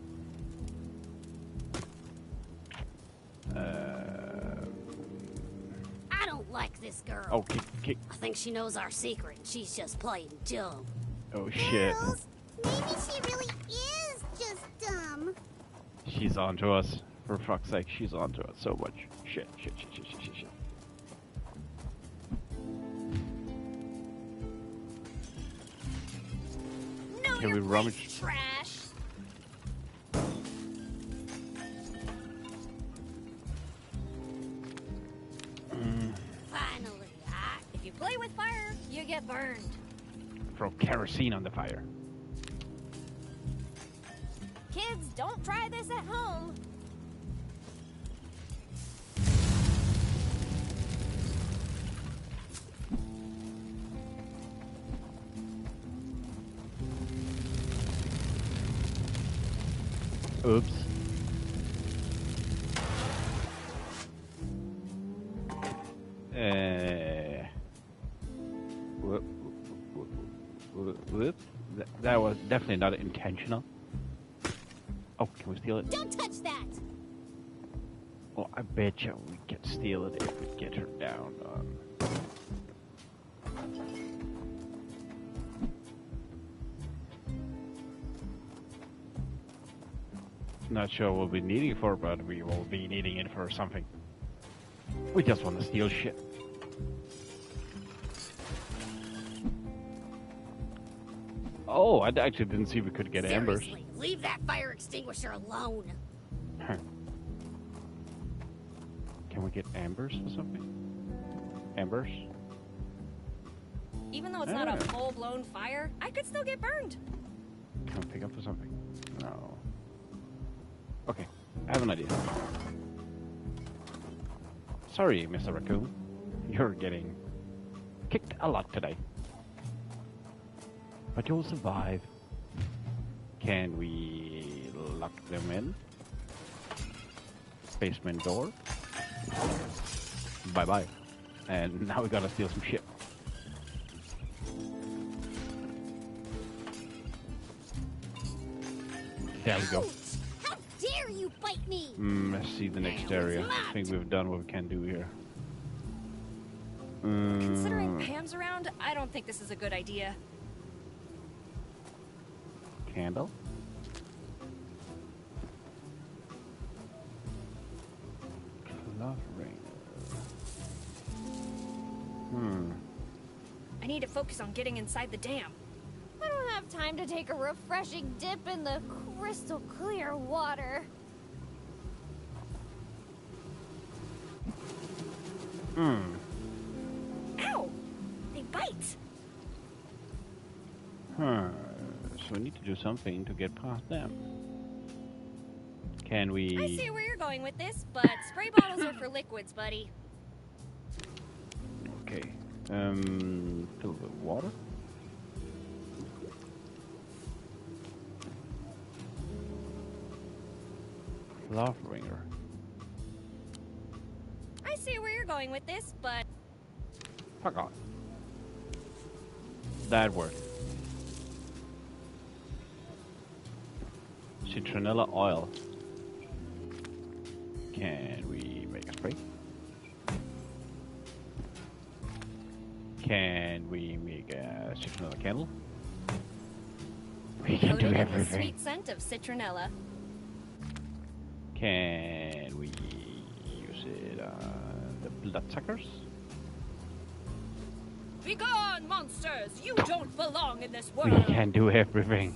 I don't like this girl. Oh, kick. I think she knows our secret. She's just playing dumb. Oh, shit. Girls, maybe she really is just dumb. She's onto us. For fuck's sake, she's onto us so much. Shit. No, Can we rummage? Trash. Finally, if you play with fire, you get burned. Throw kerosene on the fire. Kids, don't try this at home. Oops. Whoops. That was definitely not intentional. Oh, can we steal it? Don't touch that! Oh, I bet you we can steal it if we get her down. Not sure we'll be needing it for, but we will be needing it for something. We just want to steal shit. Oh, I actually didn't see we could get embers. seriously, leave that fire extinguisher alone. Can we get embers or something? Embers? Even though it's not a full-blown fire, I could still get burned. Can I pick up for something? No. Okay, I have an idea. Sorry, Mr. Raccoon. You're getting kicked a lot today. But you'll survive. Can we lock them in? Basement door. Bye-bye. And now we gotta steal some shit. There we go. How dare you bite me? Let's see the next area. I think we've done what we can do here. Considering Pam's around, I don't think this is a good idea. Candle? Clothering. I need to focus on getting inside the dam. I don't have time to take a refreshing dip in the crystal clear water. Ow! They bite! Huh. So we need to do something to get past them. Can we... I see where you're going with this, but spray bottles are for liquids, buddy. Okay. Fill with water. Love ringer. I see where you're going with this, but... Fuck off. That worked. Citronella oil. Can we make a spray? Can we make a citronella candle? We can do Coated in the everything. sweet scent of citronella. Can we use it on the bloodsuckers? Begone, monsters! You don't belong in this We world! can do everything.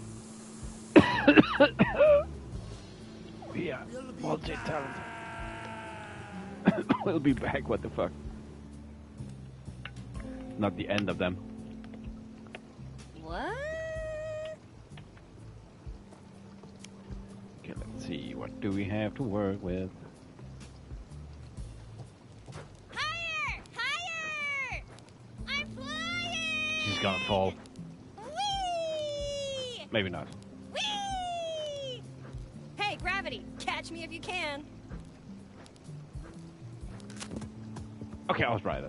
We are multi-talented. We'll be back, what the fuck? Not the end of them. What? Okay, let's see. What do we have to work with? Higher! Higher! I'm flying! She's gonna fall. Whee! Maybe not. Whee! Hey, gravity! Catch me if you can! Okay, I was right.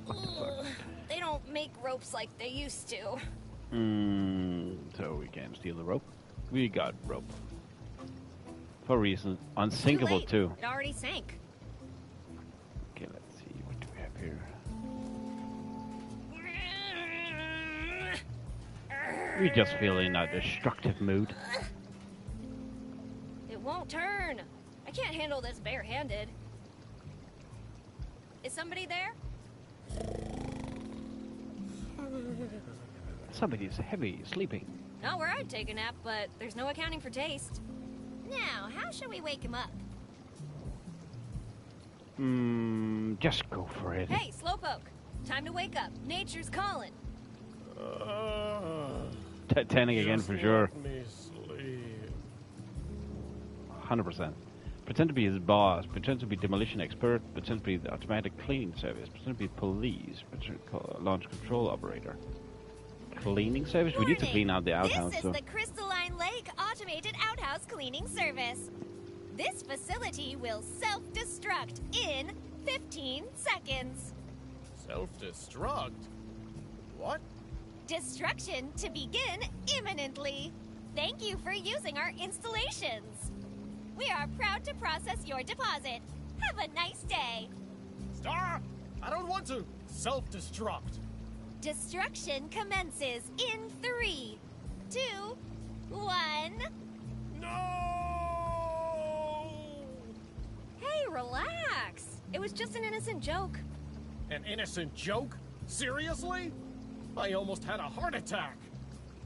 Ugh, they don't make ropes like they used to. So we can steal the rope. We got rope. For a reason. Unsinkable too. It already sank. Okay, let's see. What do we have here? We just feel in a destructive mood. It won't turn. I can't handle this bare-handed. Is somebody there? Somebody's heavy sleeping. Not where I'd take a nap, but there's no accounting for taste. Now, how shall we wake him up? Just go for it. Hey, Slowpoke! Time to wake up. Nature's calling. Titanic again for sure. Let me sleep. 100%. Pretend to be his boss. Pretend to be demolition expert. Pretend to be the automatic cleaning service. Pretend to be police. Pretend to be launch control operator. Cleaning service? We need to clean out the outhouse. This is the Crystalline Lake Automated Outhouse Cleaning Service. This facility will self-destruct in 15 seconds. Self-destruct? What? Destruction to begin imminently. Thank you for using our installations. We are proud to process your deposit. Have a nice day. Stop! I don't want to self-destruct. Destruction commences in 3, 2, 1. No! Hey, relax. It was just an innocent joke. An innocent joke? Seriously? I almost had a heart attack.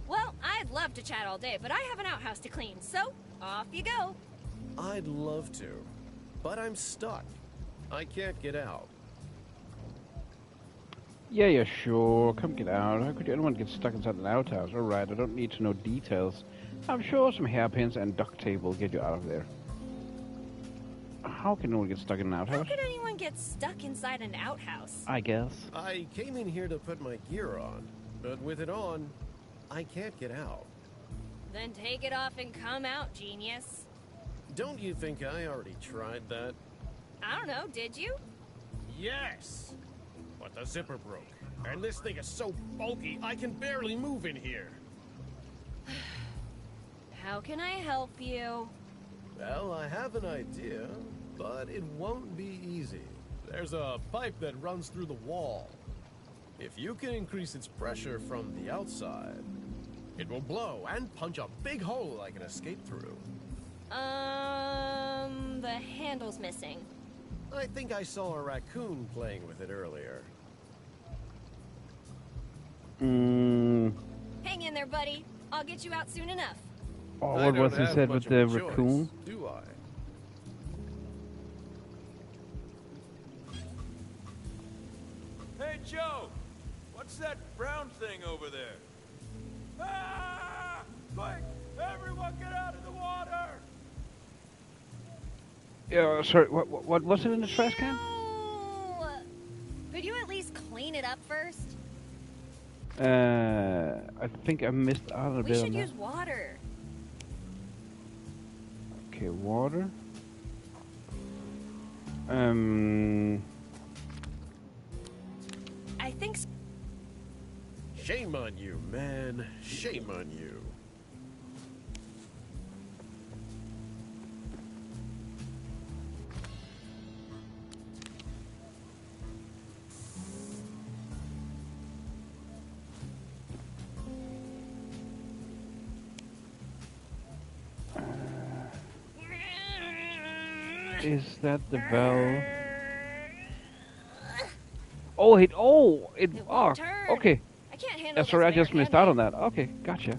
Well, I'd love to chat all day, but I have an outhouse to clean, so off you go. I'd love to, but I'm stuck. I can't get out. Yeah, sure. Come get out. How could anyone get stuck inside an outhouse? Alright, I don't need to know details. I'm sure some hairpins and duct tape will get you out of there. How can anyone get stuck in an How outhouse? could anyone get stuck inside an outhouse? I guess. I came in here to put my gear on, but with it on, I can't get out. Then take it off and come out, genius. Don't you think I already tried that? I don't know, did you? Yes! But the zipper broke, and this thing is so bulky I can barely move in here. How can I help you? Well, I have an idea, but it won't be easy. There's a pipe that runs through the wall. If you can increase its pressure from the outside, it will blow and punch a big hole I can escape through. The handle's missing. I think I saw a raccoon playing with it earlier. Hang in there, buddy. I'll get you out soon enough. Oh, what was he said with the raccoon? Do I? Hey, Joe! What's that brown thing over there? Ah! Quick! Everyone get out of the water! Yeah, sorry, what was it in the trash can? Could you at least clean it up first? I think I missed out a We bit on should that. use water. Okay, water. I think so. Shame on you, man. Shame on you. Is that the bell? Oh, it oh, okay. I can't handle Sorry, I this just missed out on that. Okay, gotcha.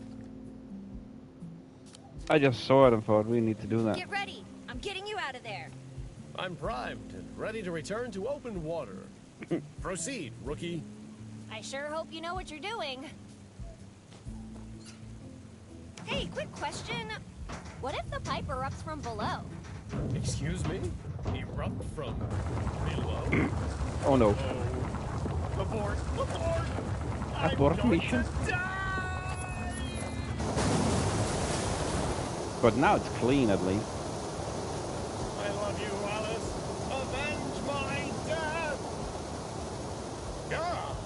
I just saw it and thought we need to do that. Get ready. I'm getting you out of there. I'm primed and ready to return to open water. Proceed, rookie. I sure hope you know what you're doing. Hey, quick question. What if the pipe erupts from below? Excuse me? Erupt from below? Oh no. Abort! Abort! Abort mission. But now it's clean at least. I love you, Alice. Avenge my death! Gah!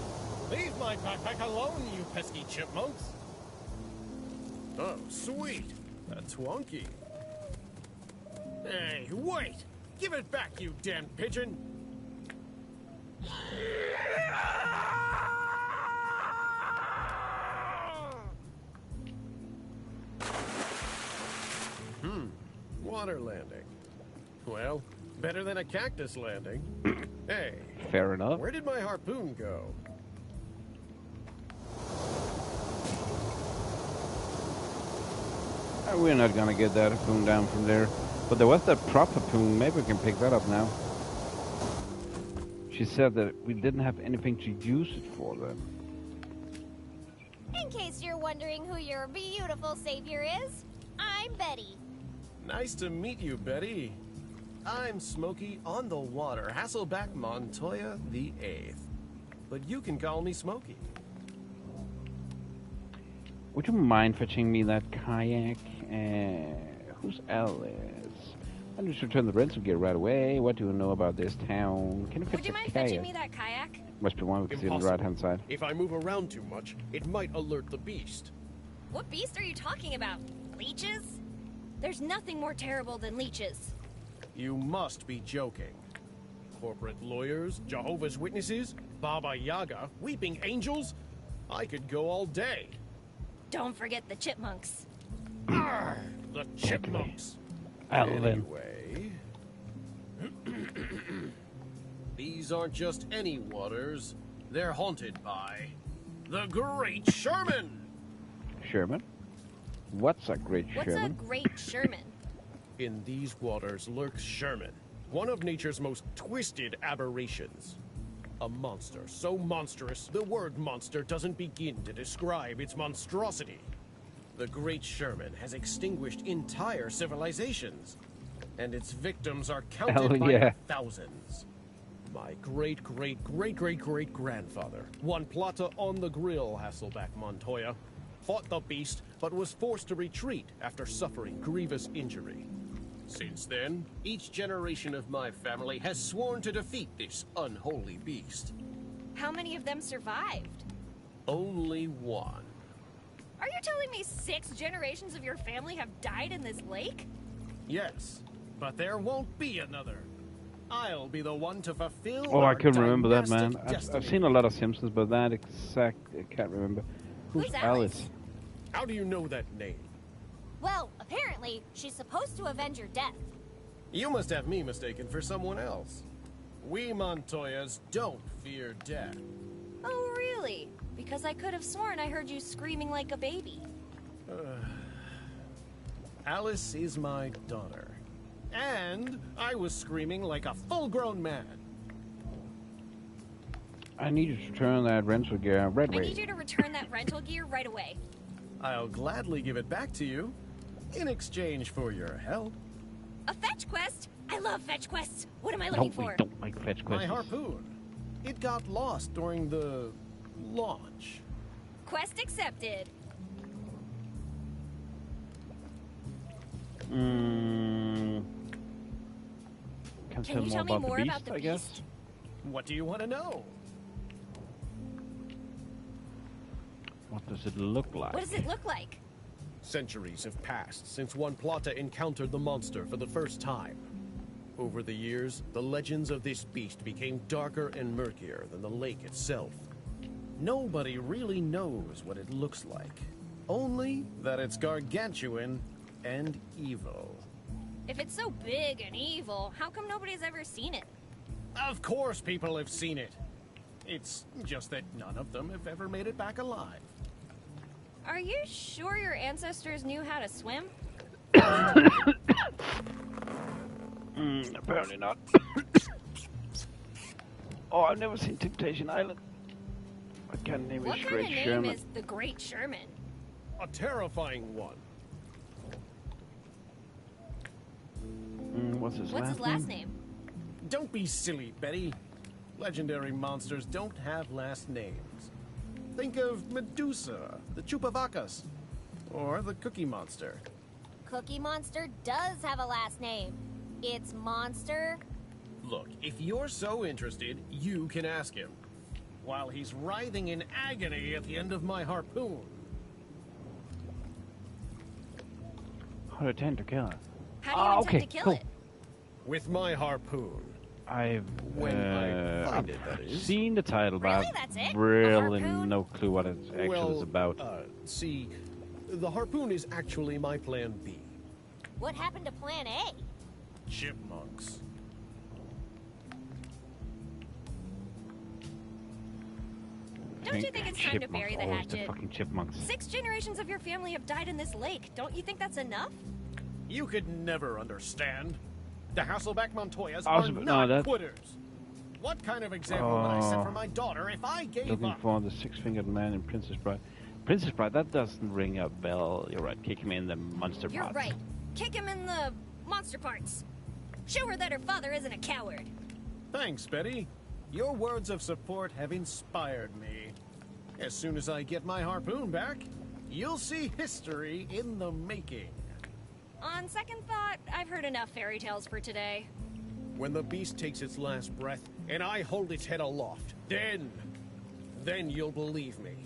Leave my backpack alone, you pesky chipmunks. Oh, sweet. That's wonky. Hey, wait! Give it back, you damn pigeon! Water landing. Well, better than a cactus landing. Hey. Fair enough. Where did my harpoon go? We're not gonna get that harpoon down from there. But there was that prop harpoon. Maybe we can pick that up now. She said that we didn't have anything to use it for then. In case you're wondering who your beautiful savior is, I'm Betty. Nice to meet you, Betty. I'm Smokey on the water, Hasselback Montoya the 8th. But you can call me Smokey. Would you mind fetching me that kayak? Who's Alice? I need to return the rental gear right away. What do you know about this town? Can you fetch Would you mind kayak? fetching me that kayak? Must be one we can see on the right hand side. If I move around too much, it might alert the beast. What beast are you talking about? Leeches? There's nothing more terrible than leeches. You must be joking. Corporate lawyers, Jehovah's Witnesses, Baba Yaga, weeping angels? I could go all day. Don't forget the chipmunks. Arr, the chipmunks. Alvin. Anyway, these aren't just any waters. They're haunted by the Great Sherman. Sherman? What's a great What's Sherman? a great Sherman? In these waters lurks Sherman, one of nature's most twisted aberrations. A monster so monstrous, the word monster doesn't begin to describe its monstrosity. The Great Sherman has extinguished entire civilizations, and its victims are counted by the thousands. My great-great-great-great-great-grandfather, one Plata on the grill, Hasselback Montoya, fought the beast, but was forced to retreat after suffering grievous injury. Since then, each generation of my family has sworn to defeat this unholy beast. How many of them survived? Only one. Are you telling me 6 generations of your family have died in this lake? Yes, but there won't be another. I'll be the one to fulfill Oh, I our couldn't remember that, man. dynastic I've destiny. seen a lot of Simpsons, but that exact I can't remember. Who's Alice? How do you know that name? Well, apparently, she's supposed to avenge your death. You must have me mistaken for someone else. We Montoyas don't fear death. Oh, really? Because I could have sworn I heard you screaming like a baby. Alice is my daughter. And I was screaming like a full-grown man. I need you to return that rental gear right I away. need you to return that rental gear right away. I'll gladly give it back to you in exchange for your help. A fetch quest? I love fetch quests. What am I looking for? We don't like fetch quests. My harpoon. It got lost during the launch. Quest accepted. Can Can you tell me more about the I guess. beast? What do you want to know? What does it look like? What does it look like? Centuries have passed since one plotter encountered the monster for the first time. Over the years, the legends of this beast became darker and murkier than the lake itself. Nobody really knows what it looks like. Only that it's gargantuan and evil. If it's so big and evil, how come nobody's ever seen it? Of course people have seen it. It's just that none of them have ever made it back alive. Are you sure your ancestors knew how to swim? Apparently not. Oh, I've never seen Temptation Island. I can't name What it kind of Great name Sherman. is the Great Sherman? A terrifying one. What's his last name? Don't be silly, Betty. Legendary monsters don't have last names. Think of Medusa, the Chupavacas, or the Cookie Monster. Cookie Monster does have a last name. It's Monster. Look, if you're so interested, you can ask him. While he's writhing in agony at the end of my harpoon. How do I intend to kill it? How do you intend to kill it? With my harpoon. I've When I find it, that is. seen the title, but Really? I've That's it? really A harpoon? no clue what it actually is about. See, the harpoon is actually my plan B. What happened to Plan A? Chipmunks. Don't you think it's time to bury the Always the hatchet? fucking chipmunks. 6 generations of your family have died in this lake. Don't you think that's enough? You could never understand. The Hasselback Montoyas I was are about- not no, that- quitters. What kind of example would I set for my daughter if I gave Looking up? for the six-fingered man in Princess Bride. Princess Bride, that doesn't ring a bell. You're right. Kick him in the monster You're parts. right. Kick him in the monster parts. Show her that her father isn't a coward. Thanks, Betty. Your words of support have inspired me. As soon as I get my harpoon back, you'll see history in the making. On second thought, I've heard enough fairy tales for today. When the beast takes its last breath and I hold its head aloft, then you'll believe me.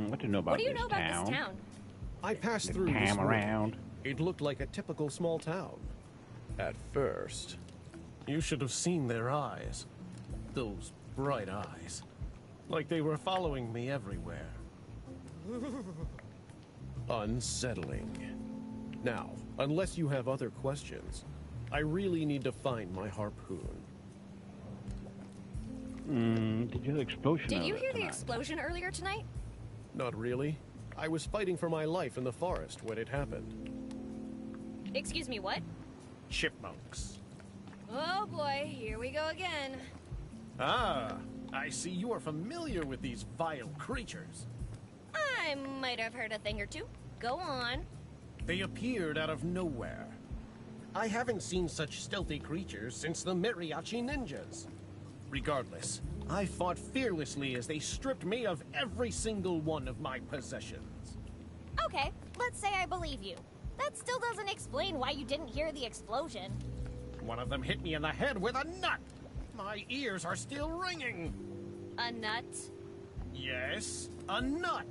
What do you know about What do you this know about town? this town? I passed The through this cam room. around. It looked like a typical small town. At first. You should have seen their eyes. Those bright eyes. Like they were following me everywhere. Unsettling. Now, unless you have other questions, I really need to find my harpoon. Did you hear the explosion? Did you earlier hear the tonight? explosion earlier tonight? Not really. I was fighting for my life in the forest when it happened. Excuse me, what? Chipmunks. Oh boy, here we go again. Ah, I see you are familiar with these vile creatures. I might have heard a thing or two. Go on. They appeared out of nowhere. I haven't seen such stealthy creatures since the Mariachi Ninjas. Regardless, I fought fearlessly as they stripped me of every single one of my possessions. Okay, let's say I believe you. That still doesn't explain why you didn't hear the explosion. One of them hit me in the head with a nut. My ears are still ringing. A nut? Yes, a nut.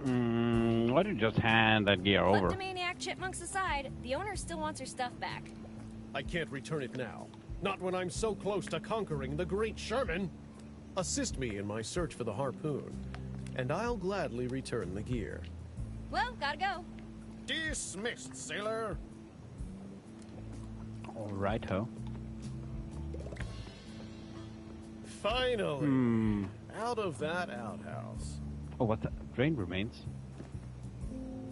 Why don't you just hand that gear over? Let the maniac chipmunks aside, the owner still wants her stuff back. I can't return it now. Not when I'm so close to conquering the Great Sherman. Assist me in my search for the harpoon, and I'll gladly return the gear. Well, gotta go. Dismissed, sailor. Alrighto. Finally! Out of that outhouse. Oh, what the? Drain remains.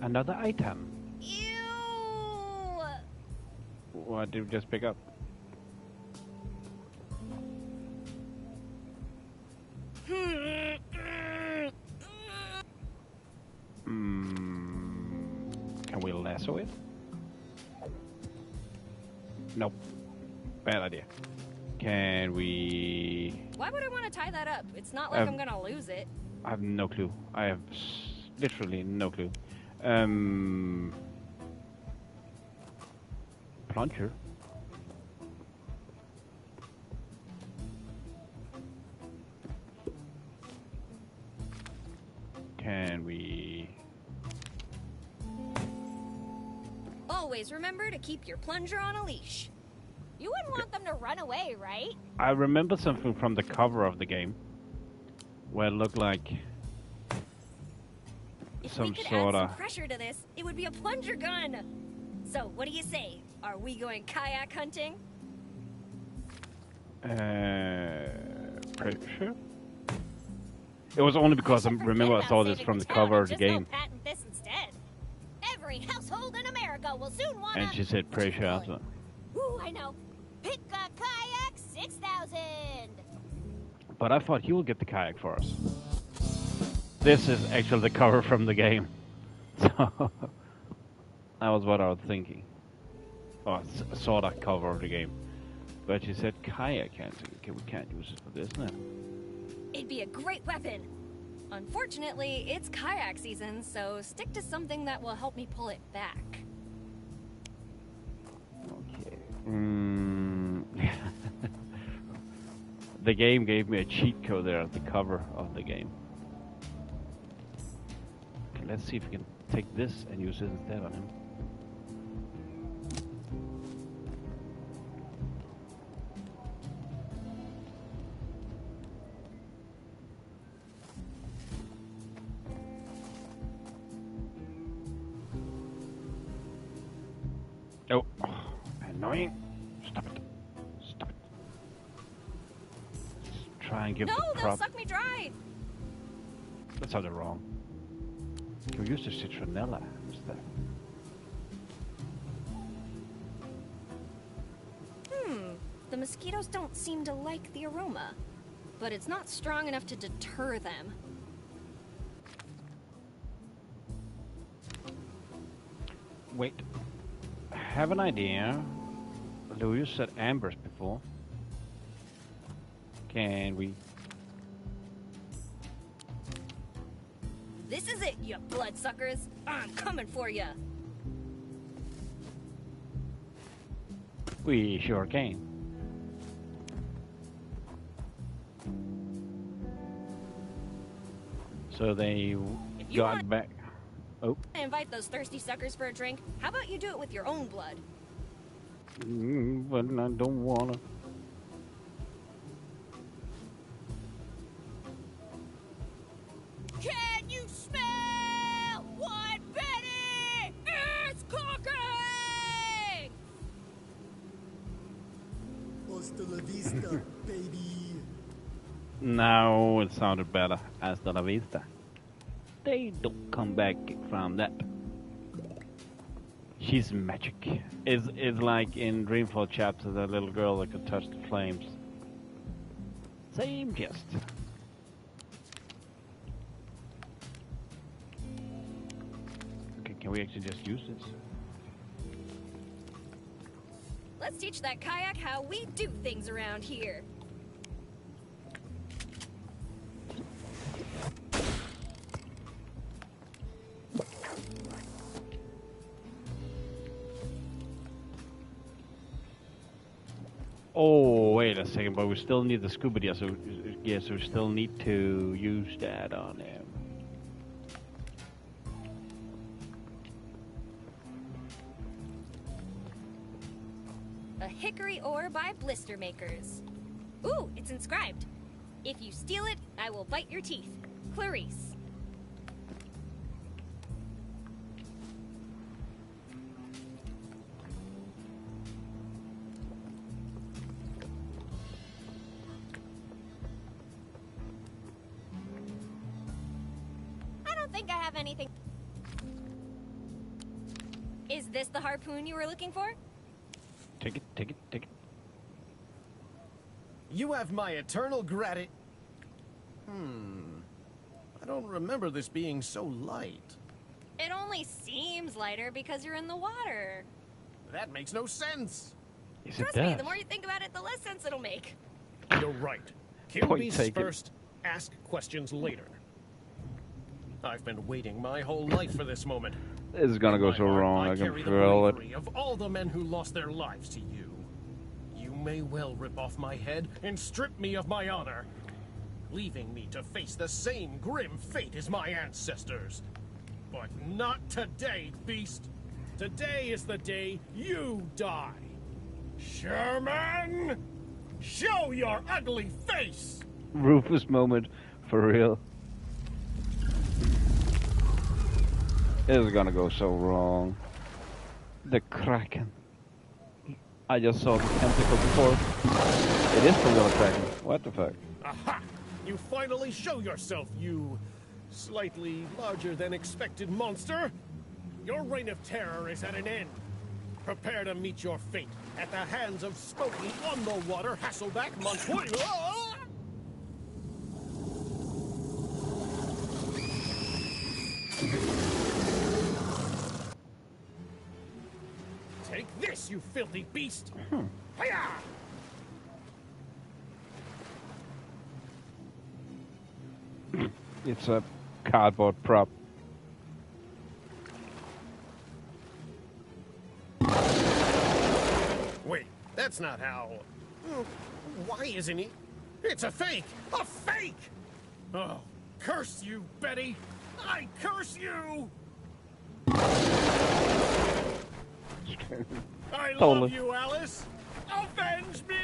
Another item. Ew! What did we just pick up? Can we lasso it? Nope. Bad idea. Can we... Why would I want to tie that up? It's not like I'm gonna lose it. I have no clue. I have literally no clue. Plunger? Can we... Always remember to keep your plunger on a leash. You wouldn't want them to run away, right? I remember something from the cover of the game where it looked like If some we could sort add of... some pressure to this, it would be a plunger gun. So, what do you say? Are we going kayak hunting? Pressure? It was only because I remember I saw this from the cover of the game. Patent this instead. Every household in America will soon want And she said pressure after. Ooh, I know. Pick a kayak 6,000. But I thought he would get the kayak for us. This is actually the cover from the game. So that was what I was thinking. Or sort of cover of the game. But she said kayak can't. Okay, we can't use it for this now. It'd be a great weapon. Unfortunately, it's kayak season, so stick to something that will help me pull it back. Okay. The game gave me a cheat code there at the cover of the game. Okay, let's see if we can take this and use it instead on him. Oh, annoying. Stop it. Stop it. Let's try and give No, the they'll prop. suck me dry. That sounded wrong. Can we use the citronella instead? The mosquitoes don't seem to like the aroma, but it's not strong enough to deter them. Wait. I have an idea. Louis said ambers before. Can we? This is it, you bloodsuckers. I'm coming for you. We sure can. So they got back. Oh. I invite those thirsty suckers for a drink. How about you do it with your own blood? But I don't wanna. Can you smell what Betty is cooking? Hasta la vista, baby. Now it sounded better. Hasta la vista. They don't come back from that. She's magic. It's like in Dreamfall chapter, that little girl that could touch the flames. Same gist. Okay, can we actually just use this? Let's teach that kayak how we do things around here. Oh, wait a second, but we still need the scuba gear, so yes, we still need to use that on him. A hickory ore by blister makers. Ooh, it's inscribed. If you steal it, I will bite your teeth. Clarice. think I have anything. Is this the harpoon you were looking for? Take it, take it, take it. You have my eternal gratitude. I don't remember this being so light. It only seems lighter because you're in the water. That makes no sense. Yes, it Trust me, does. the more you think about it, the less sense it'll make. You're right. Kill Point beasts taken. first, ask questions later. I've been waiting my whole life for this moment. This is gonna go so wrong. I can carry the feel it. bravery of all the men who lost their lives to you. You may well rip off my head and strip me of my honor, leaving me to face the same grim fate as my ancestors. But not today, beast. Today is the day you die. Sherman! Show your ugly face! Rufus moment, for real. This is gonna go so wrong. The Kraken. I just saw the tentacle before. It is the real Kraken. What the fuck? Aha! You finally show yourself, you slightly larger than expected monster. Your reign of terror is at an end. Prepare to meet your fate at the hands of Smokey on the water Hasselback Montoya. Take this, you filthy beast! Hiya! It's a cardboard prop. Wait, that's not how. Why isn't he? It's a fake! A fake! Oh, curse you, Betty! I curse you! I love Totally. you, Alice! Avenge me!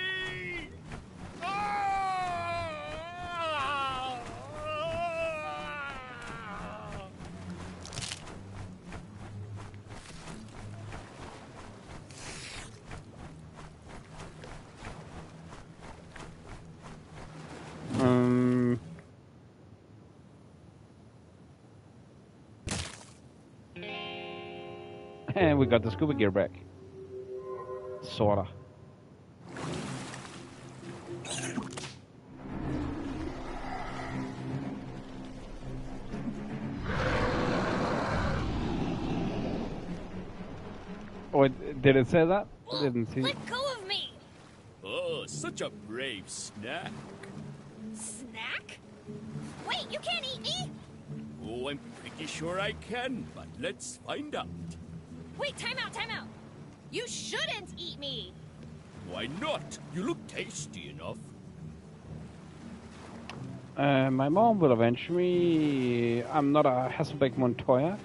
And we got the scuba gear back. Sorta. Oh, did it say that? I didn't see. Let go of me! Oh, such a brave snack. Snack? Wait, you can't eat me? Oh, I'm pretty sure I can, but let's find out. Wait, time out, time out. You shouldn't eat me. Why not? You look tasty enough. My mom will avenge me. I'm not a Hasselbeck Montoya.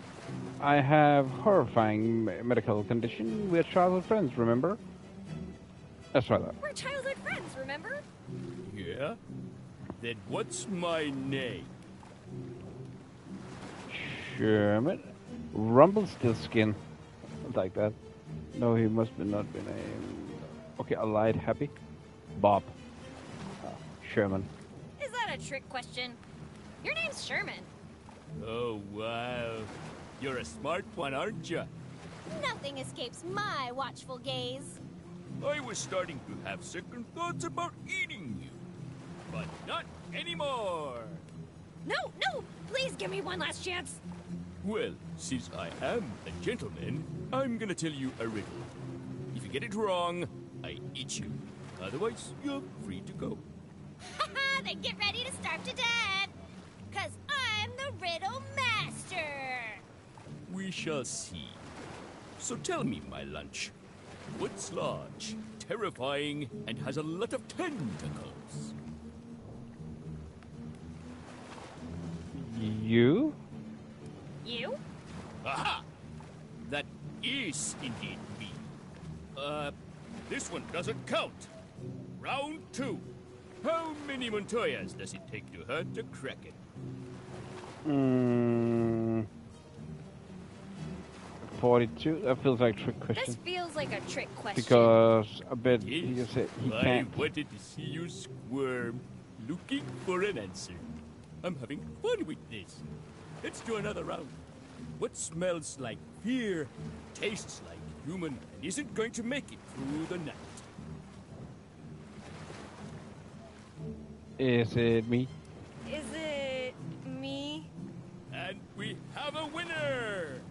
I have horrifying medical condition. We're childhood friends, remember? Let's try that. We're childhood friends, remember? Yeah? Then what's my name? Sherman. Rumpelstiltskin. Like that. No, he must be not be named. Okay, allied happy. Bob. Sherman. Is that a trick question? Your name's Sherman. Oh, wow. You're a smart one, aren't you? Nothing escapes my watchful gaze. I was starting to have second thoughts about eating you. But not anymore. No, no! Please give me one last chance. Well, since I am a gentleman, I'm gonna tell you a riddle. If you get it wrong, I eat you. Otherwise, you're free to go. Haha, then get ready to starve to death. 'Cause I'm the riddle master. We shall see. So tell me, my lunch, what's large, terrifying, and has a lot of tentacles? You? You? Aha! That is indeed me. This one doesn't count. Round 2. How many Montoyas does it take to hurt a Kraken? 42? That feels like a trick This question. feels like a trick question. Because I bet you said he I can't. wanted to see you squirm, looking for an answer. I'm having fun with this. let's do another round. What smells like fear, tastes like human, and isn't going to make it through the night? Is it me? Is it me? And we have a winner!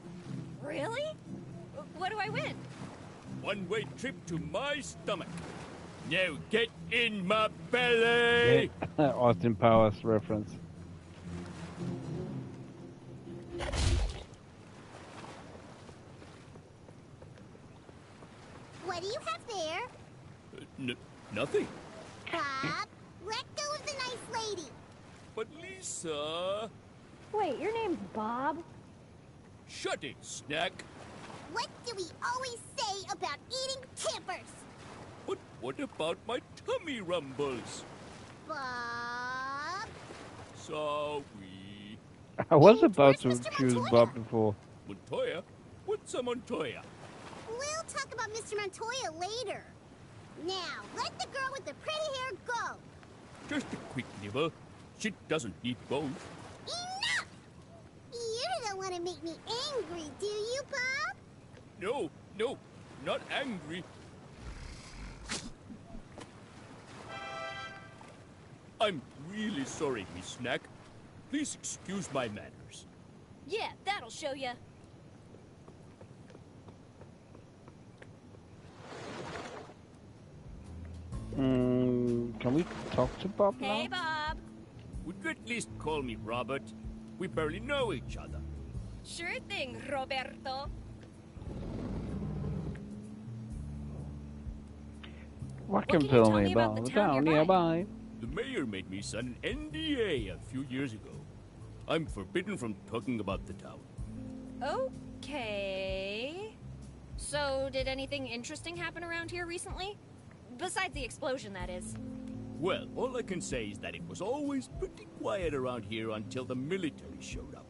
Really? What do I win? One-way trip to my stomach. Now get in my belly! Yeah. Austin Powers reference. What do you have there? Nothing. Bob, let go of the nice lady. But Lisa... Wait, your name's Bob? Shut it, Snack. What do we always say about eating campers? But what about my tummy rumbles? Bob? Sorry. I was about to choose Bob before. Montoya? What's a Montoya? We'll talk about Mr. Montoya later. Now, let the girl with the pretty hair go. Just a quick nibble. She doesn't need both. Enough! You don't want to make me angry, do you, Bob? No, not angry. I'm really sorry, Miss Snack. Please excuse my manners. Yeah, that'll show ya. Can we talk to Bob now? Hey, Bob. Would you at least call me Robert? We barely know each other. Sure thing, Roberto. What can you tell me about the town nearby? The mayor made me sign an NDA a few years ago. I'm forbidden from talking about the town. Okay. So, did anything interesting happen around here recently? Besides the explosion, that is. Well, all I can say is that it was always pretty quiet around here until the military showed up.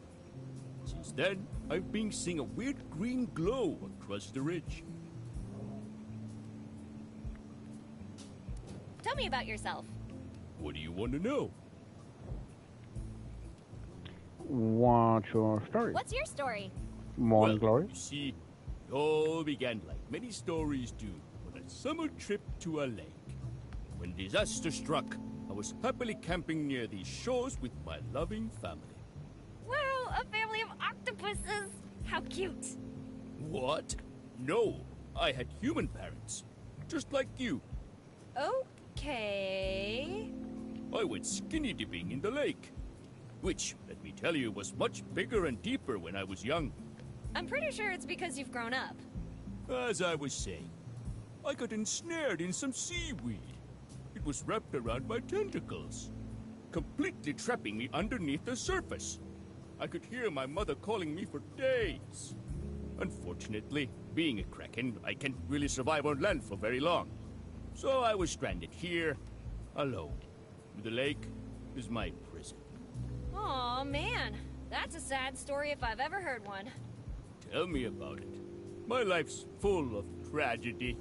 Since then, I've been seeing a weird green glow across the ridge. Tell me about yourself. What do you want to know? What's your story? What's your story? Morning glory. You see, it all began like many stories do on a summer trip to a lake. When disaster struck, I was happily camping near these shores with my loving family. Wow, a family of octopuses! How cute! What? No, I had human parents, just like you. Okay. I went skinny dipping in the lake, which, let me tell you, was much bigger and deeper when I was young. I'm pretty sure it's because you've grown up. As I was saying, I got ensnared in some seaweed. It was wrapped around my tentacles, completely trapping me underneath the surface. I could hear my mother calling me for days. Unfortunately, being a kraken, I can't really survive on land for very long. So I was stranded here, alone. The lake is my prison. Aw, man. That's a sad story if I've ever heard one. Tell me about it. My life's full of tragedy.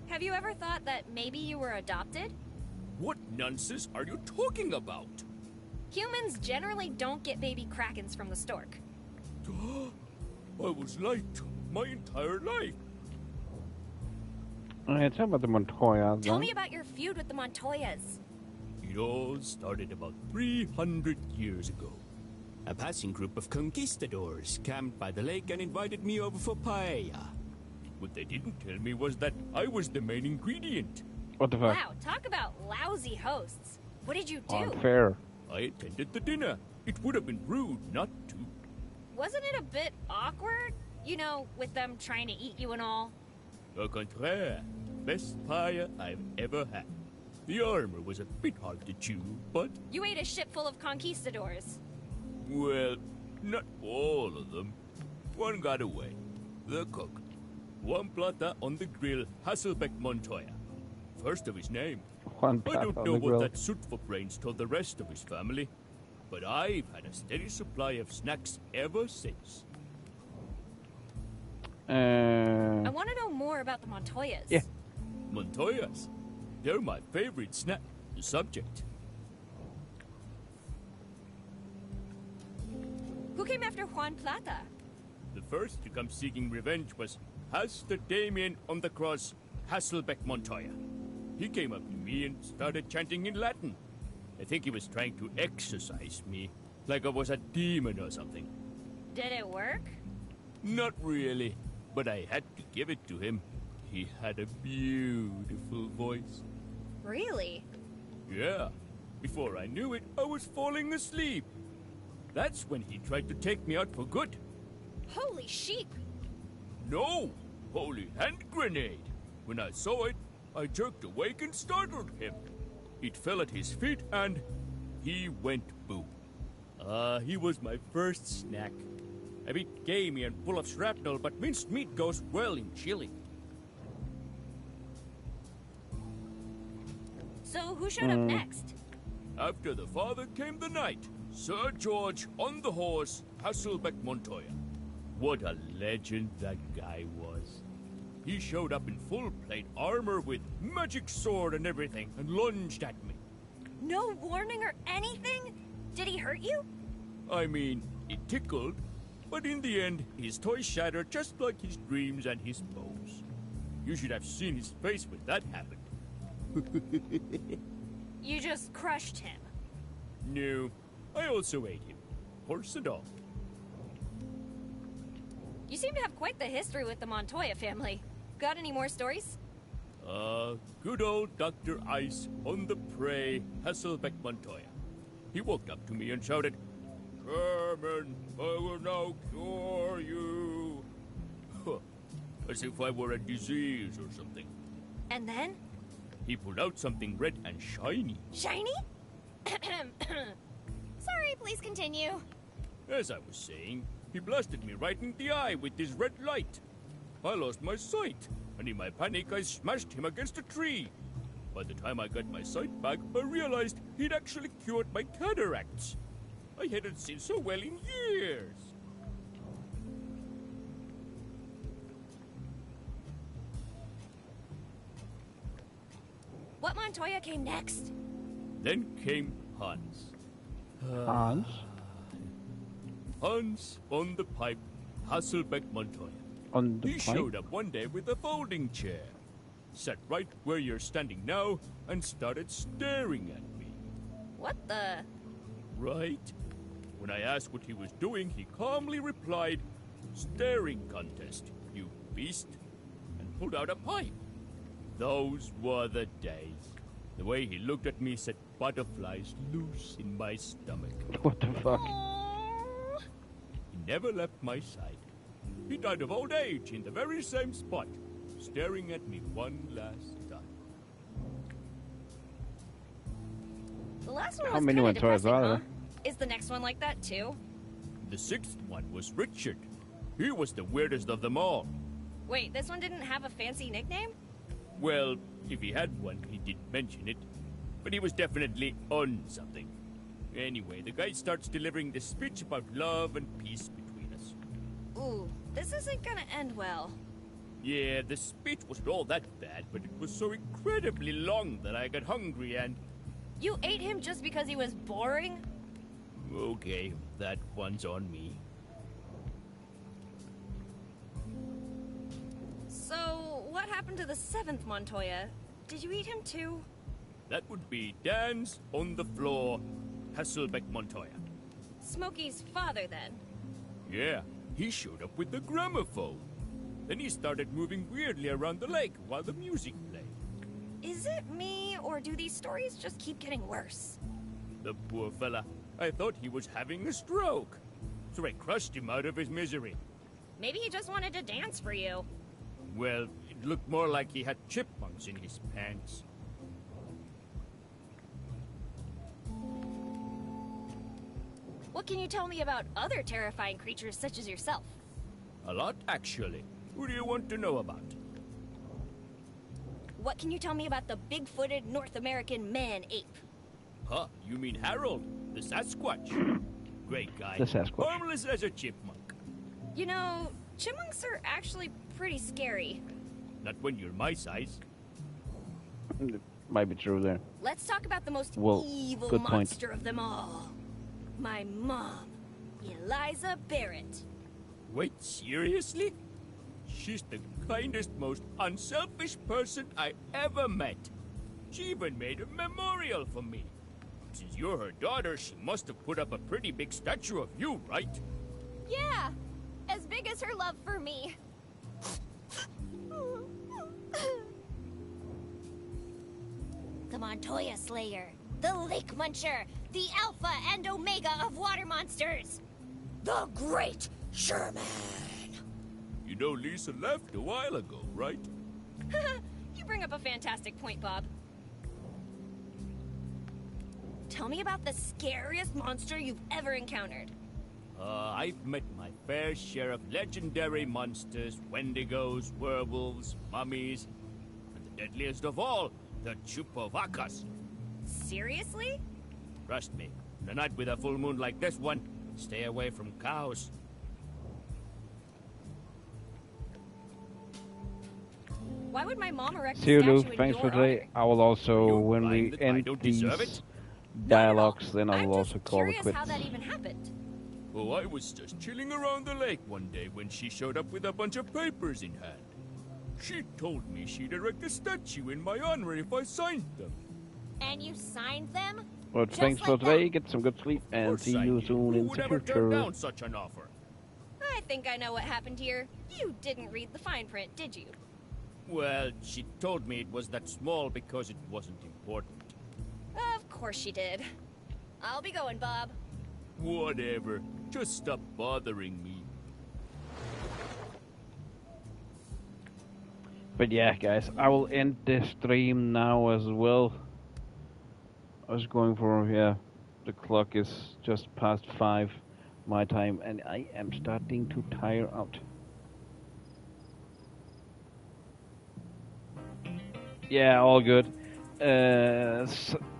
Have you ever thought that maybe you were adopted? What nonsense are you talking about? Humans generally don't get baby krakens from the stork. I was lied to my entire life. Tell me about the Montoya. Tell me about your feud with the Montoyas. It all started about 300 years ago. A passing group of conquistadors camped by the lake and invited me over for paella. What they didn't tell me was that I was the main ingredient. What the fuck? Wow, talk about lousy hosts. What did you do? Unfair. I attended the dinner. It would have been rude not to. Wasn't it a bit awkward? You know, with them trying to eat you and all? Au contraire. Best paella I've ever had. The armor was a bit hard to chew, but... You ate a ship full of conquistadors. Well, not all of them. One got away. The cook. Juan Plata on the grill, Hasselbeck Montoya. First of his name. Juan I Plata don't on know the what grill. that suit for brains told the rest of his family, but I've had a steady supply of snacks ever since. I want to know more about the Montoyas. Yeah. Montoyas? They're my favorite snack. the subject. Who came after Juan Plata? The first to come seeking revenge was Master Damien on the cross, Hasselbeck Montoya. He came up to me and started chanting in Latin. I think he was trying to exorcise me, like I was a demon or something. Did it work? Not really, but I had to give it to him. He had a beautiful voice. Really? Yeah. Before I knew it, I was falling asleep. That's when he tried to take me out for good. Holy sheep! No! Holy hand grenade! When I saw it, I jerked awake and startled him. It fell at his feet and he went boom. He was my first snack. A bit gamey and full of shrapnel, but minced meat goes well in chili. So who showed up next? After the father came the knight, Sir George on the horse, Hasselbeck Montoya. What a legend that guy was. He showed up in full plate armor with magic sword and everything and lunged at me. No warning or anything? Did he hurt you? I mean, it tickled, but in the end, his toy shattered just like his dreams and his bows. You should have seen his face when that happened. You just crushed him. No, I also ate him, horse and all. You seem to have quite the history with the Montoya family. Got any more stories? Good old Dr. Ice on the prey, Hasselbeck Montoya. He walked up to me and shouted, "Sherman, I will now cure you." As if I were a disease or something. And then? He pulled out something red and shiny. Shiny? Sorry, please continue. As I was saying, he blasted me right in the eye with his red light. I lost my sight, and in my panic I smashed him against a tree. By the time I got my sight back, I realized he'd actually cured my cataracts. I hadn't seen so well in years. What Montoya came next? Then came Hans. Hans? Hans on the pipe, Hasselbeck Montoya. On the He pipe? showed up one day with a folding chair, sat right where you're standing now, and started staring at me. What the? Right? When I asked what he was doing, he calmly replied, "Staring contest, you beast," and pulled out a pipe. Those were the days. The way he looked at me set butterflies loose in my stomach. What the fuck? He never left my side. He died of old age in the very same spot, staring at me one last time. The last one How was many kinda Montoyas depressing, are huh? there? Is the next one like that too? The sixth one was Richard. He was the weirdest of them all. Wait, this one didn't have a fancy nickname? Well, if he had one, he didn't mention it. But he was definitely on something. Anyway, the guy starts delivering this speech about love and peace between us. Ooh, this isn't gonna end well. Yeah, the speech wasn't all that bad, but it was so incredibly long that I got hungry and... You ate him just because he was boring? Okay, that one's on me. So, what happened to the seventh Montoya? Did you eat him too? That would be Dan's on the floor, Hasselbeck Montoya. Smokey's father, then? Yeah, he showed up with the gramophone. Then he started moving weirdly around the lake while the music played. Is it me, or do these stories just keep getting worse? The poor fella. I thought he was having a stroke. So I crushed him out of his misery. Maybe he just wanted to dance for you. Well, it looked more like he had chipmunks in his pants. What can you tell me about other terrifying creatures such as yourself? A lot, actually. Who do you want to know about? What can you tell me about the big-footed North American man-ape? Huh, you mean Harold, the Sasquatch? Great guy. The Sasquatch. Harmless as a chipmunk. You know, chipmunks are actually pretty scary. Not when you're my size. Might be true there. Let's talk about the most Well, evil good point. monster of them all. My mom, Eliza Barrett. Wait, seriously? She's the kindest, most unselfish person I ever met. She even made a memorial for me. Since you're her daughter, she must have put up a pretty big statue of you, right? Yeah, as big as her love for me. The Montoya Slayer, the Lake Muncher, the Alpha and Omega of water monsters, the Great Sherman. You know Lisa left a while ago, right? You bring up a fantastic point, Bob. Tell me about the scariest monster you've ever encountered. I've met my fair share of legendary monsters, wendigos, werewolves, mummies, and the deadliest of all, the Chupavacas. Seriously? Trust me, on a night with a full moon like this one, stay away from cows. Why would my mom erect a See you, statue Luke. in Thanks your for today. I will also, when we that I end don't these deserve it? dialogues, then I will also call it Curious quits. how that even happened. Oh, I was just chilling around the lake one day when she showed up with a bunch of papers in hand. She told me she'd erect a statue in my honor if I signed them. And you signed them? Well, Just thanks for like today. Get some good sleep, and course see I you did. soon Who in would the ever turn future. down such an offer? I think I know what happened here. You didn't read the fine print, did you? Well, she told me it was that small because it wasn't important. Of course she did. I'll be going, Bob. Whatever. Just stop bothering me. But yeah, guys, I will end this stream now as well. I was going for, yeah, the clock is just past 5 my time, and I am starting to tire out. Yeah, all good.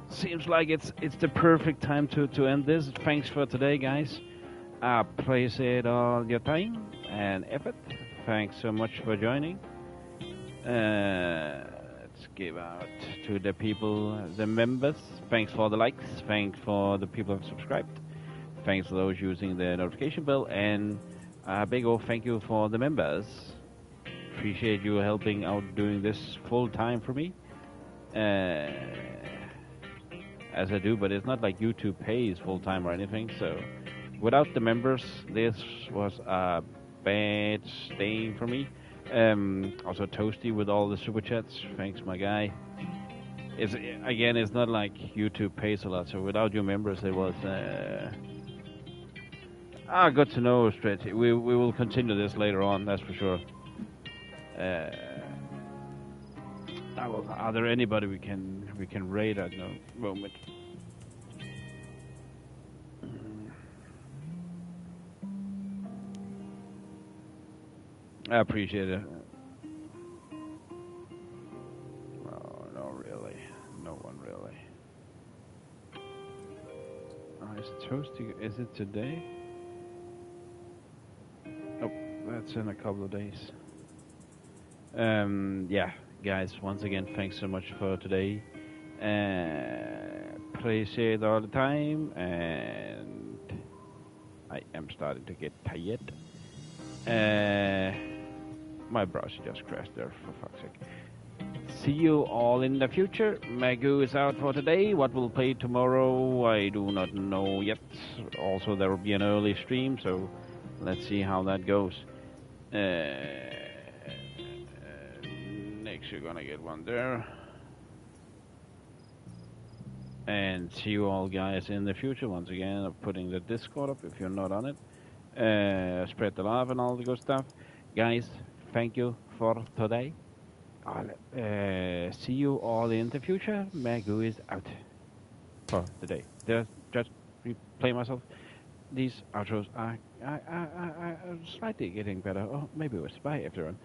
Seems like it's the perfect time to end this. Thanks for today, guys. I appreciate all your time and effort. Thanks so much for joining. Let's give out to the people, the members. Thanks for the likes. Thanks for the people who have subscribed. Thanks for those using the notification bell. And a big old thank you for the members. Appreciate you helping out doing this full time for me. As I do, but it's not like YouTube pays full time or anything. So without the members, this was a bad stay for me. Also Toasty with all the super chats. Thanks, my guy. It's not like YouTube pays a lot. So without your members, it was good to know, Stretch. We will continue this later on. That's for sure. Are there anybody we can raid at no moment? I appreciate it. No, really. No one really. Is it Toasty? Is it today? Oh, that's in a couple of days. Yeah, guys, once again, thanks so much for today. Appreciate all the time, and I am starting to get tired. My browser just crashed there, for fuck's sake. See you all in the future. Magoo is out for today. What we'll play tomorrow, I do not know yet. Also, there will be an early stream, so let's see how that goes. Next, you're gonna get one there. And see you all, guys, in the future. Once again, I'm putting the Discord up if you're not on it. Spread the love and all the good stuff. Guys, thank you for today. See you all in the future. Magoo is out for today. Just replay myself. These outros are slightly getting better. Oh, maybe it was. Bye, everyone.